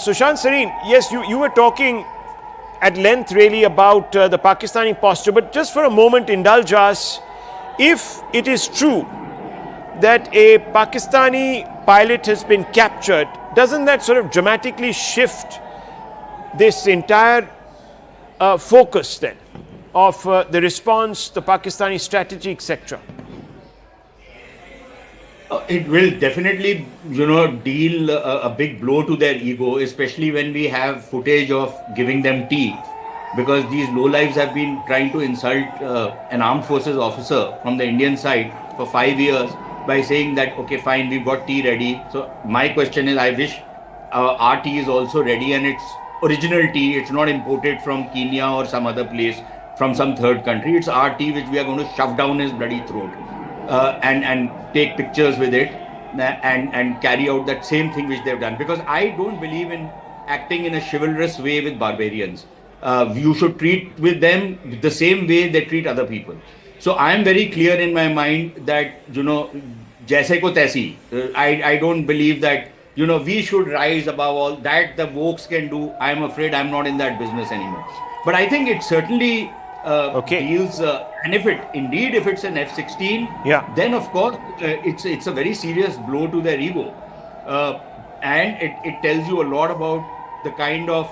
Sushant Sareen, yes, you were talking at length really about the Pakistani posture, but just for a moment indulge us. If it is true that a Pakistani pilot has been captured, doesn't that sort of dramatically shift this entire focus then of the response, the Pakistani strategy, etc.? It will definitely, deal a big blow to their ego, especially when we have footage of giving them tea, because these lowlifes have been trying to insult an armed forces officer from the Indian side for 5 years by saying that, okay, fine, we've got tea ready. So my question is, I wish our tea is also ready, and it's original tea. It's not imported from Kenya or some other place, from some third country. It's our tea which we are going to shove down his bloody throat. And take pictures with it and carry out that same thing which they've done. Because I don't believe in acting in a chivalrous way with barbarians. You should treat with them the same way they treat other people. So I am very clear in my mind that, jaise ko taisi. I don't believe that, we should rise above all that the wokes can do. I'm afraid I'm not in that business anymore. But I think it certainly deals, and if it's an F-16, then of course it's a very serious blow to their ego, and it tells you a lot about the kind of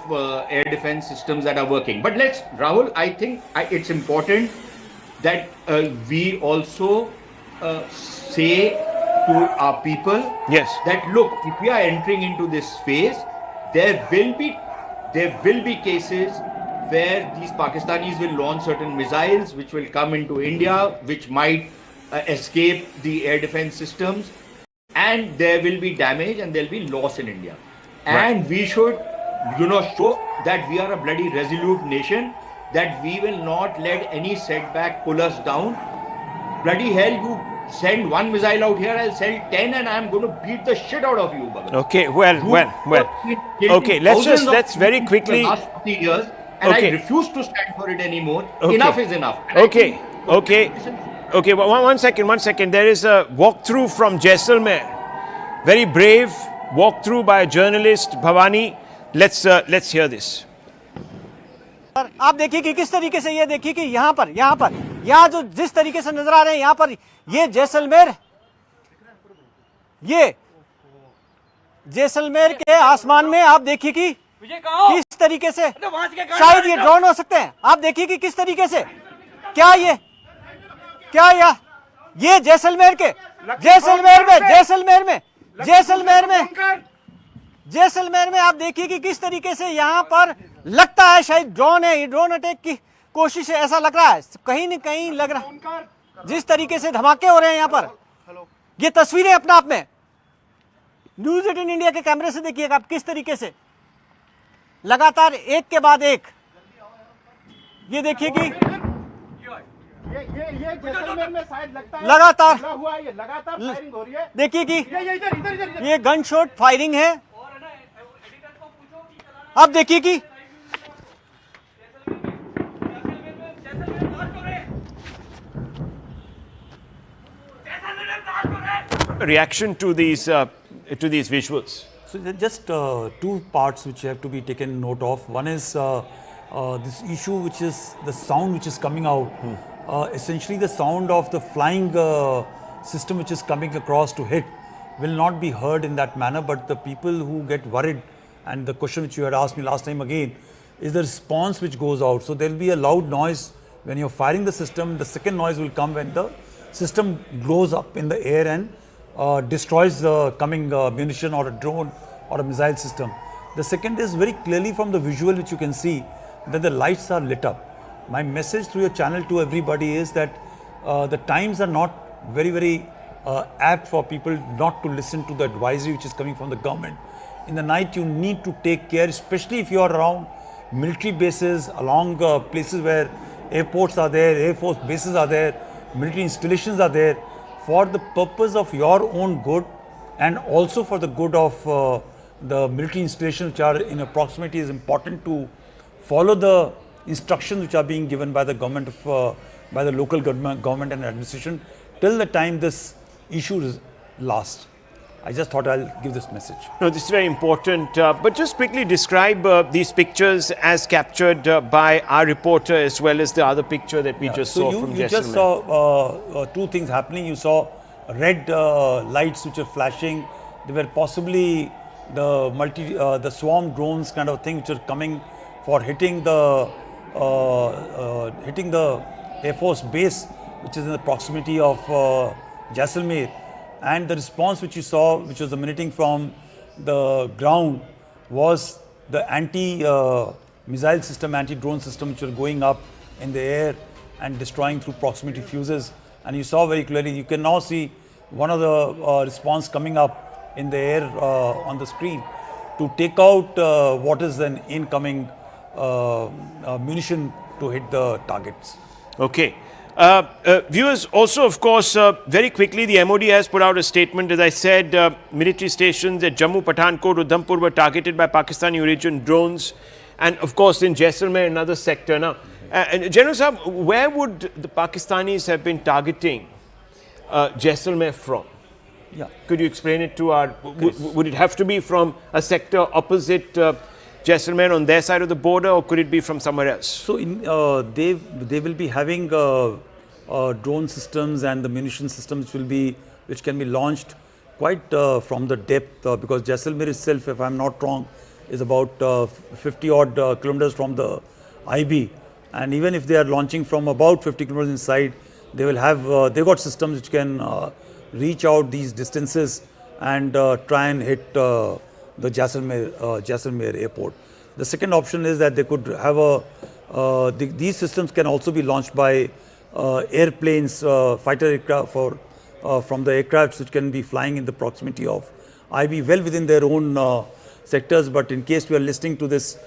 air defense systems that are working. But Rahul, I think it's important that we also say to our people that look, if we are entering into this phase, there will be cases where these Pakistanis will launch certain missiles which will come into India, which might escape the air defense systems, and there will be damage and there will be loss in India. And we should, show that we are a bloody resolute nation, that we will not let any setback pull us down. Bloody hell, you send one missile out here, I'll send 10, and I'm going to beat the shit out of you, Bhagat. Okay, well. Okay, let's very quickly. In the last 40 years, and I refuse to stand for it anymore. Okay. Enough is enough. Okay. One second. There is a walkthrough from Jaisalmer. Very brave walkthrough by a journalist, Bhavani. Let's hear this. आप देखिए कि किस तरीके से ये देखिए कि यहाँ जो जिस तरीके से नजर आ रहे हैं यहाँ पर ये जैसलमेर के आसमान में आप देखिए कि किस तरीके से शायद ये ड्रोन हो सकते हैं। आप देखिए कि किस तरीके से क्या ये जैसलमेर में आप देखिए कि किस तरीके से यहाँ पर लगता है शायद ड्रोन है, ये ड्रोन अटैक की कोशिश है, ऐसा लग रहा है। कहीं न कहीं लग रहा है जिस तरीके से धमाके हो रहे हैं यहाँ पर, ये तस्वीरें अपने आप में न्यूज़ 18 इंडिया के कैमरे से देखिएगा आप किस तरीके से लगातार एक के बाद एक, ये देखिए कि ये जैसलमेर में शायद लगता है लगातार फायरिंग हो रही है। देखिए कि ये गन शॉट फायरिंग है। अब देखिए कि reaction to these visuals. So there are just two parts which have to be taken note of. One is this issue, which is the sound which is coming out. Essentially, the sound of the flying system which is coming across to hit will not be heard in that manner. But the people who get worried, and the question which you had asked me last time again, is the response which goes out. So there will be a loud noise when you're firing the system. The second noise will come when the system blows up in the air and destroys the coming munition or a drone or a missile system. The second is very clearly from the visual which you can see that the lights are lit up. My message through your channel to everybody is that the times are not very, very apt for people not to listen to the advisory which is coming from the government. In the night, you need to take care, especially if you are around military bases, along places where airports are there, air force bases are there, military installations are there, for the purpose of your own good and also for the good of the military installations which are in a proximity. Is important to follow the instructions which are being given by the government by the local government and administration till the time this issue lasts. I just thought I'll give this message. No, this is very important. But just quickly describe these pictures as captured by our reporter as well as the other picture that we just saw from Jaisalmer. You just saw two things happening. You saw red lights which are flashing. They were possibly the swarm drones kind of thing which are coming for hitting the Air Force base which is in the proximity of Jaisalmer. And the response which you saw, which was emanating from the ground, was the anti-missile system, anti-drone system, which were going up in the air and destroying through proximity fuses. And you saw very clearly, you can now see one of the response coming up in the air on the screen to take out what is an incoming munition to hit the targets. Okay. Viewers, also, of course, very quickly, the MOD has put out a statement. As I said, military stations at Jammu, Pathankot, Udhampur were targeted by Pakistani origin drones. And, of course, in Jaisalmer, another sector. Now, General Saab, where would the Pakistanis have been targeting Jaisalmer from? Yeah. Could you explain it to our... Would it have to be from a sector opposite Jaisalmer on their side of the border, or could it be from somewhere else? So they will be having drone systems and the munition systems which can be launched quite from the depth because Jaisalmer itself, if I'm not wrong, is about 50 odd kilometers from the IB, and even if they are launching from about 50 kilometers inside, they will have they got systems which can reach out these distances and try and hit the Jaisalmer airport. The second option is that they could have these systems can also be launched by airplanes, fighter aircraft from the aircrafts which can be flying in the proximity of IB, well within their own sectors. But in case we are listening to this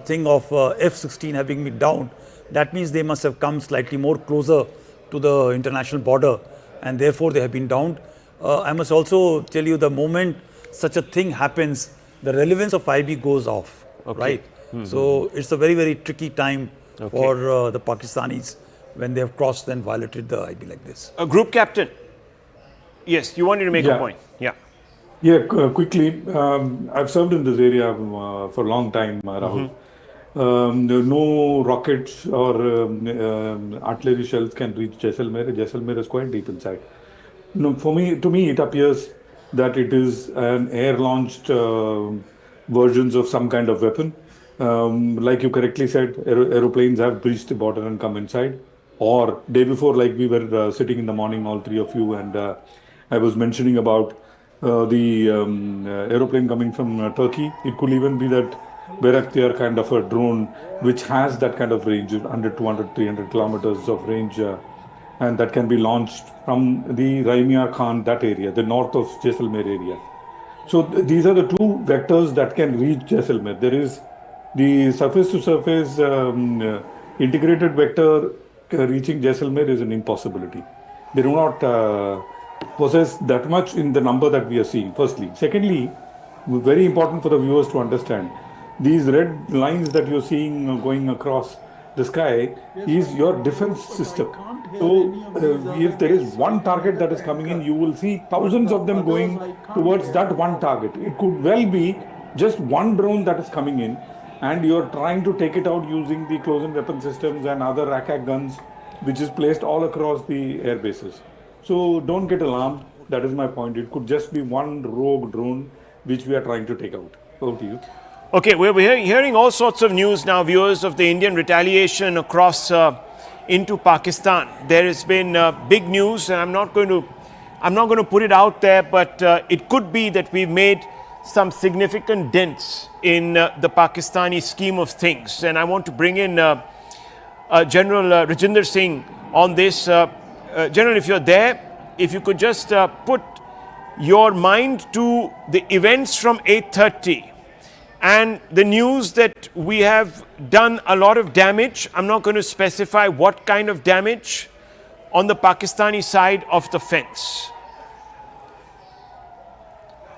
thing of F-16 having been down, that means they must have come slightly more closer to the international border, and therefore they have been downed. I must also tell you, the moment such a thing happens, the relevance of IB goes off, right? So it's a very, very tricky time for the Pakistanis when they have crossed and violated the IB like this. A group captain. Yes, you wanted to make a point. Yeah. Yeah, quickly. I've served in this area for a long time, Rahul. No rockets or artillery shells can reach Jaisalmer. Jaisalmer is quite deep inside. To me, it appears that it is an air-launched versions of some kind of weapon. Like you correctly said, aeroplanes have breached the border and come inside. Or day before, like we were sitting in the morning, all three of you, and I was mentioning about the aeroplane coming from Turkey. It could even be that Bayraktar kind of a drone, which has that kind of range, 100, 200, 300 kilometers of range, and that can be launched from the Raimiar Khan, that area, the north of Jaisalmer area. So these are the two vectors that can reach Jaisalmer. There is the surface-to-surface integrated vector reaching Jaisalmer is an impossibility. They do not possess that much in the number that we are seeing, firstly. Secondly, very important for the viewers to understand, these red lines that you're seeing going across the sky is your defense system. So if there is one target that is coming in, you will see thousands of them going towards that one target. It could well be just one drone that is coming in, and you're trying to take it out using the close-in weapon systems and other RACAC guns, which is placed all across the air bases. So don't get alarmed. That is my point. It could just be one rogue drone which we are trying to take out. Over to you. Okay, we're hearing all sorts of news now, viewers, of the Indian retaliation across into Pakistan. There has been big news, and I'm not going to put it out there, but it could be that we've made some significant dents in the Pakistani scheme of things. And I want to bring in General Rajinder Singh on this. General, if you're there, if you could just put your mind to the events from 8:30 and the news that we have done a lot of damage. I'm not going to specify what kind of damage on the Pakistani side of the fence.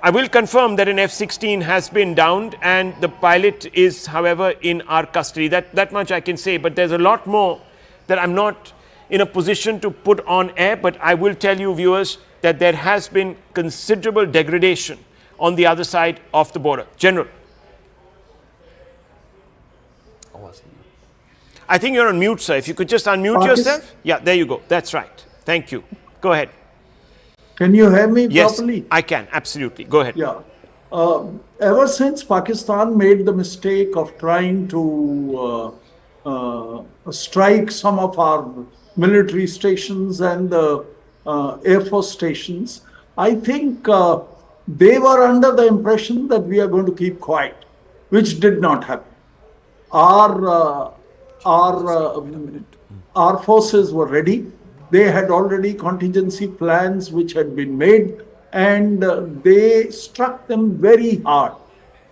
I will confirm that an F-16 has been downed and the pilot is, however, in our custody. That much I can say, but there's a lot more that I'm not in a position to put on air, but I will tell you, viewers, that there has been considerable degradation on the other side of the border. General. I think you're on mute, sir. If you could just unmute yourself. Yeah, there you go. That's right. Thank you. Go ahead. Can you hear me Yes, properly? I can. Absolutely. Go ahead. Yeah. Ever since Pakistan made the mistake of trying to strike some of our military stations and the Air Force stations, I think they were under the impression that we are going to keep quiet, which did not happen. Our forces were ready. They had already contingency plans which had been made, and they struck them very hard.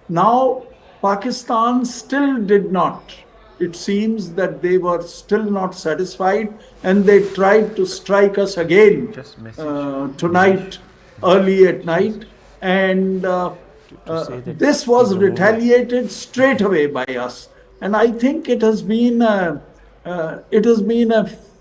Now, Pakistan still did not. It seems that they were still not satisfied, and they tried to strike us again tonight, early at night. And this was retaliated straight away by us. And I think it has been a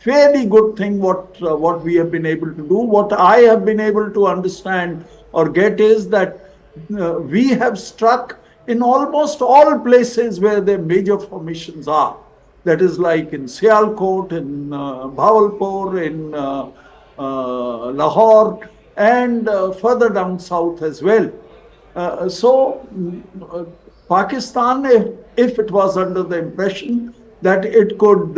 fairly good thing what we have been able to do. What I have been able to understand or get is that we have struck in almost all places where the major formations are. That is like in Sialkot, in Bawalpur, in Lahore, and further down south as well. Pakistan, if it was under the impression that it could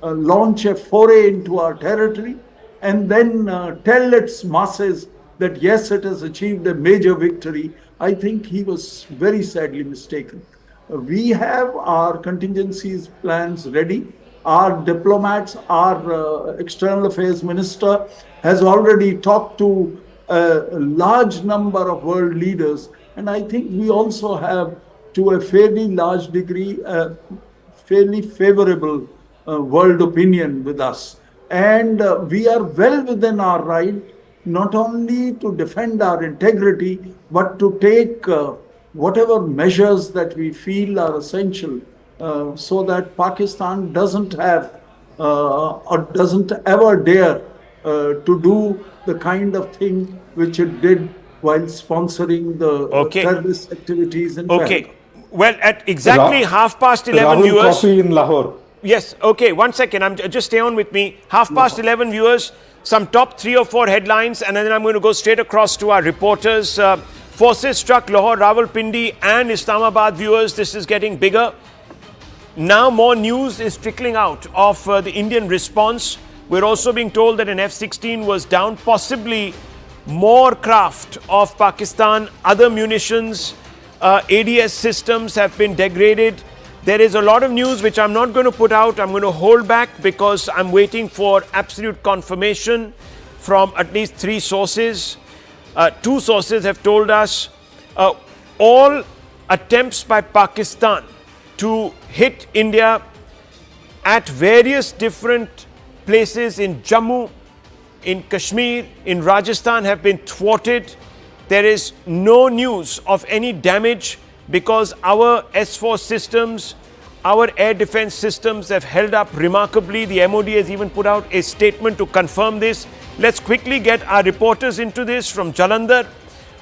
launch a foray into our territory and then tell its masses that yes, it has achieved a major victory, I think he was very sadly mistaken. We have our contingencies plans ready. Our diplomats, our external affairs minister has already talked to a large number of world leaders, and I think we also have, to a fairly large degree, a fairly favorable world opinion with us. And we are well within our right not only to defend our integrity, but to take whatever measures that we feel are essential so that Pakistan doesn't have or doesn't ever dare to do the kind of thing which it did while sponsoring the terrorist activities in Paris. Well, at exactly 11:30, Rahul viewers. Coffee in Lahore. Yes, okay, 1 second. Just stay on with me. 11:30, viewers, some top 3 or 4 headlines, and then I'm going to go straight across to our reporters. Forces struck Lahore, Rawalpindi, and Islamabad, viewers. This is getting bigger. Now more news is trickling out of the Indian response. We're also being told that an F-16 was down, possibly more craft of Pakistan, other munitions, ADS systems have been degraded. There is a lot of news which I'm not going to put out. I'm going to hold back because I'm waiting for absolute confirmation from at least 3 sources. 2 sources have told us all attempts by Pakistan to hit India at various different places in Jammu, in Kashmir, in Rajasthan have been thwarted. There is no news of any damage because our S4 systems, our air defense systems have held up remarkably. The MOD has even put out a statement to confirm this. Let's quickly get our reporters into this from Jalandhar.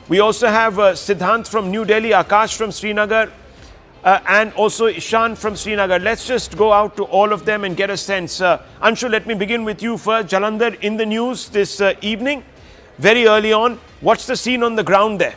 We also have Siddhant from New Delhi, Akash from Srinagar, and also Ishan from Srinagar. Let's just go out to all of them and get a sense. Anshu, let me begin with you first. Jalandhar in the news this evening, very early on. What's the scene on the ground there?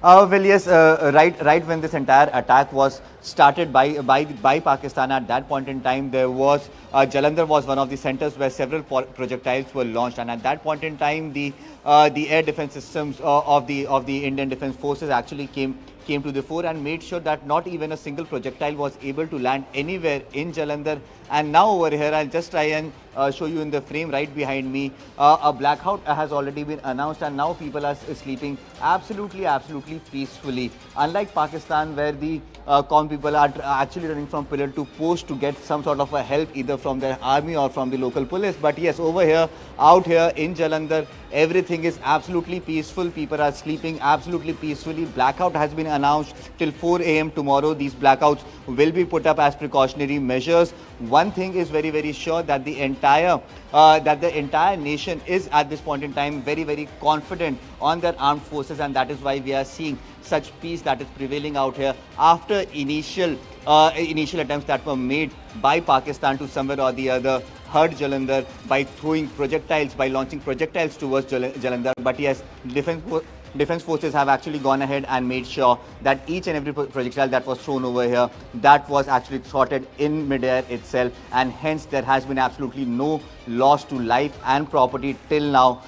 Well, yes, right when this entire attack was started by Pakistan, at that point in time, there was Jalandhar was one of the centers where several projectiles were launched, and at that point in time, the air defense systems of the Indian Defence Forces actually came came to the fore and made sure that not even a single projectile was able to land anywhere in Jalandhar. And now over here, I'll just try and show you in the frame right behind me, a blackout has already been announced, and now people are sleeping absolutely peacefully. Unlike Pakistan, where the common people are actually running from pillar to post to get some sort of a help either from their army or from the local police. But yes, over here, out here in Jalandhar, everything is absolutely peaceful. People are sleeping absolutely peacefully. Blackout has been announced till 4 a.m. tomorrow. These blackouts will be put up as precautionary measures. One thing is very sure, that the entire nation is at this point in time very confident on their armed forces, and that is why we are seeing such peace that is prevailing out here after initial attempts that were made by Pakistan to somewhere or the other hurt Jalandhar by throwing projectiles, by launching projectiles towards Jalandhar. But yes, defense forces have actually gone ahead and made sure that each and every projectile that was thrown over here, that was actually thwarted in midair itself, and hence there has been absolutely no loss to life and property till now,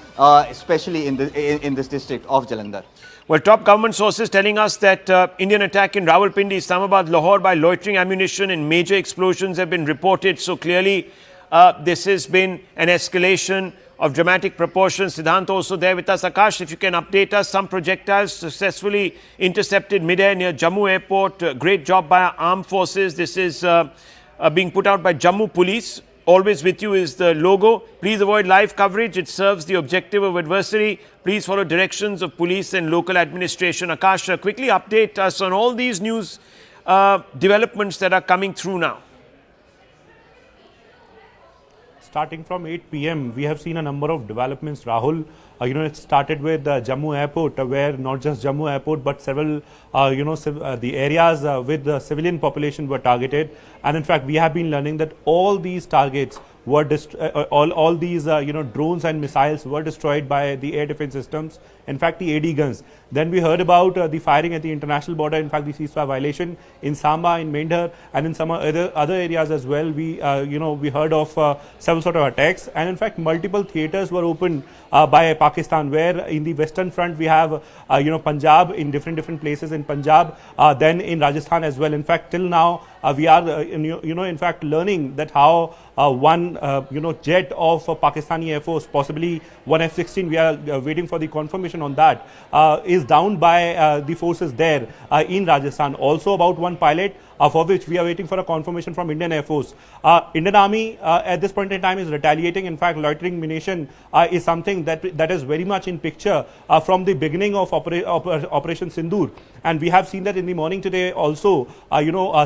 especially in this district of Jalandhar. Well, top government sources telling us that Indian attack in Rawalpindi, Islamabad, Lahore by loitering ammunition and major explosions have been reported. So clearly, this has been an escalation of dramatic proportions. Siddhant also there with us. Akash, if you can update us, some projectiles successfully intercepted midair near Jammu airport. Great job by our armed forces. This is being put out by Jammu police. Always with you is the logo. Please avoid live coverage. It serves the objective of adversary. Please follow directions of police and local administration. Akash, quickly update us on all these news developments that are coming through now. Starting from 8 p.m., we have seen a number of developments, Rahul. It started with Jammu airport, where not just Jammu airport, but several, the areas with the civilian population were targeted. And in fact, we have been learning that all these targets were all these drones and missiles were destroyed by the air defense systems. In fact, the AD guns. Then we heard about the firing at the international border. In fact, the ceasefire violation in Samba, in Mendhar, and in some other areas as well. We heard of several sort of attacks, and in fact, multiple theaters were opened by Pakistan. Where in the western front we have Punjab, in different places in Punjab, then in Rajasthan as well. In fact, till now we are in fact learning that how one jet of Pakistani Air Force, possibly one F-16, we are waiting for the confirmation on that, is downed by the forces there in Rajasthan. Also about one pilot, for which we are waiting for a confirmation from Indian Air Force. Indian Army at this point in time is retaliating. In fact, loitering munition is something that is very much in picture from the beginning of Operation Sindoor. And we have seen that in the morning today also,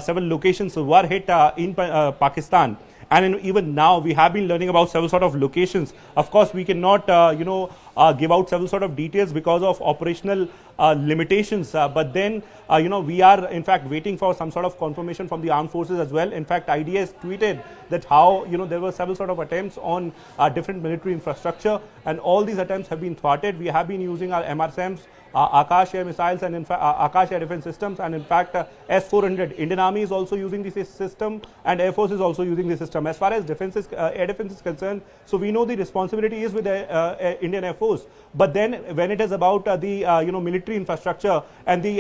several locations were hit in Pakistan. And even now, we have been learning about several sort of locations. Of course, we cannot, give out several sort of details because of operational limitations. But then, we are in fact waiting for some sort of confirmation from the armed forces as well. In fact, IDS tweeted that how, there were several sort of attempts on different military infrastructure, and all these attempts have been thwarted. We have been using our MRSAMs, Akash air missiles, and in fact Akash air defense systems, and in fact S-400. Indian Army is also using this system, and Air Force is also using the system. As far as air defense is concerned, so we know the responsibility is with the Indian Air Force. But then when it is about the military infrastructure and the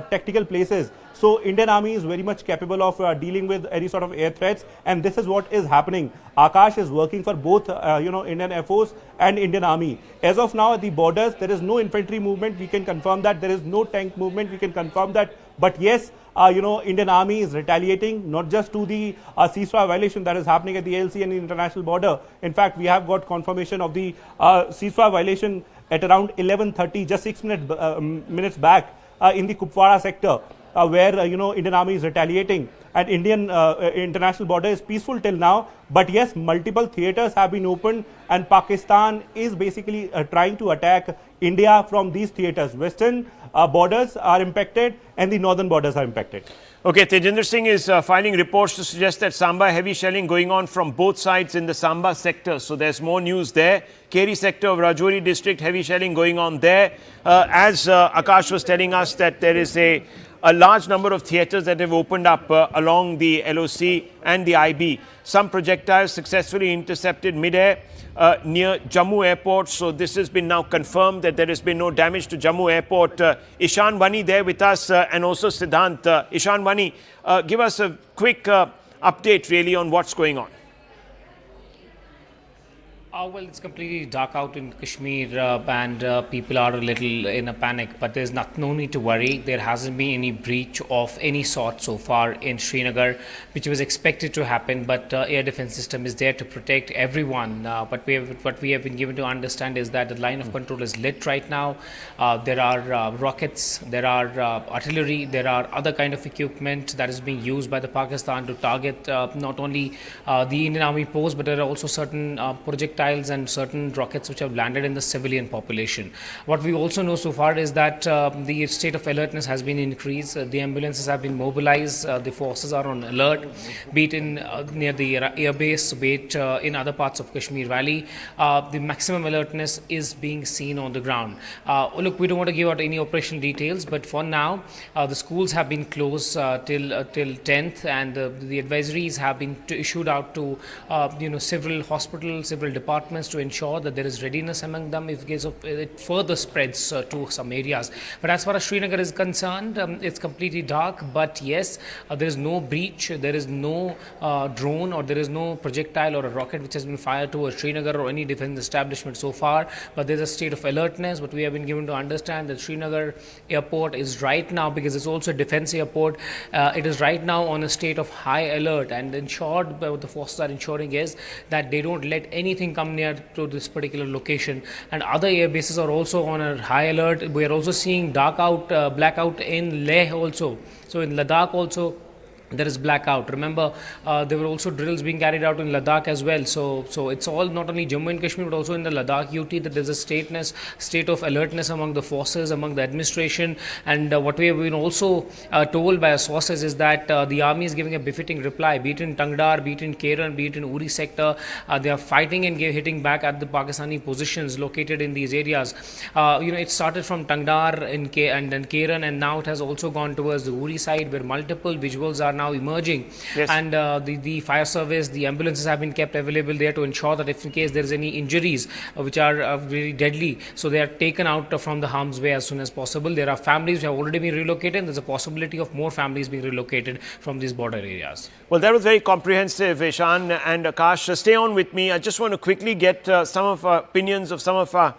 tactical places, so Indian Army is very much capable of dealing with any sort of air threats, and this is what is happening. Akash is working for both Indian Air Force and Indian Army. As of now, at the borders, there is no infantry movement. We can confirm that. There is no tank movement. We can confirm that. But yes, Indian Army is retaliating not just to the ceasefire violation that is happening at the LC and the international border. In fact, we have got confirmation of the ceasefire violation at around 11:30, just 6 minutes back, in the Kupwara sector, where Indian Army is retaliating, and Indian international border is peaceful till now. But yes, multiple theaters have been opened, and Pakistan is basically trying to attack India from these theaters. Western borders are impacted, and the northern borders are impacted. Okay, Tejinder Singh is filing reports to suggest that Samba heavy shelling going on from both sides in the Samba sector. So there's more news there. Keri sector of Rajouri district, heavy shelling going on there. As Akash was telling us that there is a a large number of theatres that have opened up along the LOC and the IB. Some projectiles successfully intercepted mid-air near Jammu airport. So this has been now confirmed that there has been no damage to Jammu airport. Ishan Vani there with us and also Siddhant. Ishan Vani, give us a quick update really on what's going on. Well, it's completely dark out in Kashmir and people are a little in a panic, but there's no need to worry. There hasn't been any breach of any sort so far in Srinagar, which was expected to happen, but air defense system is there to protect everyone. But what we have been given to understand is that the line of control is lit right now. There are rockets, there are artillery, there are other kind of equipment that is being used by the Pakistan to target not only the Indian Army posts, but there are also certain projectiles and certain rockets which have landed in the civilian population. What we also know so far is that the state of alertness has been increased. The ambulances have been mobilized. The forces are on alert, be it in near the airbase, be it in other parts of Kashmir Valley. The maximum alertness is being seen on the ground. Look, we don't want to give out any operational details, but for now, the schools have been closed till 10th, and the advisories have been issued out to several hospitals, several departments to ensure that there is readiness among them if case of it further spreads to some areas. But as far as Srinagar is concerned, it's completely dark, but yes, there is no breach, there is no drone or there is no projectile or a rocket which has been fired towards Srinagar or any defense establishment so far, but there is a state of alertness. But we have been given to understand that Srinagar airport is right now, because it's also a defense airport, it is right now on a state of high alert, and ensured what the forces are ensuring is that they don't let anything come near to this particular location. And other air bases are also on a high alert. We are also seeing blackout in Leh also. So in Ladakh also there is blackout. Remember, there were also drills being carried out in Ladakh as well. So it's all not only Jammu and Kashmir, but also in the Ladakh UT that there's a state of alertness among the forces, among the administration. And what we have been also told by our sources is that the army is giving a befitting reply, be it in Tangdar, be it in Keran, be it in Uri sector. They are fighting and hitting back at the Pakistani positions located in these areas. It started from Tangdar and then Keran, and now it has also gone towards the Uri side, where multiple visuals are now emerging. Yes. And the fire service, the ambulances have been kept available there to ensure that if in case there is any injuries which are very deadly, so they are taken out from the harm's way as soon as possible. There are families which have already been relocated, and there's a possibility of more families being relocated from these border areas. Well, that was very comprehensive, Ishan and Akash. Stay on with me. I just want to quickly get some of our opinions of some of our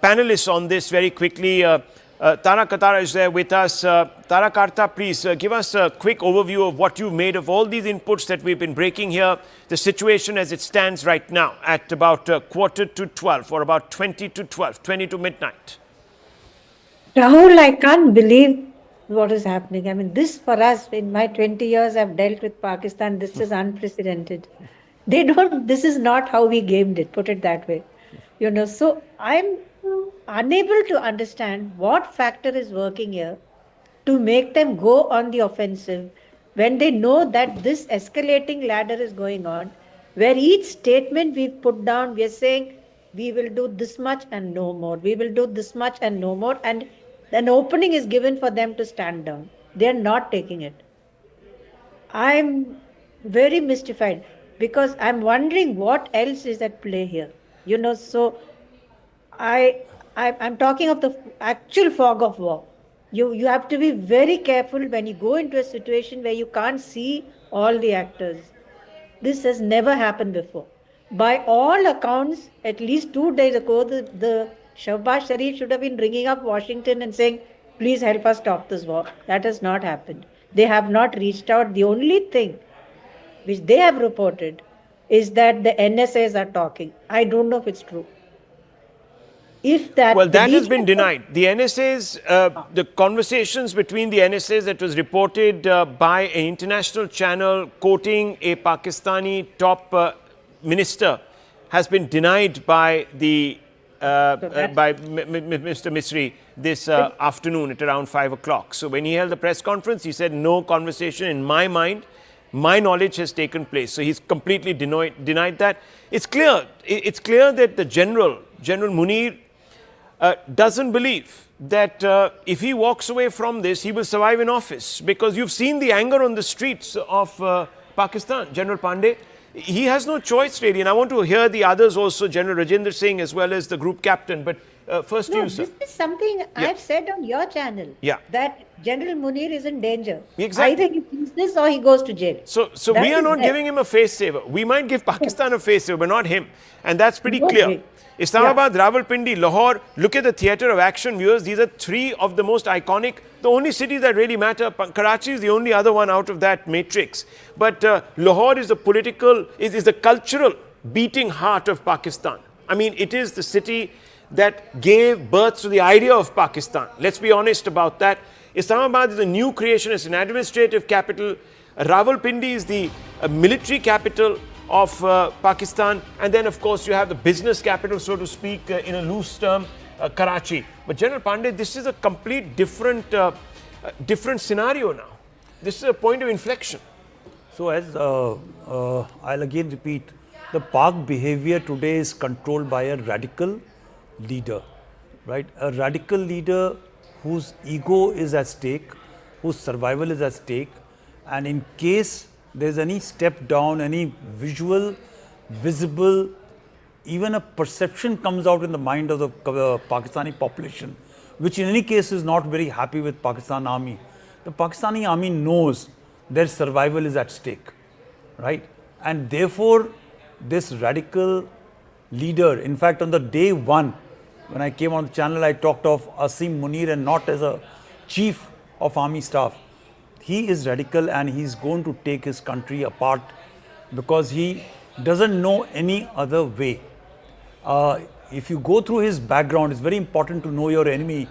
panelists on this very quickly. Tara Katara is there with us. Tara Karta, please give us a quick overview of what you've made of all these inputs that we've been breaking here, the situation as it stands right now at about 11:45 or about 20 to 12, 20 to midnight. Rahul, I can't believe what is happening. I mean, this for us, in my 20 years I've dealt with Pakistan, this is unprecedented. This is not how we gamed it, put it that way. So I'm unable to understand what factor is working here to make them go on the offensive when they know that this escalating ladder is going on, where each statement we've put down, we're saying we will do this much and no more, we will do this much and no more, and an opening is given for them to stand down. They're not taking it. I'm very mystified because I'm wondering what else is at play here. So I'm talking of the actual fog of war. You have to be very careful when you go into a situation where you can't see all the actors. This has never happened before. By all accounts, at least 2 days ago, the Shahbaz Sharif should have been ringing up Washington and saying, please help us stop this war. That has not happened. They have not reached out. The only thing which they have reported is that the NSAs are talking. I don't know if it's true. Well, that has been denied. The NSAs, the conversations between the NSAs that was reported by an international channel quoting a Pakistani top minister has been denied by the by Mr. Misri this afternoon at around 5 o'clock. So when he held the press conference, he said no conversation in my mind, my knowledge has taken place. So he's completely denied that. It's clear that the General Munir doesn't believe that if he walks away from this, he will survive in office. Because you've seen the anger on the streets of Pakistan. General Pandey, he has no choice really. And I want to hear the others also, General Rajinder Singh as well as the group captain. But first No, you, sir. this is something I've said on your channel. Yeah. That General Munir is in danger. Exactly. Either he thinks this or he goes to jail. So That we are is not there. giving him a face saver. We might give Pakistan a face saver, but not him. And that's pretty No clear. way. Islamabad, Rawalpindi, Lahore, look at the theatre of action, viewers. These are three of the most iconic, the only cities that really matter. Karachi is the only other one out of that matrix. But Lahore is the political, is the cultural beating heart of Pakistan. I mean, it is the city that gave birth to the idea of Pakistan. Let's be honest about that. Islamabad is a new creation, it's an administrative capital. Rawalpindi is the military capital of Pakistan, and then of course you have the business capital, so to speak, in a loose term, Karachi. But General Pandey, this is a complete different scenario now. This is a point of inflection. So as I'll again repeat, the Pak behavior today is controlled by a radical leader, right? A radical leader whose ego is at stake, whose survival is at stake, and in case there's any step down, any visual, visible, even a perception comes out in the mind of the Pakistani population, which in any case is not very happy with Pakistan Army. The Pakistani Army knows their survival is at stake, right? And therefore, this radical leader, in fact, on the day one, when I came on the channel, I talked of Asim Munir and not as a chief of army staff. He is radical and he's going to take his country apart because he doesn't know any other way. If you go through his background, it's very important to know your enemy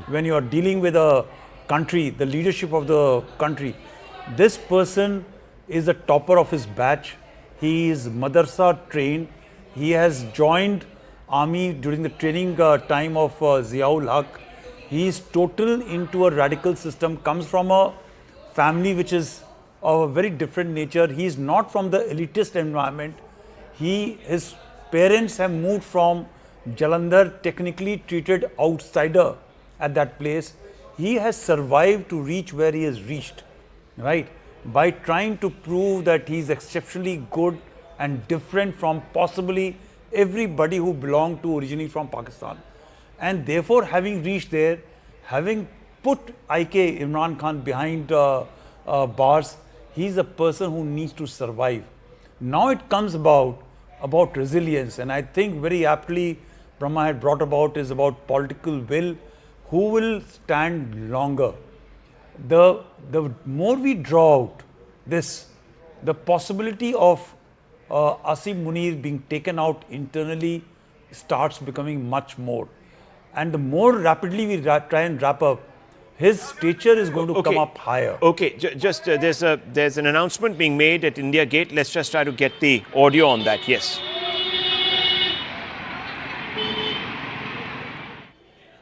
when you are dealing with a country, the leadership of the country. This person is a topper of his batch. He is madrasa trained. He has joined army during the training time of Ziaul Haq. He is total into a radical system, comes from a family which is of a very different nature. He is not from the elitist environment. His parents have moved from Jalandhar, technically treated outsider at that place. He has survived to reach where he has reached, right? By trying to prove that he is exceptionally good and different from possibly everybody who belonged to originally from Pakistan. And therefore, having reached there, having put IK Imran Khan behind bars, he is a person who needs to survive. Now it comes about resilience, and I think very aptly Brahma had brought about is about political will. Who will stand longer? The more we draw out this, the possibility of Asim Munir being taken out internally starts becoming much more. And the more rapidly we try and wrap up, his stature is going to come up higher. Okay, just there's an announcement being made at India Gate. Let's just try to get the audio on that. Yes.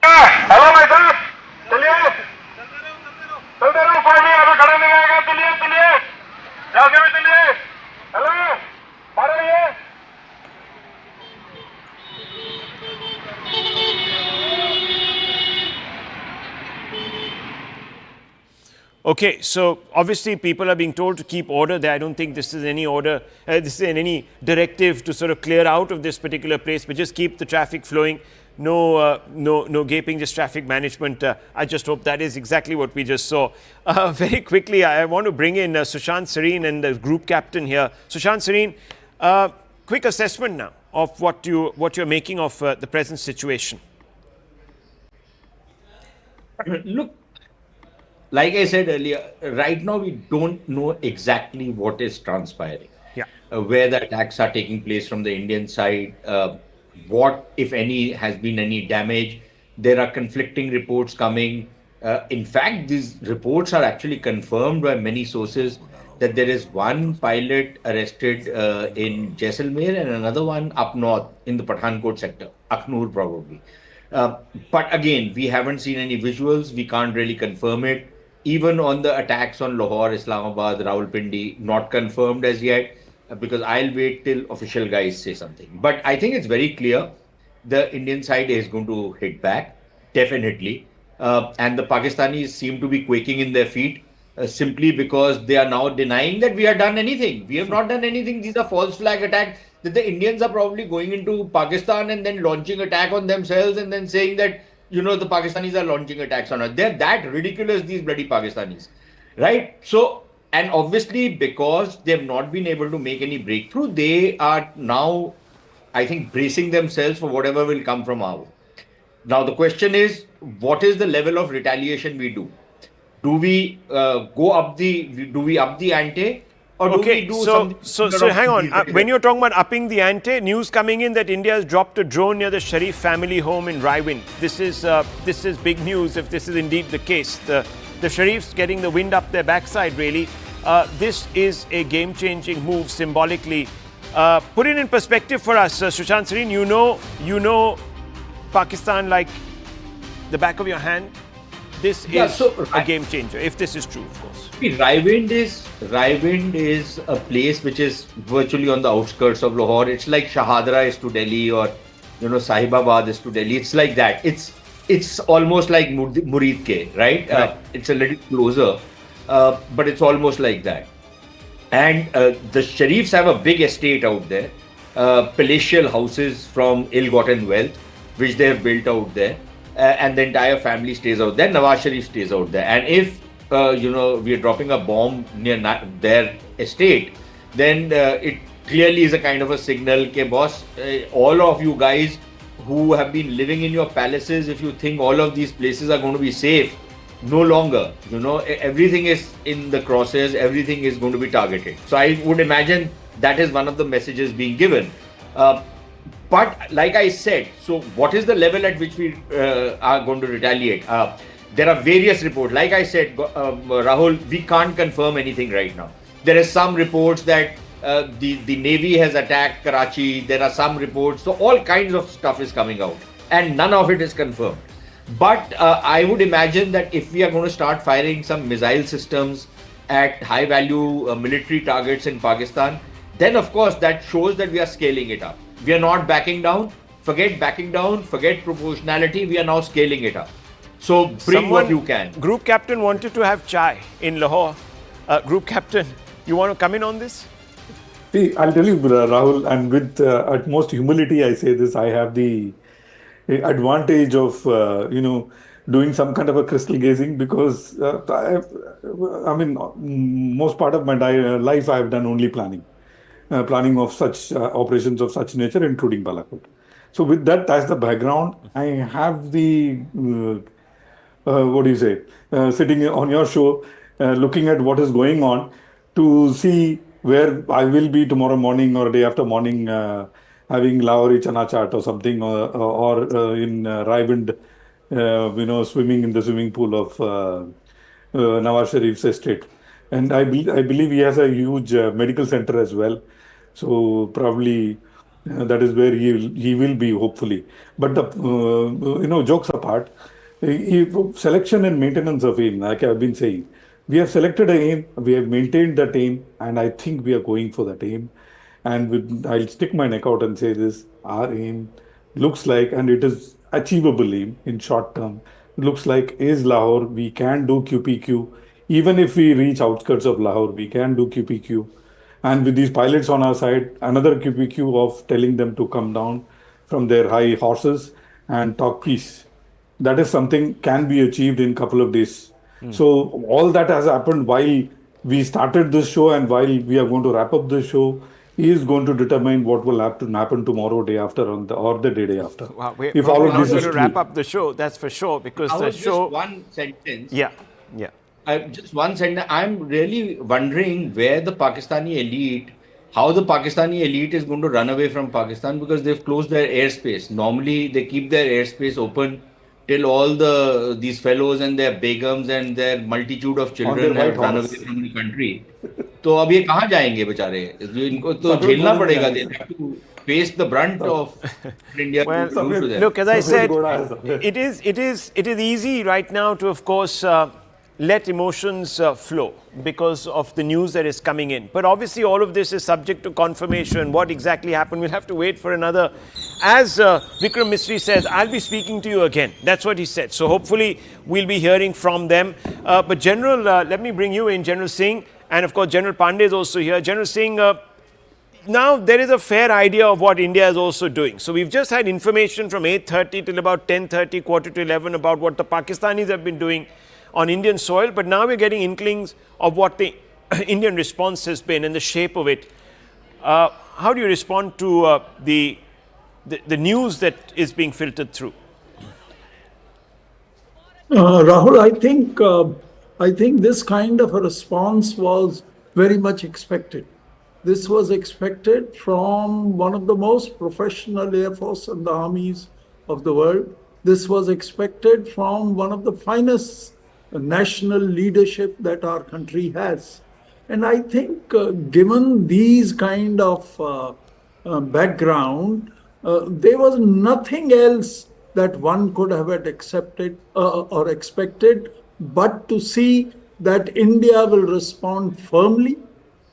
Hello भाई साहब, चलिए चलते रहो, party अभी खड़ा नहीं आएगा, चलिए चलिए जाके भी चलिए, हेलो आ रही है। Okay, so obviously people are being told to keep order there. I don't think this is any order, this is any directive to sort of clear out of this particular place, but just keep the traffic flowing. No gaping, just traffic management. I just hope that is exactly what we just saw. Very quickly, I want to bring in Sushant Sareen and the group captain here. Sushant Sareen, quick assessment now of what you're making of the present situation. Look, like I said earlier, right now we don't know exactly what is transpiring. Yeah. Where the attacks are taking place from the Indian side, what, if any, has been any damage. There are conflicting reports coming. In fact, these reports are actually confirmed by many sources that there is one pilot arrested in Jaisalmer and another one up north in the Pathankot sector, Aknoor probably. But again, we haven't seen any visuals. We can't really confirm it. Even on the attacks on Lahore, Islamabad, Rawalpindi, not confirmed as yet, because I'll wait till official guys say something. But I think it's very clear the Indian side is going to hit back, definitely. And the Pakistanis seem to be quaking in their feet simply because they are now denying that we have done anything. We have not done anything. These are false flag attacks that the Indians are probably going into Pakistan and then launching attack on themselves and then saying that, you know, the Pakistanis are launching attacks on us. They're that ridiculous, these bloody Pakistanis. Right? So, and obviously because they've not been able to make any breakthrough, they are now, I think, bracing themselves for whatever will come from our. Now, the question is, what is the level of retaliation we do? Do we up the ante, or do we do something? So hang on. When you're talking about upping the ante, news coming in that India has dropped a drone near the Sharif family home in Raiwind. This is big news if this is indeed the case. The Sharifs getting the wind up their backside, really. This is a game-changing move symbolically. Put it in perspective for us, Sushant Sareen. You know Pakistan like the back of your hand. This is a game changer, if this is true, of course. Raiwind is a place which is virtually on the outskirts of Lahore. It's like Shahadra is to Delhi, or Sahibabad is to Delhi. It's like that. It's almost like Muridke, right? It's a little closer, but it's almost like that. And the Sharifs have a big estate out there, palatial houses from ill-gotten wealth, which they have built out there. And the entire family stays out there. Nawaz Sharif stays out there. And if, we are dropping a bomb near their estate, then it clearly is a kind of a signal, okay, boss, all of you guys who have been living in your palaces, if you think all of these places are going to be safe, no longer, everything is in the crosshairs, everything is going to be targeted. So I would imagine that is one of the messages being given. But like I said, so what is the level at which we are going to retaliate? There are various reports. Like I said, Rahul, we can't confirm anything right now. There are some reports that the Navy has attacked Karachi. There are some reports. So all kinds of stuff is coming out. And none of it is confirmed. But I would imagine that if we are going to start firing some missile systems at high-value military targets in Pakistan, then of course that shows that we are scaling it up. We are not backing down. Forget backing down. Forget proportionality. We are now scaling it up. So bring what you can. Group captain wanted to have chai in Lahore. Group captain, you want to come in on this? See, I'll tell you, Rahul, and with utmost humility, I say this. I have the advantage of, doing some kind of a crystal gazing because, most part of my life I have done only planning. Planning of such operations of such nature, including Balakot. So with that as the background, I have the, sitting on your show, looking at what is going on to see where I will be tomorrow morning or day after morning having Lahori Chana Chaat or something or in Raiwind, swimming in the swimming pool of Nawaz Sharif's estate. And I believe he has a huge medical center as well. So probably that is where he will be, hopefully. But jokes apart, selection and maintenance of aim, like I've been saying, we have selected an aim, we have maintained that aim, and I think we are going for that aim. And I'll stick my neck out and say this: our aim looks like, and it is achievable aim in short term. Looks like is Lahore. We can do QPQ. Even if we reach outskirts of Lahore, we can do QPQ. And with these pilots on our side, another QPQ of telling them to come down from their high horses and talk peace. That is something can be achieved in a couple of days. So all that has happened while we started this show and while we are going to wrap up this show is going to determine what will happen tomorrow, day after, or the day after. Wow, we're if not all of going this is to true. wrap up the show, that's for sure, because the show... Just one sentence. Yeah. Just one sentence. I'm really wondering where the Pakistani elite, how the Pakistani elite is going to run away from Pakistan, because they've closed their airspace. Normally, they keep their airspace open till all these fellows and their begums and their multitude of children have run away from the country. तो अब ये कहाँ जाएंगे बेचारे? इनको तो झेलना पड़ेगा. They have to face the brunt of India. Well, look, as I said, it is easy right now to, of course, let emotions flow because of the news that is coming in. But obviously all of this is subject to confirmation. What exactly happened, we'll have to wait for another. As Vikram Misri says, I'll be speaking to you again. That's what he said. So hopefully we'll be hearing from them. But General, let me bring you in, General Singh. And of course, General Pandey is also here. General Singh, now there is a fair idea of what India is also doing. So we've just had information from 8:30 till about 10:30, quarter to 11 about what the Pakistanis have been doing on Indian soil. But now we're getting inklings of what the Indian response has been and the shape of it. How do you respond to the news that is being filtered through? Rahul, I think this kind of a response was very much expected. This was expected from one of the most professional air force and the armies of the world. This was expected from one of the finest national leadership that our country has. And I think given these kind of background, there was nothing else that one could have accepted or expected, but to see that India will respond firmly,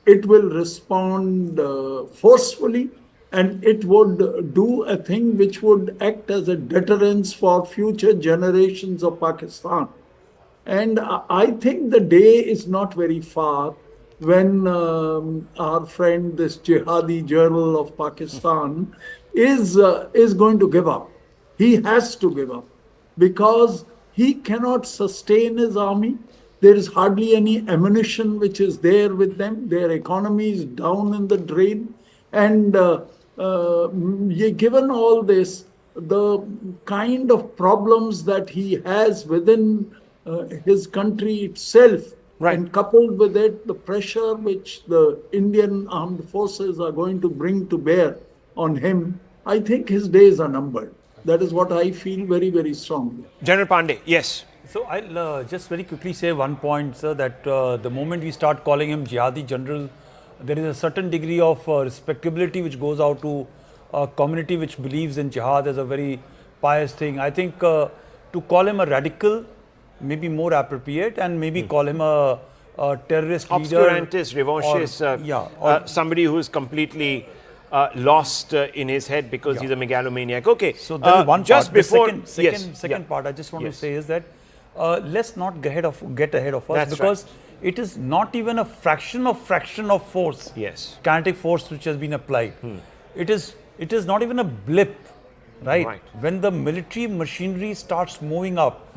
it will respond forcefully, and it would do a thing which would act as a deterrence for future generations of Pakistan. And I think the day is not very far when our friend, this jihadi journal of Pakistan, is going to give up. He has to give up because he cannot sustain his army. There is hardly any ammunition which is there with them. Their economy is down in the drain. And given all this, the kind of problems that he has within his country itself, and coupled with it, the pressure which the Indian armed forces are going to bring to bear on him, I think his days are numbered. That is what I feel very, very strongly. General Pandey, yes. So I'll just very quickly say one point, sir, that the moment we start calling him jihadi general, there is a certain degree of respectability which goes out to a community which believes in jihad as a very pious thing. I think to call him a radical may be more appropriate, and maybe call him a terrorist leader. Obscurantist, revanchist, somebody who is completely lost in his head because he's a megalomaniac. Okay, so there is one just part. before Second part I just want to say is that let's not get ahead of us. That's because it is not even a fraction of force, kinetic force which has been applied. It is not even a blip, right? When the military machinery starts moving up,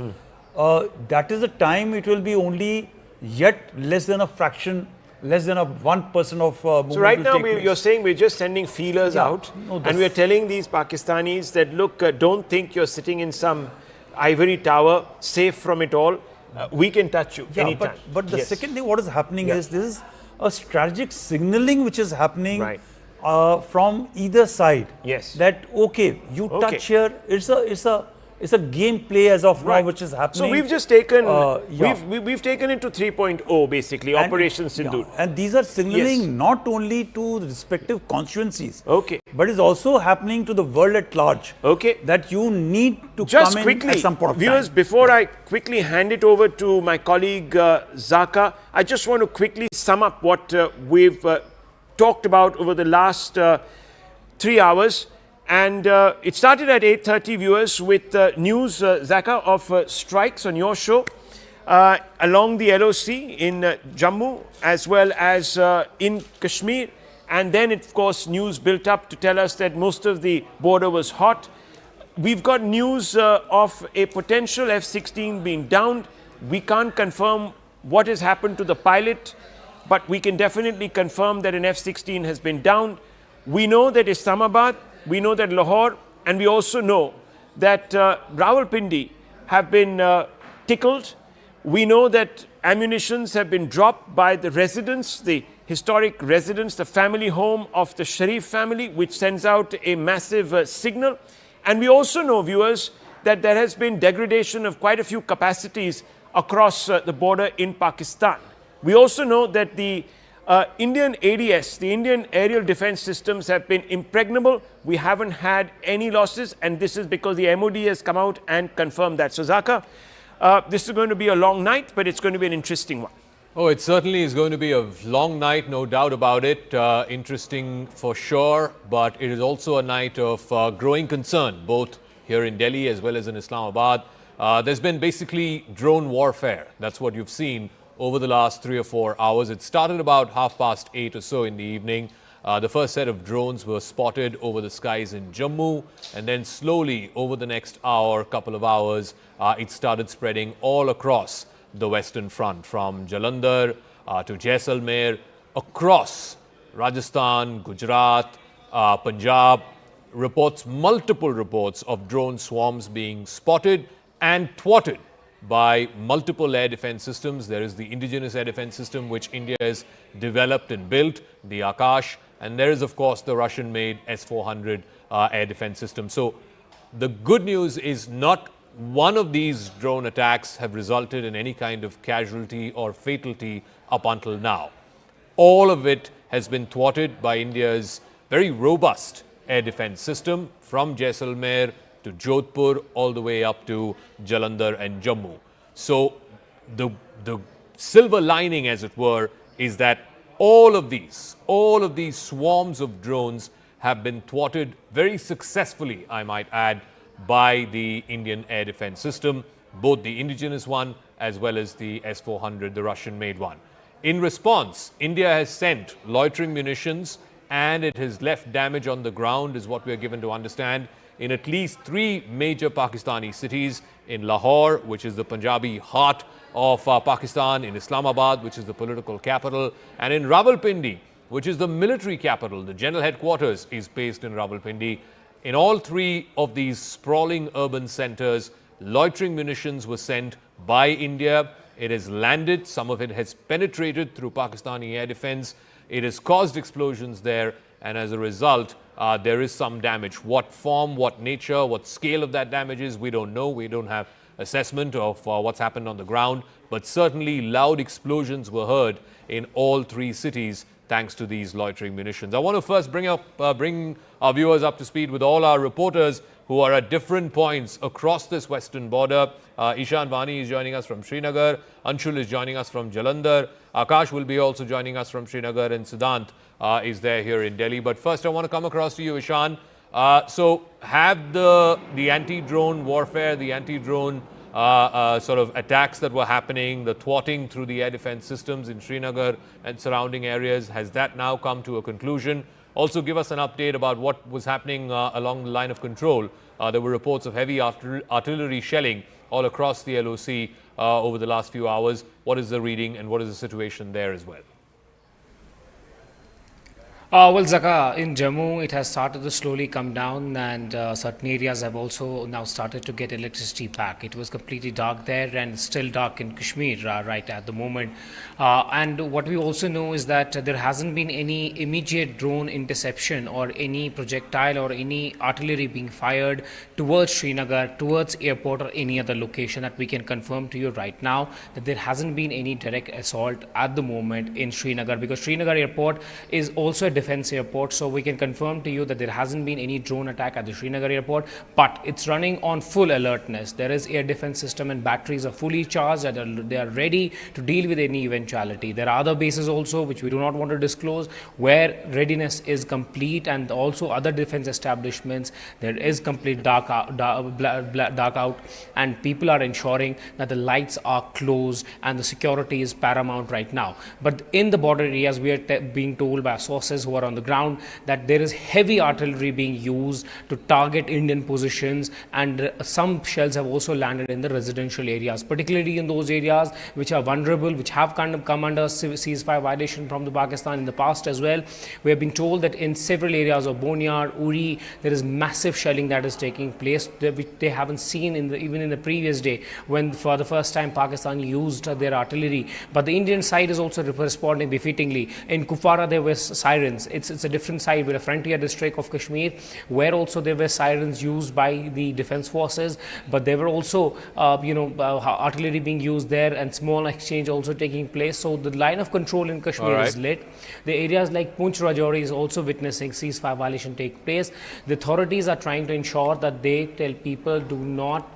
that is the time it will be only yet less than a fraction, less than a 1% of movement. So right now you're saying we're just sending feelers out, and we're telling these Pakistanis that, look, don't think you're sitting in some ivory tower, safe from it all. We can touch you anytime. But the second thing what is happening is this is a strategic signaling which is happening from either side. That okay, you touch here. It's a gameplay as of now which is happening. So we've just taken we've taken it to 3.0 basically, Operation Sindoor. And these are signaling not only to the respective constituencies, but is also happening to the world at large. That you need to just come quickly, in at some point of viewers, time. before I quickly hand it over to my colleague Zaka, I just want to quickly sum up what we've talked about over the last 3 hours. And it started at 8:30, viewers, with news, Zaka, of strikes on your show along the LOC in Jammu as well as in Kashmir. And then, of course, news built up to tell us that most of the border was hot. We've got news of a potential F-16 being downed. We can't confirm what has happened to the pilot, but we can definitely confirm that an F-16 has been downed. We know that Islamabad, we know that Lahore, and we also know that Rawalpindi have been tickled. We know that ammunitions have been dropped by the residents, the historic residents, the family home of the Sharif family, which sends out a massive signal. And we also know, viewers, that there has been degradation of quite a few capacities across the border in Pakistan. We also know that the Indian ADS, the Indian aerial defense systems, have been impregnable. We haven't had any losses, and this is because the MOD has come out and confirmed that. So, Zaka, This is going to be a long night, but it's going to be an interesting one. Oh, it certainly is going to be a long night, no doubt about it. Interesting for sure, but it is also a night of growing concern, both here in Delhi as well as in Islamabad. There's been basically drone warfare. That's what you've seen over the last 3 or 4 hours. It started about 8:30 or so in the evening. The first set of drones were spotted over the skies in Jammu, and then slowly over the next hour, couple of hours, it started spreading all across the Western Front, from Jalandhar to Jaisalmer, across Rajasthan, Gujarat, Punjab. Multiple reports of drone swarms being spotted and thwarted by multiple air defense systems. There is the indigenous air defense system which India has developed and built, the Akash, and there is of course the Russian-made S-400 air defense system. So the good news is not one of these drone attacks have resulted in any kind of casualty or fatality up until now. All of it has been thwarted by India's very robust air defense system, from Jaisalmer to Jodhpur all the way up to Jalandhar and Jammu. So the silver lining, as it were, is that all of these swarms of drones have been thwarted very successfully, I might add, by the Indian air defense system, both the indigenous one as well as the S-400, the Russian-made one. In response, India has sent loitering munitions, and it has left damage on the ground, is what we are given to understand, in at least 3 major Pakistani cities: in Lahore, which is the Punjabi heart of Pakistan, in Islamabad, which is the political capital, and in Rawalpindi, which is the military capital. The general headquarters is based in Rawalpindi. In all 3 of these sprawling urban centers, loitering munitions were sent by India. It has landed, some of it has penetrated through Pakistani air defense. It has caused explosions there, and as a result, there is some damage. What form, what nature, what scale of that damage is, we don't know. We don't have assessment of what's happened on the ground, but certainly loud explosions were heard in all 3 cities thanks to these loitering munitions. I want to first bring our viewers up to speed with all our reporters who are at different points across this western border. Ishan Vani is joining us from Srinagar. Anshul is joining us from Jalandhar. Akash will be also joining us from Srinagar, and Siddhant is there here in Delhi. But first, I want to come across to you, Ishan. So have the anti-drone warfare, the anti-drone sort of attacks that were happening, the thwarting through the air defense systems in Srinagar and surrounding areas, has that now come to a conclusion? Also, give us an update about what was happening along the line of control. There were reports of heavy artillery shelling all across the LOC over the last few hours. What is the reading, and what is the situation there as well? Well, Zaka, in Jammu, it has started to slowly come down, and certain areas have also now started to get electricity back. It was completely dark there, and still dark in Kashmir right at the moment. And what we also know is that there hasn't been any immediate drone interception or any projectile or any artillery being fired towards Srinagar, towards airport, or any other location that we can confirm to you right now, that there hasn't been any direct assault at the moment in Srinagar, because Srinagar airport is also a defense airport, so we can confirm to you that there hasn't been any drone attack at the Srinagar airport, but it's running on full alertness. There is air defense system and batteries are fully charged, and they are ready to deal with any eventuality. There are other bases also which we do not want to disclose, where readiness is complete, and also other defense establishments there is complete dark out, and people are ensuring that the lights are closed and the security is paramount right now. But in the border areas, we are being told by sources who are on the ground that there is heavy artillery being used to target Indian positions, and some shells have also landed in the residential areas, particularly in those areas which are vulnerable, which have kind of come under ceasefire violation from the Pakistan in the past as well. We have been told that in several areas of Bonyar, Uri, there is massive shelling that is taking place, which they haven't seen even in the previous day, when for the first time Pakistan used their artillery. But the Indian side is also responding befittingly. In Kupwara, there were sirens. It's a different side with a frontier district of Kashmir, where also there were sirens used by the defense forces, but there were also artillery being used there, and small exchange also taking place. So the line of control in Kashmir is lit. The areas like Poonch, Rajouri is also witnessing ceasefire violation take place. The authorities are trying to ensure that they tell people do not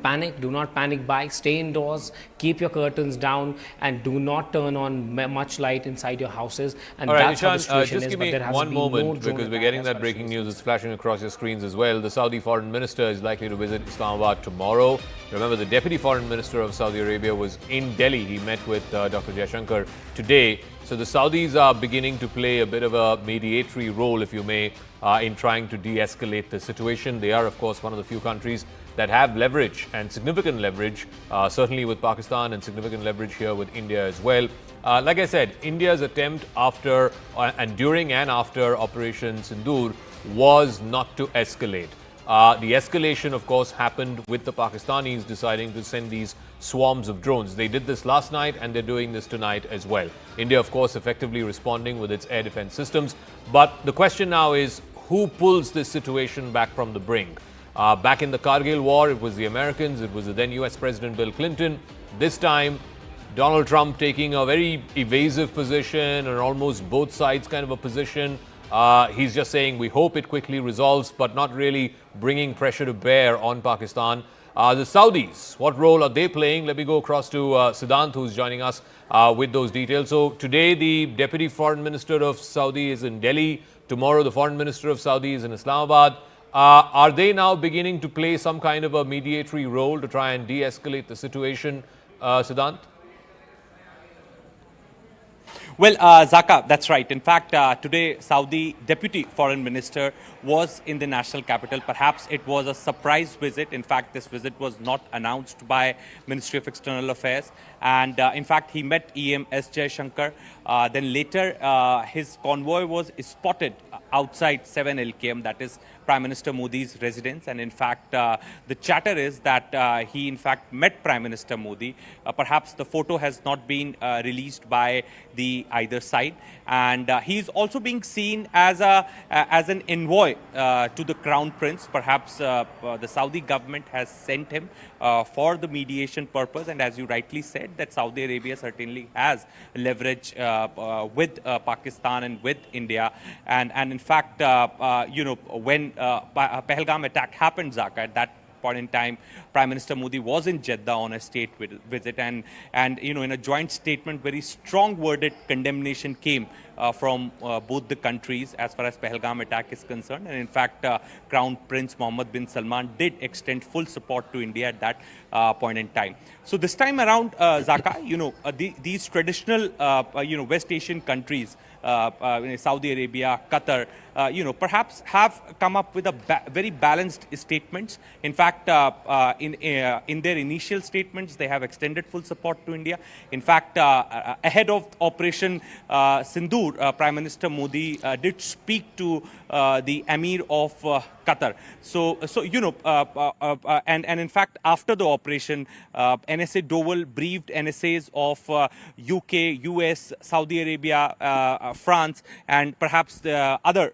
panic. Do not panic buy. Stay indoors. Keep your curtains down, and do not turn on much light inside your houses. And All right, that's how the Ishan, situation just is. give But me there has one been moment no drone because we're attack getting as that far as breaking this news. is It's flashing across your screens as well. The Saudi foreign minister is likely to visit Islamabad tomorrow. Remember, the deputy foreign minister of Saudi Arabia was in Delhi. He met with Dr. Jaishankar today. So the Saudis are beginning to play a bit of a mediatory role, if you may, in trying to de-escalate the situation. They are, of course, one of the few countries that have leverage and significant leverage, certainly with Pakistan, and significant leverage here with India as well. Like I said, India's attempt after and during and after Operation Sindoor was not to escalate. The escalation, of course, happened with the Pakistanis deciding to send these swarms of drones. They did this last night and they're doing this tonight as well. India, of course, effectively responding with its air defense systems. But the question now is, who pulls this situation back from the brink? Back in the Kargil war, it was the Americans, it was the then US President Bill Clinton. This time, Donald Trump taking a very evasive position, or almost both sides kind of a position. He's just saying we hope it quickly resolves, but not really bringing pressure to bear on Pakistan. The Saudis, what role are they playing? Let me go across to Siddhant, who's joining us with those details. So today, the Deputy Foreign Minister of Saudi is in Delhi. Tomorrow, the Foreign Minister of Saudi is in Islamabad. Are they now beginning to play some kind of a mediatory role to try and de-escalate the situation, Siddhant? Well, Zaka, that's right. In fact, today, Saudi Deputy Foreign Minister was in the national capital. Perhaps it was a surprise visit. In fact, this visit was not announced by Ministry of External Affairs. And in fact, he met EM S. Jaishankar. Then later, his convoy was spotted outside 7 LKM, that is Prime Minister Modi's residence. And in fact, the chatter is that he in fact met Prime Minister Modi. Perhaps the photo has not been released by the either side. And he's also being seen as an envoy to the Crown Prince. Perhaps the Saudi government has sent him for the mediation purpose. And as you rightly said, that Saudi Arabia certainly has leverage with Pakistan and with India. And in fact, when Pahalgam attack happened, Zaka, at that point in time, Prime Minister Modi was in Jeddah on a state visit, and in a joint statement, very strong worded condemnation came from both the countries as far as Pahalgam attack is concerned. And in fact, Crown Prince Mohammed bin Salman did extend full support to India at that point in time. So this time around, Zaka, these traditional West Asian countries, Saudi Arabia, Qatar, perhaps have come up with very balanced statements. In fact, in their initial statements, they have extended full support to India. In fact, ahead of Operation Sindoor, Prime Minister Modi did speak to the Emir of Qatar. And in fact, after the operation, NSA Dowell briefed NSAs of UK, US, Saudi Arabia, France, and perhaps the other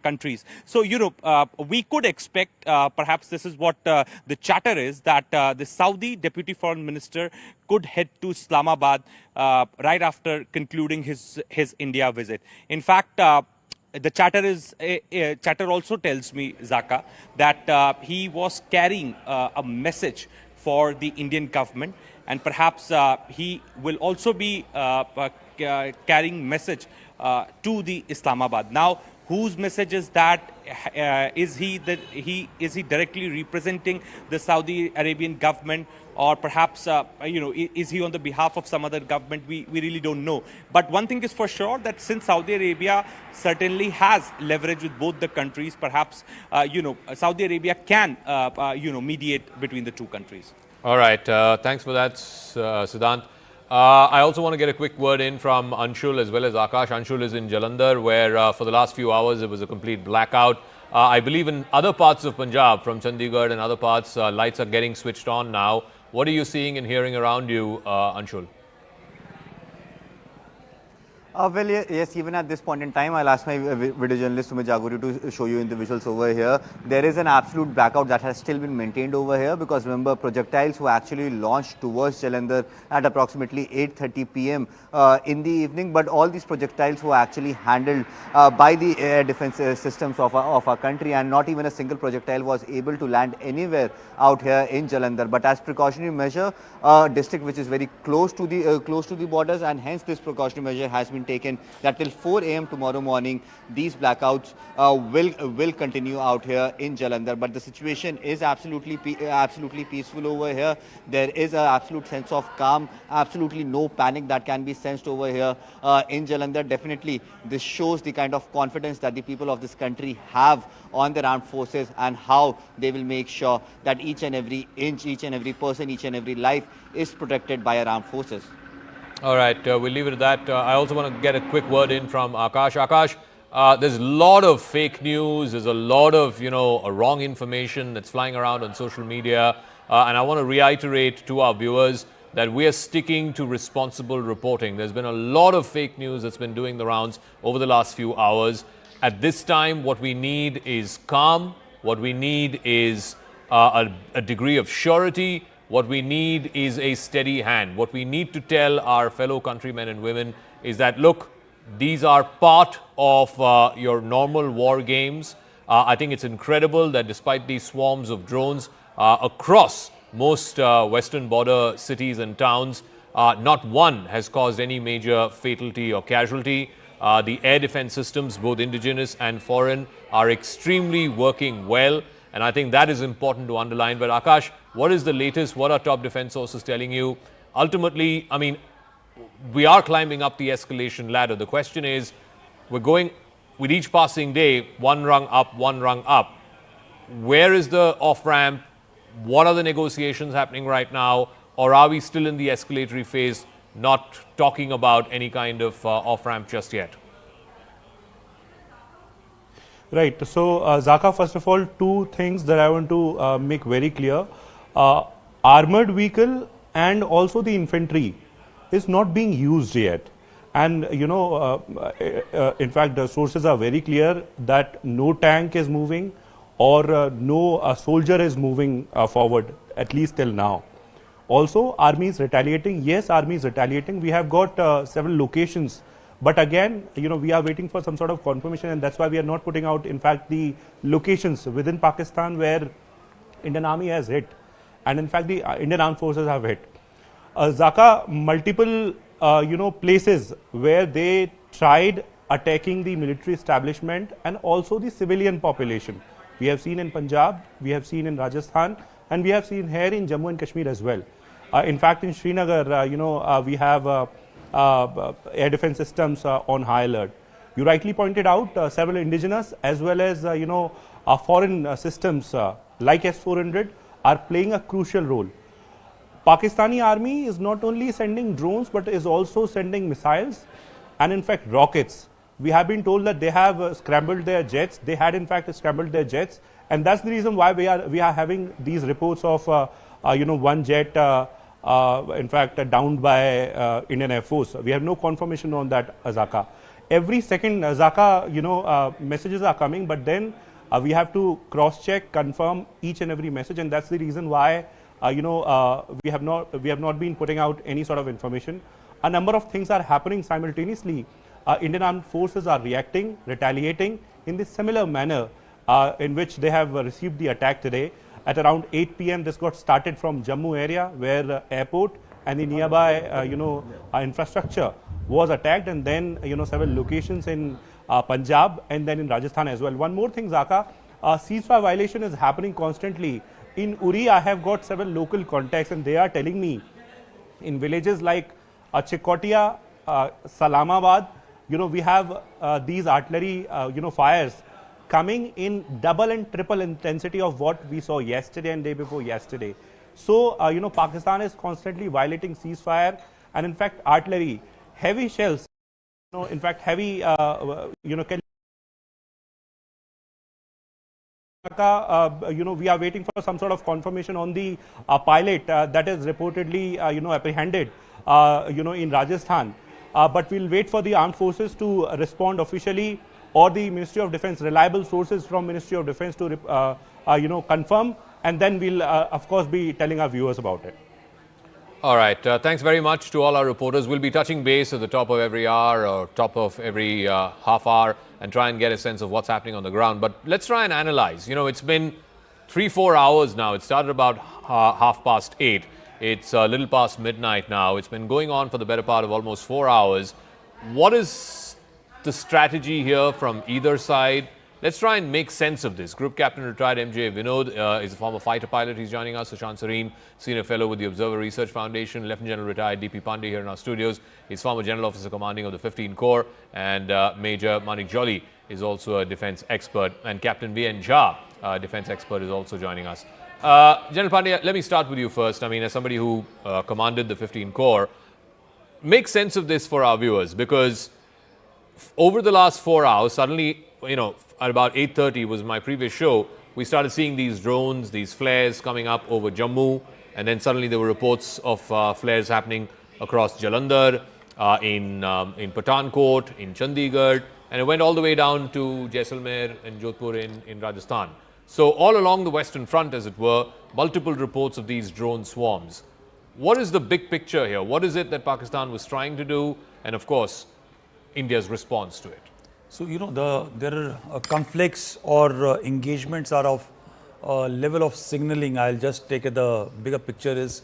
countries. So we could expect, perhaps this is what the chatter is, that the Saudi Deputy Foreign Minister could head to Islamabad right after concluding his India visit. In fact, the chatter also tells me, Zaka, that he was carrying a message for the Indian government, and perhaps he will also be carrying message to the Islamabad. Now, whose message is that? Is he directly representing the Saudi Arabian government, or perhaps is he on the behalf of some other government? We really don't know. But one thing is for sure, that since Saudi Arabia certainly has leverage with both the countries, perhaps Saudi Arabia can mediate between the two countries. All right, thanks for that, Siddhant. I also want to get a quick word in from Anshul as well as Akash. Anshul is in Jalandhar, where for the last few hours it was a complete blackout. I believe in other parts of Punjab, from Chandigarh and other parts, lights are getting switched on now. What are you seeing and hearing around you, Anshul? Well, yes, even at this point in time, I'll ask my video journalist Sumit Jaguri to show you in the visuals over here. There is an absolute blackout that has still been maintained over here because remember, projectiles were actually launched towards Jalandhar at approximately 8:30 p.m. In the evening, but all these projectiles were actually handled by the air defense systems of our country, and not even a single projectile was able to land anywhere out here in Jalandhar. But as precautionary measure, a district which is very close to the borders, and hence this precautionary measure has been taken that till 4 a.m. tomorrow morning these blackouts will continue out here in Jalandhar. But the situation is absolutely peaceful over here. There is an absolute sense of calm, absolutely no panic that can be sensed over here in Jalandhar. Definitely this shows the kind of confidence that the people of this country have on their armed forces and how they will make sure that each and every inch, each and every person, each and every life is protected by our armed forces. All right, we'll leave it at that. I also want to get a quick word in from Akash. Akash, there's a lot of fake news. There's a lot of, wrong information that's flying around on social media. And I want to reiterate to our viewers that we are sticking to responsible reporting. There's been a lot of fake news that's been doing the rounds over the last few hours. At this time, what we need is calm. What we need is a degree of surety. What we need is a steady hand. What we need to tell our fellow countrymen and women is that, look, these are part of your normal war games. I think it's incredible that despite these swarms of drones across most western border cities and towns, not one has caused any major fatality or casualty. The air defense systems, both indigenous and foreign, are extremely working well. And I think that is important to underline. But Akash, what is the latest? What are top defense sources telling you? Ultimately, I mean, we are climbing up the escalation ladder. The question is, we're going with each passing day, one rung up, one rung up. Where is the off-ramp? What are the negotiations happening right now? Or are we still in the escalatory phase, not talking about any kind of off-ramp just yet? Right. So, Zaka, first of all, two things that I want to make very clear. Armored vehicle and also the infantry is not being used yet. And, in fact, the sources are very clear that no tank is moving or no soldier is moving forward, at least till now. Also, army is retaliating. Yes, army is retaliating. We have got several locations. But again, we are waiting for some sort of confirmation, and that's why we are not putting out, in fact, the locations within Pakistan where Indian Army has hit. And in fact, the Indian Armed Forces have hit. Zaka, multiple, places where they tried attacking the military establishment and also the civilian population. We have seen in Punjab, we have seen in Rajasthan, and we have seen here in Jammu and Kashmir as well. In fact, in Srinagar, we have air defense systems on high alert. You rightly pointed out several indigenous as well as foreign systems like S-400 are playing a crucial role. Pakistani army is not only sending drones but is also sending missiles and in fact rockets. We have been told that they have scrambled their jets. They had in fact scrambled their jets, and that's the reason why we are having these reports of one jet in fact downed by Indian Air Force. We have no confirmation on that, Zaka. Every second, Zaka, messages are coming, but then we have to cross-check, confirm each and every message, and that's the reason why we have not been putting out any sort of information. A number of things are happening simultaneously. Indian Armed Forces are reacting, retaliating in this similar manner in which they have received the attack today. At around 8 p.m. this got started from Jammu area where airport and the nearby infrastructure was attacked, and then several locations in Punjab and then in Rajasthan as well. One more thing, Zaka, ceasefire violation is happening constantly. In Uri, I have got several local contacts and they are telling me in villages like Chikotia, Salamabad, we have these artillery fires coming in double and triple intensity of what we saw yesterday and day before yesterday. So, Pakistan is constantly violating ceasefire, and in fact, artillery, heavy shells, in fact, heavy, we are waiting for some sort of confirmation on the pilot that is reportedly, apprehended, in Rajasthan. but we'll wait for the armed forces to respond officially, or the Ministry of Defense, reliable sources from Ministry of Defense to confirm, and then we'll of course be telling our viewers about it. All right. Thanks very much to all our reporters. We'll be touching base at the top of every hour or top of every half hour and try and get a sense of what's happening on the ground. But let's try and analyze. It's been 3-4 hours now. It started about 8:30. It's a little past midnight now. It's been going on for the better part of almost 4 hours. What is the strategy here from either side? Let's try and make sense of this. Group Captain retired MJ Vinod is a former fighter pilot. He's joining us. Sushant Sareen, Senior Fellow with the Observer Research Foundation. Lieutenant General retired DP Pandey here in our studios. He's former General Officer Commanding of the 15 Corps. And Major Manik Jolly is also a defense expert. And Captain V.N. Jha, defense expert, is also joining us. General Pandey, let me start with you first. I mean, as somebody who commanded the 15 Corps, make sense of this for our viewers, because over the last 4 hours, suddenly, at about 8:30 was my previous show, we started seeing these drones, these flares coming up over Jammu, and then suddenly there were reports of flares happening across Jalandhar, in Pathankot, in Chandigarh, and it went all the way down to Jaisalmer and Jodhpur in Rajasthan. So all along the Western Front, as it were, multiple reports of these drone swarms. What is the big picture here? What is it that Pakistan was trying to do? And of course, India's response to it. So, there are conflicts or engagements are of level of signaling. I'll just take the bigger picture is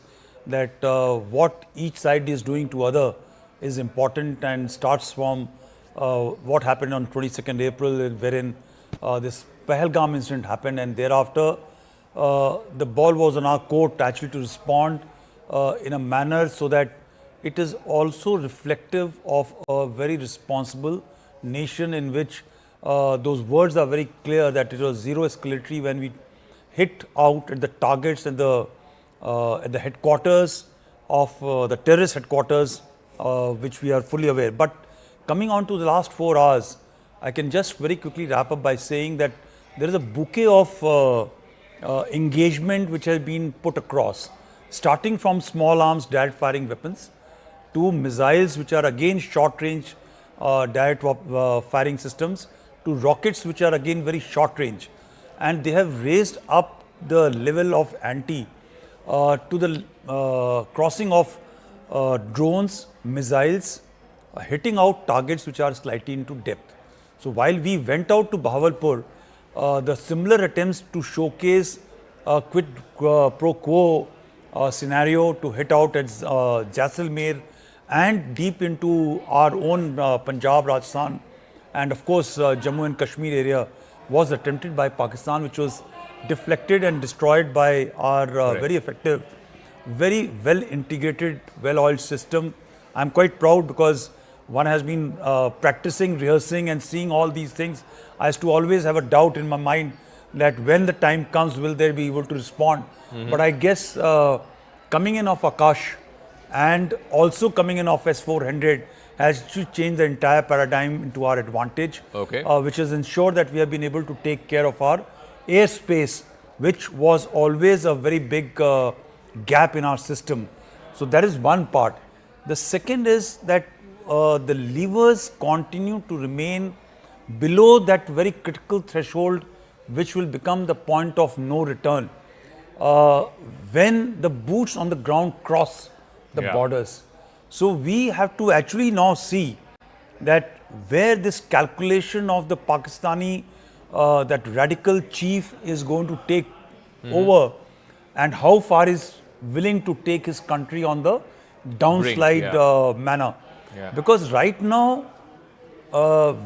that what each side is doing to other is important, and starts from what happened on 22nd April, wherein this Pahalgam incident happened, and thereafter the ball was on our court actually to respond in a manner so that it is also reflective of a very responsible nation, in which those words are very clear that it was zero escalatory when we hit out at the targets at the headquarters of the terrorist headquarters, which we are fully aware. But coming on to the last 4 hours, I can just very quickly wrap up by saying that there is a bouquet of engagement which has been put across, starting from small arms direct firing weapons to missiles, which are again short range direct firing systems, to rockets, which are again very short range. And they have raised up the level of ante to the crossing of drones, missiles, hitting out targets which are slightly into depth. So while we went out to Bahawalpur, the similar attempts to showcase a quid pro quo scenario to hit out at Jaisalmer and deep into our own Punjab, Rajasthan, and of course Jammu and Kashmir area was attempted by Pakistan, which was deflected and destroyed by our very effective, very well integrated, well-oiled system. I'm quite proud because one has been practicing, rehearsing and seeing all these things. I used to always have a doubt in my mind that when the time comes, will they be able to respond? But I guess coming in of Akash and also coming in of S-400 has to change the entire paradigm into our advantage, which has ensured that we have been able to take care of our airspace, which was always a very big gap in our system. So that is one part. The second is that the levers continue to remain below that very critical threshold, which will become the point of no return. When the boots on the ground cross the borders. So we have to actually now see that where this calculation of the Pakistani, that radical chief is going to take over, and how far is willing to take his country on the downslide manner. Because right now,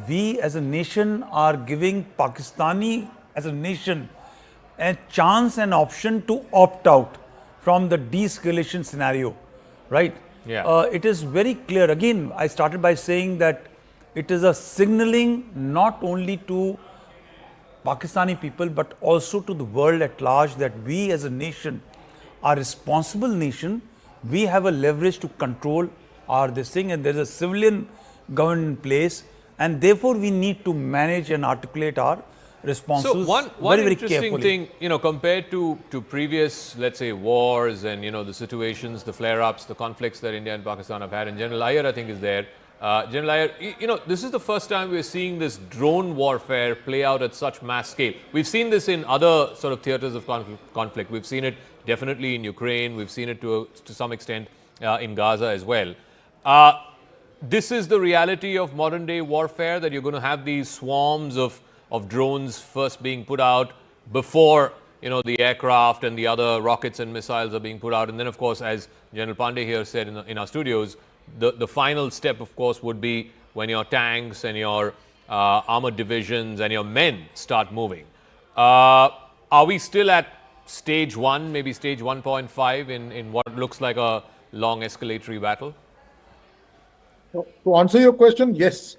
we as a nation are giving Pakistani as a nation a chance and option to opt out from the de-escalation scenario, right? It is very clear. Again, I started by saying that it is a signaling not only to Pakistani people but also to the world at large that we as a nation are a responsible nation. We have a leverage to control this thing, and there is a civilian government in place, and therefore we need to manage and articulate our responses one very interesting carefully. thing, compared to previous, let's say, wars and, the situations, the flare-ups, the conflicts that India and Pakistan have had, and General Iyer, I think, is there. General Iyer, this is the first time we're seeing this drone warfare play out at such mass scale. We've seen this in other sort of theaters of conflict. We've seen it definitely in Ukraine. We've seen it to some extent in Gaza as well. This is the reality of modern day warfare, that you're going to have these swarms of drones first being put out before the aircraft and the other rockets and missiles are being put out. And then, of course, as General Pandey here said in our studios, the final step, of course, would be when your tanks and your armored divisions and your men start moving. Are we still at stage 1, maybe stage 1.5 in what looks like a long escalatory battle? To answer your question, yes.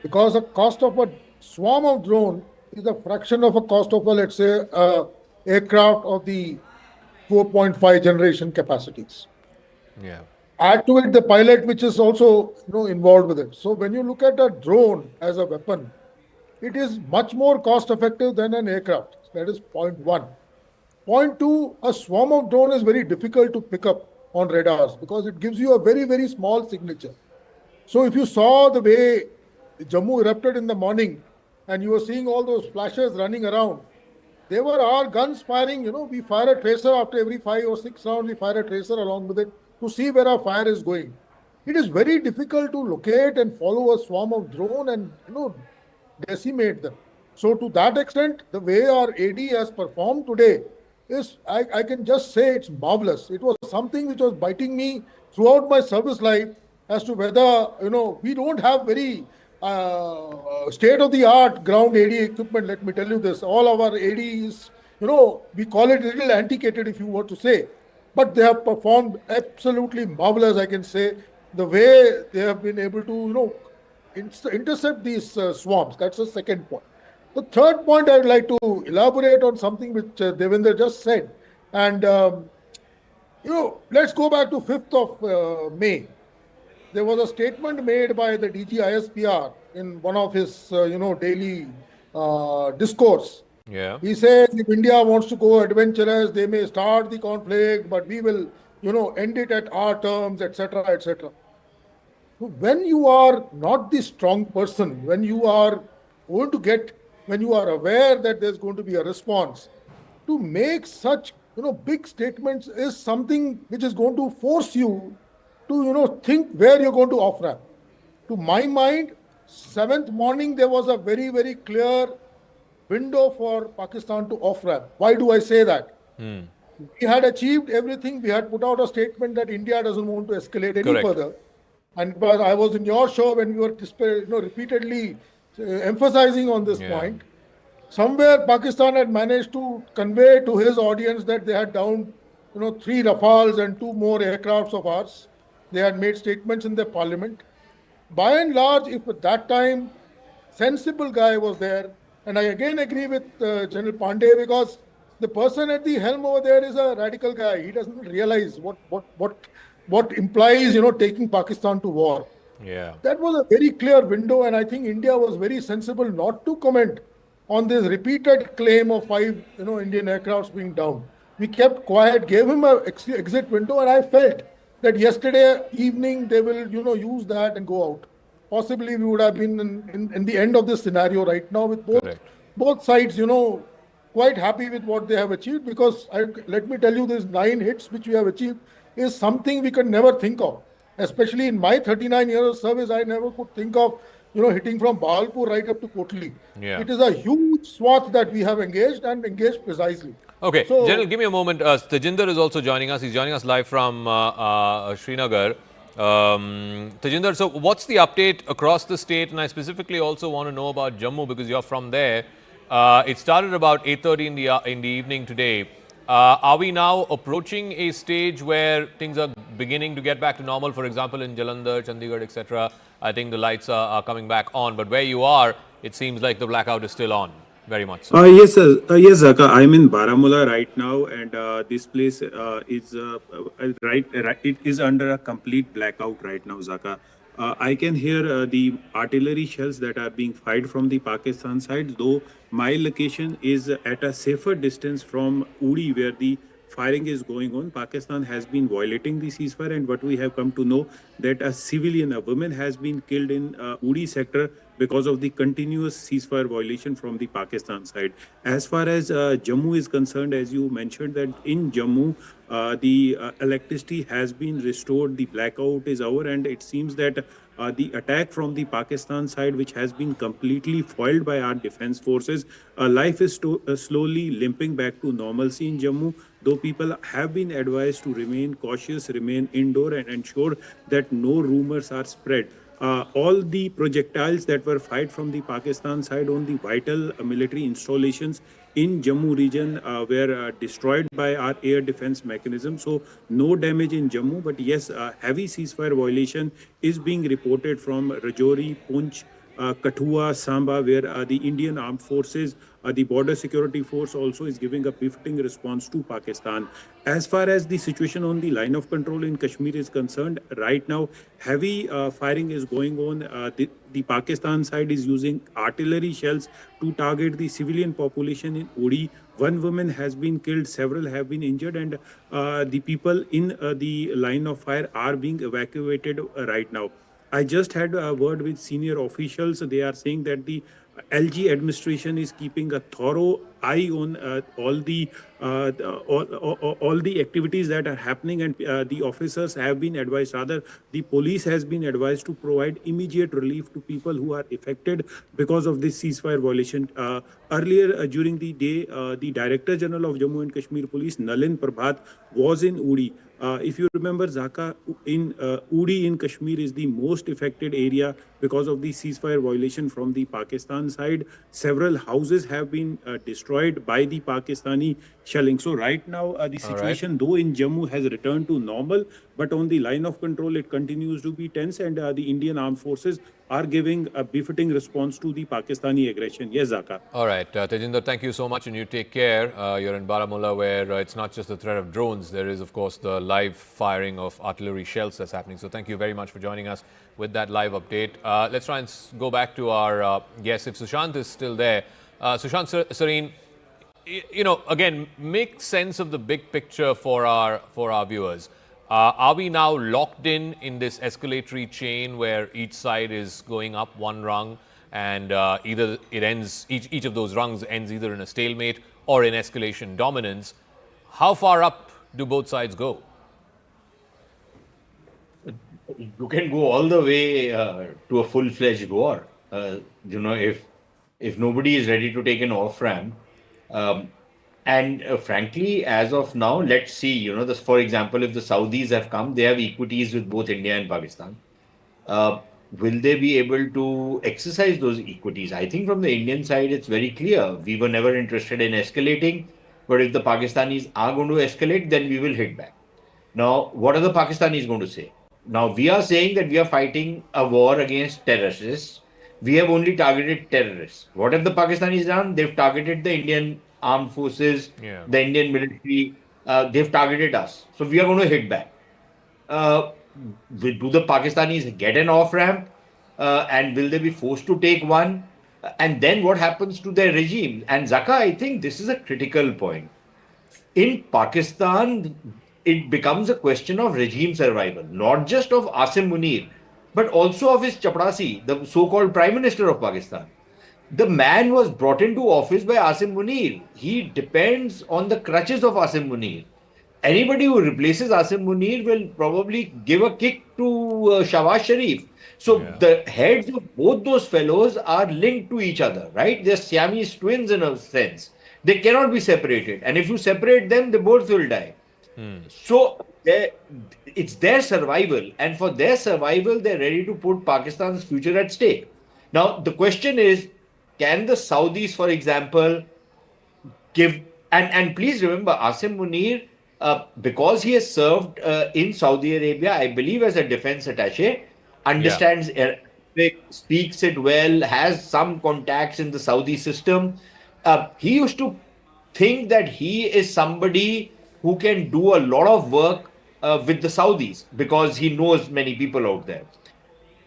Because the cost of a swarm of drone is a fraction of a cost of a, let's say, aircraft of the 4.5 generation capacities. Yeah. Add to it the pilot, which is also involved with it. So when you look at a drone as a weapon, it is much more cost effective than an aircraft. That is point 1. Point 2, a swarm of drone is very difficult to pick up on radars because it gives you a very, very small signature. So if you saw the way Jammu erupted in the morning and you were seeing all those flashes running around, they were our guns firing. We fire a tracer after every 5 or 6 rounds, we fire a tracer along with it to see where our fire is going. It is very difficult to locate and follow a swarm of drone and decimate them. So to that extent, the way our AD has performed today is, I can just say it's marvelous. It was something which was biting me throughout my service life as to whether, we don't have very state-of-the-art ground AD equipment. Let me tell you this, all of our AD is, we call it a little antiquated if you were to say, but they have performed absolutely marvelous, I can say, the way they have been able to, intercept these swarms. That's the second point. The third point, I'd like to elaborate on something which Devendra just said. And, let's go back to 5th of May. There was a statement made by the DG ISPR in one of his, daily discourse. Yeah. He says if India wants to go adventurous, they may start the conflict, but we will, end it at our terms, etc., etc. When you are not the strong person, when you are aware that there's going to be a response, to make such, big statements is something which is going to force you to, think where you're going to off-ramp. To my mind, 7th morning, there was a very, very clear window for Pakistan to off-ramp. Why do I say that? We had achieved everything. We had put out a statement that India doesn't want to escalate any further. And I was in your show when we were repeatedly emphasizing on this point. Somewhere Pakistan had managed to convey to his audience that they had downed 3 Rafales and 2 more aircrafts of ours. They had made statements in their parliament. By and large, if at that time sensible guy was there, and I again agree with General Pandey, because the person at the helm over there is a radical guy. He doesn't realize what implies taking Pakistan to war. Yeah. That was a very clear window, and I think India was very sensible not to comment on this repeated claim of 5 Indian aircrafts being down. We kept quiet, gave him an exit window, and I felt that yesterday evening they will use that and go out. Possibly we would have been in the end of this scenario right now with both sides quite happy with what they have achieved, because let me tell you, these 9 hits which we have achieved is something we could never think of. Especially in my 39 years of service, I never could think of hitting from Bahalpur right up to Kotli. Yeah. It is a huge swath that we have engaged, and engaged precisely. Okay, So, General, give me a moment. Tejinder is also joining us. He's joining us live from Srinagar. Tejinder, so what's the update across the state? And I specifically also want to know about Jammu, because you're from there. It started about 8:30 in the evening today. Are we now approaching a stage where things are beginning to get back to normal? For example, in Jalandhar, Chandigarh, etc., I think the lights are coming back on. But where you are, it seems like the blackout is still on. Very much so. Yes, sir. Yes, Zaka. I'm in Baramulla right now, and this place is it is under a complete blackout right now, Zaka. I can hear the artillery shells that are being fired from the Pakistan side, though my location is at a safer distance from Uri, where the firing is going on. Pakistan has been violating the ceasefire, and what we have come to know that a civilian, a woman, has been killed in Uri sector because of the continuous ceasefire violation from the Pakistan side. As far as Jammu is concerned, as you mentioned, that in Jammu the electricity has been restored, the blackout is over, and it seems that the attack from the Pakistan side, which has been completely foiled by our defense forces, life is slowly limping back to normalcy in Jammu, though people have been advised to remain cautious, remain indoor, and ensure that no rumors are spread. All the projectiles that were fired from the Pakistan side on the vital military installations in Jammu region were destroyed by our air defense mechanism. So no damage in Jammu, but yes, heavy ceasefire violation is being reported from Rajouri, Poonch, Kathua, Samba, where the Indian Armed Forces, the Border Security Force also is giving a befitting response to Pakistan. As far as the situation on the line of control in Kashmir is concerned, right now, heavy firing is going on. The Pakistan side is using artillery shells to target the civilian population in Uri. One woman has been killed, several have been injured, and the people in the line of fire are being evacuated right now. I just had a word with senior officials. They are saying that the LG administration is keeping a thorough eye on all the activities that are happening, and the officers have been advised, rather the police has been advised to provide immediate relief to people who are affected because of this ceasefire violation. Earlier during the day, the Director General of Jammu and Kashmir Police, Nalin Prabhat, was in Uri. If you remember, Zaka, in Uri in Kashmir is the most affected area because of the ceasefire violation from the Pakistan side. Several houses have been destroyed by the Pakistani shelling. So right now, the situation, though in Jammu, has returned to normal, but on the line of control, it continues to be tense, and the Indian Armed Forces are giving a befitting response to the Pakistani aggression. Yes, Zaka. All right, Tejinder, thank you so much, and you take care. You're in Baramulla, where it's not just the threat of drones. There is, of course, the live firing of artillery shells that's happening. So thank you very much for joining us with that live update. Let's try and go back to our guest. If Sushant is still there, Sushant Sareen, you know, again, make sense of the big picture for our viewers. Are we now locked in this escalatory chain where each side is going up one rung, and either it ends, each of those rungs ends either in a stalemate or in escalation dominance? How far up do both sides go? You can go all the way to a full-fledged war. If nobody is ready to take an off-ramp, and frankly, as of now, let's see, for example, if the Saudis have come, they have equities with both India and Pakistan. Will they be able to exercise those equities? I think from the Indian side, it's very clear. We were never interested in escalating, but if the Pakistanis are going to escalate, then we will hit back. Now, what are the Pakistanis going to say? Now, we are saying that we are fighting a war against terrorists. We have only targeted terrorists. What have the Pakistanis done? They've targeted the Indian armed forces, the Indian military. They've targeted us. So we are going to hit back. Do the Pakistanis get an off-ramp? And will they be forced to take one? And then what happens to their regime? And Zaka, I think this is a critical point. In Pakistan, it becomes a question of regime survival, not just of Asim Munir, but also of his chaprasi, the so-called Prime Minister of Pakistan. The man was brought into office by Asim Munir. He depends on the crutches of Asim Munir. Anybody who replaces Asim Munir will probably give a kick to Shahbaz Sharif. So the heads of both those fellows are linked to each other, right? They're Siamese twins in a sense. They cannot be separated. And if you separate them, they both will die. So it's their survival. And for their survival, they're ready to put Pakistan's future at stake. Now, the question is, can the Saudis, for example, give... And please remember, Asim Munir, because he has served in Saudi Arabia, I believe as a defense attaché, understands Arabic, speaks it well, has some contacts in the Saudi system. He used to think that he is somebody who can do a lot of work with the Saudis because he knows many people out there.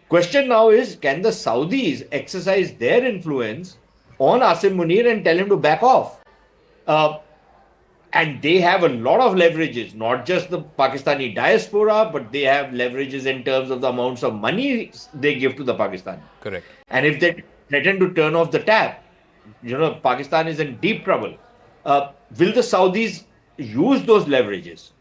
Question now is, can the Saudis exercise their influence on Asim Munir and tell him to back off? and they have a lot of leverages, not just the Pakistani diaspora, but they have leverages in terms of the amounts of money they give to the Pakistani. Correct. And if they threaten to turn off the tap, Pakistan is in deep trouble. Will the Saudis use those leverages?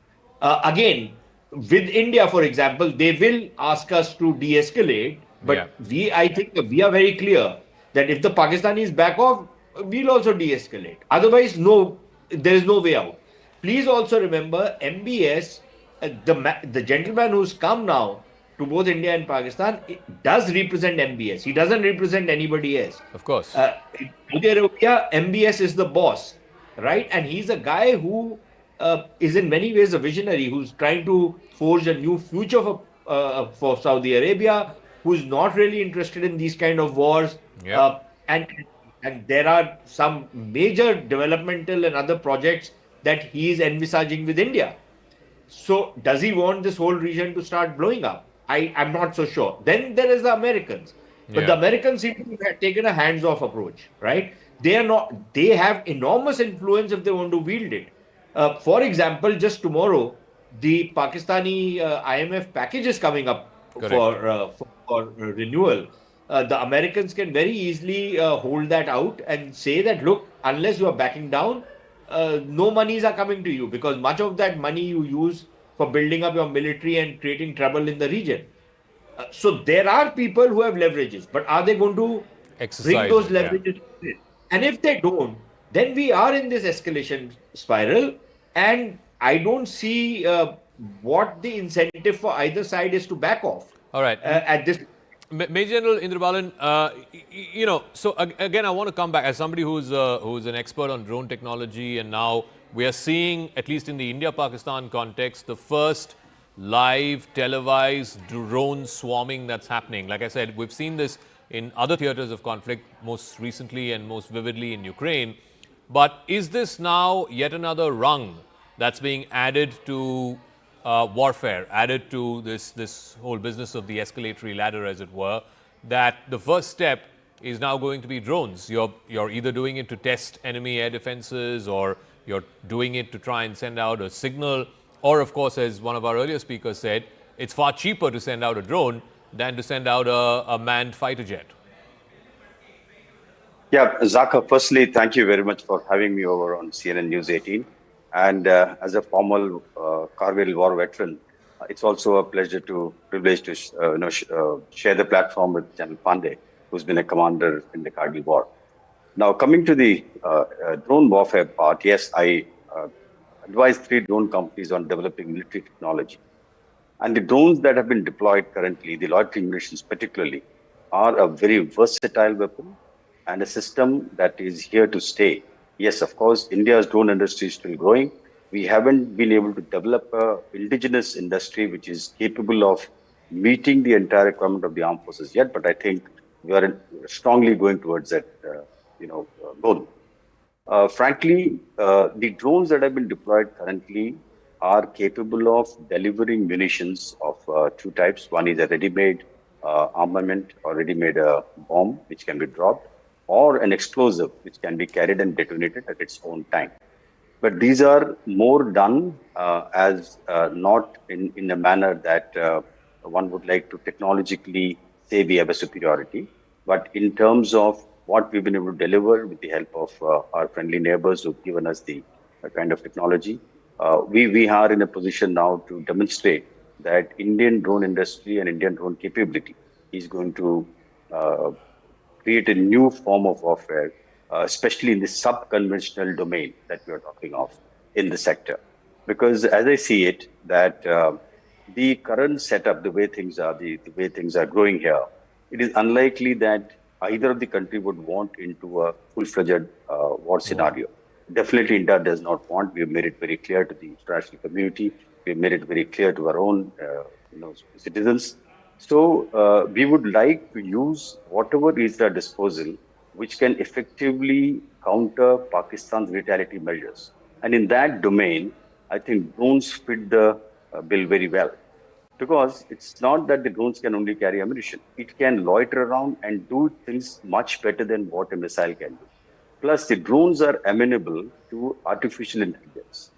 Again, with India, for example, they will ask us to de-escalate, but I think we are very clear that if the Pakistanis back off, we'll also de-escalate. Otherwise, no, there is no way out. Please also remember, MBS, the gentleman who's come now to both India and Pakistan, does represent MBS. He doesn't represent anybody else. Of course. In Saudi Arabia, MBS is the boss, right? And he's a guy who is in many ways a visionary, who's trying to forge a new future for Saudi Arabia, who's not really interested in these kind of wars. And there are some major developmental and other projects that he is envisaging with India. So does he want this whole region to start blowing up? I'm not so sure. Then there is the Americans. But the Americans seem to have taken a hands-off approach, right? They have enormous influence if they want to wield it. For example, just tomorrow, the Pakistani IMF package is coming up for renewal. The Americans can very easily hold that out and say that, look, unless you are backing down, no monies are coming to you, because much of that money you use for building up your military and creating trouble in the region. So there are people who have leverages, but are they going to bring those leverages? And if they don't, then we are in this escalation spiral, and I don't see what the incentive for either side is to back off. All right. At this. Major General Indrabalan, so again, I want to come back as somebody who's an expert on drone technology, and now we are seeing, at least in the India-Pakistan context, the first live televised drone swarming that's happening. Like I said, we've seen this in other theaters of conflict, most recently and most vividly in Ukraine. But is this now yet another rung that's being added to warfare, added to this whole business of the escalatory ladder, as it were, that the first step is now going to be drones? You're either doing it to test enemy air defenses, or you're doing it to try and send out a signal, or of course, as one of our earlier speakers said, it's far cheaper to send out a drone than to send out a manned fighter jet. Yeah, Zaka, firstly, thank you very much for having me over on CNN News 18. And as a former Kargil war veteran, it's also a privilege to share the platform with General Pandey, who's been a commander in the Kargil war. Now, coming to the drone warfare part, yes, I advise 3 drone companies on developing military technology. And the drones that have been deployed currently, the loitering munitions particularly, are a very versatile weapon and a system that is here to stay. Yes, of course, India's drone industry is still growing. We haven't been able to develop an indigenous industry which is capable of meeting the entire requirement of the armed forces yet, but I think we are strongly going towards that goal. Frankly, the drones that have been deployed currently are capable of delivering munitions of 2 types. One is a ready-made armament or ready-made bomb, which can be dropped, or an explosive, which can be carried and detonated at its own time. But these are more done as not in a manner that one would like to technologically say we have a superiority, but in terms of what we've been able to deliver with the help of our friendly neighbors who've given us the kind of technology. We are in a position now to demonstrate that Indian drone industry and Indian drone capability is going to create a new form of warfare, especially in the sub-conventional domain that we are talking of in the sector. Because as I see it, that the current setup, the way things are growing here, it is unlikely that either of the country would want into a full-fledged war scenario. Definitely India does not want. We have made it very clear to the international community. We have made it very clear to our own citizens. So we would like to use whatever is at disposal which can effectively counter Pakistan's retaliatory measures. And in that domain, I think drones fit the bill very well. Because it's not that the drones can only carry ammunition. It can loiter around and do things much better than what a missile can do. Plus, the drones are amenable to artificial intelligence.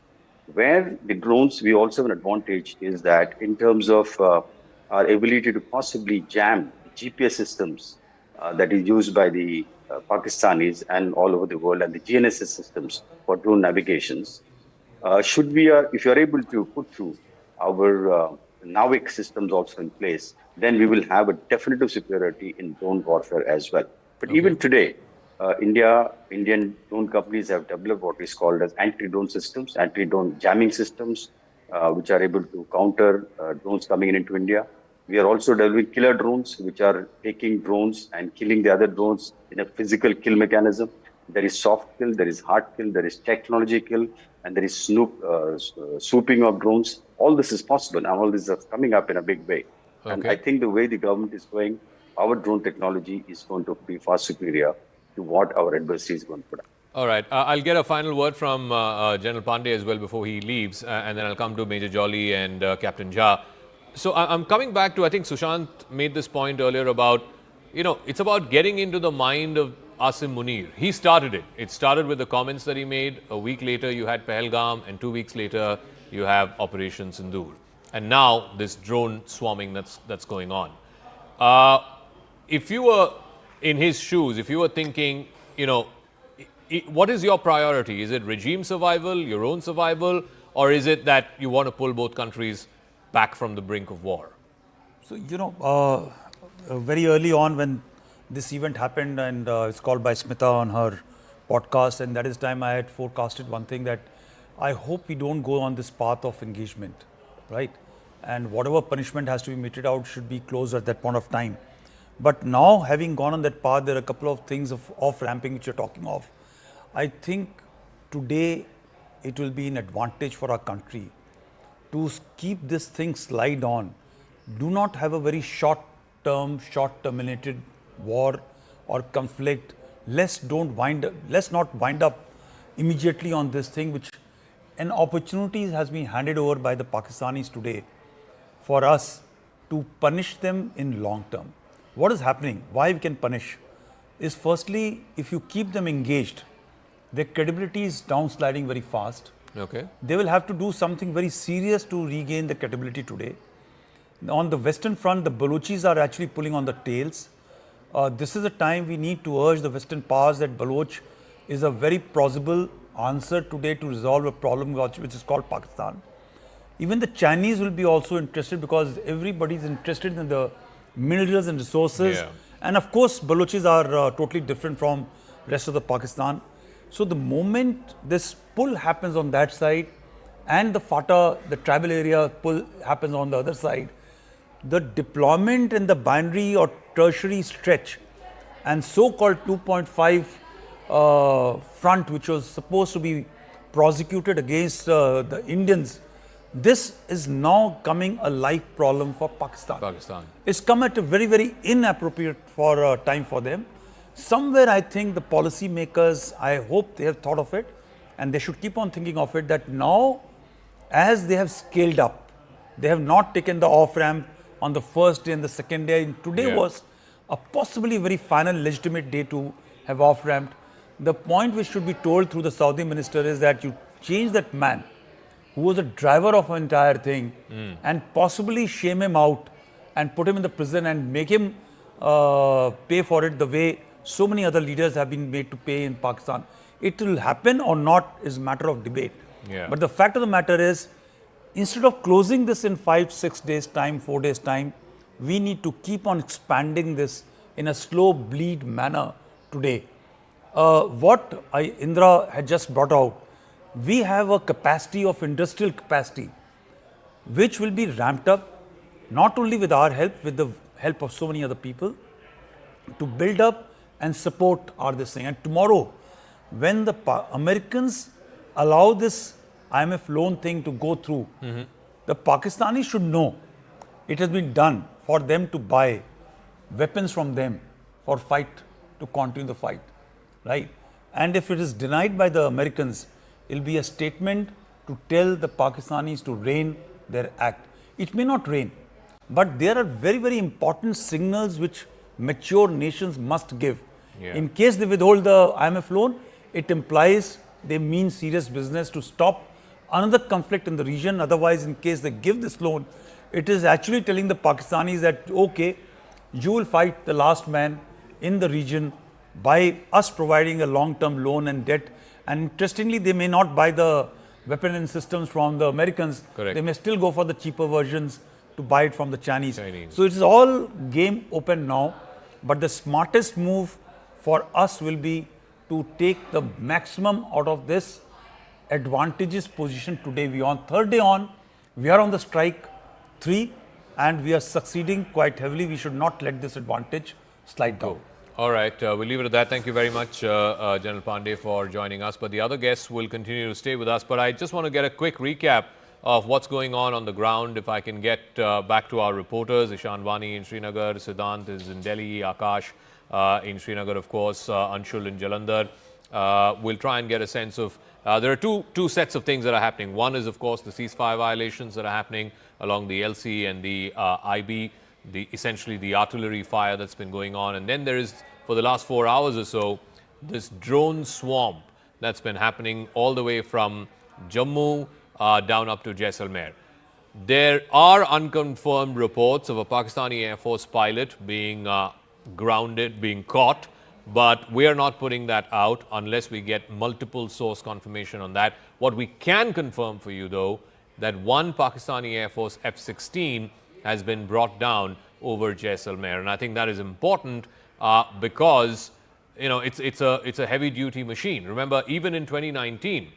Where the drones, we also have an advantage is that in terms of our ability to possibly jam the GPS systems that is used by the Pakistanis and all over the world, and the GNSS systems for drone navigations, if you are able to put through our NAVIC systems also in place, then we will have a definitive superiority in drone warfare as well. But even today, Indian drone companies have developed what is called as anti-drone systems, anti-drone jamming systems, which are able to counter drones coming into India. We are also developing killer drones, which are taking drones and killing the other drones in a physical kill mechanism. There is soft kill, there is hard kill, there is technology kill, and there is swooping of drones. All this is possible, and all this is coming up in a big way. And I think the way the government is going, our drone technology is going to be far superior to what our adversary is going to put up. All right. I'll get a final word from General Pandey as well before he leaves, and then I'll come to Major Jolly and Captain Jha. So I'm coming back to, I think Sushant made this point earlier about, it's about getting into the mind of Asim Munir. He started it. It started with the comments that he made. A week later, you had Pahalgam, and 2 weeks later, you have Operation Sindoor. And now, this drone swarming that's going on. If you were in his shoes, if you were thinking, what is your priority? Is it regime survival, your own survival, or is it that you want to pull both countries back from the brink of war? So, very early on when this event happened, and it's called by Smita on her podcast, and that is time I had forecasted one thing, that I hope we don't go on this path of engagement, right? And whatever punishment has to be meted out should be closed at that point of time. But now, having gone on that path, there are a couple of things of off-ramping which you're talking of. I think today it will be an advantage for our country to keep this thing slide on. Do not have a very short-term, short-terminated war or conflict. Let's not wind up immediately on this thing, which an opportunity has been handed over by the Pakistanis today for us to punish them in long term. What is happening, why we can punish, is firstly, if you keep them engaged, their credibility is downsliding very fast. Okay. They will have to do something very serious to regain the credibility today. On the Western front, the Balochis are actually pulling on the tails. This is a time we need to urge the Western powers that Baloch is a very plausible answer today to resolve a problem which is called Pakistan. Even the Chinese will be also interested, because everybody is interested in the minerals and resources. Yeah. And of course, Balochis are totally different from rest of the Pakistan. So the moment this pull happens on that side, and the FATA, the tribal area pull happens on the other side, the deployment in the binary or tertiary stretch and so-called 2.5 front, which was supposed to be prosecuted against the Indians, this is now coming a life problem for Pakistan. It's come at a very, very inappropriate time for them. Somewhere I think the policy makers, I hope they have thought of it, and they should keep on thinking of it, that now as they have scaled up, they have not taken the off-ramp on the first day and the second day. And today was a possibly very final legitimate day to have off-ramped. The point which should be told through the Saudi minister is that you change that man who was a driver of an entire thing and possibly shame him out and put him in the prison and make him pay for it the way so many other leaders have been made to pay in Pakistan. It will happen or not is a matter of debate. Yeah. But the fact of the matter is, instead of closing this in 5-6 days time, 4 days time, we need to keep on expanding this in a slow bleed manner today. What Indra had just brought out, we have a capacity of industrial capacity which will be ramped up not only with our help, with the help of so many other people, to build up and support this thing. And tomorrow, when the Americans allow this IMF loan thing to go through, the Pakistanis should know it has been done for them to buy weapons from them for fight, to continue the fight, right? And if it is denied by the Americans, it will be a statement to tell the Pakistanis to rein their act. It may not rein, but there are very, very important signals which mature nations must give. Yeah. In case they withhold the IMF loan, it implies they mean serious business to stop another conflict in the region. Otherwise, in case they give this loan, it is actually telling the Pakistanis that, okay, you will fight the last man in the region by us providing a long-term loan and debt. And interestingly, they may not buy the weapon and systems from the Americans. Correct. They may still go for the cheaper versions to buy it from the Chinese. So it is all game open now. But the smartest move for us will be to take the maximum out of this advantageous position today. We are on third day on. We are on the strike 3 and we are succeeding quite heavily. We should not let this advantage slide down. All right, we'll leave it at that. Thank you very much, General Pandey, for joining us. But the other guests will continue to stay with us. But I just want to get a quick recap of what's going on the ground. If I can get back to our reporters, Ishan Vani in Srinagar, Siddhant is in Delhi, Akash in Srinagar, of course, Anshul in Jalandhar. We'll try and get a sense of, there are two sets of things that are happening. One is, of course, the ceasefire violations that are happening along the LC and the IB. Essentially the artillery fire that's been going on. And then there is, for the last 4 hours or so, this drone swarm that's been happening all the way from Jammu down up to Jaisalmer. There are unconfirmed reports of a Pakistani Air Force pilot being grounded, being caught, but we are not putting that out unless we get multiple source confirmation on that. What we can confirm for you, though, that one Pakistani Air Force F-16 has been brought down over Jaisalmer, and I think that is important because it's a heavy duty machine. Remember, even in 2019,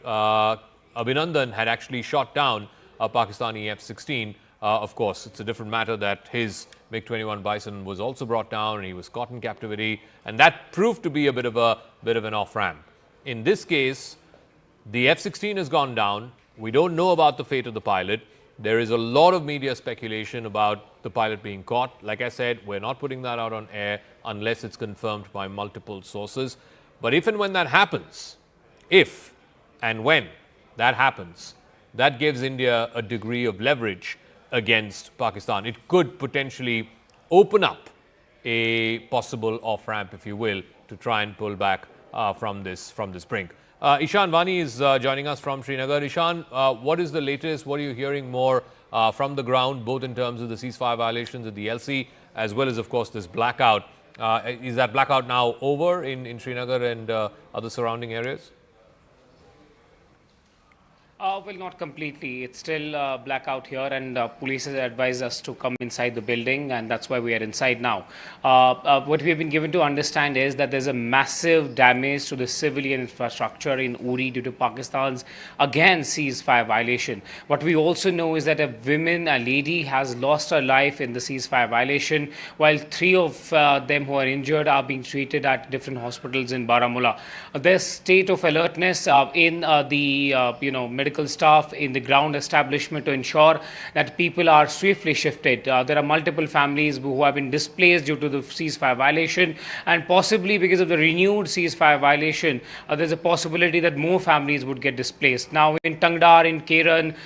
Abhinandan had actually shot down a Pakistani F-16. Of course, it's a different matter that his MiG-21 Bison was also brought down and he was caught in captivity, and that proved to be a bit of an off-ramp. In this case, the F-16 has gone down. We don't know about the fate of the pilot. There is a lot of media speculation about the pilot being caught. Like I said, we're not putting that out on air unless it's confirmed by multiple sources. But if and when that happens, if and when that happens, that gives India a degree of leverage against Pakistan. It could potentially open up a possible off-ramp, if you will, to try and pull back from this brink. Ishan Vani is joining us from Srinagar. Ishan, what is the latest? What are you hearing more from the ground, both in terms of the ceasefire violations at the LC, as well as, of course, this blackout? Is that blackout now over in Srinagar and other surrounding areas? Well, not completely. It's still blackout here, and police has advised us to come inside the building, and that's why we are inside now. What we have been given to understand is that there's a massive damage to the civilian infrastructure in Uri due to Pakistan's, again, ceasefire violation. What we also know is that a lady has lost her life in the ceasefire violation, while 3 of them who are injured are being treated at different hospitals in Baramulla. There's state of alertness in the medical staff in the ground establishment to ensure that people are swiftly shifted. There are multiple families who have been displaced due to the ceasefire violation, and possibly because of the renewed ceasefire violation, there's a possibility that more families would get displaced. Now, in Tangdar, in Keran,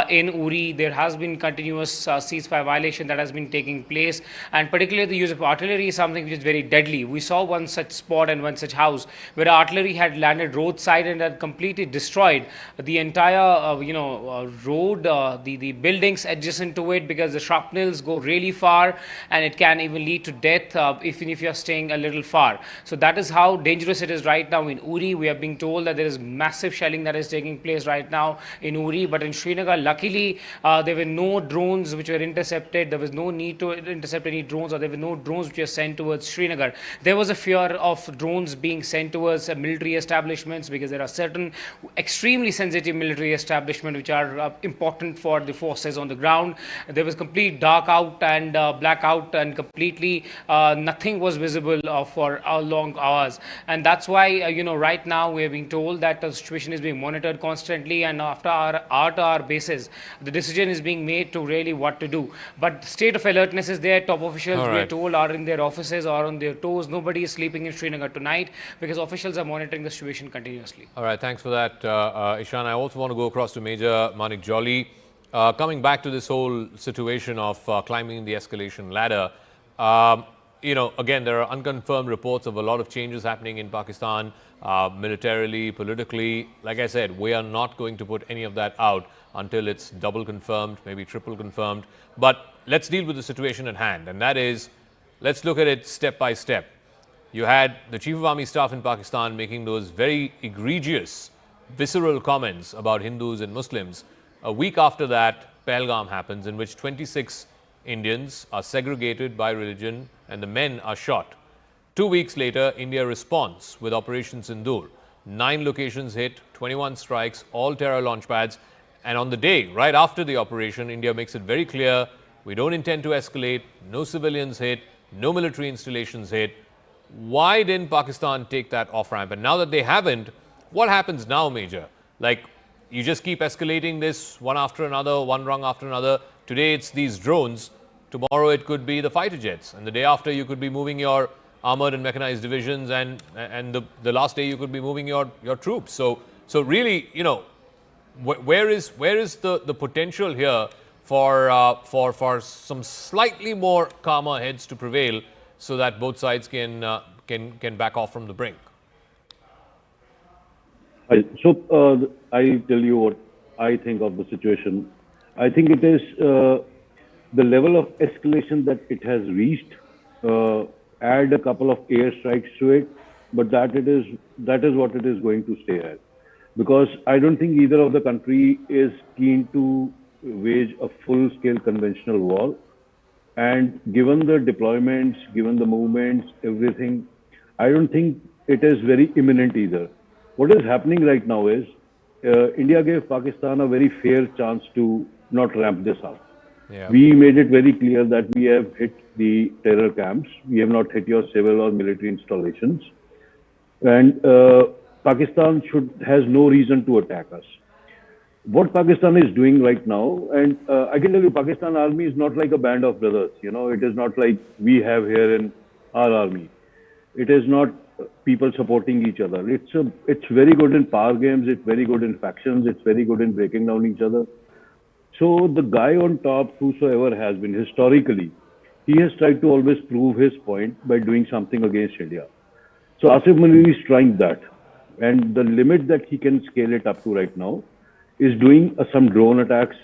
in Uri, there has been continuous ceasefire violation that has been taking place, and particularly the use of artillery is something which is very deadly. We saw one such spot and one such house where artillery had landed roadside and had completely destroyed the entire road, the buildings adjacent to it, because the shrapnels go really far and it can even lead to death even if you are staying a little far. So that is how dangerous it is right now in Uri. We are being told that there is massive shelling that is taking place right now in Uri, but in Srinagar, luckily, there were no drones which were intercepted. There was no need to intercept any drones, or there were no drones which were sent towards Srinagar. There was a fear of drones being sent towards military establishments, because there are certain extremely sensitive military establishments which are important for the forces on the ground. There was complete dark out and blackout, and completely nothing was visible for long hours. And that's why right now we are being told that the situation is being monitored constantly, and after our hour basis, the decision is being made to really what to do. But state of alertness is there. Top officials, we are told, are in their offices or on their toes. Nobody is sleeping in Srinagar tonight because officials are monitoring the situation continuously. All right, thanks for that, Ishan. I also want to go across to Major Manik Jolly. Coming back to this whole situation of climbing the escalation ladder, again, there are unconfirmed reports of a lot of changes happening in Pakistan. militarily, politically. Like I said, we are not going to put any of that out until it's double confirmed, maybe triple confirmed. But let's deal with the situation at hand, and that is, let's look at it step by step. You had the Chief of Army Staff in Pakistan making those very egregious, visceral comments about Hindus and Muslims. A week after that, Pahalgam happens, in which 26 Indians are segregated by religion and the men are shot. 2 weeks later, India responds with Operation Sindoor. 9 locations hit, 21 strikes, all terror launch pads. And on the day, right after the operation, India makes it very clear, we don't intend to escalate, no civilians hit, no military installations hit. Why didn't Pakistan take that off-ramp? And now that they haven't, what happens now, Major? Like, you just keep escalating this one after another, one rung after another. Today it's these drones. Tomorrow it could be the fighter jets. And the day after you could be moving your armored and mechanized divisions. And the last day you could be moving your troops. So really, you know, where is the potential here for some slightly more calmer heads to prevail, so that both sides can back off from the brink? So I tell you what I think of the situation. I think it is the level of escalation that it has reached. Add a couple of airstrikes to it, but that is what it is going to stay at. Because I don't think either of the country is keen to wage a full-scale conventional war. And given the deployments, given the movements, everything, I don't think it is very imminent either. What is happening right now is India gave Pakistan a very fair chance to not ramp this up. Yeah. We made it very clear that we have hit the terror camps. We have not hit your civil or military installations. And Pakistan has no reason to attack us. What Pakistan is doing right now, and I can tell you, Pakistan army is not like a band of brothers. You know, it is not like we have here in our army. It is not people supporting each other. It's very good in power games. It's very good in factions. It's very good in breaking down each other. So the guy on top, whosoever has been historically, he has tried to always prove his point by doing something against India. So Asif Munir is trying that, and the limit that he can scale it up to right now is doing some drone attacks,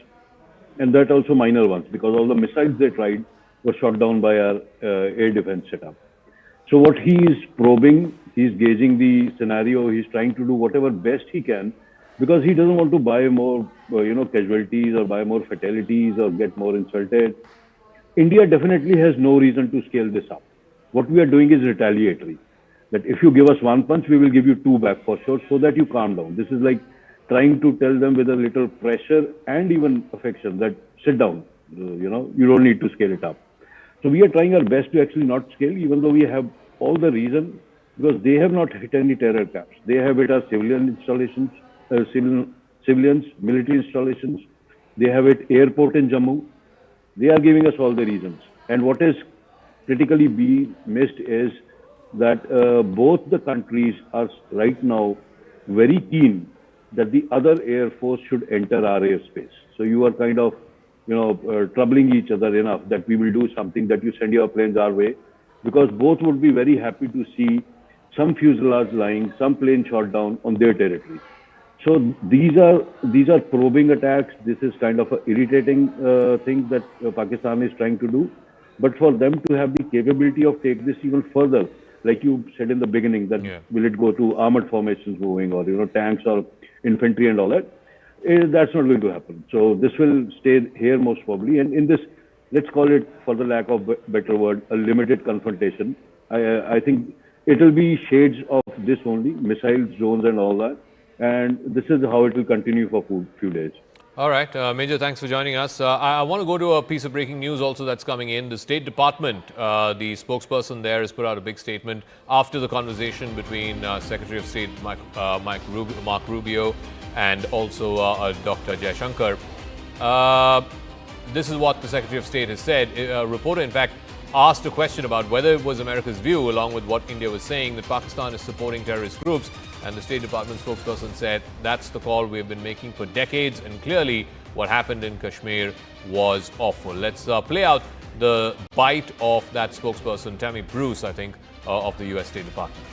and that also minor ones, because all the missiles they tried were shot down by our air defense setup. So what he is probing, he's gauging the scenario, he's trying to do whatever best he can, because he doesn't want to buy more casualties or buy more fatalities or get more insulted. India definitely has no reason to scale this up. What we are doing is retaliatory. That if you give us one punch, we will give you two back for sure, so that you calm down. This is like trying to tell them with a little pressure and even affection that sit down, you don't need to scale it up. So we are trying our best to actually not scale, even though we have all the reason, because they have not hit any terror camps. They have hit our civilian installations, civilians, military installations. They have hit airport in Jammu. They are giving us all the reasons. And what is critically being missed is that both the countries are right now very keen that the other air force should enter our airspace. So you are kind of, troubling each other enough that we will do something, that you send your planes our way, because both would be very happy to see some fuselage lying, some plane shot down on their territory. So these are probing attacks. This is kind of an irritating thing that Pakistan is trying to do. But for them to have the capability of take this even further, like you said in the beginning, that will it go to armored formations moving or tanks or infantry and all that, that's not going to happen. So this will stay here most probably. And in this, let's call it, for the lack of a better word, a limited confrontation. I think it will be shades of this only, missiles, drones and all that. And this is how it will continue for a few days. All right. Major, thanks for joining us. I want to go to a piece of breaking news also that's coming in. The State Department, the spokesperson there has put out a big statement after the conversation between Secretary of State Mark Rubio and also Dr. Jaishankar. This is what the Secretary of State has said. A reporter, in fact, asked a question about whether it was America's view, along with what India was saying, that Pakistan is supporting terrorist groups. And the State Department spokesperson said, that's the call we've been making for decades. And clearly, what happened in Kashmir was awful. Let's play out the bite of that spokesperson, Tammy Bruce, I think, of the U.S. State Department.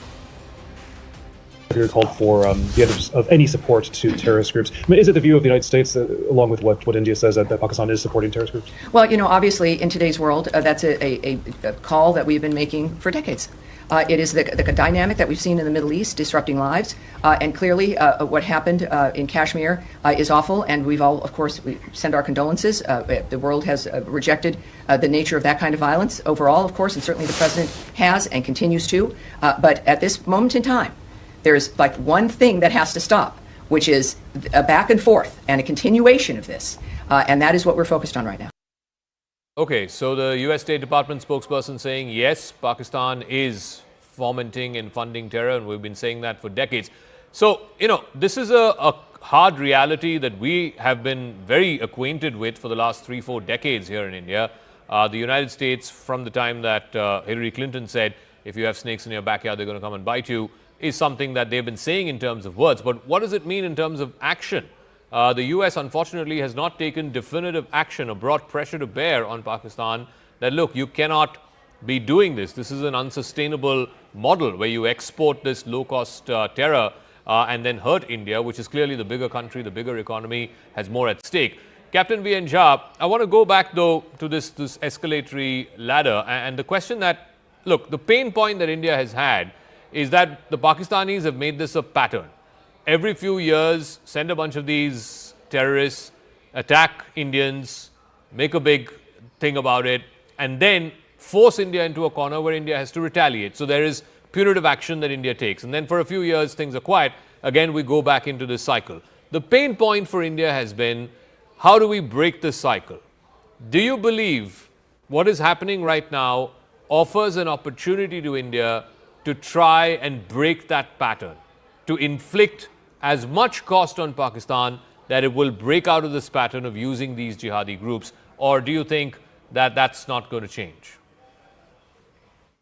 here called for the end of any support to terrorist groups. I mean, is it the view of the United States, along with what India says, that Pakistan is supporting terrorist groups? Well, obviously, in today's world, that's a call that we've been making for decades. It is the dynamic that we've seen in the Middle East disrupting lives, and clearly what happened in Kashmir is awful, and we've all, of course, we send our condolences. The world has rejected the nature of that kind of violence overall, of course, and certainly the President has and continues to. But at this moment in time, there's like one thing that has to stop, which is a back and forth and a continuation of this, and that is what we're focused on right now. Okay, so the US State Department spokesperson saying, yes, Pakistan is fomenting and funding terror, and we've been saying that for decades. So, this is a hard reality that we have been very acquainted with for the last 3-4 decades here in India. The United States, from the time that Hillary Clinton said, if you have snakes in your backyard, they're going to come and bite you, is something that they've been saying in terms of words. But what does it mean in terms of action? The US, unfortunately, has not taken definitive action or brought pressure to bear on Pakistan that, look, you cannot be doing this. This is an unsustainable model where you export this low-cost terror and then hurt India, which is clearly the bigger country, the bigger economy, has more at stake. Captain V.N. Jha, I want to go back, though, to this escalatory ladder. And the question that, look, the pain point that India has had is that the Pakistanis have made this a pattern. Every few years, send a bunch of these terrorists, attack Indians, make a big thing about it, and then force India into a corner where India has to retaliate. So there is punitive action that India takes. And then for a few years, things are quiet. Again, we go back into this cycle. The pain point for India has been, how do we break this cycle? Do you believe what is happening right now offers an opportunity to India to try and break that pattern, to inflict as much cost on Pakistan that it will break out of this pattern of using these jihadi groups? Or do you think that that's not going to change?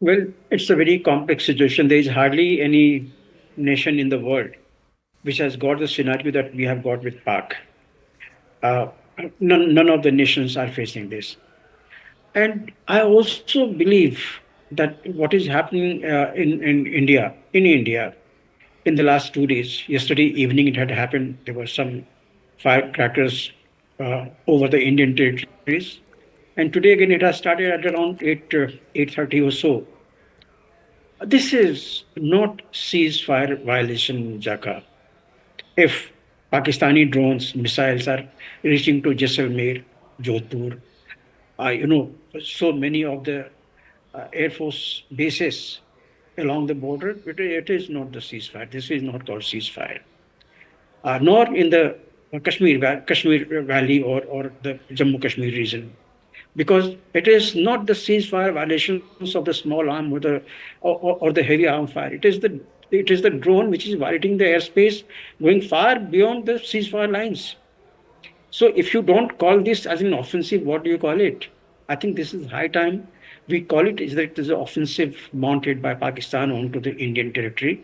Well, it's a very complex situation. There is hardly any nation in the world which has got the scenario that we have got with Pak. None of the nations are facing this. And I also believe that what is happening in India, in the last 2 days, yesterday evening it had happened, there were some firecrackers over the Indian territories. And today again it has started at around 8:30 or so. This is not ceasefire violation, Jaka. If Pakistani drones, missiles are reaching to Jaisalmer, Jodhpur, so many of the Air Force bases along the border, it is not the ceasefire. This is not called ceasefire. Nor in the Kashmir Valley or the Jammu Kashmir region. Because it is not the ceasefire violations of the small arm or the heavy arm fire. It is the drone which is violating the airspace, going far beyond the ceasefire lines. So if you don't call this as an offensive, what do you call it? I think this is high time we call it is that it is an offensive mounted by Pakistan onto the Indian territory.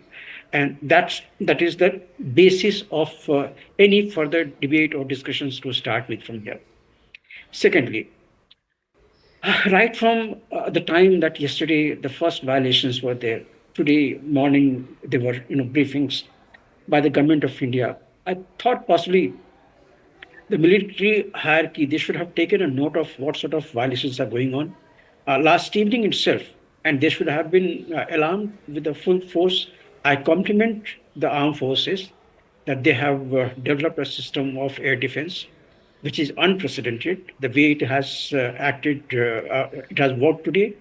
And that is the basis of any further debate or discussions to start with from here. Secondly, right from the time that yesterday the first violations were there, today morning there were briefings by the government of India. I thought possibly the military hierarchy, they should have taken a note of what sort of violations are going on. Last evening itself, and they should have been alarmed with the full force. I compliment the armed forces that they have developed a system of air defense, which is unprecedented. The way it has acted, it has worked today.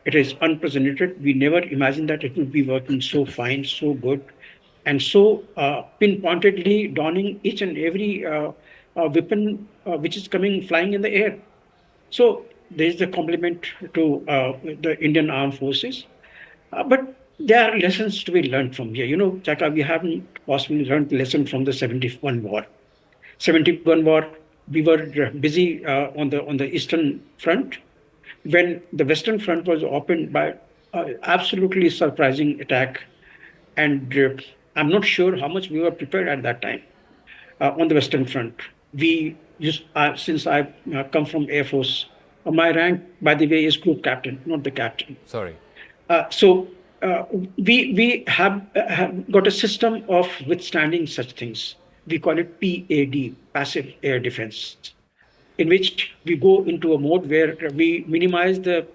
It is unprecedented. We never imagined that it would be working so fine, so good, and so pinpointedly donning each and every weapon which is flying in the air. So there is a compliment to the Indian Armed Forces. But there are lessons to be learned from here. Chaka, we haven't possibly learned the lesson from the 71 war. 71 war, we were busy on the Eastern Front when the Western Front was opened by absolutely surprising attack. And I'm not sure how much we were prepared at that time on the Western Front. Since I come from Air Force, my rank, by the way, is group captain, not the captain. Sorry. So uh, we have got a system of withstanding such things. We call it PAD, passive air defense, in which we go into a mode where we minimize the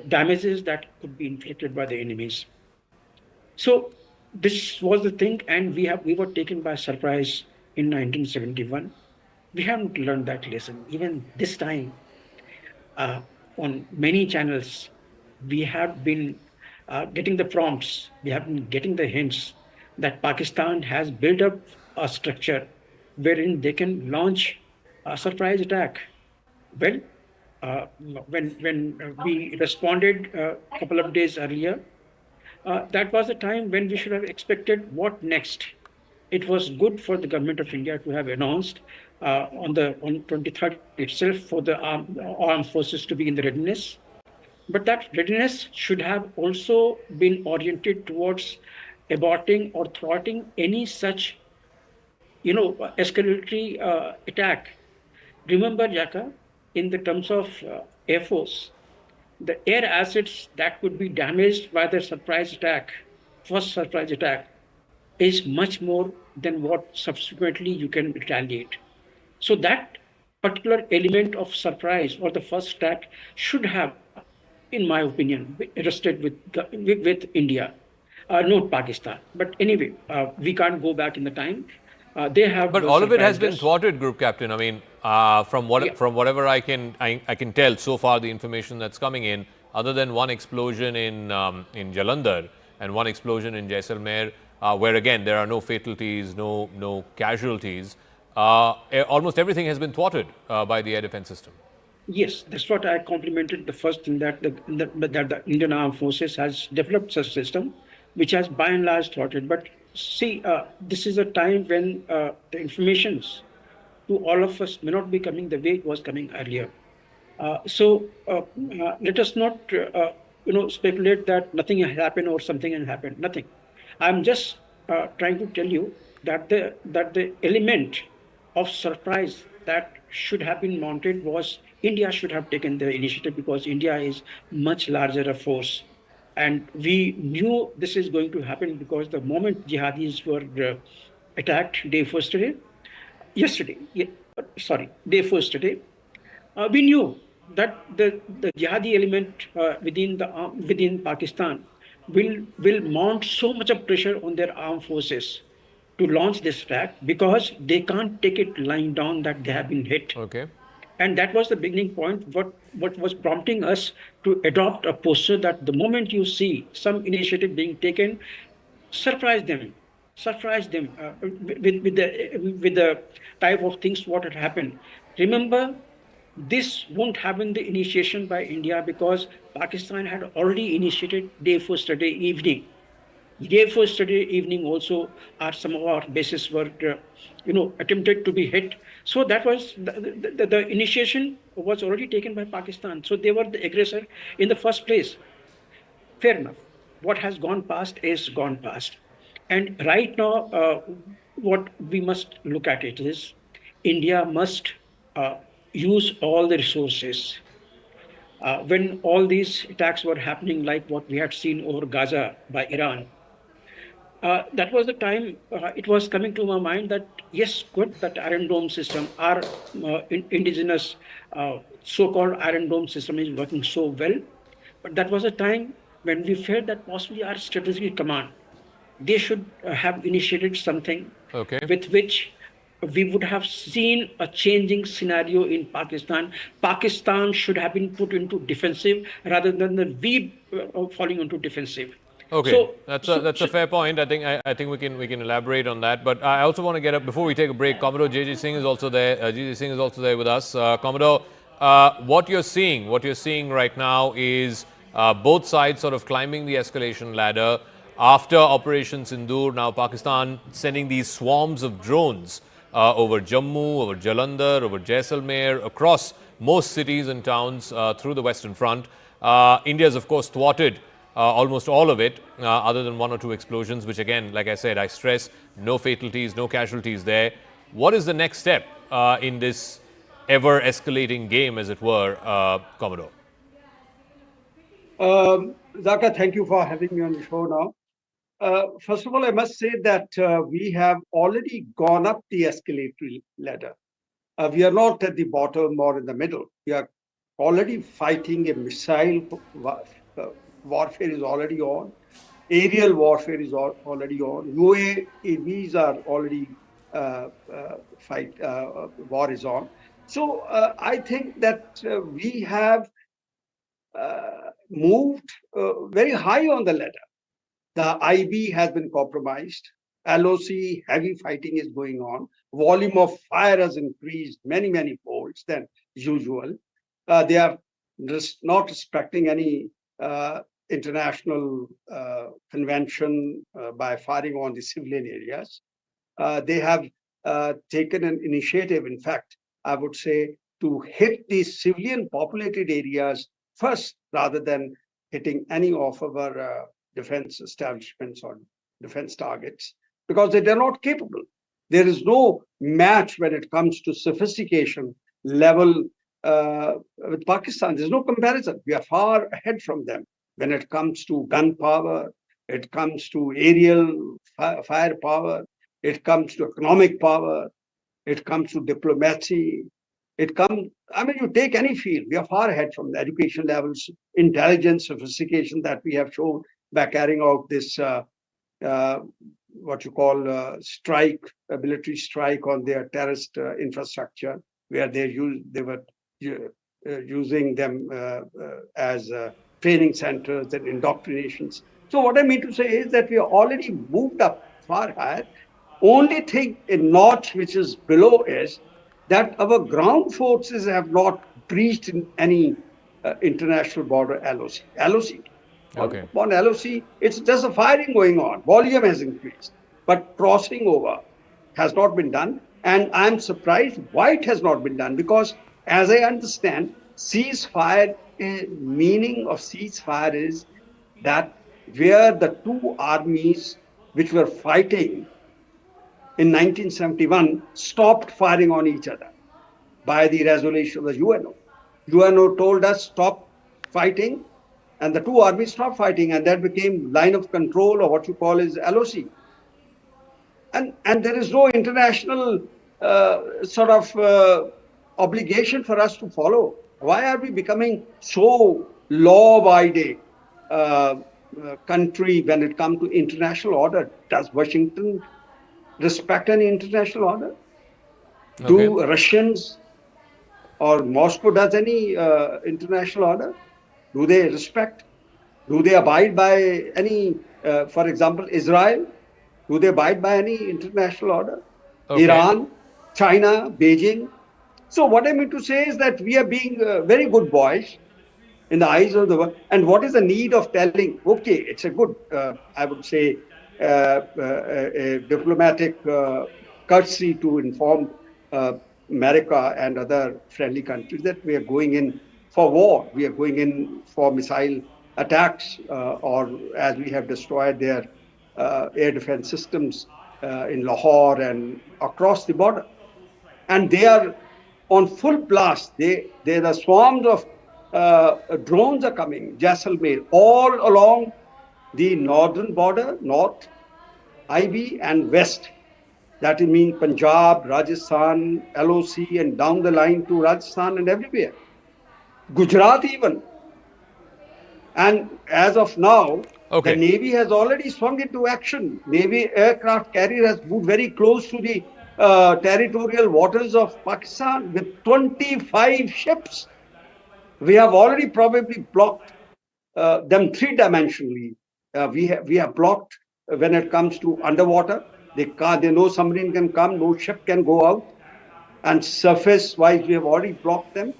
damages that could be inflicted by the enemies. So this was the thing, and we were taken by surprise in 1971. We haven't learned that lesson. Even this time, on many channels, we have been getting the prompts, we have been getting the hints that Pakistan has built up a structure wherein they can launch a surprise attack. Well, when we responded a couple of days earlier, that was the time when we should have expected what next. It was good for the government of India to have announced on 23rd itself for the armed forces to be in the readiness. But that readiness should have also been oriented towards aborting or thwarting any such, escalatory attack. Remember, Jaka, in the terms of Air Force, the air assets that could be damaged by the surprise attack, first surprise attack, is much more than what subsequently you can retaliate. So that particular element of surprise or the first attack should have, in my opinion, rested with India, not Pakistan. But anyway, we can't go back in the time. They have. But all of it has been surprised us. thwarted, Group Captain. I mean, from whatever I can tell so far, the information that's coming in, other than one explosion in Jalandhar and one explosion in Jaisalmer, where again there are no fatalities, no casualties, almost everything has been thwarted by the air defense system. Yes, that's what I complimented the first thing, that the Indian Armed Forces has developed such system, which has by and large thwarted. But see, this is a time when the informations to all of us may not be coming the way it was coming earlier. So let us not, speculate that nothing has happened or something has happened. Nothing. I'm just trying to tell you that the element of surprise that should have been mounted was India should have taken the initiative, because India is much larger a force. And we knew this is going to happen because the moment jihadis were attacked day first day, day, we knew that the jihadi element within Pakistan will mount so much of pressure on their armed forces to launch this attack, because they can't take it lying down that they have been hit. Okay. And that was the beginning point, what was prompting us to adopt a posture that the moment you see some initiative being taken, surprise them with the type of things what had happened. Remember, this won't have been the initiation by India, because Pakistan had already initiated day first evening. Day first evening also, some of our bases were, attempted to be hit. So that was the initiation was already taken by Pakistan. So they were the aggressor in the first place. Fair enough. What has gone past is gone past. And right now, what we must look at it is, India must use all the resources. When all these attacks were happening, like what we had seen over Gaza by Iran, that was the time it was coming to my mind that, yes, good, that Iron Dome system, our indigenous so-called Iron Dome system is working so well. But that was a time when we felt that possibly our strategic command, they should have initiated something with which we would have seen a changing scenario in Pakistan. Pakistan should have been put into defensive rather than we falling into defensive. Okay, so, that's a fair point. I think we can elaborate on that. But I also want to get up before we take a break. Commodore JJ Singh is also there. JJ Singh is also there with us. Commodore, what you're seeing right now is both sides sort of climbing the escalation ladder. After Operation Sindoor, now Pakistan sending these swarms of drones over Jammu, over Jalandhar, over Jaisalmer, across most cities and towns through the Western Front. India has, of course, thwarted almost all of it, other than one or two explosions, which again, like I said, I stress, no fatalities, no casualties there. What is the next step in this ever-escalating game, as it were, Commodore? Zaka, thank you for having me on the show now. First of all, I must say that we have already gone up the escalatory ladder. We are not at the bottom or in the middle. We are already fighting a missile warfare is already on. Aerial warfare is already on. UAVs are already war is on. So I think that we have moved very high on the ladder. The IB has been compromised. LOC, heavy fighting is going on. Volume of fire has increased many folds than usual. They are just not respecting any international convention by firing on the civilian areas. They have taken an initiative, in fact, I would say, to hit these civilian populated areas first rather than hitting any of our defense establishments or defense targets, because they are not capable. There is no match when it comes to sophistication level with Pakistan. There's no comparison. We are far ahead from them when it comes to gun power, it comes to aerial firepower, it comes to economic power, it comes to diplomacy. You take any field, we are far ahead from the education levels, intelligence, sophistication that we have shown by carrying out this, what you call strike, a military strike on their terrorist infrastructure, where they were using them as training centers and indoctrinations. So what I mean to say is that we are already moved up far higher. Only thing, a notch which is below is that our ground forces have not breached in any international border LOC. Okay. On LOC, it's just a firing going on. Volume has increased, but crossing over has not been done. And I'm surprised why it has not been done, because as I understand, ceasefire, meaning of ceasefire is that where the two armies which were fighting in 1971 stopped firing on each other by the resolution of the UNO. UNO told us stop fighting, and the two armies stopped fighting, and that became line of control, or what you call is LOC. And there is no international obligation for us to follow. Why are we becoming so law-abiding country when it comes to international order? Does Washington respect any international order? Do Russians or Moscow does any international order? Do they respect? Do they abide by any, for example, Israel? Do they abide by any international order? Okay. Iran, China, Beijing. So what I mean to say is that we are being very good boys in the eyes of the world. And what is the need of telling, okay, it's a good, I would say, a diplomatic courtesy to inform America and other friendly countries that we are going in for war. We are going in for missile attacks, or as we have destroyed their air defense systems in Lahore and across the border. And they are on full blast. The swarms of drones are coming, Jaisalmer, all along the northern border, north, IB, and west. That means Punjab, Rajasthan, LOC, and down the line to Rajasthan and everywhere. Gujarat even. And as of now, the Navy has already swung into action. Navy aircraft carrier has moved very close to the territorial waters of Pakistan with 25 ships. We have already probably blocked them three-dimensionally. We have blocked when it comes to underwater. They know submarine can come, no ship can go out. And surface-wise, we have already blocked them.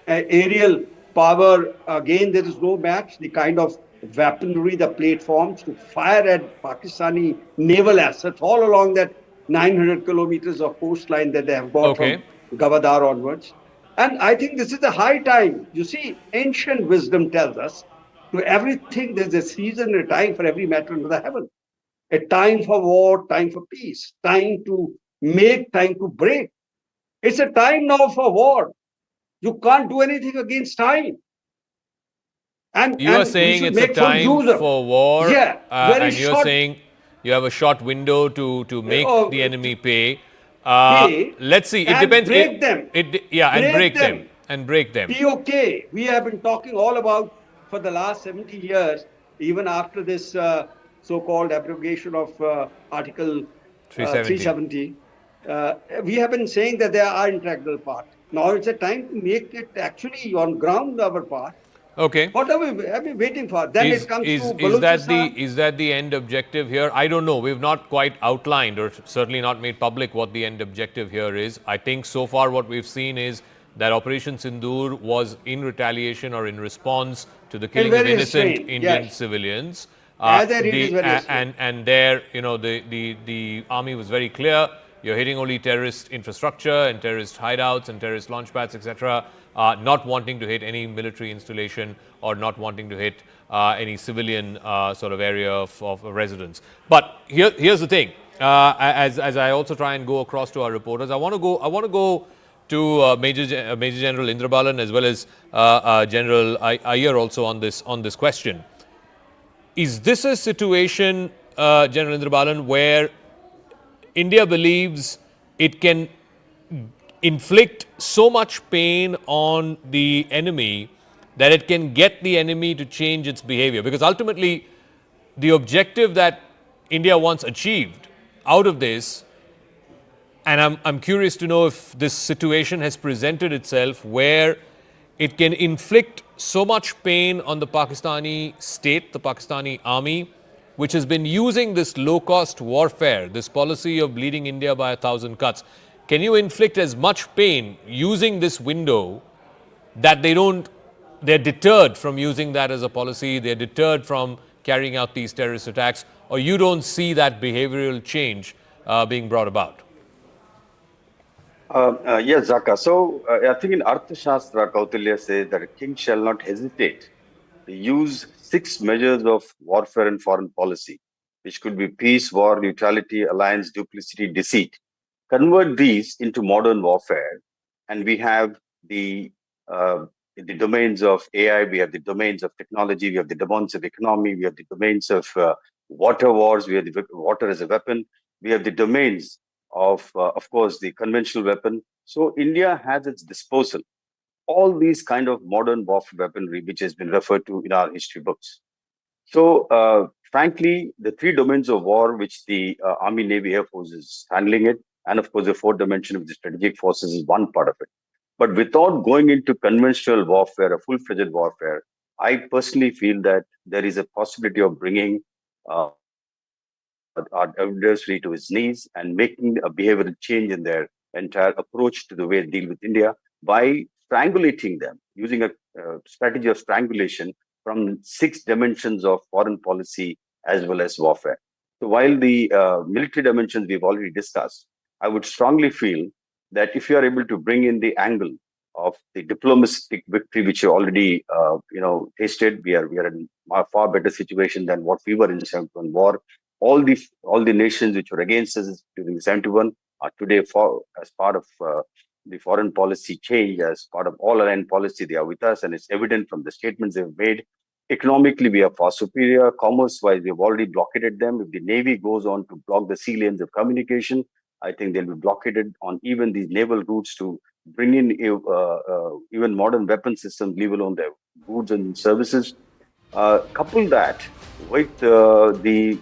Aerial power, again, there is no match. The kind of weaponry, the platforms to fire at Pakistani naval assets all along that 900 kilometers of coastline that they have got from Gavadar onwards. And I think this is a high time. You see, ancient wisdom tells us to everything there's a season, a time for every matter under the heaven. A time for war, time for peace, time to make, time to break. It's a time now for war. You can't do anything against time. You are and we saying should it's a make full time use of. for war, Yeah, very and you're short. saying you have a short window to make Oh, the enemy pay. pay Let's see. It and depends. break them. Yeah, and Break break them them. and break them. POK, we have been talking all about for the last 70 years, even after this so-called abrogation of Article 370. 370. We have been saying that they are integral part. Now it's a time to make it actually on ground our part. Okay. What are we waiting for? Then it comes to Is Balochistan. that the end objective here? I don't know. We've not quite outlined, or certainly not made public, what the end objective here is. I think so far what we've seen is that Operation Sindoor was in retaliation or in response to the killing of very innocent strange, Indian yes. civilians. As I read, is very strange. And there, you know, the army was very clear. You're hitting only terrorist infrastructure and terrorist hideouts and terrorist launch pads, etc. Not wanting to hit any military installation or not wanting to hit any civilian sort of area of residence. But here's the thing. As I also try and go across to our reporters, I want to go to Major General Indrabalan as well as General Iyer also on this question. Is this a situation, General Indrabalan, where India believes it can inflict so much pain on the enemy that it can get the enemy to change its behavior? Because ultimately, the objective that India wants achieved out of this, and I'm curious to know if this situation has presented itself where it can inflict so much pain on the Pakistani state, the Pakistani army, which has been using this low-cost warfare, this policy of bleeding India by 1,000 cuts. Can you inflict as much pain using this window that they're deterred from using that as a policy, they're deterred from carrying out these terrorist attacks, or you don't see that behavioral change being brought about? Yes, Zaka. So I think in Arthashastra, Kautilya says that a king shall not hesitate to use 6 measures of warfare and foreign policy, which could be peace, war, neutrality, alliance, duplicity, deceit. Convert these into modern warfare, and we have the domains of AI, we have the domains of technology, we have the domains of economy, we have the domains of water wars, we have the water as a weapon, we have the domains of course, the conventional weapon. So India has its disposal all these kind of modern warfare weaponry, which has been referred to in our history books. So, frankly, the 3 domains of war, which the Army, Navy, Air Force is handling it, and of course, the 4th dimension of the strategic forces is one part of it. But without going into conventional warfare, a full-fledged warfare, I personally feel that there is a possibility of bringing our adversary to his knees and making a behavioral change in their entire approach to the way they deal with India by strangulating them, using a strategy of strangulation from 6 dimensions of foreign policy as well as warfare. So while the military dimensions we've already discussed, I would strongly feel that if you are able to bring in the angle of the diplomatic victory, which you already tasted, we are in a far better situation than what we were in the 71 war. All the nations which were against us during the 71 are today as part of the foreign policy change, as part of all-aligned policy. They are with us, and it's evident from the statements they've made. Economically, we are far superior. Commerce-wise, we've already blockaded them. If the Navy goes on to block the sea lanes of communication, I think they'll be blockaded on even these naval routes to bring in even modern weapon systems, leave alone their goods and services. Couple that with the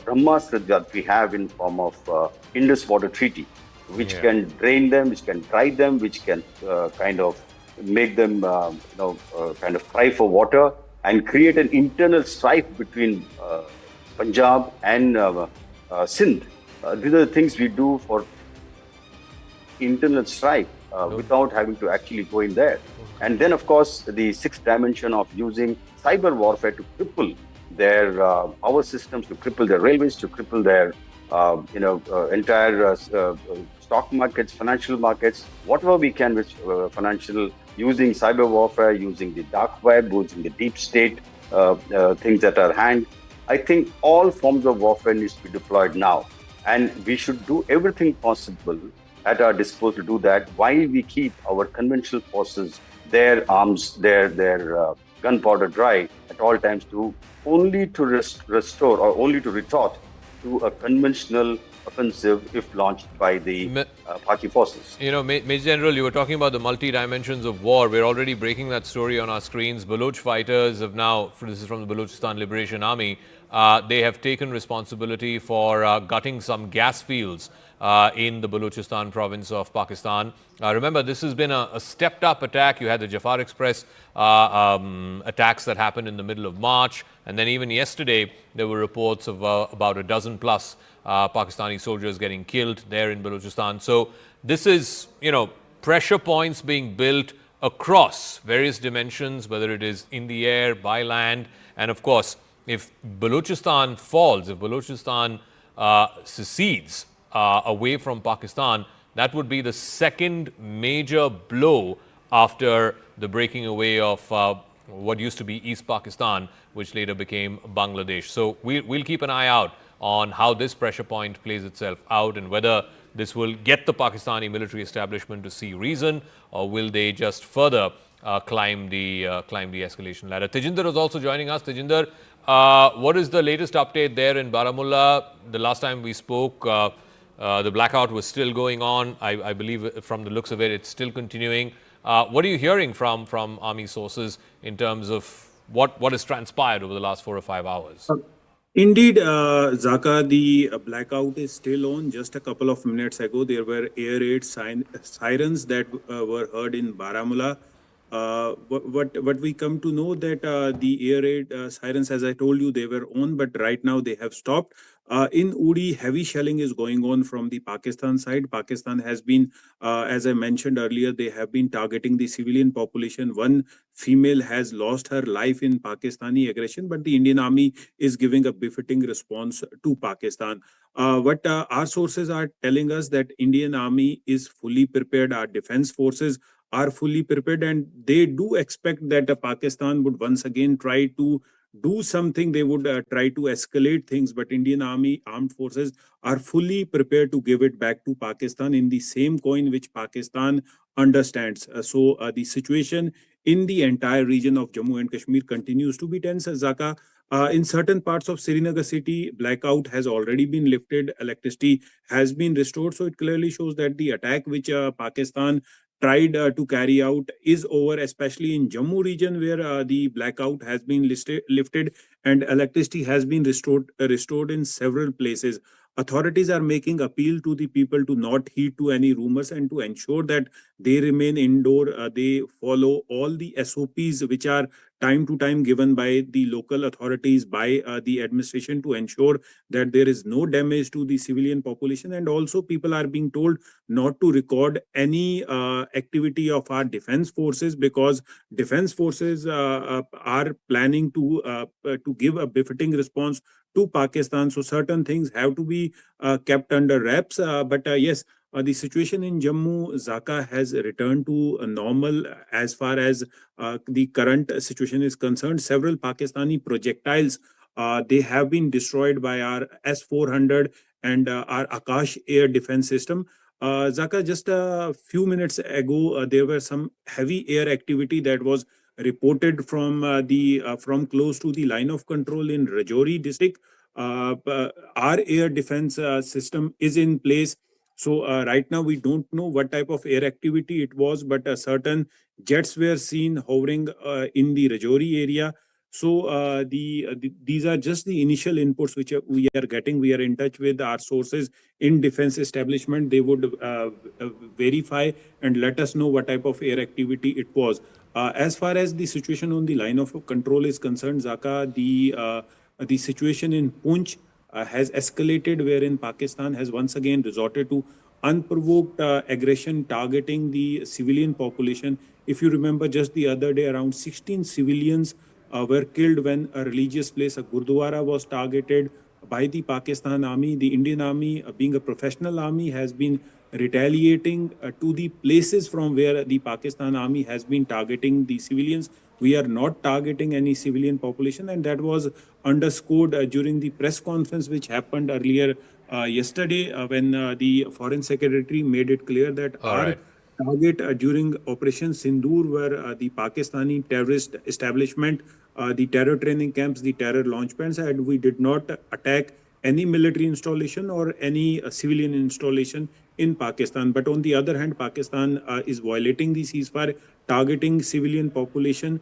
Brahmastra that we have in form of Indus Water Treaty, which can drain them, which can dry them, which can kind of make them kind of cry for water and create an internal strife between Punjab and Sindh. These are the things we do for internal strife without having to actually go in there. And then, of course, the 6th dimension of using cyber warfare to cripple their power systems, to cripple their railways, to cripple their entire stock markets, financial markets, whatever we can with financial, using cyber warfare, using the dark web, using the deep state things at our hand. I think all forms of warfare needs to be deployed now. And we should do everything possible at our disposal to do that while we keep our conventional forces, their arms, their gunpowder dry at all times to only to restore or only to retort to a conventional offensive if launched by the Paki forces. You know, Major General, you were talking about the multi-dimensions of war. We're already breaking that story on our screens. Baloch fighters have now, this is from the Balochistan Liberation Army, they have taken responsibility for gutting some gas fields in the Balochistan province of Pakistan. Remember, this has been a stepped-up attack. You had the Jafar Express attacks that happened in the middle of March. And then even yesterday, there were reports of about a dozen plus Pakistani soldiers getting killed there in Balochistan. So this is, you know, pressure points being built across various dimensions, whether it is in the air, by land. And of course, if Balochistan falls, if Balochistan secedes away from Pakistan, that would be the second major blow after the breaking away of what used to be East Pakistan, which later became Bangladesh. So we'll keep an eye out on how this pressure point plays itself out and whether this will get the Pakistani military establishment to see reason, or will they just further climb the escalation ladder. Tejinder is also joining us. Tejinder, what is the latest update there in Baramulla? The last time we spoke, the blackout was still going on. I believe from the looks of it, it's still continuing. What are you hearing from army sources in terms of what has transpired over the last 4 or 5 hours? Indeed, Zaka, the blackout is still on. Just a couple of minutes ago, there were air raid sirens that were heard in Baramulla. What we come to know that the air raid sirens, as I told you, they were on, but right now they have stopped. In Uri, heavy shelling is going on from the Pakistan side. Pakistan has been, as I mentioned earlier, they have been targeting the civilian population. One female has lost her life in Pakistani aggression, but the Indian Army is giving a befitting response to Pakistan. What our sources are telling us that Indian Army is fully prepared. Our defense forces are fully prepared, and they do expect that Pakistan would once again try to do something. They would try to escalate things, but Indian Army armed forces are fully prepared to give it back to Pakistan in the same coin which Pakistan understands. So the situation in the entire region of Jammu and Kashmir continues to be tense. Zaka, in certain parts of Srinagar city, blackout has already been lifted, electricity has been restored. So it clearly shows that the attack which Pakistan tried to carry out is over, especially in Jammu region where the blackout has been lifted and electricity has been restored in several places. Authorities are making appeal to the people to not heed to any rumors and to ensure that they remain indoor. They follow all the SOPs which are time to time given by the local authorities, by the administration, to ensure that there is no damage to the civilian population. And also people are being told not to record any activity of our defense forces, because defense forces are planning to give a befitting response to Pakistan. So certain things have to be kept under wraps. But yes, the situation in Jammu, Zaka, has returned to normal as far as the current situation is concerned. Several Pakistani projectiles, they have been destroyed by our S-400 and our Akash air defense system. Zaka, just a few minutes ago, there were some heavy air activity that was reported from from close to the line of control in Rajouri district. Our air defense system is in place. So right now we don't know what type of air activity it was, but certain jets were seen hovering in the Rajouri area. So these are just the initial inputs which we are getting. We are in touch with our sources in defense establishment. They would verify and let us know what type of air activity it was. As far as the situation on the line of control is concerned, Zaka, the situation in Poonch has escalated, wherein Pakistan has once again resorted to unprovoked aggression targeting the civilian population. If you remember, just the other day, around 16 civilians were killed when a religious place, a Gurdwara, was targeted by the Pakistan Army. The Indian Army, being a professional army, has been retaliating to the places from where the Pakistan Army has been targeting the civilians. We are not targeting any civilian population, and that was underscored during the press conference which happened earlier yesterday when the Foreign Secretary made it clear that our target during Operation Sindoor, where the Pakistani terrorist establishment, the terror training camps, the terror launch pads, and we did not attack any military installation or any civilian installation in Pakistan. But on the other hand, Pakistan is violating the ceasefire, targeting civilian population.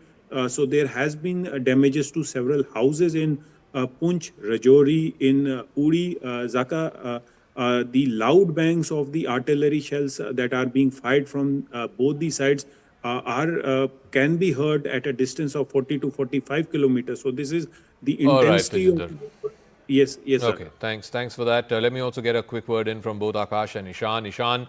So there has been damages to several houses in Punch, Rajouri, in Uri, Zaka. The loud bangs of the artillery shells that are being fired from both the sides can be heard at a distance of 40 to 45 kilometers. So this is the All right, intensity of. Tejinder. Yes, Okay, thanks for that. Let me also get a quick word in from both Akash and Ishan. Ishan,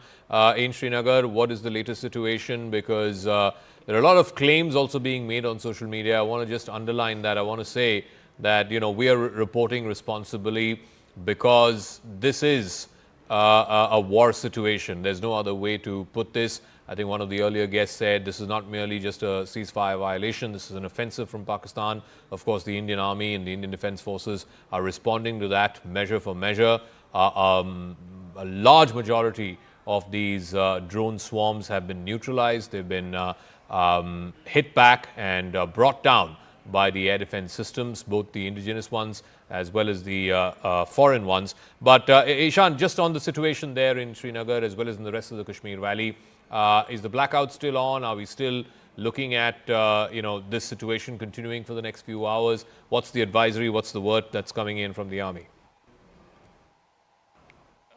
in Srinagar, what is the latest situation? Because there are a lot of claims also being made on social media. I want to just underline that. I want to say that, we are reporting responsibly because this is a war situation. There's no other way to put this. I think one of the earlier guests said this is not merely just a ceasefire violation. This is an offensive from Pakistan. Of course, the Indian Army and the Indian Defence Forces are responding to that measure for measure. A large majority of these drone swarms have been neutralized. They've been hit back and brought down by the air defense systems, both the indigenous ones as well as the foreign ones. But Ishan, just on the situation there in Srinagar as well as in the rest of the Kashmir Valley, is the blackout still on? Are we still looking at this situation continuing for the next few hours? What's the advisory? What's the word that's coming in from the army?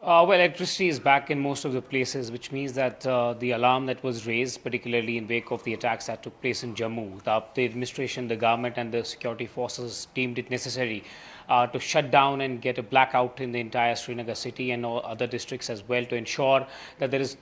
Well, electricity is back in most of the places, which means that the alarm that was raised, particularly in wake of the attacks that took place in Jammu, the administration, the government and the security forces deemed it necessary to shut down and get a blackout in the entire Srinagar city and all other districts as well, to ensure that there is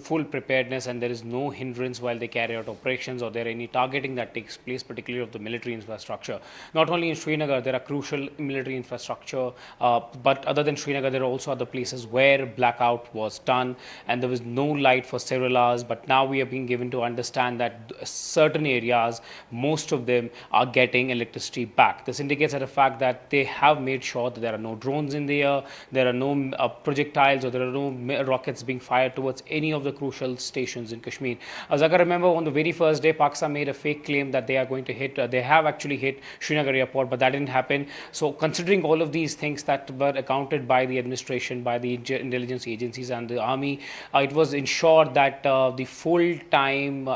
full preparedness and there is no hindrance while they carry out operations or there any targeting that takes place, particularly of the military infrastructure. Not only in Srinagar, there are crucial military infrastructure, but other than Srinagar, there are also other places where blackout was done and there was no light for several hours. But now we are being given to understand that certain areas, most of them are getting electricity back. This indicates the fact that they have made sure that there are no drones in the air, there are no projectiles or there are no rockets being fired towards any of the crucial stations in Kashmir. As I can remember, on the very first day, Pakistan made a fake claim that they are going to hit, they have actually hit Srinagar airport, but that didn't happen. So considering all of these things that were accounted by the administration, by the intelligence agencies and the army, it was ensured that the full-time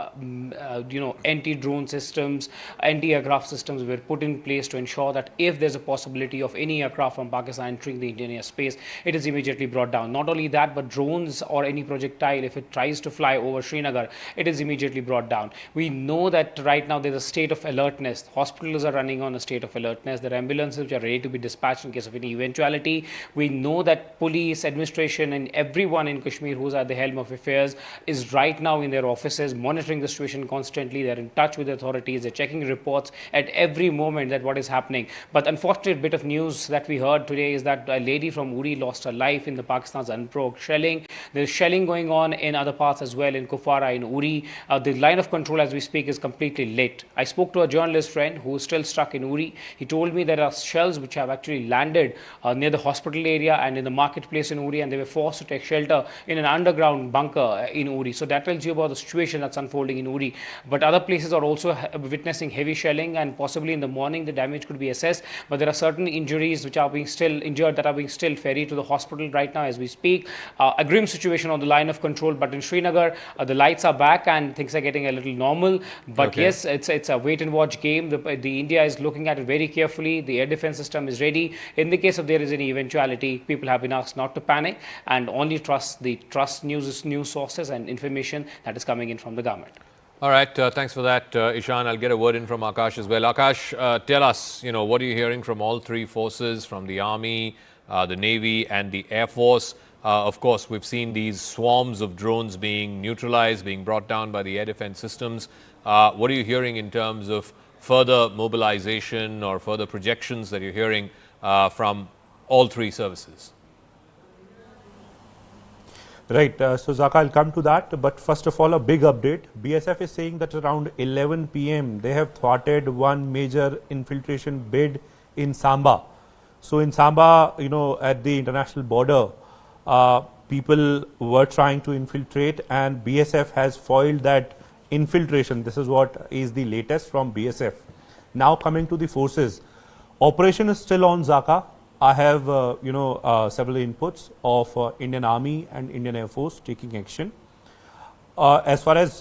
anti-drone systems, anti-aircraft systems were put in place to ensure that if there's a possibility of any aircraft from Pakistan entering the Indian airspace, it is immediately brought down. Not only that, but drones or any projectile, if it tries to fly over Srinagar, it is immediately brought down. We know that right now there's a state of alertness. Hospitals are running on a state of alertness. There are ambulances which are ready to be dispatched in case of any eventuality. We know that police, administration and everyone in Kashmir who's at the helm of affairs is right now in their offices monitoring the situation constantly. They're in touch with the authorities. They're checking reports at every moment that what is happening. But unfortunate bit of news that we heard today is that a lady from Uri lost her life in the Pakistan's unprovoked shelling. There's shelling going on in other parts as well, in Kupwara, in Uri. The line of control as we speak is completely lit. I spoke to a journalist friend who is still stuck in Uri. He told me there are shells which have actually landed near the hospital area and in the marketplace in Uri, and they were forced to take shelter in an underground bunker in Uri. So that tells you about the situation that's unfolding in Uri. But other places are also witnessing heavy shelling, and possibly in the morning the damage could be assessed. But there are certain injuries which are being still injured that are being still ferried to the hospital right now as we speak. A grim situation on the line of control, but in Srinagar the lights are back and things are getting a little normal. But yes, it's a wait and watch game. The India is looking at it very carefully. The air defense system is ready. In the case of there is any eventuality, people have been asked not to panic and only trust news sources and information that is coming in from the government. All right, thanks for that, Ishan. I'll get a word in from Akash as well. Akash, tell us, what are you hearing from all three forces, from the Army, the Navy and the Air Force? Of course, we've seen these swarms of drones being neutralized, being brought down by the air defense systems. What are you hearing in terms of further mobilization or further projections that you're hearing from all three services? Right. So, Zaka, I'll come to that. But first of all, a big update. BSF is saying that around 11 p.m. they have thwarted one major infiltration bid in Samba. So, in Samba, at the international border, people were trying to infiltrate, and BSF has foiled that infiltration. This is what is the latest from BSF. Now coming to the forces, operation is still on Zaka. I have several inputs of Indian Army and Indian Air Force taking action. As far as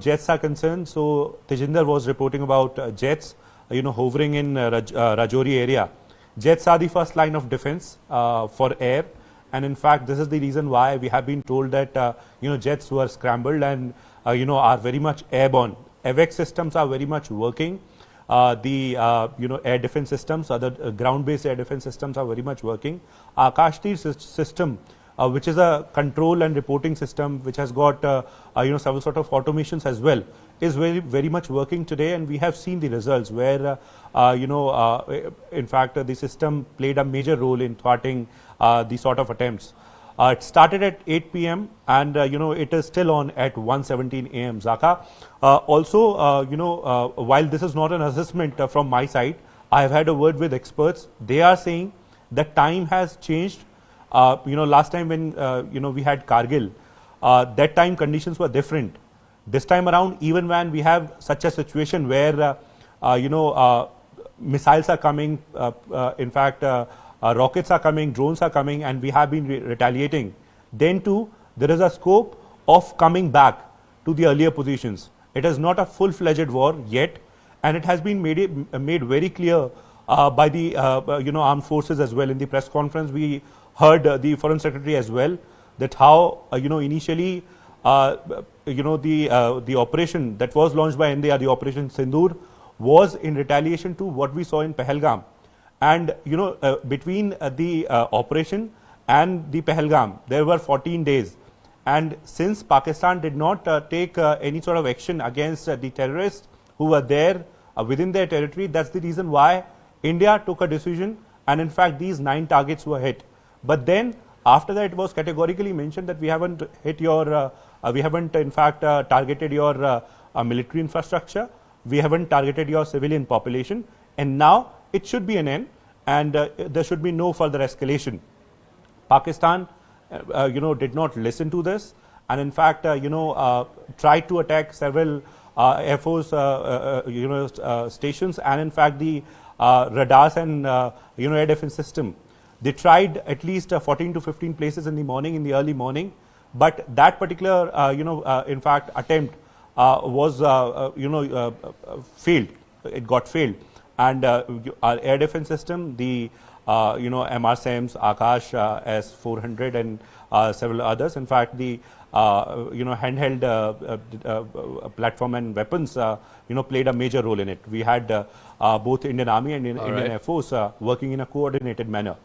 jets are concerned, so Tejinder was reporting about jets hovering in Rajouri area. Jets are the first line of defense for air, and in fact this is the reason why we have been told that jets were scrambled and are very much airborne. AVAX systems are very much working. The air defense systems, other ground-based air defense systems are very much working. Akash Tir system, which is a control and reporting system, which has got several sort of automations as well, is very much working today, and we have seen the results where in fact the system played a major role in thwarting these sort of attempts. It started at 8 p.m. and it is still on at 1:17 a.m. Zaka. While this is not an assessment from my side, I have had a word with experts. They are saying that time has changed. Last time when we had Kargil, that time conditions were different. This time around, even when we have such a situation where missiles are coming, in fact rockets are coming, drones are coming, and we have been retaliating, then too there is a scope of coming back to the earlier positions. It is not a full-fledged war yet, and it has been made very clear by the armed forces as well. In the press conference, we heard the Foreign Secretary as well, that how initially the operation that was launched by India, the Operation Sindoor, was in retaliation to what we saw in Pahalgam. And between the operation and the Pahalgam, there were 14 days. And since Pakistan did not take any sort of action against the terrorists who were there within their territory, that's the reason why India took a decision, and in fact these 9 targets were hit. But then after that, it was categorically mentioned that we haven't hit your, we haven't in fact targeted your military infrastructure, we haven't targeted your civilian population, and now it should be an end, and there should be no further escalation. Pakistan, did not listen to this, and in fact, tried to attack several Air Force, stations, and in fact the radars and air defense system. They tried at least 14 to 15 places in the morning, in the early morning, but that particular, in fact, attempt was, failed. It got failed. And our air defense system, the MRSAMs, Akash S-400 and several others. In fact, the handheld platform and weapons played a major role in it. We had both Indian Army and Indian Air Force working in a coordinated manner.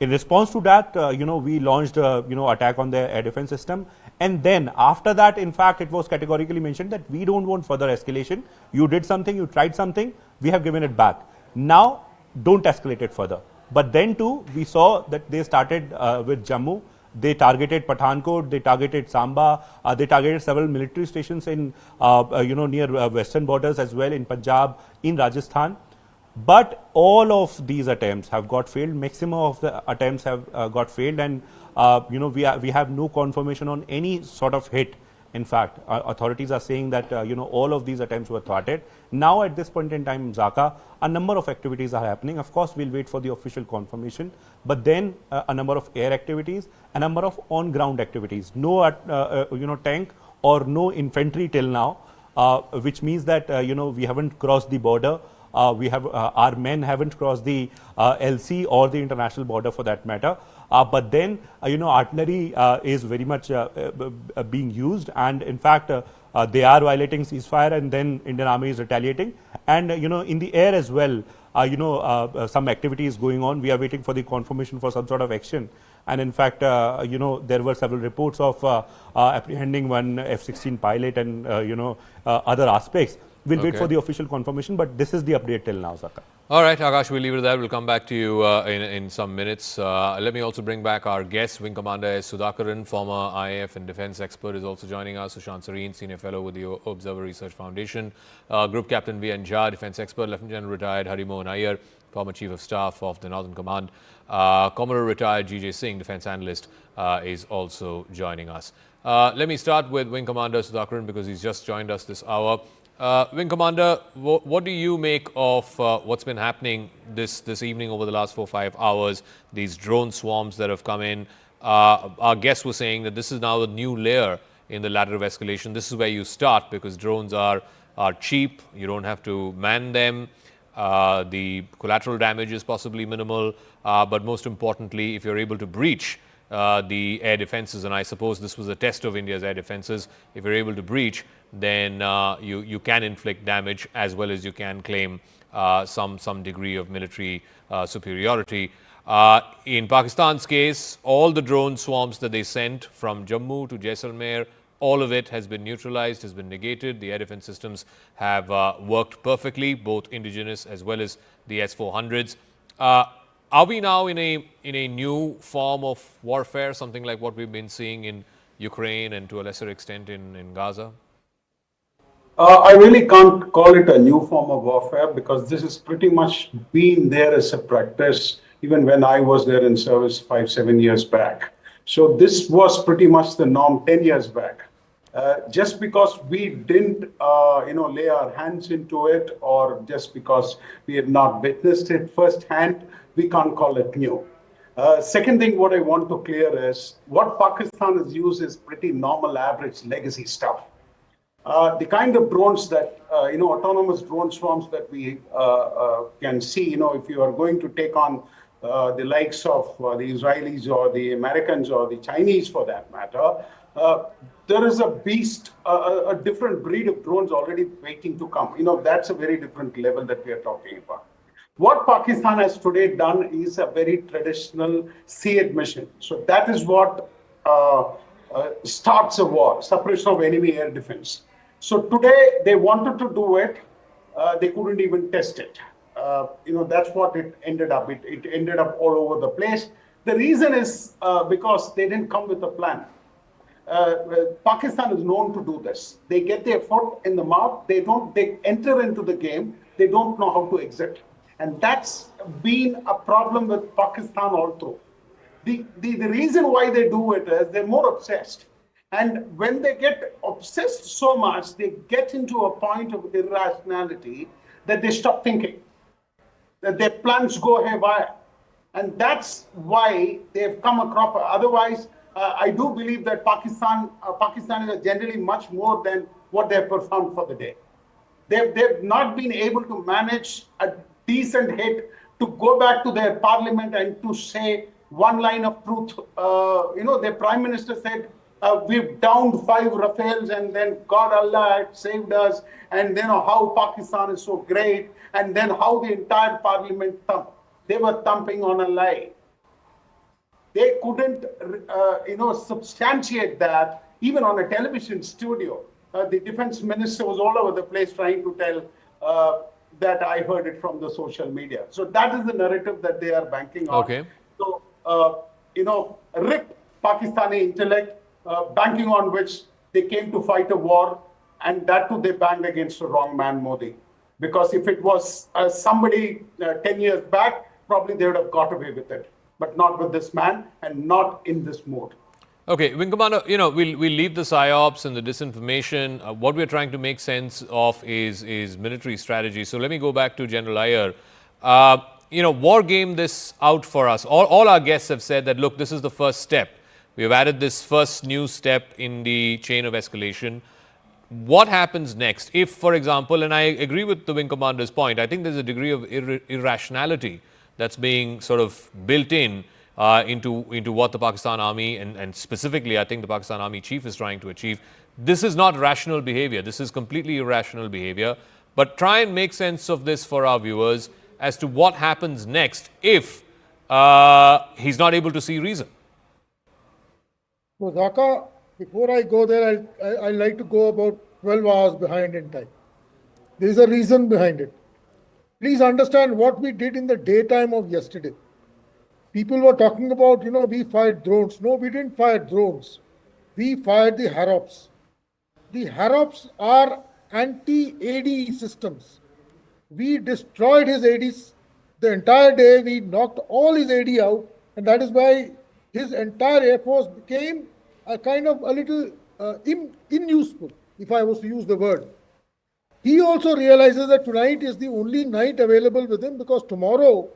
In response to that, we launched attack on the air defense system, and then after that, in fact, it was categorically mentioned that we don't want further escalation. You did something, you tried something, we have given it back. Now, don't escalate it further. But then too, we saw that they started with Jammu. They targeted Pathankot, they targeted Samba, they targeted several military stations in near western borders as well, in Punjab, in Rajasthan. But all of these attempts have got failed. Maximum of the attempts have got failed, and we have no confirmation on any sort of hit. In fact, authorities are saying that all of these attempts were thwarted. Now, at this point in time, Zaka, a number of activities are happening. Of course, we'll wait for the official confirmation. But then a number of air activities, a number of on-ground activities. No, tank or no infantry till now, which means that we haven't crossed the border. We have our men haven't crossed the LC or the international border for that matter. But then artillery is very much being used, and in fact they are violating ceasefire, and then Indian Army is retaliating. And in the air as well, some activity is going on. We are waiting for the confirmation for some sort of action. And in fact, there were several reports of apprehending one F-16 pilot and other aspects. We'll wait for Okay. the official confirmation, but this is the update till now, Zaka. All right, Akash, we'll leave it at that. We'll come back to you in some minutes. Let me also bring back our guest, Wing Commander S. Sudhakaran, former IAF and defense expert, is also joining us. Sushant Sareen, Senior Fellow with the Observer Research Foundation. Group Captain V.N. Jha, defense expert. Lieutenant General retired Hari Mohan Iyer, former Chief of Staff of the Northern Command. Commodore retired G.J. Singh, defense analyst, is also joining us. Let me start with Wing Commander Sudhakaran because he's just joined us this hour. Wing Commander, what do you make of what's been happening this evening over the last 4 or 5 hours? These drone swarms that have come in. Our guests were saying that this is now a new layer in the ladder of escalation. This is where you start because drones are cheap. You don't have to man them. The collateral damage is possibly minimal. But most importantly, if you're able to breach the air defenses, and I suppose this was a test of India's air defenses, if you're able to breach, then you can inflict damage as well as you can claim some degree of military superiority. In Pakistan's case, all the drone swarms that they sent from Jammu to Jaisalmer, all of it has been neutralized, has been negated. The air defense systems have worked perfectly, both indigenous as well as the S-400s. Are we now in a new form of warfare, something like what we've been seeing in Ukraine and to a lesser extent in Gaza? I really can't call it a new form of warfare because this has pretty much been there as a practice even when I was there in service 5-7 years back. So this was pretty much the norm 10 years back. Just because we didn't, lay our hands into it, or just because we had not witnessed it firsthand, we can't call it new. Second thing, what I want to clear is what Pakistan has used is pretty normal, average legacy stuff. The kind of drones that, autonomous drone swarms that we can see, if you are going to take on the likes of the Israelis or the Americans or the Chinese for that matter, there is a beast, a different breed of drones already waiting to come. That's a very different level that we are talking about. What Pakistan has today done is a very traditional SEAD mission. So that is what starts a war, suppression of enemy air defense. So today they wanted to do it, they couldn't even test it. That's what it ended up. It ended up all over the place. The reason is because they didn't come with a plan. Pakistan is known to do this. They get their foot in the mouth. They enter into the game. They don't know how to exit. And that's been a problem with Pakistan all through. The reason why they do it is they're more obsessed. And when they get obsessed so much, they get into a point of irrationality that they stop thinking, that their plans go haywire. And that's why they've come across. Otherwise, I do believe that Pakistan is generally much more than what they've performed for the day. They've not been able to manage a decent hit to go back to their parliament and to say one line of truth. Their prime minister said, we've downed 5 Rafales and then God Allah had saved us, and then how Pakistan is so great, and then how the entire parliament thumped. They were thumping on a lie. They couldn't, substantiate that even on a television studio. The defense minister was all over the place trying to tell that I heard it from the social media. So that is the narrative that they are banking on. Okay. So, rip Pakistani intellect, banking on which they came to fight a war, and that too they banged against the wrong man, Modi. Because if it was somebody 10 years back, probably they would have got away with it. But not with this man and not in this mode. Okay, Wing Commander, we'll leave the PSYOPs and the disinformation. What we're trying to make sense of is military strategy. So let me go back to General Iyer. War game this out for us. All our guests have said that, look, this is the first step. We have added this first new step in the chain of escalation. What happens next? If, for example, and I agree with the Wing Commander's point, I think there's a degree of irrationality that's being sort of built in into what the Pakistan Army and specifically I think the Pakistan Army chief is trying to achieve. This is not rational behavior. This is completely irrational behavior. But try and make sense of this for our viewers as to what happens next if he's not able to see reason. So Zaka, before I go there, I'd like to go about 12 hours behind in time. There is a reason behind it. Please understand what we did in the daytime of yesterday. People were talking about, we fired drones. No, we didn't fire drones. We fired the Harops. The Harops are anti-AD systems. We destroyed his ADs the entire day. We knocked all his AD out, and that is why his entire Air Force became a kind of a little unuseful, if I was to use the word. He also realizes that tonight is the only night available with him because tomorrow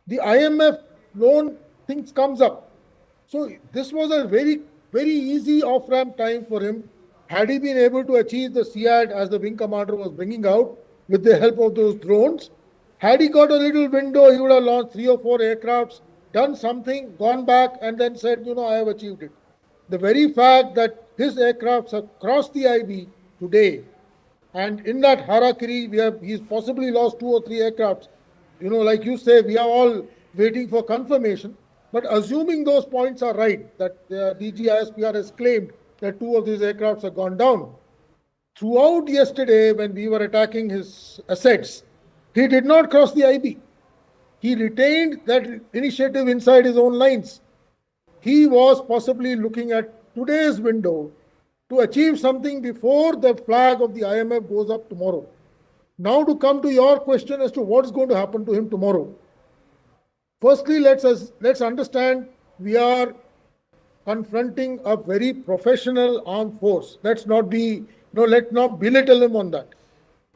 the IMF loan things comes up. So this was a very, very easy off-ramp time for him. Had he been able to achieve the SEAD as the wing commander was bringing out with the help of those drones, had he got a little window, he would have launched 3 or 4 aircrafts, done something, gone back and then said, I have achieved it. The very fact that his aircrafts have crossed the IB today, and in that harakiri, he's possibly lost 2 or 3 aircrafts. Like you say, we are all waiting for confirmation. But assuming those points are right, that the DGISPR has claimed that 2 of these aircrafts have gone down. Throughout yesterday, when we were attacking his assets, he did not cross the IB. He retained that initiative inside his own lines. He was possibly looking at today's window to achieve something before the flag of the IMF goes up tomorrow. Now to come to your question as to what's going to happen to him tomorrow. Firstly, let's understand we are confronting a very professional armed force. Let's not belittle him on that.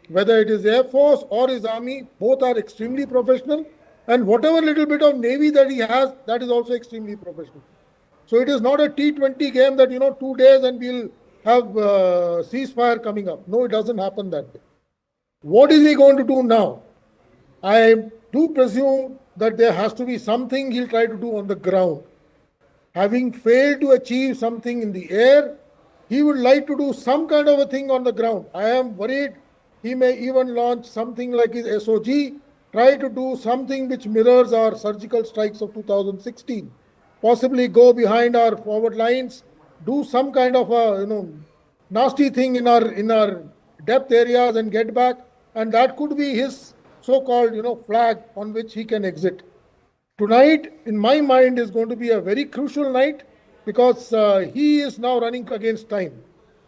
Whether it is Air Force or his army, both are extremely professional. And whatever little bit of Navy that he has, that is also extremely professional. So it is not a T20 game that, 2 days and we'll have ceasefire coming up. No, it doesn't happen that way. What is he going to do now? I do presume that there has to be something he'll try to do on the ground. Having failed to achieve something in the air, he would like to do some kind of a thing on the ground. I am worried he may even launch something like his SOG, try to do something which mirrors our surgical strikes of 2016, possibly go behind our forward lines, do some kind of a nasty thing in our depth areas and get back, and that could be his so-called flag on which he can exit. Tonight, in my mind, is going to be a very crucial night because he is now running against time.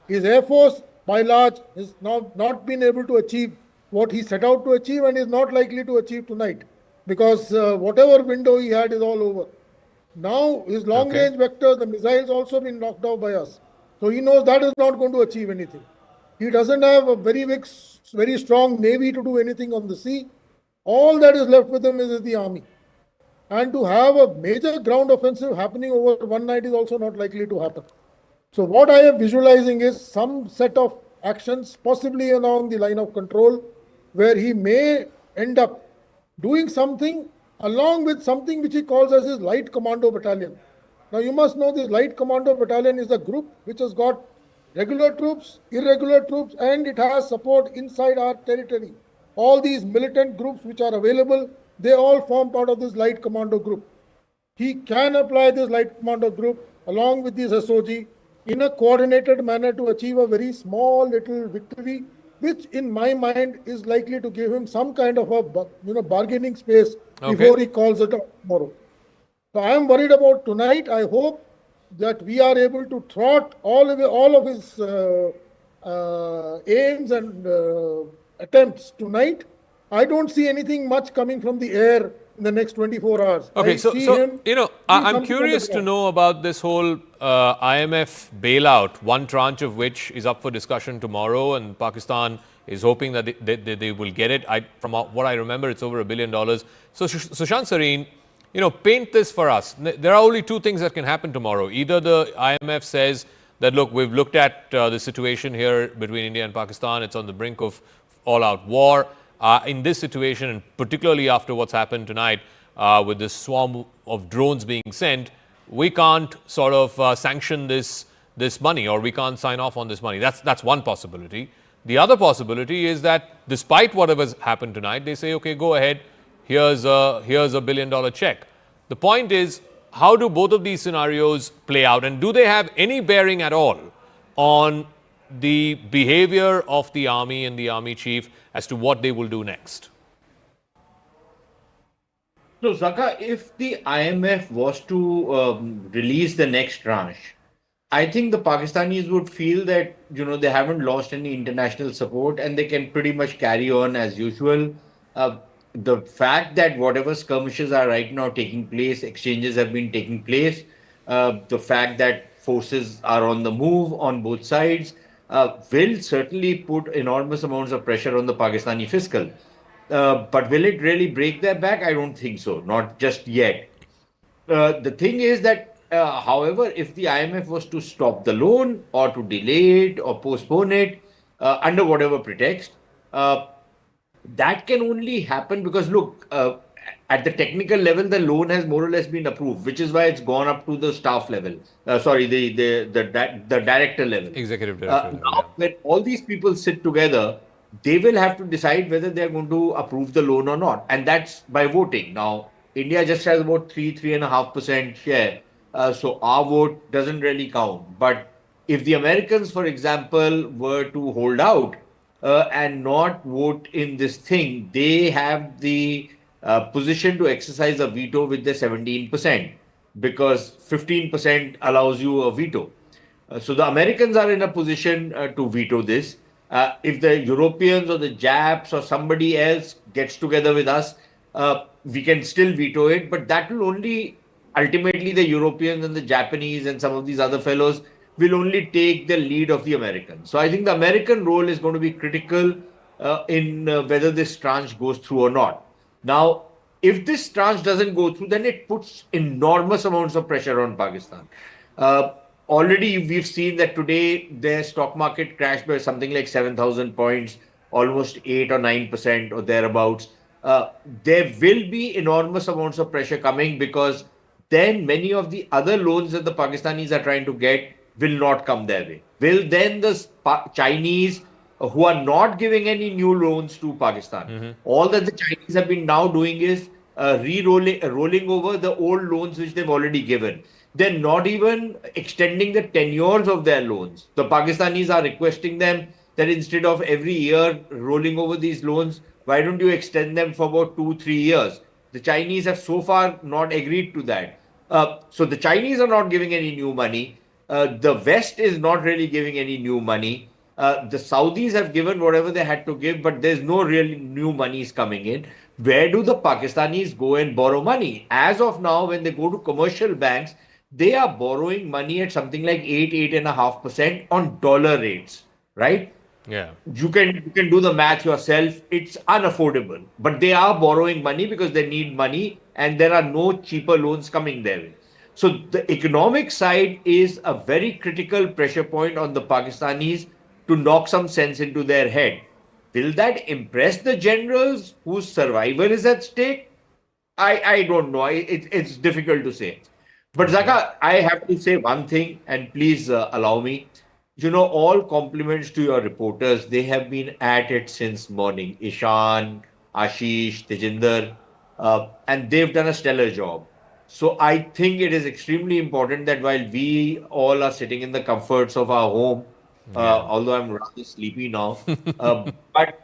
His Air Force, by large, has now not been able to achieve what he set out to achieve and is not likely to achieve tonight because whatever window he had is all over. Now, his long-range vector, the missiles also been knocked out by us. So he knows that is not going to achieve anything. He doesn't have a very big, very strong Navy to do anything on the sea. All that is left with him is the army. And to have a major ground offensive happening over one night is also not likely to happen. So what I am visualizing is some set of actions, possibly along the line of control, where he may end up doing something along with something which he calls as his light commando battalion. Now you must know this light commando battalion is a group which has got regular troops, irregular troops, and it has support inside our territory. All these militant groups which are available, they all form part of this light commando group. He can apply this light commando group along with this SOG in a coordinated manner to achieve a very small little victory, which in my mind is likely to give him some kind of a bargaining space before he calls it up tomorrow. So I am worried about tonight. I hope that we are able to thwart all of his aims and attempts tonight. I don't see anything much coming from the air in the next 24 hours. Okay, I'm curious to know about this whole IMF bailout, one tranche of which is up for discussion tomorrow, and Pakistan is hoping that they will get it. From what I remember, it's over $1 billion. So, Sushant Sareen, paint this for us. There are only 2 things that can happen tomorrow. Either the IMF says that, look, we've looked at the situation here between India and Pakistan. It's on the brink of all-out war. In this situation, and particularly after what's happened tonight with this swarm of drones being sent, we can't sort of sanction this money, or we can't sign off on this money. That's one possibility. The other possibility is that despite whatever's happened tonight, they say, okay, go ahead, here's a $1 billion check. The point is, how do both of these scenarios play out, and do they have any bearing at all on the behavior of the army and the army chief as to what they will do next? So, Zaka, if the IMF was to release the next tranche, I think the Pakistanis would feel that they haven't lost any international support and they can pretty much carry on as usual. The fact that whatever skirmishes are right now taking place, exchanges have been taking place, the fact that forces are on the move on both sides will certainly put enormous amounts of pressure on the Pakistani fiscal. But will it really break their back? I don't think so, not just yet. The thing is that, however, if the IMF was to stop the loan or to delay it or postpone it under whatever pretext, that can only happen because, look, at the technical level, the loan has more or less been approved, which is why it's gone up to the staff level. Sorry, the director level. Executive director level. Now, when all these people sit together, they will have to decide whether they are going to approve the loan or not, and that's by voting. Now, India just has about 3.5% share, so our vote doesn't really count. But if the Americans, for example, were to hold out and not vote in this thing, they have the position to exercise a veto with the 17% because 15% allows you a veto. So the Americans are in a position to veto this. If the Europeans or the Japs or somebody else gets together with us, we can still veto it, but that will only ultimately the Europeans and the Japanese and some of these other fellows will only take the lead of the Americans. So I think the American role is going to be critical in whether this tranche goes through or not. Now, if this tranche doesn't go through, then it puts enormous amounts of pressure on Pakistan. Already we've seen that today their stock market crashed by something like 7,000 points, almost 8 or 9% or thereabouts. There will be enormous amounts of pressure coming because then many of the other loans that the Pakistanis are trying to get will not come their way. Will then the Chinese who are not giving any new loans to Pakistan, all that the Chinese have been now doing is rolling over the old loans which they've already given. They're not even extending the tenures of their loans. The Pakistanis are requesting them that instead of every year rolling over these loans, why don't you extend them for about 2-3 years? The Chinese have so far not agreed to that. So the Chinese are not giving any new money. The West is not really giving any new money. The Saudis have given whatever they had to give, but there's no real new monies coming in. Where do the Pakistanis go and borrow money? As of now, when they go to commercial banks, they are borrowing money at something like 8.5% on dollar rates, right? Yeah. You can do the math yourself. It's unaffordable, but they are borrowing money because they need money and there are no cheaper loans coming their way. So the economic side is a very critical pressure point on the Pakistanis to knock some sense into their head. Will that impress the generals whose survival is at stake? I don't know. It's difficult to say. But Zaka, I have to say one thing, and please allow me. All compliments to your reporters. They have been at it since morning. Ishan, Ashish, Tejinder, and they've done a stellar job. So I think it is extremely important that while we all are sitting in the comforts of our home, although I'm rather sleepy now, but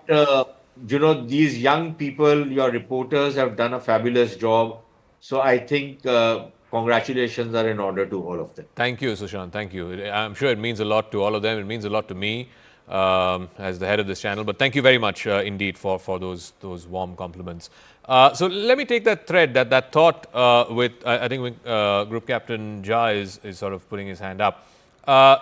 these young people, your reporters have done a fabulous job. So I think congratulations are in order to all of them. Thank you, Sushant. Thank you. I'm sure it means a lot to all of them. It means a lot to me as the head of this channel. But thank you very much indeed for those warm compliments. So let me take that thread, that thought with, I think Group Captain Jha is sort of putting his hand up.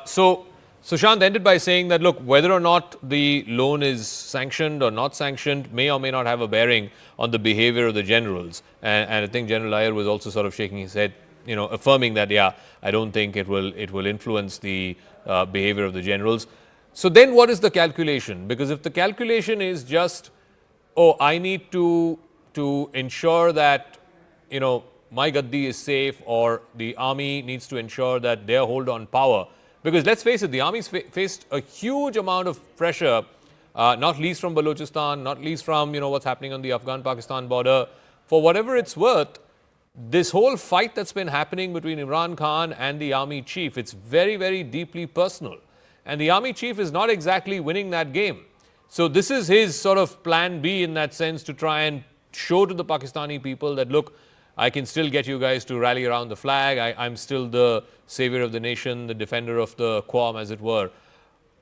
So Sushant ended by saying that, look, whether or not the loan is sanctioned or not sanctioned may or may not have a bearing on the behavior of the generals. And I think General Iyer was also sort of shaking his head, affirming that, yeah, I don't think it will influence the behavior of the generals. So then what is the calculation? Because if the calculation is just, oh, I need to ensure that, my Gaddi is safe, or the army needs to ensure that their hold on power. Because let's face it, the army's faced a huge amount of pressure, not least from Balochistan, not least from what's happening on the Afghan-Pakistan border. For whatever it's worth, this whole fight that's been happening between Imran Khan and the army chief, it's very, very deeply personal. and the army chief is not exactly winning that game. So this is his sort of plan B in that sense, to try and show to the Pakistani people that, look, I can still get you guys to rally around the flag. I'm still the savior of the nation, the defender of the Quam, as it were.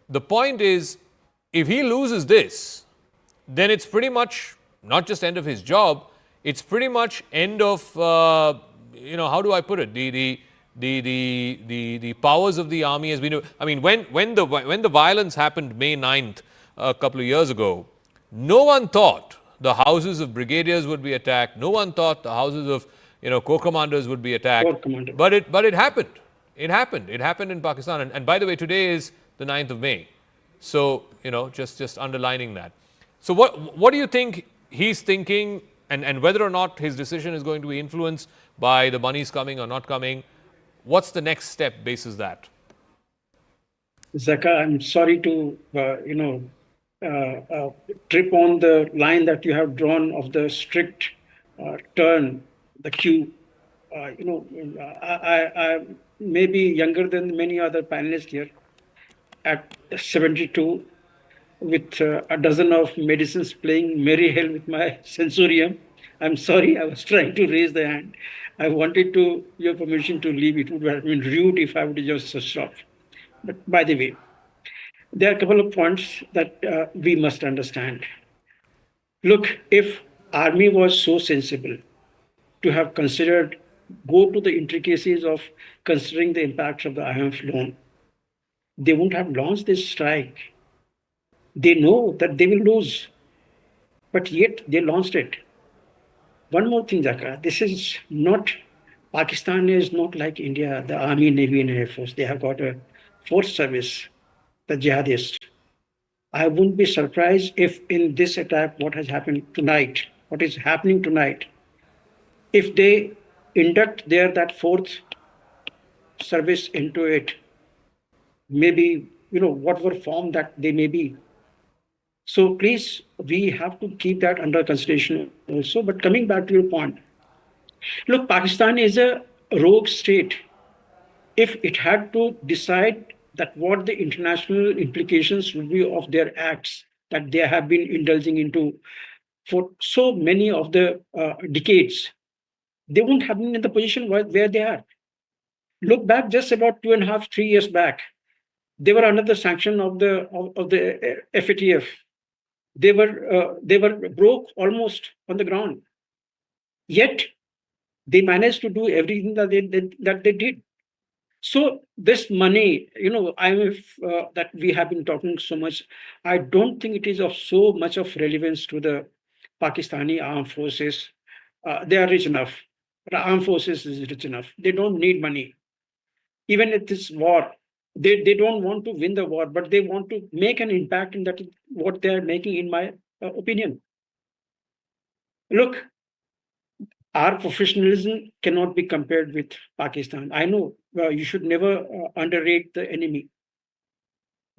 The point is, if he loses this, then it's pretty much not just end of his job, it's pretty much end of, how do I put it? The powers of the army has been. I mean, when the violence happened May 9th a couple of years ago, no one thought the houses of brigadiers would be attacked. No one thought the houses of corps commanders would be attacked. But it happened. It happened. It happened in Pakistan. And by the way, today is the 9th of May. So just underlining that. So what do you think he's thinking, and whether or not his decision is going to be influenced by the monies coming or not coming? What's the next step basis that? Zaka, I'm sorry to trip on the line that you have drawn of the strict turn, the queue. I may be younger than many other panelists here. At 72, with a dozen of medicines playing merry hell with my sensorium. I'm sorry, I was trying to raise the hand. I wanted your permission to leave. It would have been rude if I would just stop. But by the way, there are a couple of points that we must understand. Look, if army was so sensible to have considered, go to the intricacies of considering the impacts of the IMF loan, they wouldn't have launched this strike. They know that they will lose, but yet they launched it. One more thing, Zaka, this is not, Pakistan is not like India, the army, navy and air force. They have got a force service, the jihadists. I wouldn't be surprised if in this attack, what is happening tonight, if they induct that fourth service into it, maybe, whatever form that they may be. So please, we have to keep that under consideration also. But coming back to your point, look, Pakistan is a rogue state. If it had to decide that what the international implications would be of their acts that they have been indulging into for so many of the decades, they wouldn't have been in the position where they are. Look back just about 2.5, 3 years back, they were under the sanction of the FATF. They were broke almost on the ground. Yet they managed to do everything that they did. So this money, IMF that we have been talking so much, I don't think it is of so much of relevance to the Pakistani armed forces. They are rich enough. The armed forces is rich enough. They don't need money. Even at this war, they don't want to win the war, but they want to make an impact in that what they are making, in my opinion. Look, our professionalism cannot be compared with Pakistan. I know you should never underrate the enemy,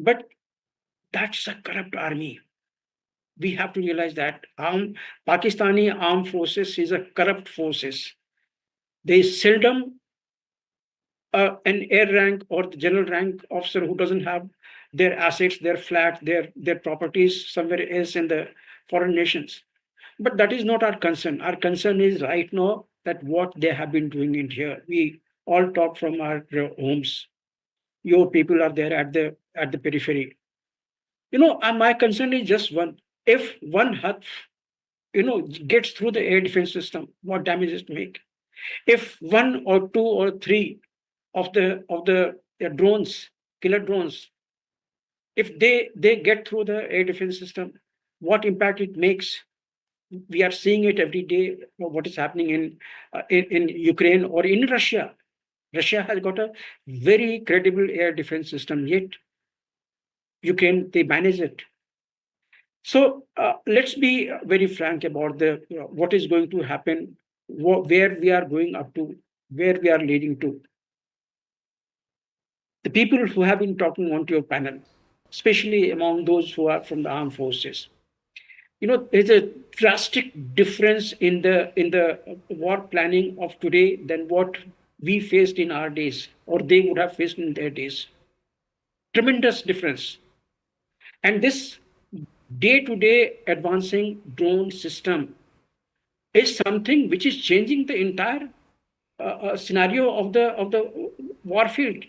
but that's a corrupt army. We have to realize that Pakistani armed forces is a corrupt forces. They seldom an air rank or the general rank officer who doesn't have their assets, their flat, their properties somewhere else in the foreign nations. But that is not our concern. Our concern is right now that what they have been doing in here. We all talk from our homes. Your people are there at the periphery. My concern is just one. If one hut, gets through the air defense system, what damage it make? If one or two or three of the drones, killer drones, if they get through the air defense system, what impact it makes? We are seeing it every day. What is happening in Ukraine or in Russia? Russia has got a very credible air defense system, yet Ukraine, they manage it. So let's be very frank about what is going to happen, where we are going up to, where we are leading to. The people who have been talking onto your panel, especially among those who are from the armed forces, there's a drastic difference in the war planning of today than what we faced in our days, or they would have faced in their days. Tremendous difference. And this day-to-day advancing drone system is something which is changing the entire scenario of the war field.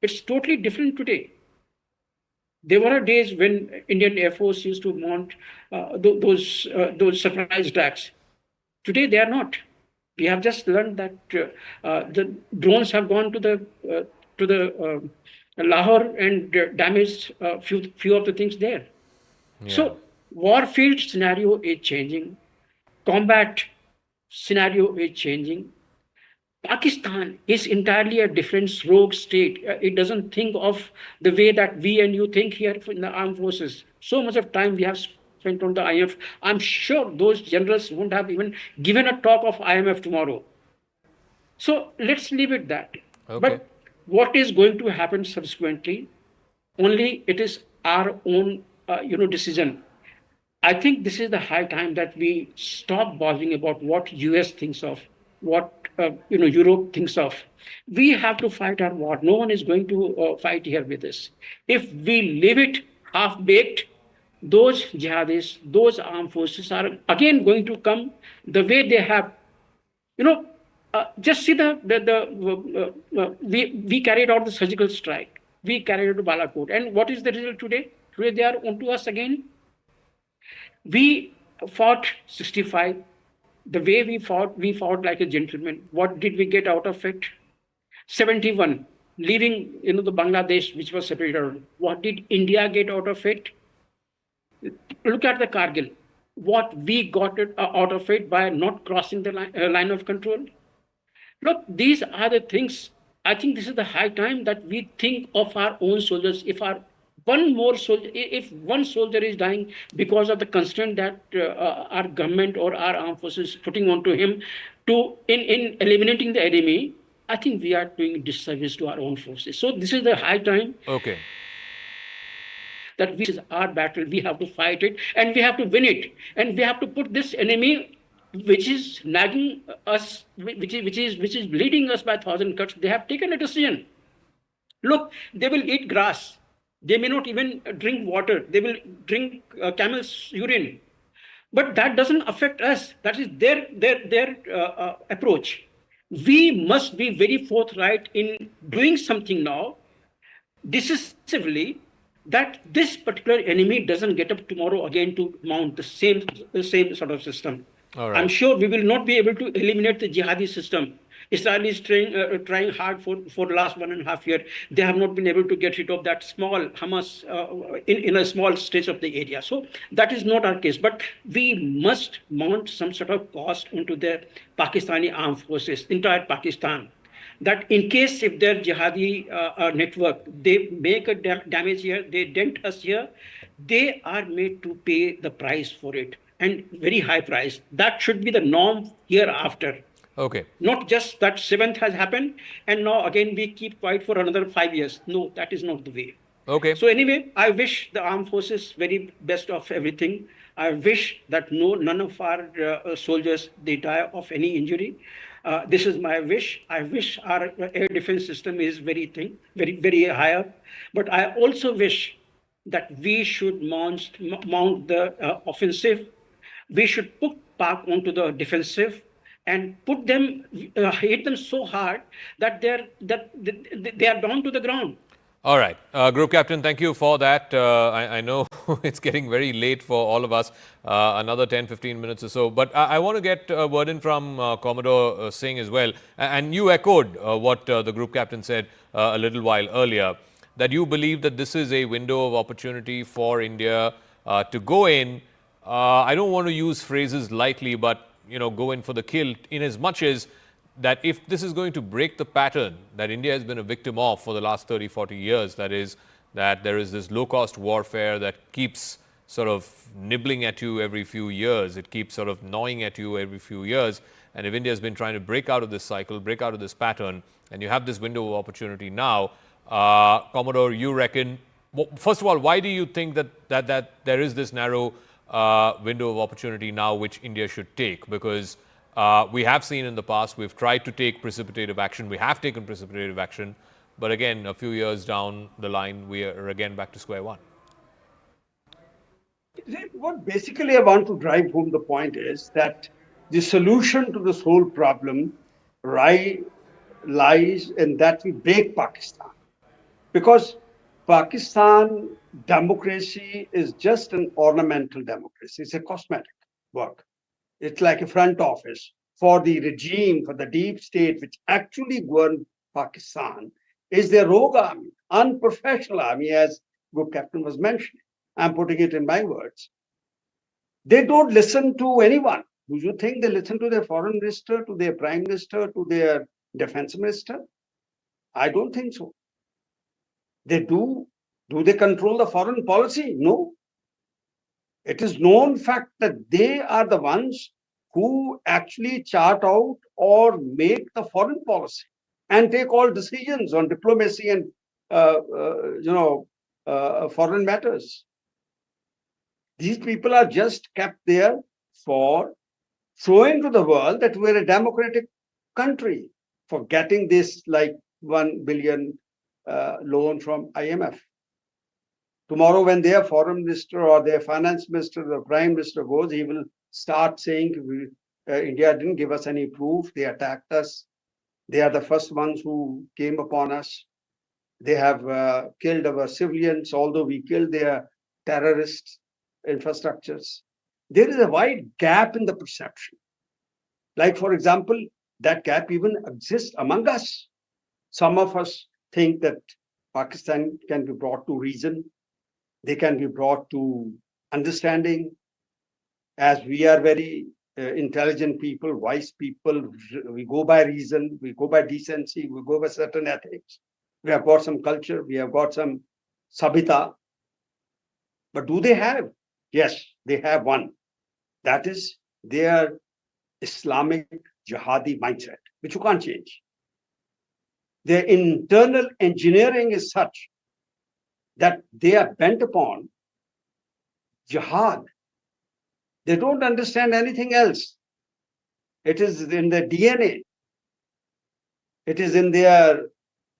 It's totally different today. There were days when Indian Air Force used to mount those surprise attacks. Today they are not. We have just learned that the drones have gone to the Lahore and damaged few of the things there. Yeah. So war field scenario is changing. Combat scenario is changing. Pakistan is entirely a different rogue state. It doesn't think of the way that we and you think here in the armed forces. So much of time we have spent on the IMF. I'm sure those generals won't have even given a talk of IMF tomorrow. So let's leave it that. Okay. But what is going to happen subsequently? Only it is our own, decision. I think this is the high time that we stop bothering about what US thinks of, what Europe thinks of. We have to fight our war. No one is going to fight here with us. If we leave it half-baked, those jihadists, those armed forces are again going to come the way they have. Just see we carried out the surgical strike. We carried out the Balakot. And what is the result today? Today they are onto us again. We fought 65. The way we fought like a gentleman. What did we get out of it? 71, leaving the Bangladesh, which was separated. What did India get out of it? Look at the Kargil. What we got out of it by not crossing the line of control. Look, these are the things. I think this is the high time that we think of our own soldiers. If one soldier is dying because of the constraint that our government or our armed forces is putting onto him in eliminating the enemy, I think we are doing a disservice to our own forces. So this is the high time. Okay. That this is our battle. We have to fight it and we have to win it. And we have to put this enemy which is nagging us, which is bleeding us by 1,000 cuts. They have taken a decision. Look, they will eat grass. They may not even drink water. They will drink camel's urine. But that doesn't affect us. That is their approach. We must be very forthright in doing something now, decisively, that this particular enemy doesn't get up tomorrow again to mount the same sort of system. All right. I'm sure we will not be able to eliminate the jihadi system. Israel is trying hard for the last 1.5 years. They have not been able to get rid of that small Hamas in a small stretch of the area. So that is not our case. But we must mount some sort of cost into the Pakistani armed forces, entire Pakistan. That in case if their jihadi network, they make a damage here, they dent us here, they are made to pay the price for it, and very high price. That should be the norm hereafter. Okay. Not just that 7th has happened and now again we keep quiet for another 5 years. No, that is not the way. Okay. So anyway, I wish the armed forces very best of everything. I wish that none of our soldiers, they die of any injury. This is my wish. I wish our air defense system is very very higher. But I also wish that we should mount the offensive. We should put Pak onto the defensive and put them, hit them so hard that they are down to the ground. All right. Group Captain, thank you for that. I know it's getting very late for all of us, another 10, 15 minutes or so. But I want to get a word in from Commodore Singh as well. And you echoed what the Group Captain said a little while earlier, that you believe that this is a window of opportunity for India to go in. I don't want to use phrases lightly, but go in for the kill, in as much as that if this is going to break the pattern that India has been a victim of for the last 30, 40 years, that is, that there is this low-cost warfare that keeps sort of nibbling at you every few years. It keeps sort of gnawing at you every few years. And if India has been trying to break out of this cycle, break out of this pattern, and you have this window of opportunity now, Commodore, you reckon, first of all, why do you think that there is this narrow window of opportunity now which India should take? Because we have seen in the past, we've tried to take precipitative action. We have taken precipitative action. But again, a few years down the line, we are again back to square one. What basically I want to drive home the point is that the solution to this whole problem lies in that we break Pakistan. Because Pakistan democracy is just an ornamental democracy. It's a cosmetic work. It's like a front office for the regime, for the deep state, which actually govern Pakistan, is their rogue army, unprofessional army, as Group Captain was mentioning. I'm putting it in my words. They don't listen to anyone. Do you think they listen to their foreign minister, to their prime minister, to their defense minister? I don't think so. They do. Do they control the foreign policy? No. It is known fact that they are the ones who actually chart out or make the foreign policy and take all decisions on diplomacy and foreign matters. These people are just kept there for showing to the world that we're a democratic country, for getting this like 1 billion loan from IMF. Tomorrow, when their foreign minister or their finance minister, the prime minister goes, he will start saying, India didn't give us any proof. They attacked us. They are the first ones who came upon us. They have killed our civilians, although we killed their terrorist infrastructures. There is a wide gap in the perception. Like, for example, that gap even exists among us. Some of us think that Pakistan can be brought to reason. They can be brought to understanding. As we are very intelligent people, wise people, we go by reason, we go by decency, we go by certain ethics. We have got some culture, we have got some sabita. But do they have? Yes, they have one. That is their Islamic jihadi mindset, which you can't change. Their internal engineering is such that they are bent upon jihad. They don't understand anything else. It is in their DNA. It is in their,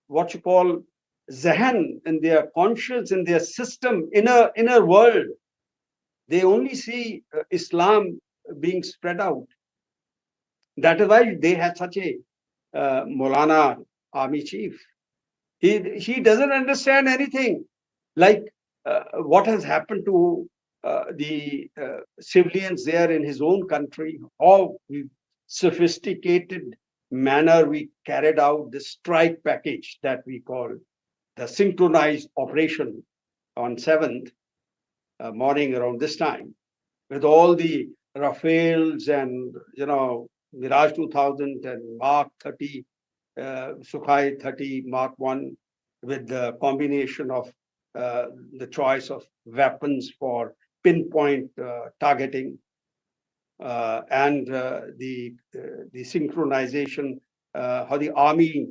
what you call, zehen, in their conscience, in their system, inner world. They only see Islam being spread out. That is why they had such a Maulana army chief. He doesn't understand anything. Like what has happened to the civilians there in his own country, how sophisticated manner we carried out the strike package that we call the synchronized operation on 7th morning around this time, with all the Rafales and Mirage 2000 and Mark 30, Sukhoi 30, Mark 1, with the combination of the choice of weapons for pinpoint targeting and the synchronization, how the army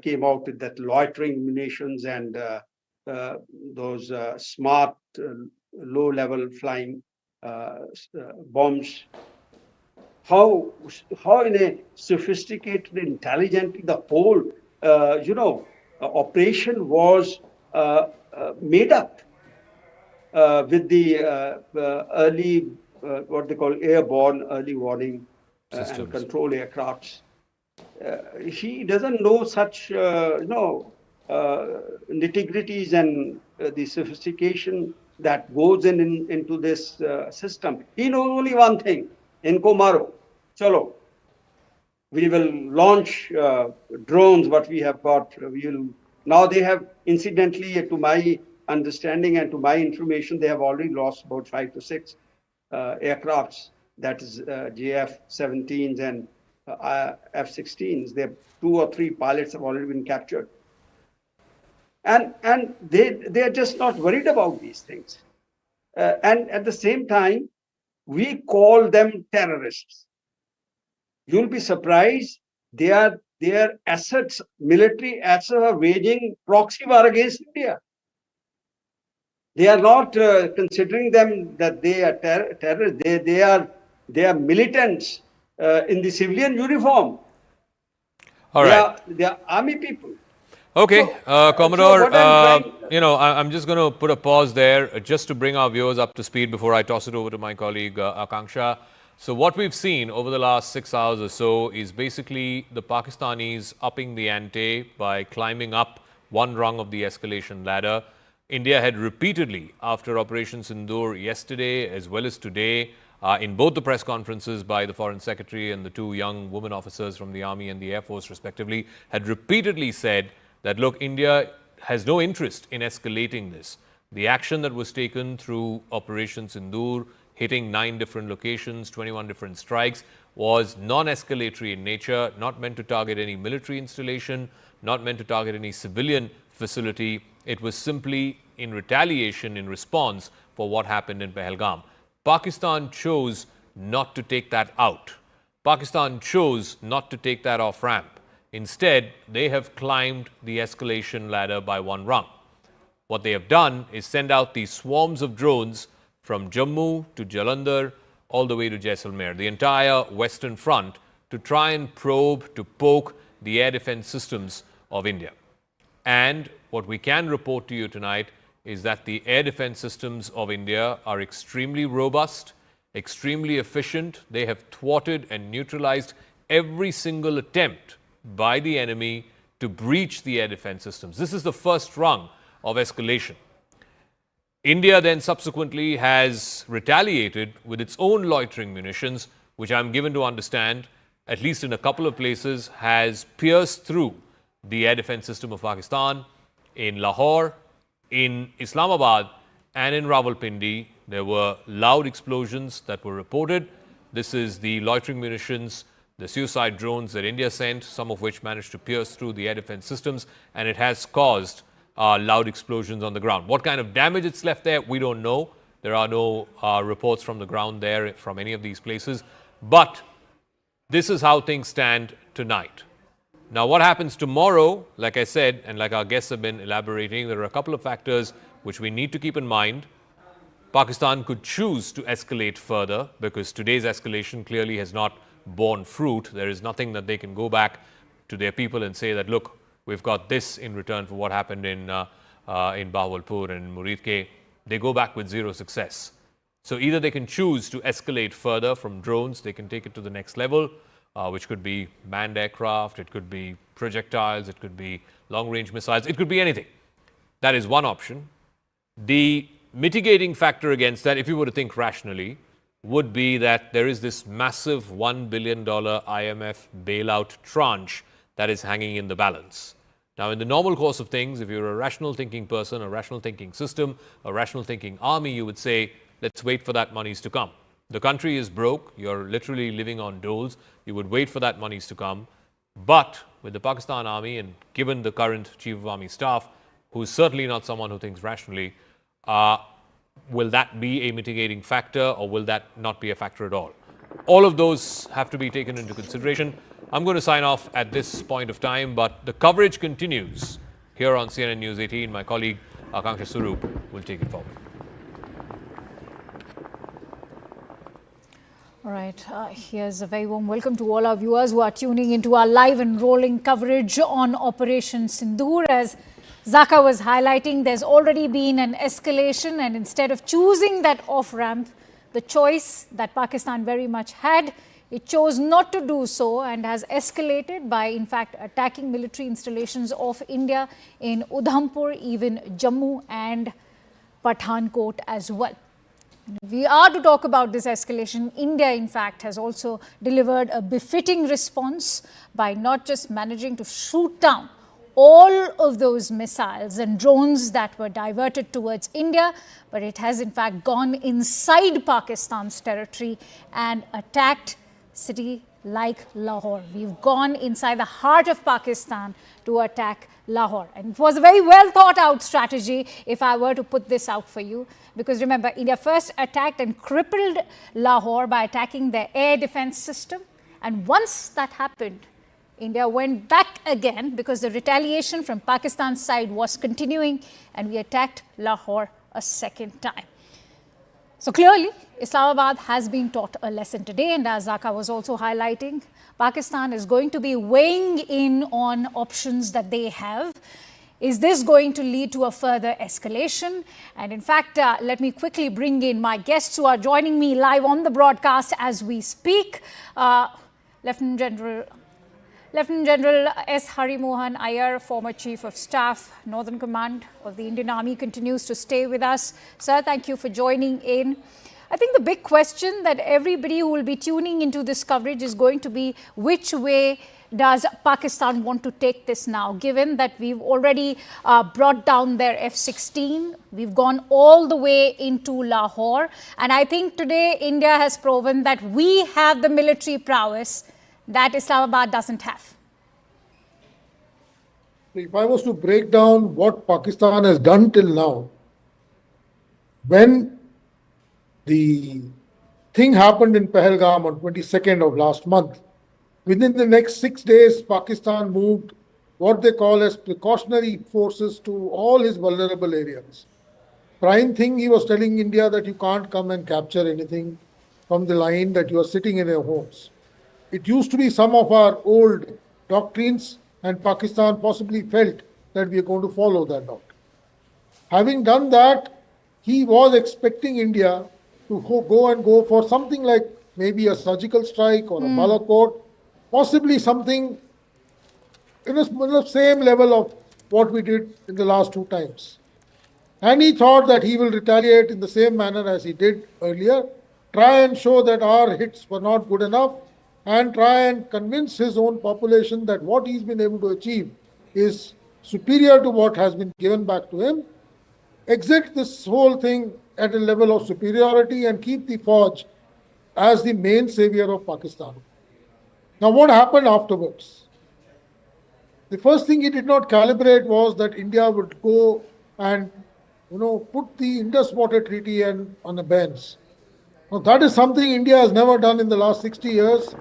came out with that loitering munitions and those smart low-level flying bombs. How in a sophisticated, intelligent, the whole operation was made up with the early what they call airborne early warning and control aircrafts. He doesn't know such nitty-gritties and the sophistication that goes into this system. He knows only one thing: Inko maro, chalo. We will launch drones. What we have got, we will. Now they have, incidentally, to my understanding and to my information, they have already lost about 5 to 6 aircrafts. That is JF-17s and F-16s. There 2 or 3 pilots have already been captured, and they are just not worried about these things. And at the same time, we call them terrorists. You'll be surprised. Their assets, military assets, are waging proxy war against India. They are not considering them that they are terrorists. They are militants in the civilian uniform. All right. They are army people. Okay, Commodore, I'm just going to put a pause there just to bring our viewers up to speed before I toss it over to my colleague Akanksha. So what we've seen over the last 6 hours or so is basically the Pakistanis upping the ante by climbing up one rung of the escalation ladder. India had repeatedly, after Operation Sindoor yesterday as well as today, in both the press conferences by the Foreign Secretary and the two young women officers from the Army and the Air Force respectively, had repeatedly said that, look, India has no interest in escalating this. The action that was taken through Operation Sindoor, hitting 9 different locations, 21 different strikes, was non-escalatory in nature, not meant to target any military installation, not meant to target any civilian facility. It was simply in retaliation, in response for what happened in Pahalgam. Pakistan chose not to take that out. Pakistan chose not to take that off ramp. Instead, they have climbed the escalation ladder by one rung. What they have done is send out these swarms of drones from Jammu to Jalandhar all the way to Jaisalmer, the entire western front, to try and probe, to poke the air defense systems of India. And what we can report to you tonight is that the air defense systems of India are extremely robust, extremely efficient. They have thwarted and neutralized every single attempt by the enemy to breach the air defense systems. This is the first rung of escalation. India then subsequently has retaliated with its own loitering munitions, which I'm given to understand, at least in a couple of places, has pierced through the air defense system of Pakistan. In Lahore, in Islamabad, and in Rawalpindi, there were loud explosions that were reported. This is the loitering munitions, the suicide drones that India sent, some of which managed to pierce through the air defense systems, and it has caused loud explosions on the ground. What kind of damage it's left there, we don't know. There are no reports from the ground there from any of these places. But this is how things stand tonight. Now, what happens tomorrow, like I said, and like our guests have been elaborating, there are a couple of factors which we need to keep in mind. Pakistan could choose to escalate further because today's escalation clearly has not borne fruit. There is nothing that they can go back to their people and say that, look, we've got this in return for what happened in Bahawalpur and Muridke. They go back with zero success. So either they can choose to escalate further from drones, they can take it to the next level, which could be manned aircraft, it could be projectiles, it could be long-range missiles, it could be anything. That is one option. The mitigating factor against that, if you were to think rationally, would be that there is this massive $1 billion IMF bailout tranche that is hanging in the balance. Now, in the normal course of things, if you're a rational thinking person, a rational thinking system, a rational thinking army, you would say, let's wait for that monies to come. The country is broke. You're literally living on doles. You would wait for that monies to come. But with the Pakistan army, and given the current chief of army staff, who is certainly not someone who thinks rationally, will that be a mitigating factor or will that not be a factor at all? All of those have to be taken into consideration. I'm going to sign off at this point of time, but the coverage continues here on CNN News 18. My colleague Akanksha Swarup will take it forward. All right, here's a very warm welcome to all our viewers who are tuning into our live and rolling coverage on Operation Sindoor. As Zaka was highlighting, there's already been an escalation, and instead of choosing that off-ramp, the choice that Pakistan very much had, it chose not to do so and has escalated by, in fact, attacking military installations of India in Udhampur, even Jammu and Pathankot as well. If we are to talk about this escalation, India, in fact, has also delivered a befitting response by not just managing to shoot down all of those missiles and drones that were diverted towards India, but it has, in fact, gone inside Pakistan's territory and attacked city like Lahore. We've gone inside the heart of Pakistan to attack Lahore. And it was a very well thought out strategy, if I were to put this out for you. Because remember, India first attacked and crippled Lahore by attacking their air defense system. And once that happened, India went back again because the retaliation from Pakistan's side was continuing, and we attacked Lahore a second time. So clearly, Islamabad has been taught a lesson today, and as Zaka was also highlighting, Pakistan is going to be weighing in on options that they have. Is this going to lead to a further escalation? And in fact, let me quickly bring in my guests who are joining me live on the broadcast as we speak. Lieutenant General S. Harimohan Iyer, former Chief of Staff, Northern Command of the Indian Army, continues to stay with us. Sir, thank you for joining in. I think the big question that everybody who will be tuning into this coverage is going to be, which way does Pakistan want to take this now, given that we've already brought down their F-16, we've gone all the way into Lahore, and I think today India has proven that we have the military prowess that Islamabad doesn't have. If I was to break down what Pakistan has done till now, when the thing happened in Pahalgam on 22nd of last month, within the next 6 days, Pakistan moved what they call as precautionary forces to all his vulnerable areas. Prime thing, he was telling India that you can't come and capture anything from the line, that you are sitting in your homes. It used to be some of our old doctrines, and Pakistan possibly felt that we are going to follow that doctrine. Having done that, he was expecting India to go for something like maybe a surgical strike or a Balakot, possibly something in the same level of what we did in the last 2 times. And he thought that he will retaliate in the same manner as he did earlier, try and show that our hits were not good enough, and try and convince his own population that what he's been able to achieve is superior to what has been given back to him, exit this whole thing at a level of superiority and keep the Fauj as the main savior of Pakistan. Now, what happened afterwards? The first thing he did not calibrate was that India would go and, put the Indus Water Treaty on a bench. Now, that is something India has never done in the last 60 years,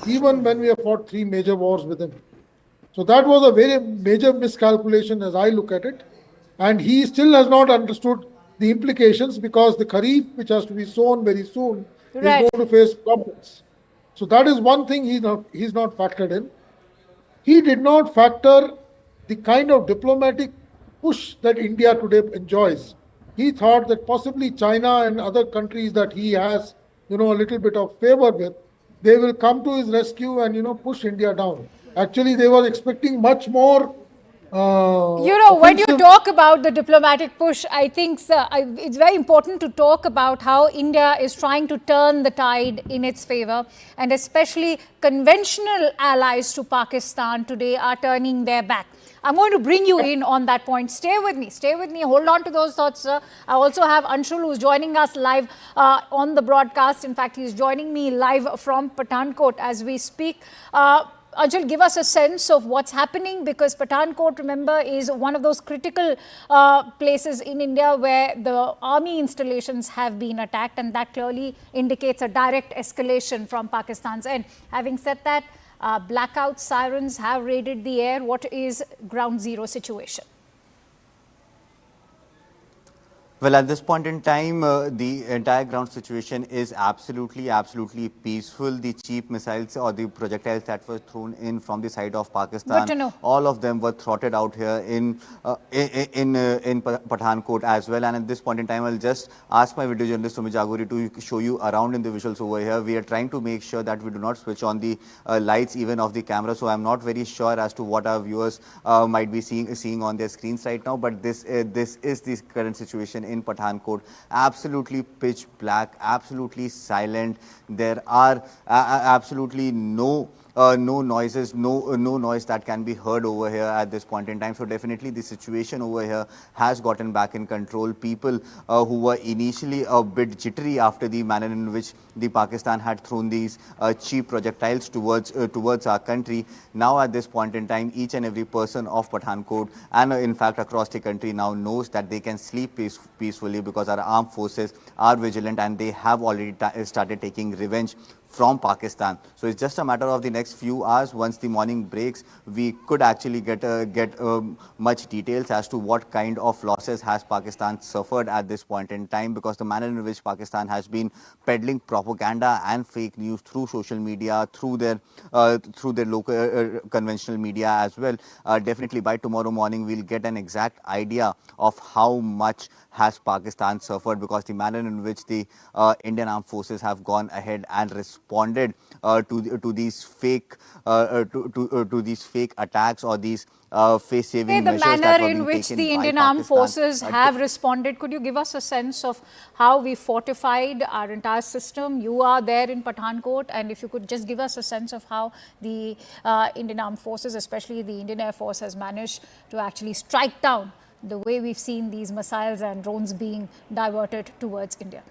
even when we have fought 3 major wars with him. So that was a very major miscalculation as I look at it. And he still has not understood the implications, because the Kharif, which has to be sown very soon, is going to face problems. So that is one thing he's not factored in. He did not factor the kind of diplomatic push that India today enjoys. He thought that possibly China and other countries that he has, a little bit of favor with, they will come to his rescue and, push India down. Actually, they were expecting much more. When you talk about the diplomatic push, I think it's very important to talk about how India is trying to turn the tide in its favor, and especially conventional allies to Pakistan today are turning their back. I'm going to bring you in on that point. Stay with me, hold on to those thoughts, sir. I also have Anshul, who's joining us live on the broadcast. In fact, he's joining me live from Pathankot as we speak. Anshul, give us a sense of what's happening, because Pathankot, remember, is one of those critical places in India where the army installations have been attacked, and that clearly indicates a direct escalation from Pakistan's end. Having said that, blackout sirens have raided the air. What is ground zero situation? Well, at this point in time, the entire ground situation is absolutely peaceful. The cheap missiles or the projectiles that were thrown in from the side of Pakistan, all of them were throttled out here in Pathankot as well. And at this point in time, I'll just ask my video journalist Sumi Jaguri to show you around in the visuals over here. We are trying to make sure that we do not switch on the lights even of the camera. So I'm not very sure as to what our viewers might be seeing on their screens right now. But this is the current situation in Pathankot. Absolutely pitch black, absolutely silent. There are absolutely no noises, no noise that can be heard over here at this point in time. So definitely the situation over here has gotten back in control. People who were initially a bit jittery after the manner in which the Pakistan had thrown these cheap projectiles towards our country, now at this point in time, each and every person of Pathankot and in fact across the country now knows that they can sleep peacefully, because our armed forces are vigilant and they have already started taking revenge from Pakistan. So it's just a matter of the next few hours. Once the morning breaks, we could actually get much details as to what kind of losses has Pakistan suffered at this point in time, because the manner in which Pakistan has been peddling propaganda and fake news through social media, through their local conventional media as well. Definitely by tomorrow morning we'll get an exact idea of how much has Pakistan suffered, because the manner in which the Indian armed forces have gone ahead and responded to these fake attacks or these face-saving The measures that manner were in being which taken the by Indian armed Pakistan. forces have responded, could you give us a sense of how we fortified our entire system? You are there in Pathankot, and if you could just give us a sense of how the Indian armed forces, especially the Indian Air Force, has managed to actually strike down the way we've seen these missiles and drones being diverted towards India.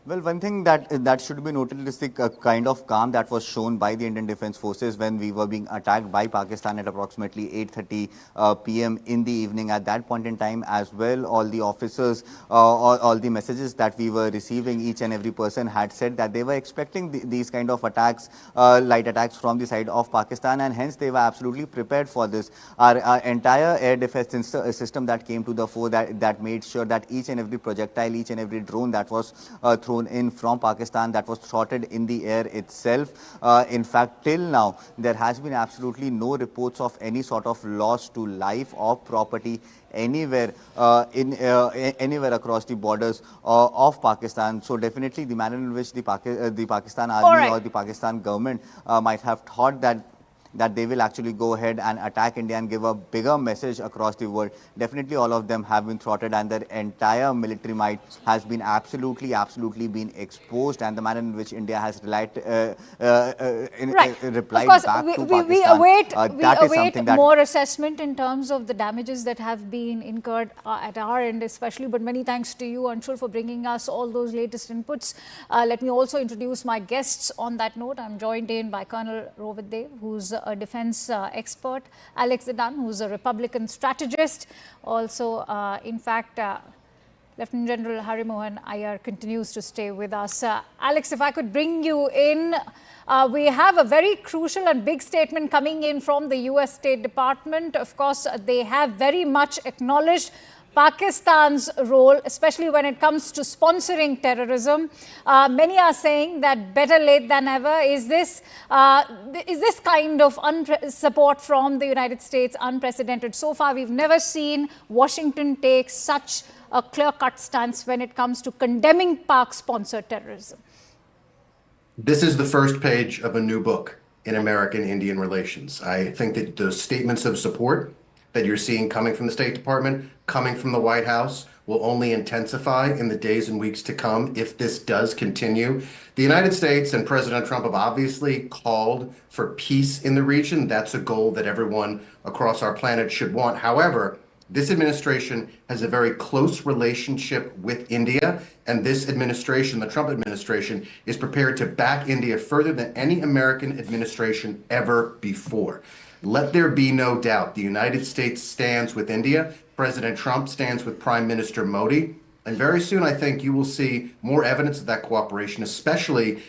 Well, one thing that should be noted is the kind of calm that was shown by the Indian Defence Forces when we were being attacked by Pakistan at approximately 8:30 p.m. in the evening. At that point in time as well, all the officers, all the messages that we were receiving, each and every person had said that they were expecting these kind of attacks, light attacks from the side of Pakistan, and hence they were absolutely prepared for this. Our entire air defence system that came to the fore, that made sure that each and every projectile, each and every drone that was thrown in from Pakistan, that was thwarted in the air itself. In fact, till now, there has been absolutely no reports of any sort of loss to life or property anywhere anywhere across the borders of Pakistan. So definitely the manner in which the Pakistan army or the Pakistan government might have thought that they will actually go ahead and attack India and give a bigger message across the world. Definitely all of them have been thwarted, and their entire military might has been absolutely been exposed, and the manner in which India has replied back to Pakistan. We await more assessment in terms of the damages that have been incurred at our end especially, but many thanks to you, Anshul, for bringing us all those latest inputs. Let me also introduce my guests on that note. I'm joined in by Colonel Rohit Dev, who's a defense expert, Alex Zidan, who's a Republican strategist. Also, in fact, Lieutenant General Hari Mohan Iyer continues to stay with us. Alex, if I could bring you in, we have a very crucial and big statement coming in from the US State Department. Of course, they have very much acknowledged Pakistan's role, especially when it comes to sponsoring terrorism. Many are saying that better late than ever. Is this kind of support from the United States unprecedented? So far, we've never seen Washington take such a clear-cut stance when it comes to condemning Pak-sponsored terrorism. This is the first page of a new book in American-Indian relations. I think that the statements of support that you're seeing coming from the State Department, coming from the White House, will only intensify in the days and weeks to come if this does continue. The United States and President Trump have obviously called for peace in the region. That's a goal that everyone across our planet should want. However, this administration has a very close relationship with India, and this administration, the Trump administration, is prepared to back India further than any American administration ever before. Let there be no doubt, the United States stands with India. President Trump stands with Prime Minister Modi. And very soon, I think you will see more evidence of that cooperation, especially